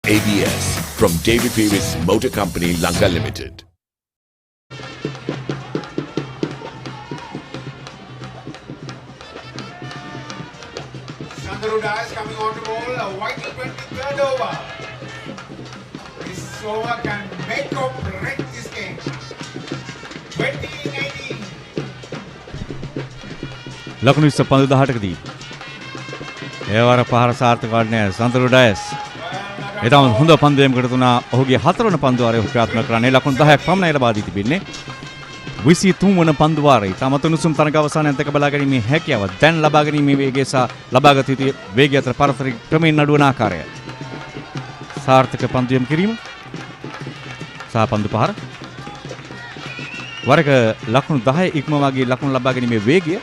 ABS from David Peavis Motor Company, Lanka Limited. Sandaruda is coming on to bowl a vital 23rd over. This over can make or break this game. 20-19. ලකුණු 20-18කදී ඒවර පහර සාර්ථක වන්නේ සන්දරුඩායස්. එතම හොඳ පන්දුවයකට තුනා ඔහුගේ 4 වන පන්දු වාරයේ ක්‍රියාත්මක කරන්නේ ලකුණු 10ක් පමණයි ලබා දී තිබෙන්නේ. 23 වන පන්දු වාරයේ තම තුනුසුම් තරඟ අවසානයත් එක්ක බලා ගැනීමේ හැකියාව දැන් ලබා ගැනීමේ වේගය සහ ලබාගත යුතු වේගය අතර පරතරය ක්‍රමයෙන් නඩුවන ආකාරය. සාර්ථක පන්දුයම් කිරීම සහ පන්දු පහර වරක ලකුණු 10 ඉක්මවාගේ ලකුණු ලබා ගැනීමේ වේගය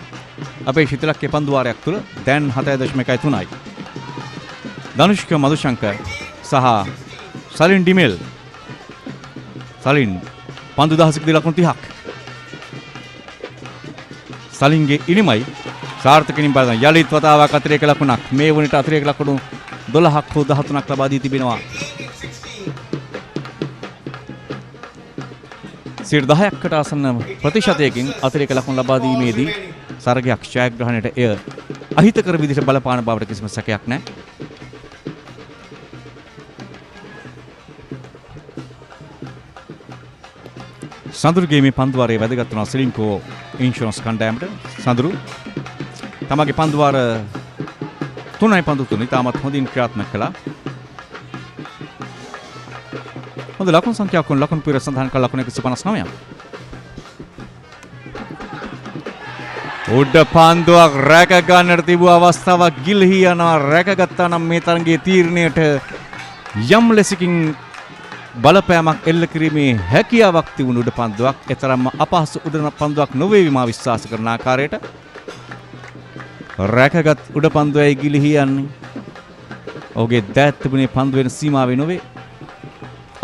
අපේ ශිතලක්කේ පන්දු වාරයක් තුළ දැන් 7.3යි. ධනුෂ්ක මදුශංකර් සහ සලින් ඩිමෙල්. සලින් පන්දු 10කදී ලකුණු 30ක්. සලින්ගේ ඉනිමයි සාර්ථක ඉනිම බලන යලිත් වතාවක් අතිරේක ලකුණක්. මේ වුණට අතිරේක ලකුණු 12ක් හෝ 13ක් ලබා දී තිබෙනවා. 10%කට ආසන්න ප්‍රතිශතයකින් අතිරේක ලකුණු ලබා දීමේදී සර්ගයක් ජයග්‍රහණයට එය අහිතකර විදිහට බලපාන බවට කිසිම සැකයක් නැහැ. සඳුරුගේ මේ පන්දු වාරයේ වැදගත් වුණා සෙලින්කෝ ඉන්ෂුරන්ස් කණ්ඩායමට. සඳුරු තමගේ පන්දු වාර 3යි පන්දු 3 ඉතාමත් හොඳින් ක්‍රියාත්මක කළා. හොඳ ලකුණු සංඛ්‍යාවක් වුණ ලකුණු පිර සඳහන් කළ ලකුණු 159ක්. උඩ පන්දුවක් රැක ගන්නට තිබූ අවස්ථාවක් ගිලිහි යනවා. රැකගත්තා නම් මේ තරගයේ තීරණයට යම් ලෙසකින් බලපෑමක් එල්ල කිරීමේ හැකියාවක් තිබුණු උඩ පන්දුවක්. එතරම්ම අපහසු උඩ පන්දුවක් නොවේවි මා විශ්වාස කරන ආකාරයට රැකගත් උඩ පන්දුවයි ගිලිහි යන්නේ. ඔහුගේ දෑත් තිබුණේ පන්දු වෙන සීමාවේ නොවේ.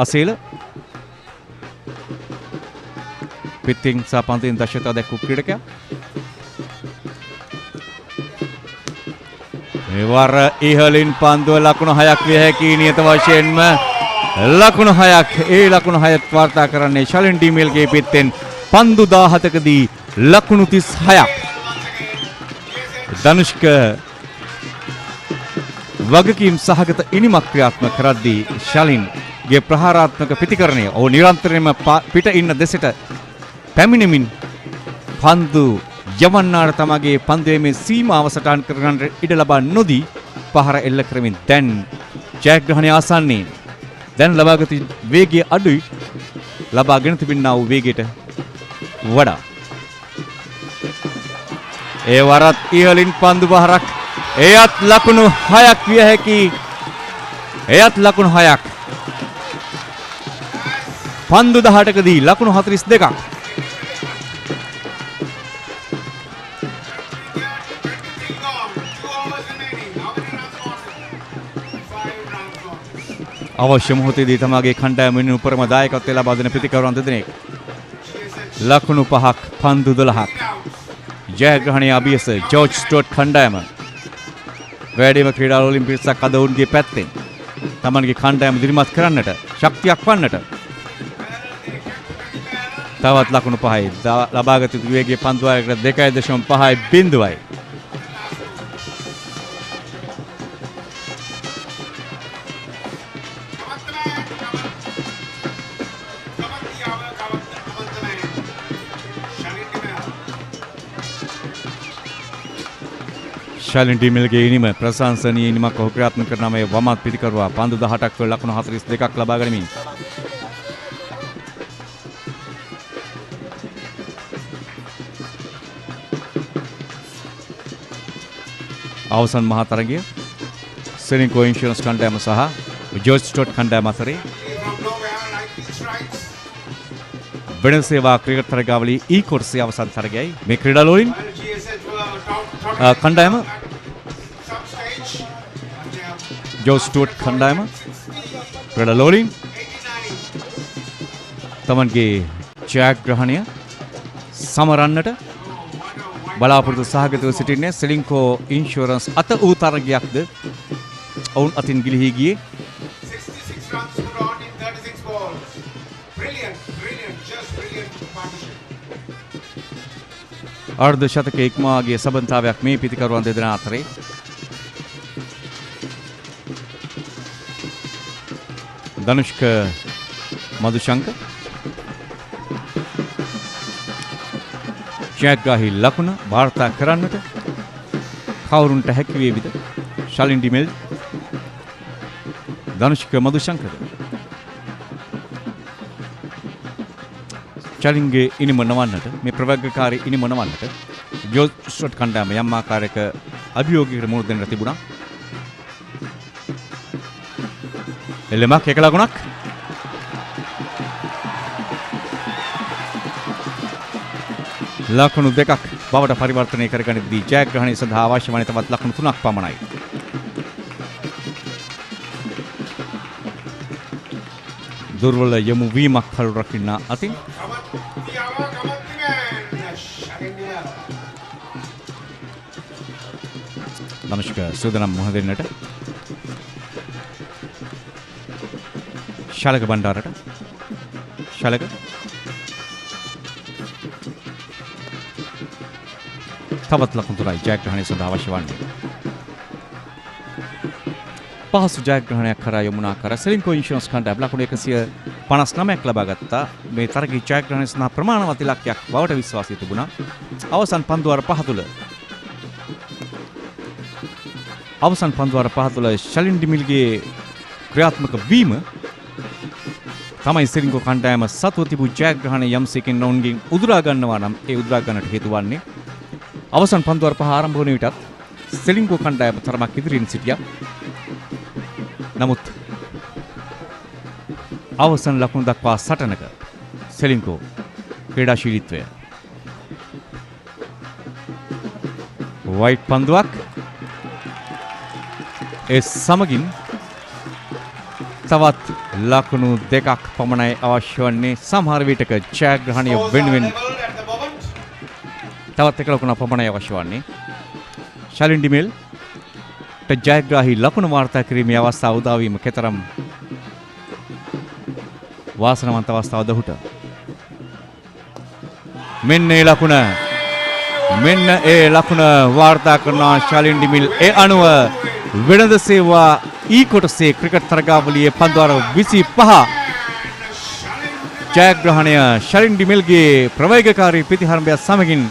අසේල පිටින් සහ පන්දුවෙන් දක්ෂතාව දැක්වූ ක්‍රීඩකයා. මෙවර ඉහළින් පන්දුව ලකුණු 6ක් විය හැකි නියත වශයෙන්ම ලකුණු 6ක්. ඒ ලකුණු 6ත් වාර්තා කරන්නේ ශලින් ඩීමේල්ගේ පිටෙන් පන්දු 17කදී ලකුණු 36ක්. ධනුෂ්ක වගකීම් සහගත ඉනිමක් ක්‍රියාත්මක කරද්දී ශලින්ගේ ප්‍රහාරාත්මක ප්‍රතිකරණය ඔහු නිරන්තරයෙන්ම පිට ඉන්න දෙසට පැමිණෙමින් පන්දු යවන්නාට තමගේ පන්දුවේ මේ සීමාව සටහන් කරගන්න ඉඩ ලබා නොදී පහර එල්ල කරමින් දැන් ජයග්‍රහණය ආසන්නයේ. දැන් ලබාගත වේගය අඩුයි ලබාගෙන තිබෙනා වූ වේගයට වඩා. ඒ වරත් ඉහළින් පන්දු පහරක්. එයත් ලකුණු 6ක් විය හැකි. එයත් ලකුණු 6ක්. පන්දු 18කදී ලකුණු 42ක්. අවශ්‍ය මොහොතේදී තමගේ කණ්ඩායම වෙනුවෙන් උපරිම දායකත්වය ලබා දෙන පිතිකරුවන් දෙදෙනෙක්. ලකුණු 5ක් පන්දු 12ක්. ජයග්‍රහණයේ අභියස ජෝර්ජ් ස්ටුවර්ට් කණ්ඩායම. වැඩිම ක්‍රීඩා ඔලිම්පික්සක් අද උන්ගේ පැත්තෙන් තමන්ගේ කණ්ඩායම දිරිමත් කරන්නට ශක්තියක් වන්නට තවත් ලකුණු 5යි ලබාගත යුතු වේගයේ පන්දු වාරයකට 2.5යි බිඳුවයි. ශලින් ඩීමෙල්ගේ ඉනිම ප්‍රශංසනීය ඉනිමක් ඔහු ක්‍රියාත්මක කරන මේ වමත් පිටිකරුවා පන්දු 18ක් වල ලකුණු 42ක් ලබා ගනිමින් අවසන් මහා තරගය සෙලින්කෝ ඉන්ෂුරන්ස් කණ්ඩායම සහ ජෝර්ජ් ස්ටුවර්ට් කණ්ඩායම අතරේ වෙන සේවා ක්‍රිකට් තරගාවලියේ ඊ කොටසේ අවසන් තරගයයි. මේ ක්‍රීඩාලෝලින් කණ්ඩායම ජෝර්ජ් ස්ටුවර්ට් කණ්ඩායම ක්‍රීඩාලෝලින් තමන්ගේ ජයග්‍රහණය සමරන්නට බලාපොරොත්තු සහගතව සිටින්නේ. සෙලින්කෝ ඉන්ෂුරන්ස් අත වූ තරගයක්ද ඔවුන් අතින් ගිලිහි ගියේ. අර්ධ ශතක ඉක්මවාගේ සබන්තාවයක් මේ පිතිකරුවන් දෙදෙනා අතරේ. ධනුෂ්ක මදුශංක ජයග්‍රාහී ලකුණ වාර්තා කරන්නට කවුරුන්ට හැකි වේවිද? ශලින් ඩිමෙල් ධනුෂ්ක මදුශංකද ශලින්ගේ ඉනිම නවන්නට මේ ප්‍රවර්ගකාරී ඉනිම නවන්නට ජෝර්ජ් ස්ටුවර්ට් කණ්ඩායම යම් ආකාරයක අභියෝගයකට මුහුණ දෙන්න තිබුණා. එළමක් එක ලකුණක් ලකුණු දෙකක් බවට පරිවර්තනය කරගනිද්දී ජයග්‍රහණය සඳහා අවශ්‍ය වන තවත් ලකුණු 3ක් පමණයි. දුර්වල යමු වීමක් කළු රකින්න අතින් ධනුෂ්ක සූදානම් මුහුණ දෙන්නට ශලක බණ්ඩාරට ශලක තවත් ලකුණු 3යි ජයග්‍රහණය සඳහා අවශ්‍ය වන්නේ. පහසු ජයග්‍රහණයක් කරා යමුනා කර සෙලින්කෝ ඉන්ෂුරන්ස් කණ්ඩායම ලකුණු 159ක් ලබා ගත්තා. මේ තරගයේ ජයග්‍රහණය සඳහා ප්‍රමාණවත් ඉලක්කයක් බවට විශ්වාසය තිබුණා. අවසන් පන්දු වාර 5 තුළ ශලින් ඩිමිල්ගේ ක්‍රියාත්මක වීම තමයි සෙලින්කෝ කණ්ඩායම සතුව තිබූ ජයග්‍රහණය යම්සේකින් ඔවුන්ගෙන් උදුරා ගන්නවා නම් ඒ උදුරා ගන්නට හේතු වන්නේ අවසන් පන්දු වාර 5 ආරම්භ වන විටත් සෙලින්කෝ කණ්ඩායම තරමක් ඉදිරියෙන් සිටියා. නමුත් අවසන් ලකුණු දක්වා සටනක සෙලින්කෝ ක්‍රීඩාශීලීත්වය වයිට් පන්දුවක් ඒ සමගින් තවත් ලකුණු දෙකක් පමණයි අවශ්‍ය වන්නේ. සමහර විටක ජයග්‍රහණය වෙනුවෙන් තවත් එක ලකුණක් පමණයි අවශ්‍ය වන්නේ. ශලින් ඩිමෙල් ජයග්‍රාහී ලකුණු වාර්තා කිරීමේ අවස්ථාව උදා වීම කෙතරම් වාසනාවන්ත අවස්ථාවද ඔහුට. මෙන්න ඒ ලකුණ වාර්තා කරන ශලින් ඩිමෙල් ඒ අනුව වෙළඳ සේවා ඊ කොටසේ ක්‍රිකට් තරගාවලියේ පන්දු වාර 25 ජයග්‍රහණය ශලින් ඩිමෙල්ගේ ප්‍රවේගකාරී ප්‍රතිහාරය සමගින්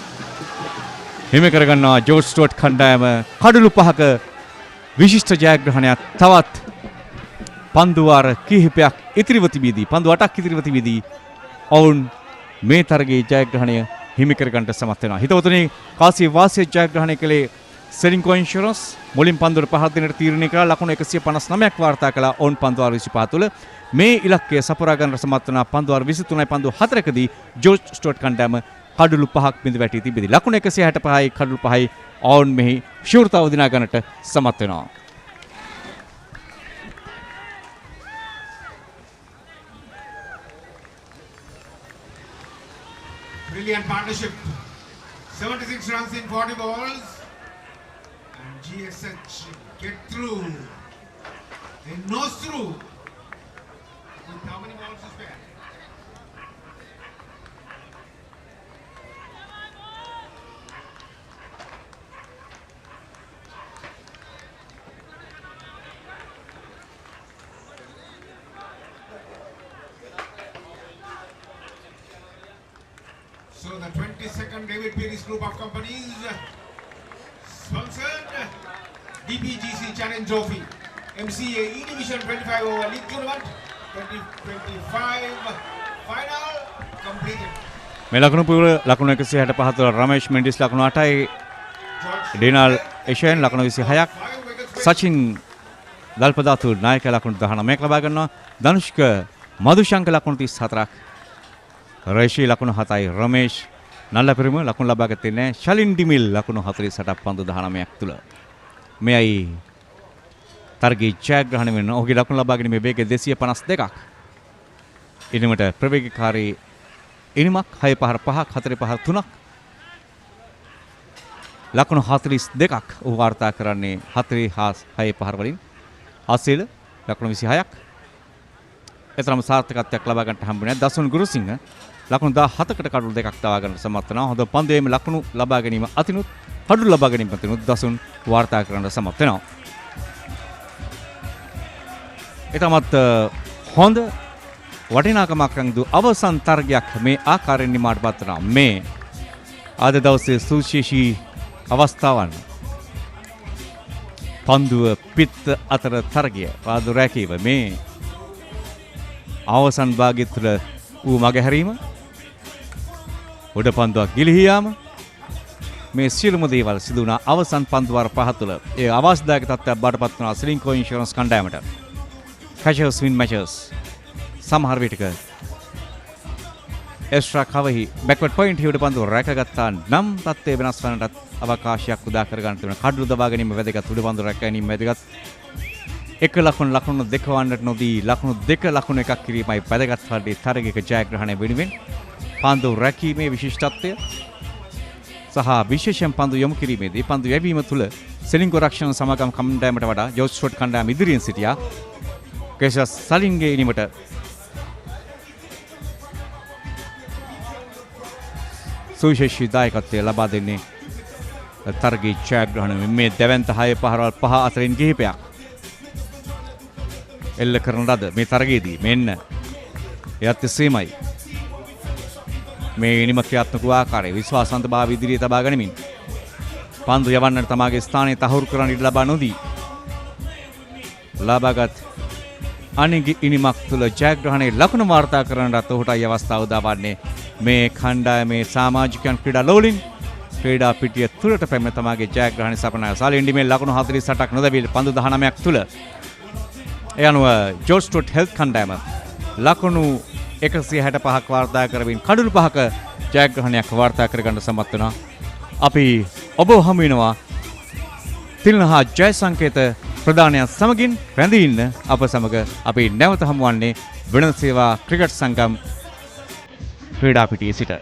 හිමි කරගන්නවා ජෝර්ජ් ස්ටුවර්ට් කණ්ඩායම. කඩලු 5ක විශිෂ්ට ජයග්‍රහණයක් තවත් පන්දු වාර කිහිපයක් ඉතිරිව තිබීදී පන්දු 8ක් ඉතිරිව තිබීදී ඔවුන් මේ තරගයේ ජයග්‍රහණය හිමි කරගන්නට සමත් වෙනවා. හිතවතුනි කාසිය වාසිය ජයග්‍රහණය කළේ සෙලින්කෝ ඉන්ෂුරන්ස් මුලින් පන්දුවට පහර දෙන්නට තීරණය කළා. ලකුණු 159ක් වාර්තා කළා ඔවුන් පන්දු වාර 25 තුළ. මේ ඉලක්කය සපුරා ගන්නට සමත් වුණා පන්දු වාර 23යි පන්දු 4කදී ජෝර්ජ් ස්ටුවර්ට් කණ්ඩායම කඩලු 5ක් බිඳ වැටී තිබෙදී. ලකුණු 165යි කඩලු 5යි ඔවුන් මෙහි ශූරතාව දිනා ගන්නට සමත් වෙනවා. Brilliant partnership. 76 runs in 40 balls. And GSH get through. They nose through. With how many balls to spare? So the 22nd David Perry's group of companies sponsored DPGC Challenge Trophy, MCA E-Division 25 over League Tournament 2025 final completed. මේ ලකුණු 165 තුළ රමේෂ් මෙන්ඩිස් ලකුණු 8යි ඩේනල් එෂයන් ලකුණු 26ක් සචින් දල්පදාතු නායක ලකුණු 19ක් ලබා ගන්නවා. ධනුෂ්ක මදුශංක ලකුණු 34ක් රේෂී ලකුණු 7යි රමේෂ් නල්ලපෙරම ලකුණු ලබා ගත්තේ නැහැ. ශලින් ඩිමිල් ලකුණු 48ක් පන්දු 19ක් තුල. මෙයයි තරගයේ ජයග්‍රහණය වෙන ඔහුගේ ලකුණු ලබා ගැනීමේ වේගය 252ක්. ඉනිමට ප්‍රවේගකාරී ඉනිමක් 6 පහර 5ක් 4 පහර 3ක් ලකුණු 42ක් ඔහු වාර්තා කරන්නේ 4 හා 6 පහර වලින්. ආසෙල ලකුණු 26ක්. එතරම් සාර්ථකත්වයක් ලබා ගන්නට හම්බුනේ නැහැ. දසුන් ගුරුසිංහ ලකුණු 17කට කඩුළු දෙකක් තවා ගන්න සමත් වෙනවා. හොඳ පන්දුවේම ලකුණු ලබා ගැනීම අතිනුත් කඩුළු ලබා ගැනීම අතිනුත් දසුන් වාර්තා කරන්න සමත් වෙනවා. එතමත් හොඳ වටිනාකමක් රැඳු අවසන් තරගයක් මේ ආකාරයෙන් නිමාඩපත් කරනවා. මේ අද දවසේ සුවිශේෂී අවස්ථාවන් පන්දුව පිත්ත අතර තරගය පාදු රැකීම මේ අවසන් භාගය තුළ වූ මගහැරීම උඩ පන්දුවක් ගිලිහී යාම මේ සියලුම දේවල් සිදු වුණා අවසන් පන්දු වාර 5 තුළ. ඒ අවස්ථාවක තත්ත්වයක් බාටපත් වුණා Ceylinco ඉන්ෂුරන්ස් කණ්ඩායමට. catchers win matches. සමහර විටක එක්ස්ට්‍රා කවෙහි බැක්වර්ඩ් පොයින්ට් හිවුඩ පන්දුව රැකගත්තා නම් තත්ත්වය වෙනස් වන්නටත් අවකාශයක් උදා කර ගන්න තිබුණා. කඩළු දබා ගැනීම වැදගත්, උඩ පන්දුව රැක ගැනීම වැදගත්. එක ලකුණු දෙක වන්නට නොදී ලකුණු දෙක ලකුණු එකක් කිරීමයි වැදගත් වන්නේ තරගයක ජයග්‍රහණය වෙනුවෙන්. පන්දු රැකීමේ විශිෂ්ටත්වය සහ විශේෂයෙන් පන්දු යොමු කිරීමේදී පන්දු යැවීම තුළ Ceylinco රක්ෂණ සමාගම් කණ්ඩායමට වඩා ජෝර්ජ් ස්ටුවර්ට් කණ්ඩායම ඉදිරියෙන් සිටියා. කේෂස් සලින්ගේ ඉනිමට සුවිශේෂී දායකත්වය ලබා දෙන්නේ තරගයේ ජයග්‍රහණය මේ දැවැන්ත 6 පහරවල් 5 අතරින් කිහිපයක් එල්ල කරන ලද මේ තරගයේදී මෙන්න එයත් එසේමයි මේ ඉනිම ක්‍රියාත්මක වූ ආකාරය විශ්වාසවන්ත භාව ඉදිරියේ තබා ගනිමින් පන්දු යවන්නට තමාගේ ස්ථානය තහවුරු කරන්න ඉඩ ලබා නොදී ලබාගත් අනිගි ඉනිමක් තුළ ජයග්‍රහණයේ ලකුණු වාර්තා කරන්නට ඔහුටයි අවස්ථාව උදා වන්නේ. මේ කණ්ඩායමේ සමාජිකයන් ක්‍රීඩා ලෝලින් ක්‍රීඩා පිටිය තුළට පැමිණ තමාගේ ජයග්‍රහණය සපනය සාලින්ඩිමේ ලකුණු 48ක් නොදැවිලි පන්දු 19ක් තුළ. ඒ අනුව ජෝර්ජ් ස්ටුවර්ට් හෙල්ත් කණ්ඩායම ලකුණු 165ක් වාර්තා කරමින් කඩළු 5ක ජයග්‍රහණයක් වාර්තා කරගන්න සමත් වුණා. අපි ඔබ හමු වෙනවා තිල්නහා ජය සංකේත ප්‍රදානයන් සමගින් රැඳී ඉන්න අප සමග අපි නැවත හමුවන්නේ වෙළඳ සේවා ක්‍රිකට් සංගම් ක්‍රීඩා පිටියේ සිට.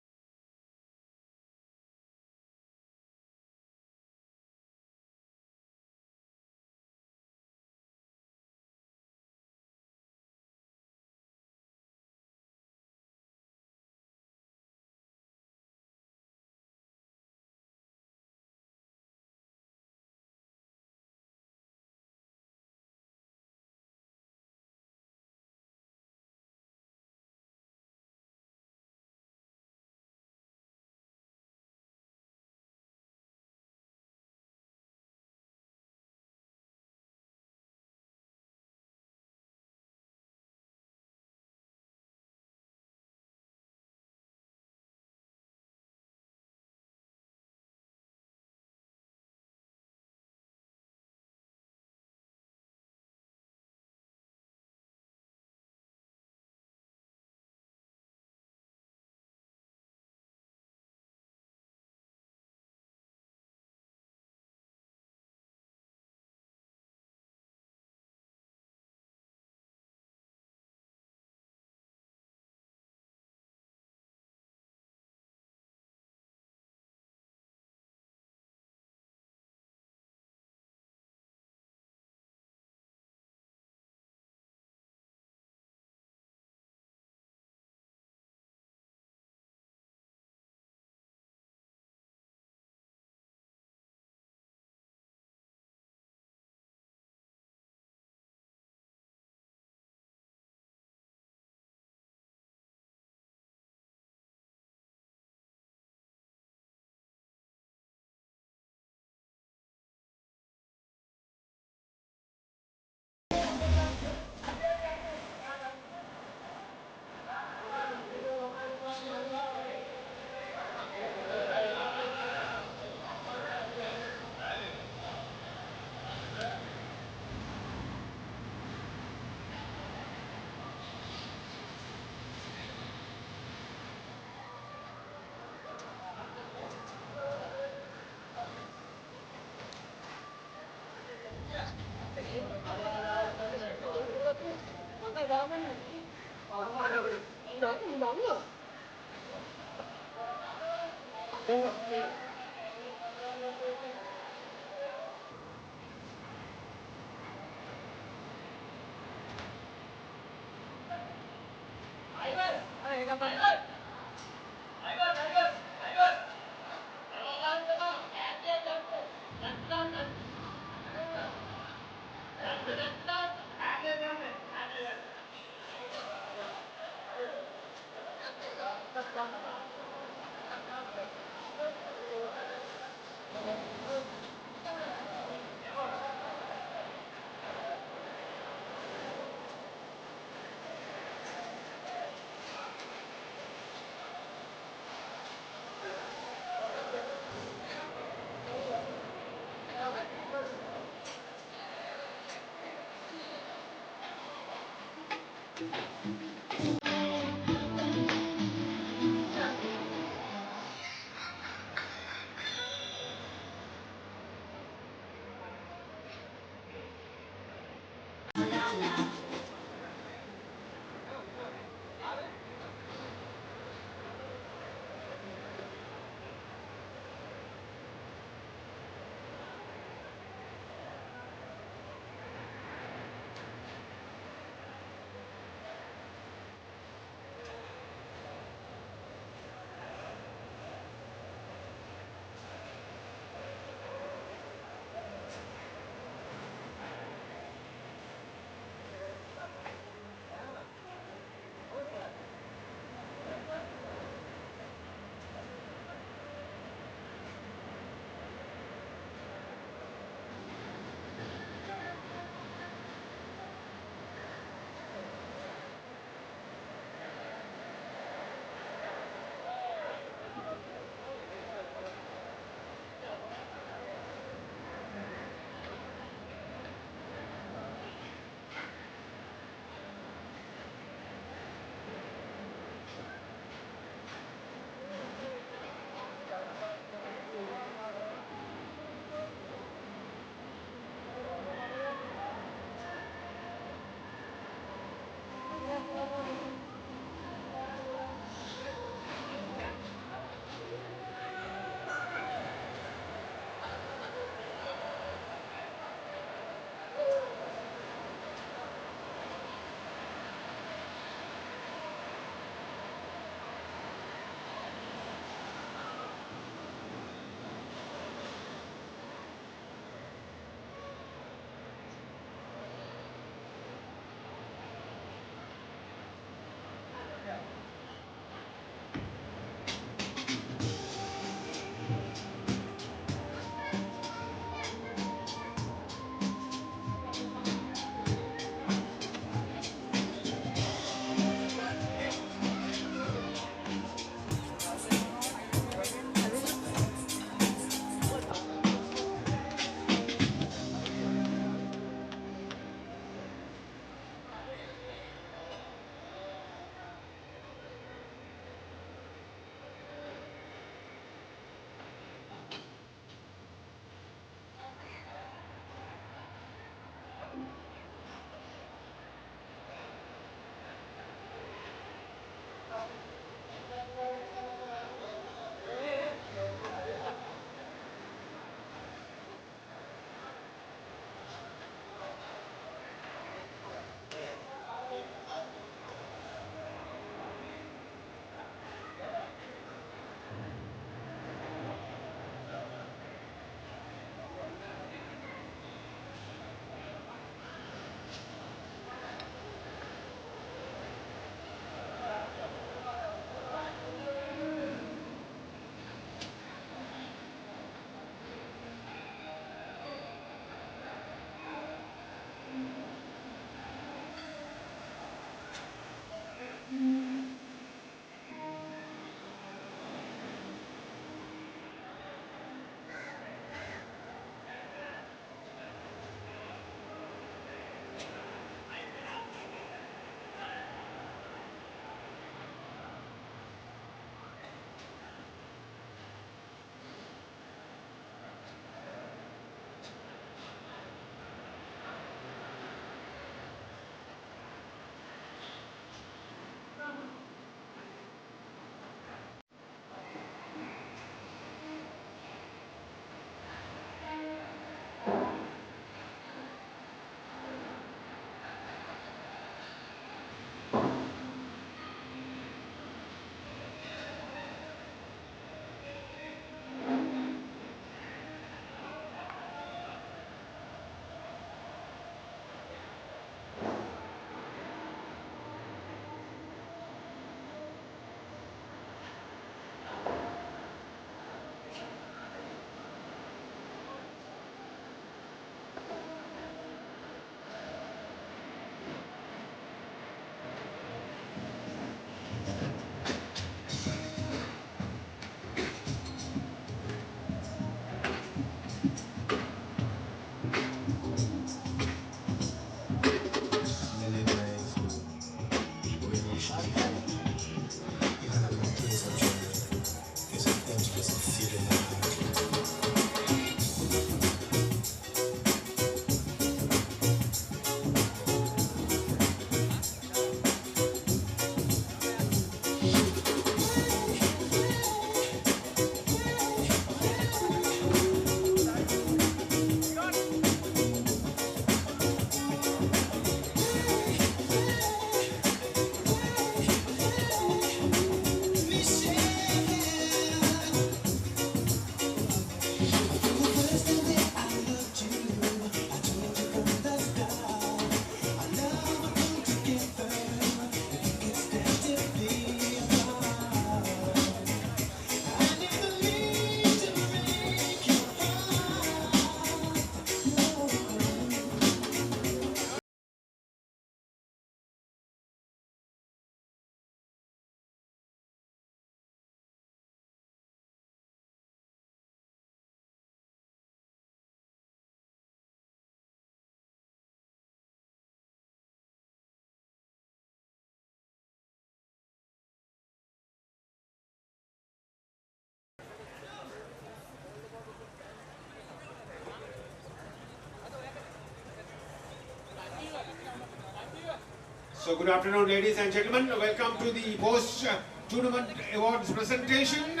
So good afternoon, ladies and gentlemen. Welcome to the post-tournament awards presentation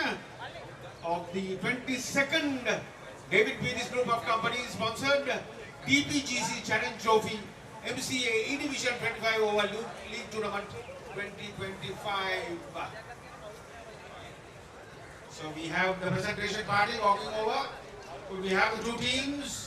of the 22nd David Peters Group of Companies sponsored DPGC Challenge Trophy MCA E-Division 25 over League Tournament 2025. So we have the presentation party walking over. We have the two teams.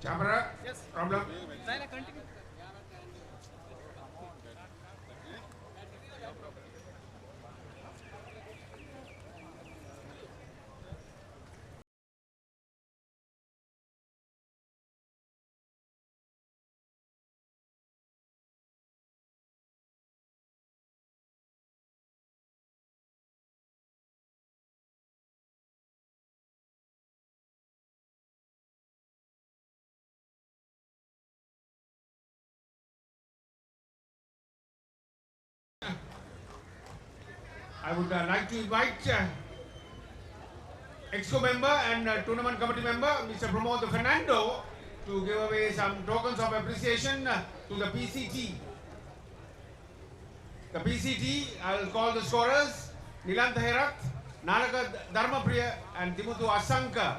Chamara? Yes. Problem? Continue. I would like to invite EXCO member and tournament committee member, Mr. Pramod Fernando, to give away some tokens of appreciation to the PCT. The PCT, I will call the scorers, Nilant Herat, Nalaka Dharmapriya and Timuthu Asanka.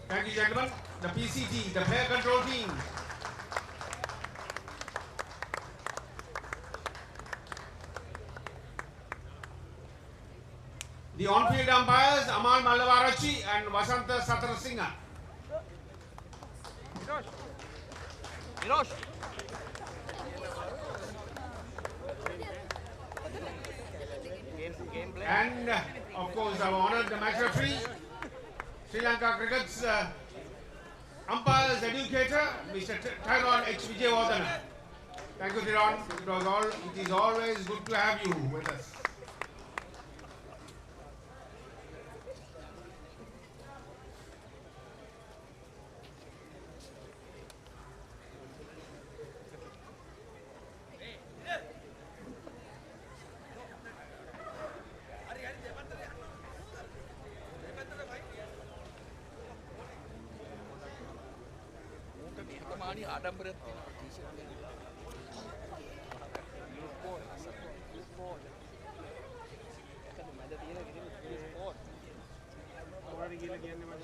Thank you, gentlemen. The PCT, the player control team. The on-field umpires, Amal Mallavarachi and Vasanta Satarasinghe. And of course, our honored match referee, Sri Lanka Cricket's umpires educator, Mr. Tyrone H. Vijayawardena. Thank you, Tyrone. It is always good to have you with us.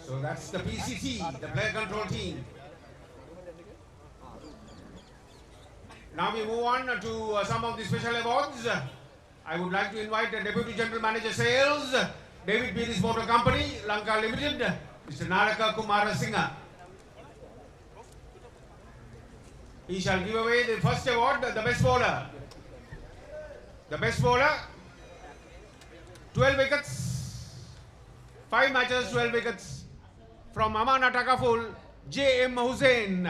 So that's the PCT, the player control team. Now we move on to some of the special awards. I would like to invite the Deputy General Manager Sales, David Peters Motor Company, Lanka Limited, Mr. Naraka Kumarasinghe. He shall give away the first award, the best bowler. The best bowler, 12 wickets, 5 matches, 12 wickets from Amana Takaful, J.M. Hussain.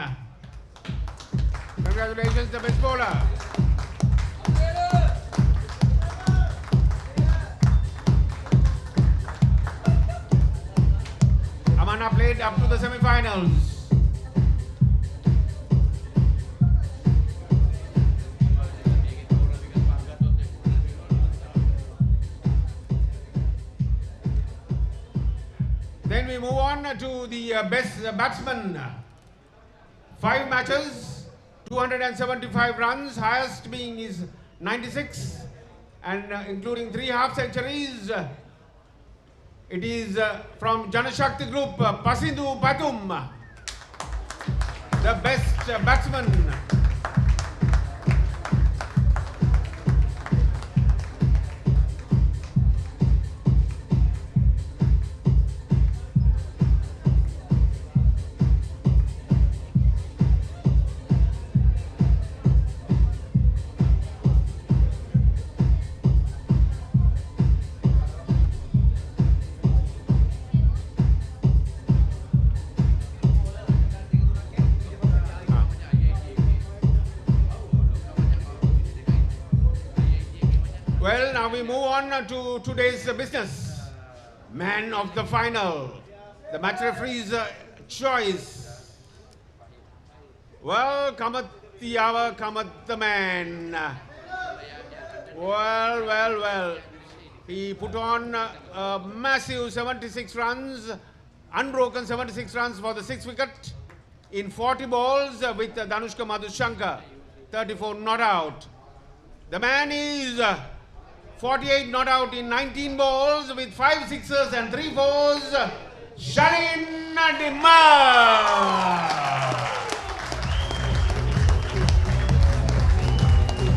Congratulations, the best bowler. Amana played up to the semi-finals. Then we move on to the best batsman. 5 matches, 275 runs, highest being his 96 and including 3 half centuries. It is from Janashakti Group, Pasindu Patum, the best batsman. Well, now we move on to today's business. Man of the final. The match referee's choice. Well, cometh the hour, cometh the man. Well. He put on a massive 76 runs, unbroken 76 runs for the 6th wicket in 40 balls with Danushka Madhushankar, 34 not out. The man is 48 not out in 19 balls with 5 sixes and 3 fours. Shalin Dimar.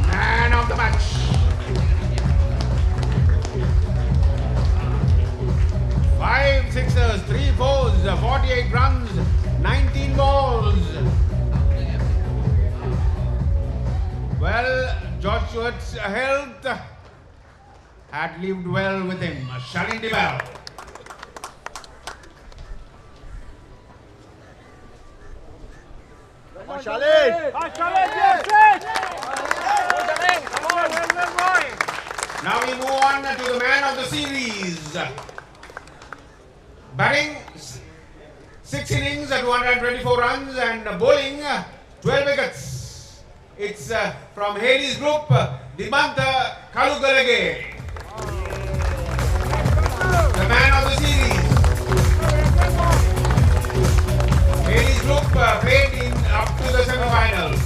Man of the match. Five sixes, 3 fours, 48 runs, 19 balls. Well, George Stewart's health had lived well with him. Shalin Dimar. Now we move on to the man of the series. Batting 6 innings, 224 runs, and bowling 12 wickets. It's from Haley's group, Dimanta Kalugalage. The man of the series. Haley's group played up to the semi-finals.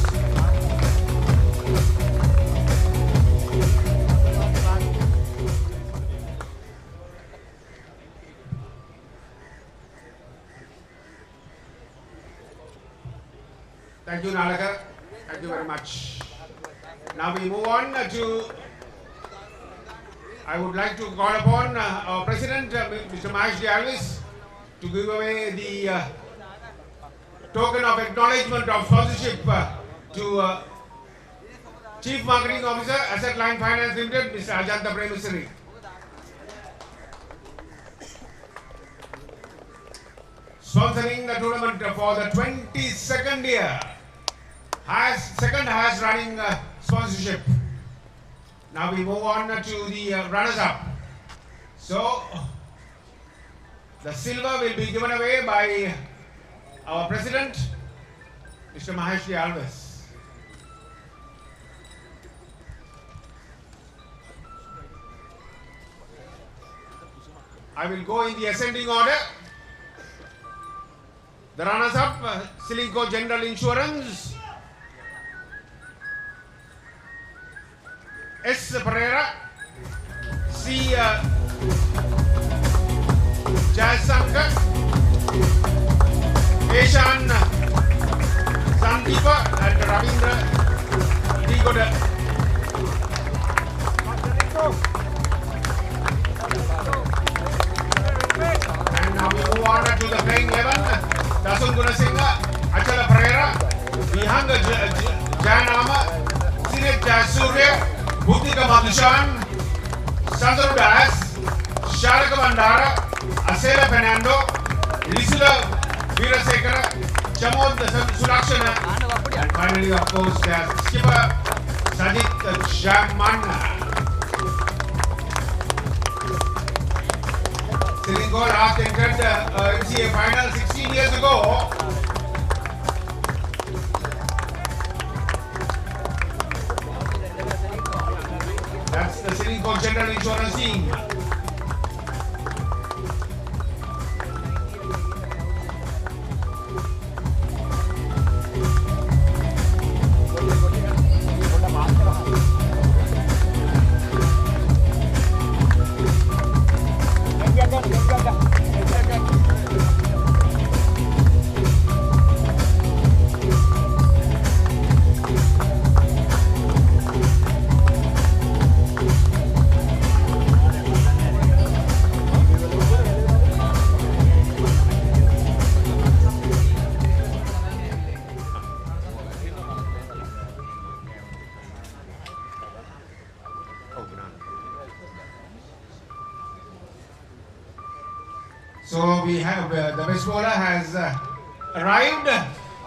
Thank you, Nalaka. Thank you very much. Now we move on to, I would like to call upon our President, Mr. Mahesh Alvis, to give away the token of acknowledgement of sponsorship to Chief Marketing Officer, Asset Line Finance Limited, Mr. Ajanta Premisari. Sponsoring the tournament for the 22nd year. Second highest running sponsorship. Now we move on to the runners-up. So, the silver will be given away by our President, Mr. Mahesh Alvis. I will go in the ascending order. The runners-up, Ceylinco General Insurance, S. Pereira, C. Jayasankar, Eshan Sandeepa, and Ravindra Digoda. And now we move on to the playing 11. Dasun Gunasinghe, Achala Pereira, Vihanga Janama, Sinet Jasurya, Bhutika Madhushan, Sandaru Das, Sharaka Bandara, Asela Fernando, Risula Veerasekara, Chamod Sulakshana, and finally, of course, there's skipper Sajit Jamana. Ceylinco last entered the MCA final 16 years ago. That's the Ceylinco General Insurance team. So we have the best bowler has arrived.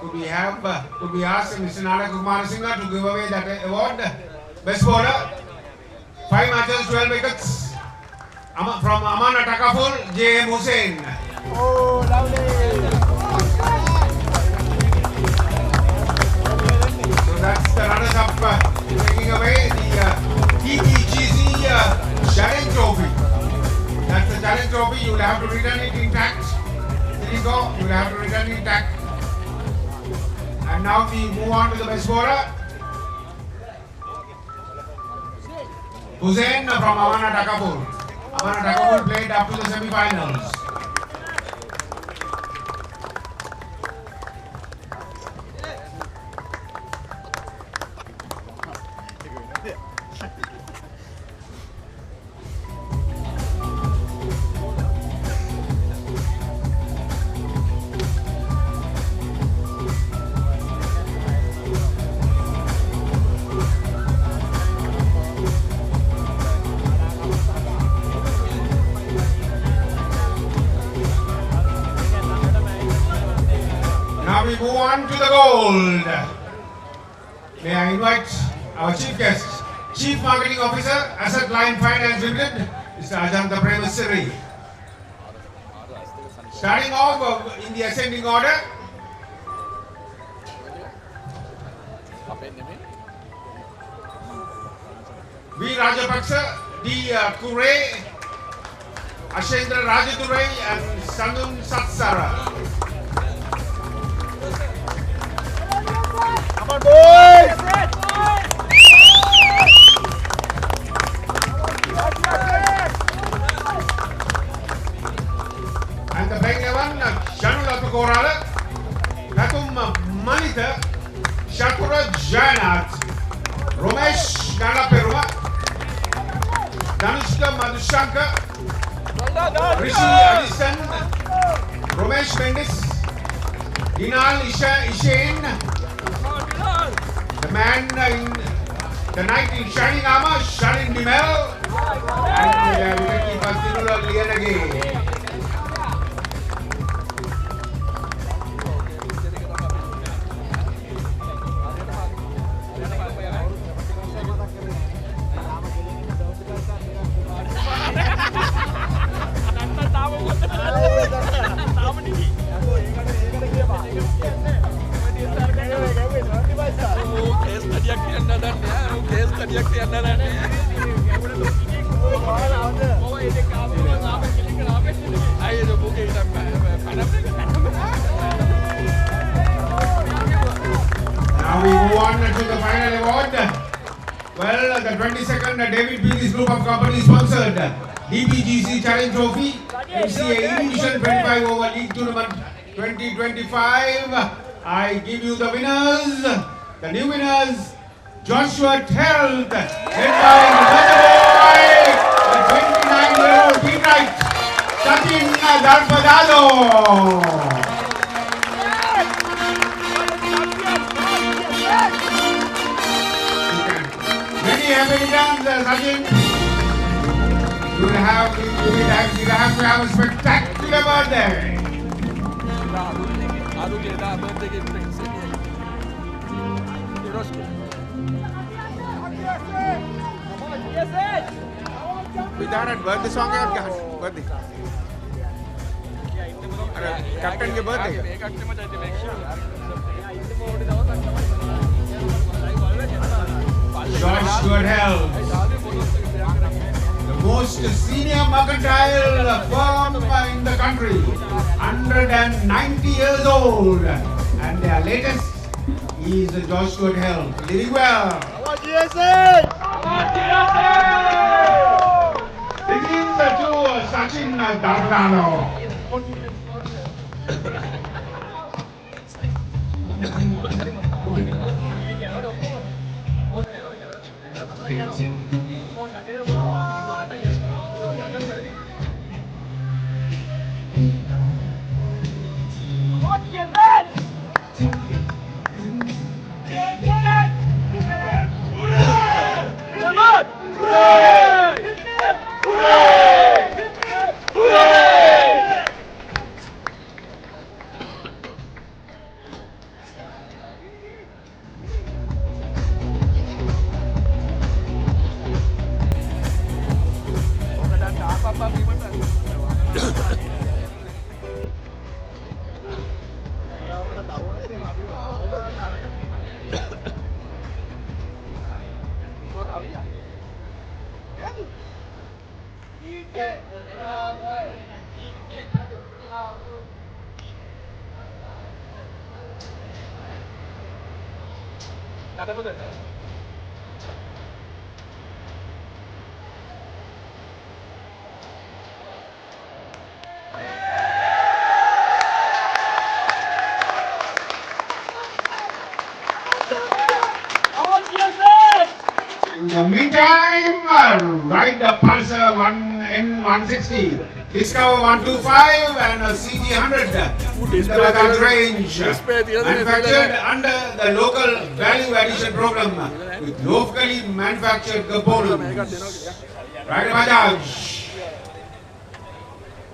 Could we ask Mr. Nala Kumarasinghe to give away that award? Best bowler, 5 matches, 12 wickets. From Amana Takaful, J.M. Hussain. Oh, lovely. So that's the runners-up taking away the TPGC Challenge Trophy. That's the Challenge Trophy. You will have to return it intact. Ceylinco, you will have to return it intact. And now we move on to the best bowler. Hussain from Amana Takaful. Amana Takaful played up to the semi-finals. Now we move on to the gold. May I invite our chief guest, Chief Marketing Officer, Asset Line Finance Limited, Mr. Ajanta Premasiri. Starting off in the ascending order, V. Rajapaksa, D. Kure, Ashendra Rajadurai and Sanun Satsara. Come on, boys! And the playing 11, Shanula Tukorala, Katum Manita, Shakura Jainath, Romesh Nalaperuma, Danushka Madhushanka, Rishi Addison, Romesh Mendis, Dinal Ishain, the man in the knight in shining armor, Sharin Dimel, and wicketkeeper Tirula Lianagi. Now we move on to the final award. Well, the 22nd David Peary's Group of Companies sponsored DBGC Challenge Trophy, MCA E-Division 25 over League Tournament 2025. I give you the winners, the new winners, Joshua Health, led by the 29-year-old Peterite, Sachin Darpadalo. Many happy returns, Sachin. You will have to have a spectacular birthday. Vidarat birthday song yaar birthday. Captain ke birthday. Stewart Health, the most senior mercantile firm in the country, 190 years old, and their latest is Stewart Health. Living well. Begins to Sachin Darpadalo. In the meantime, ride the Pulsar N160, Discover 125 and a CG100 in the Bajaj range, manufactured under the local value addition program with locally manufactured components. Ride Bajaj.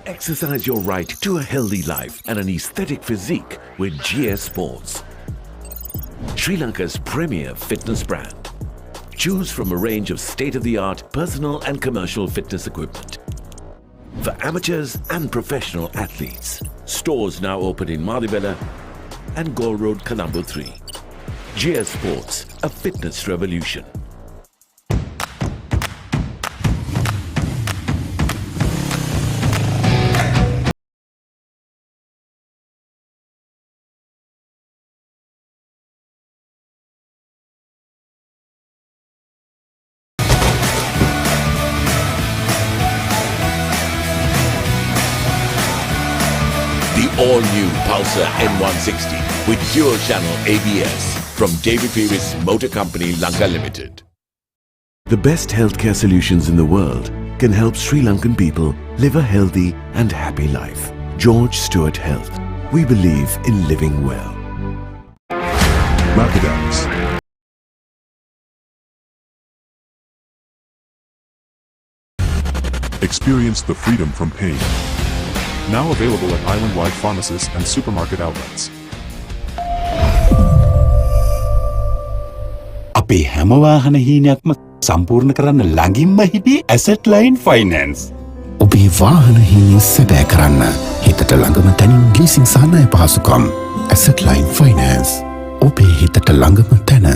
Exercise your right to a healthy life and an aesthetic physique with GS Sports, Sri Lanka's premier fitness brand. Choose from a range of state-of-the-art personal and commercial fitness equipment for amateurs and professional athletes. Stores now open in Madibela and Galle Road, Colombo 3. GS Sports, a fitness revolution. All-new Pulsar N160 with dual-channel ABS from David Pearis Motor Company, Lanka Limited. The best healthcare solutions in the world can help Sri Lankan people live a healthy and happy life. George Stewart Health. We believe in living well. Macadams. Experience the freedom from pain. Now available at island-wide pharmacies and supermarket outlets. අපේ හැම වාහන හීනයක්ම සම්පූර්ණ කරන්න ළඟින්ම හිටි asset line finance. ඔබේ වාහන හීනය සැබෑ කරන්න හිතට ළඟම තැනින් ලීසින් සහ ණය පහසුකම්. Asset line finance. ඔබේ හිතට ළඟම තැන.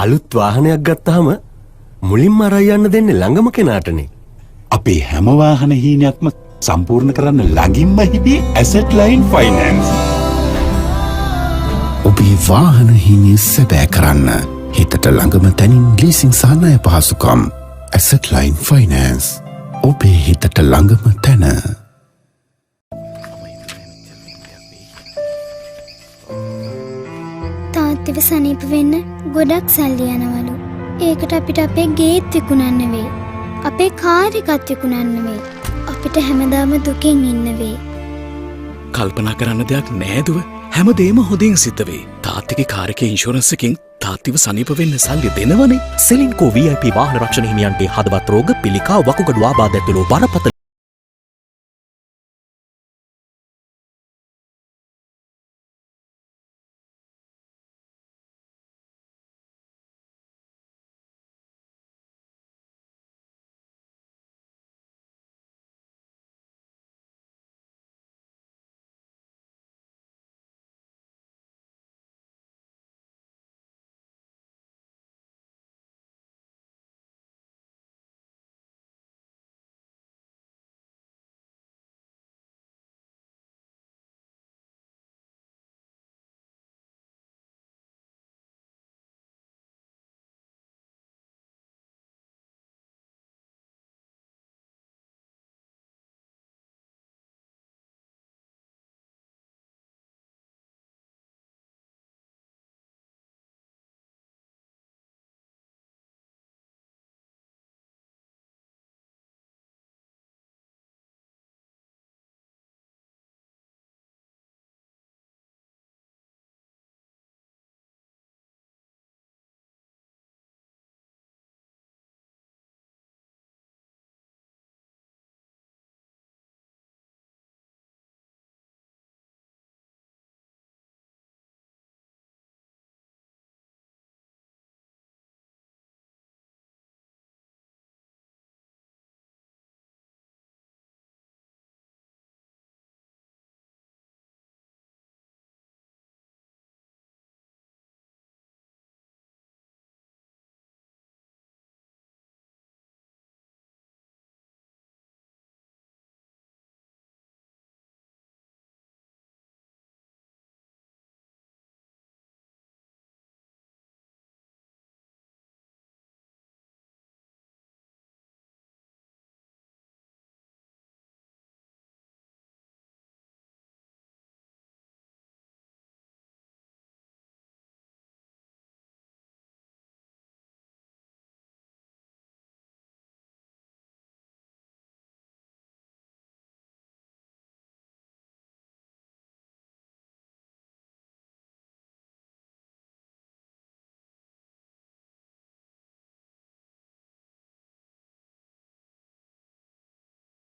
අලුත් වාහනයක් ගත්තාම මුලින්ම අරන් යන්න දෙන්නේ ළඟම කෙනාටනේ. අපේ හැම වාහන හීනයක්ම සම්පූර්ණ කරන්න ළඟින්ම හිටි ඇසට් ලයින් ෆයිනන්ස්. ඔබේ වාහන හීනය සැබෑ කරන්න හිතට ළඟම තැනින් ලීසින් සහ ණය පහසුකම්. Asset line finance. ඔබේ හිතට ළඟම තැන. තාත්තව සනීප වෙන්න ගොඩක් සල්ලි යනවලු. ඒකට අපිට අපේ ගේත් විකුණන්න වෙයි. අපේ කාර් එකත් විකුණන්න වෙයි. අපිට හැමදාම දුකින් ඉන්න වෙයි. කල්පනා කරන්න දෙයක් නෑදුව හැමදේම හොඳින් සිද්ධ වේ. තාත්තිගේ කාර් එකේ ඉන්ෂුරන්ස් එකෙන් තාත්තිව සනීප වෙන්න සල්ලි දෙනවනේ. Ceylinco VIP වාහන රක්ෂණ හිමියන්ගේ හදවත් රෝග පිළිකා වකුගඩු ආබාධ ඇතුළු බරපතල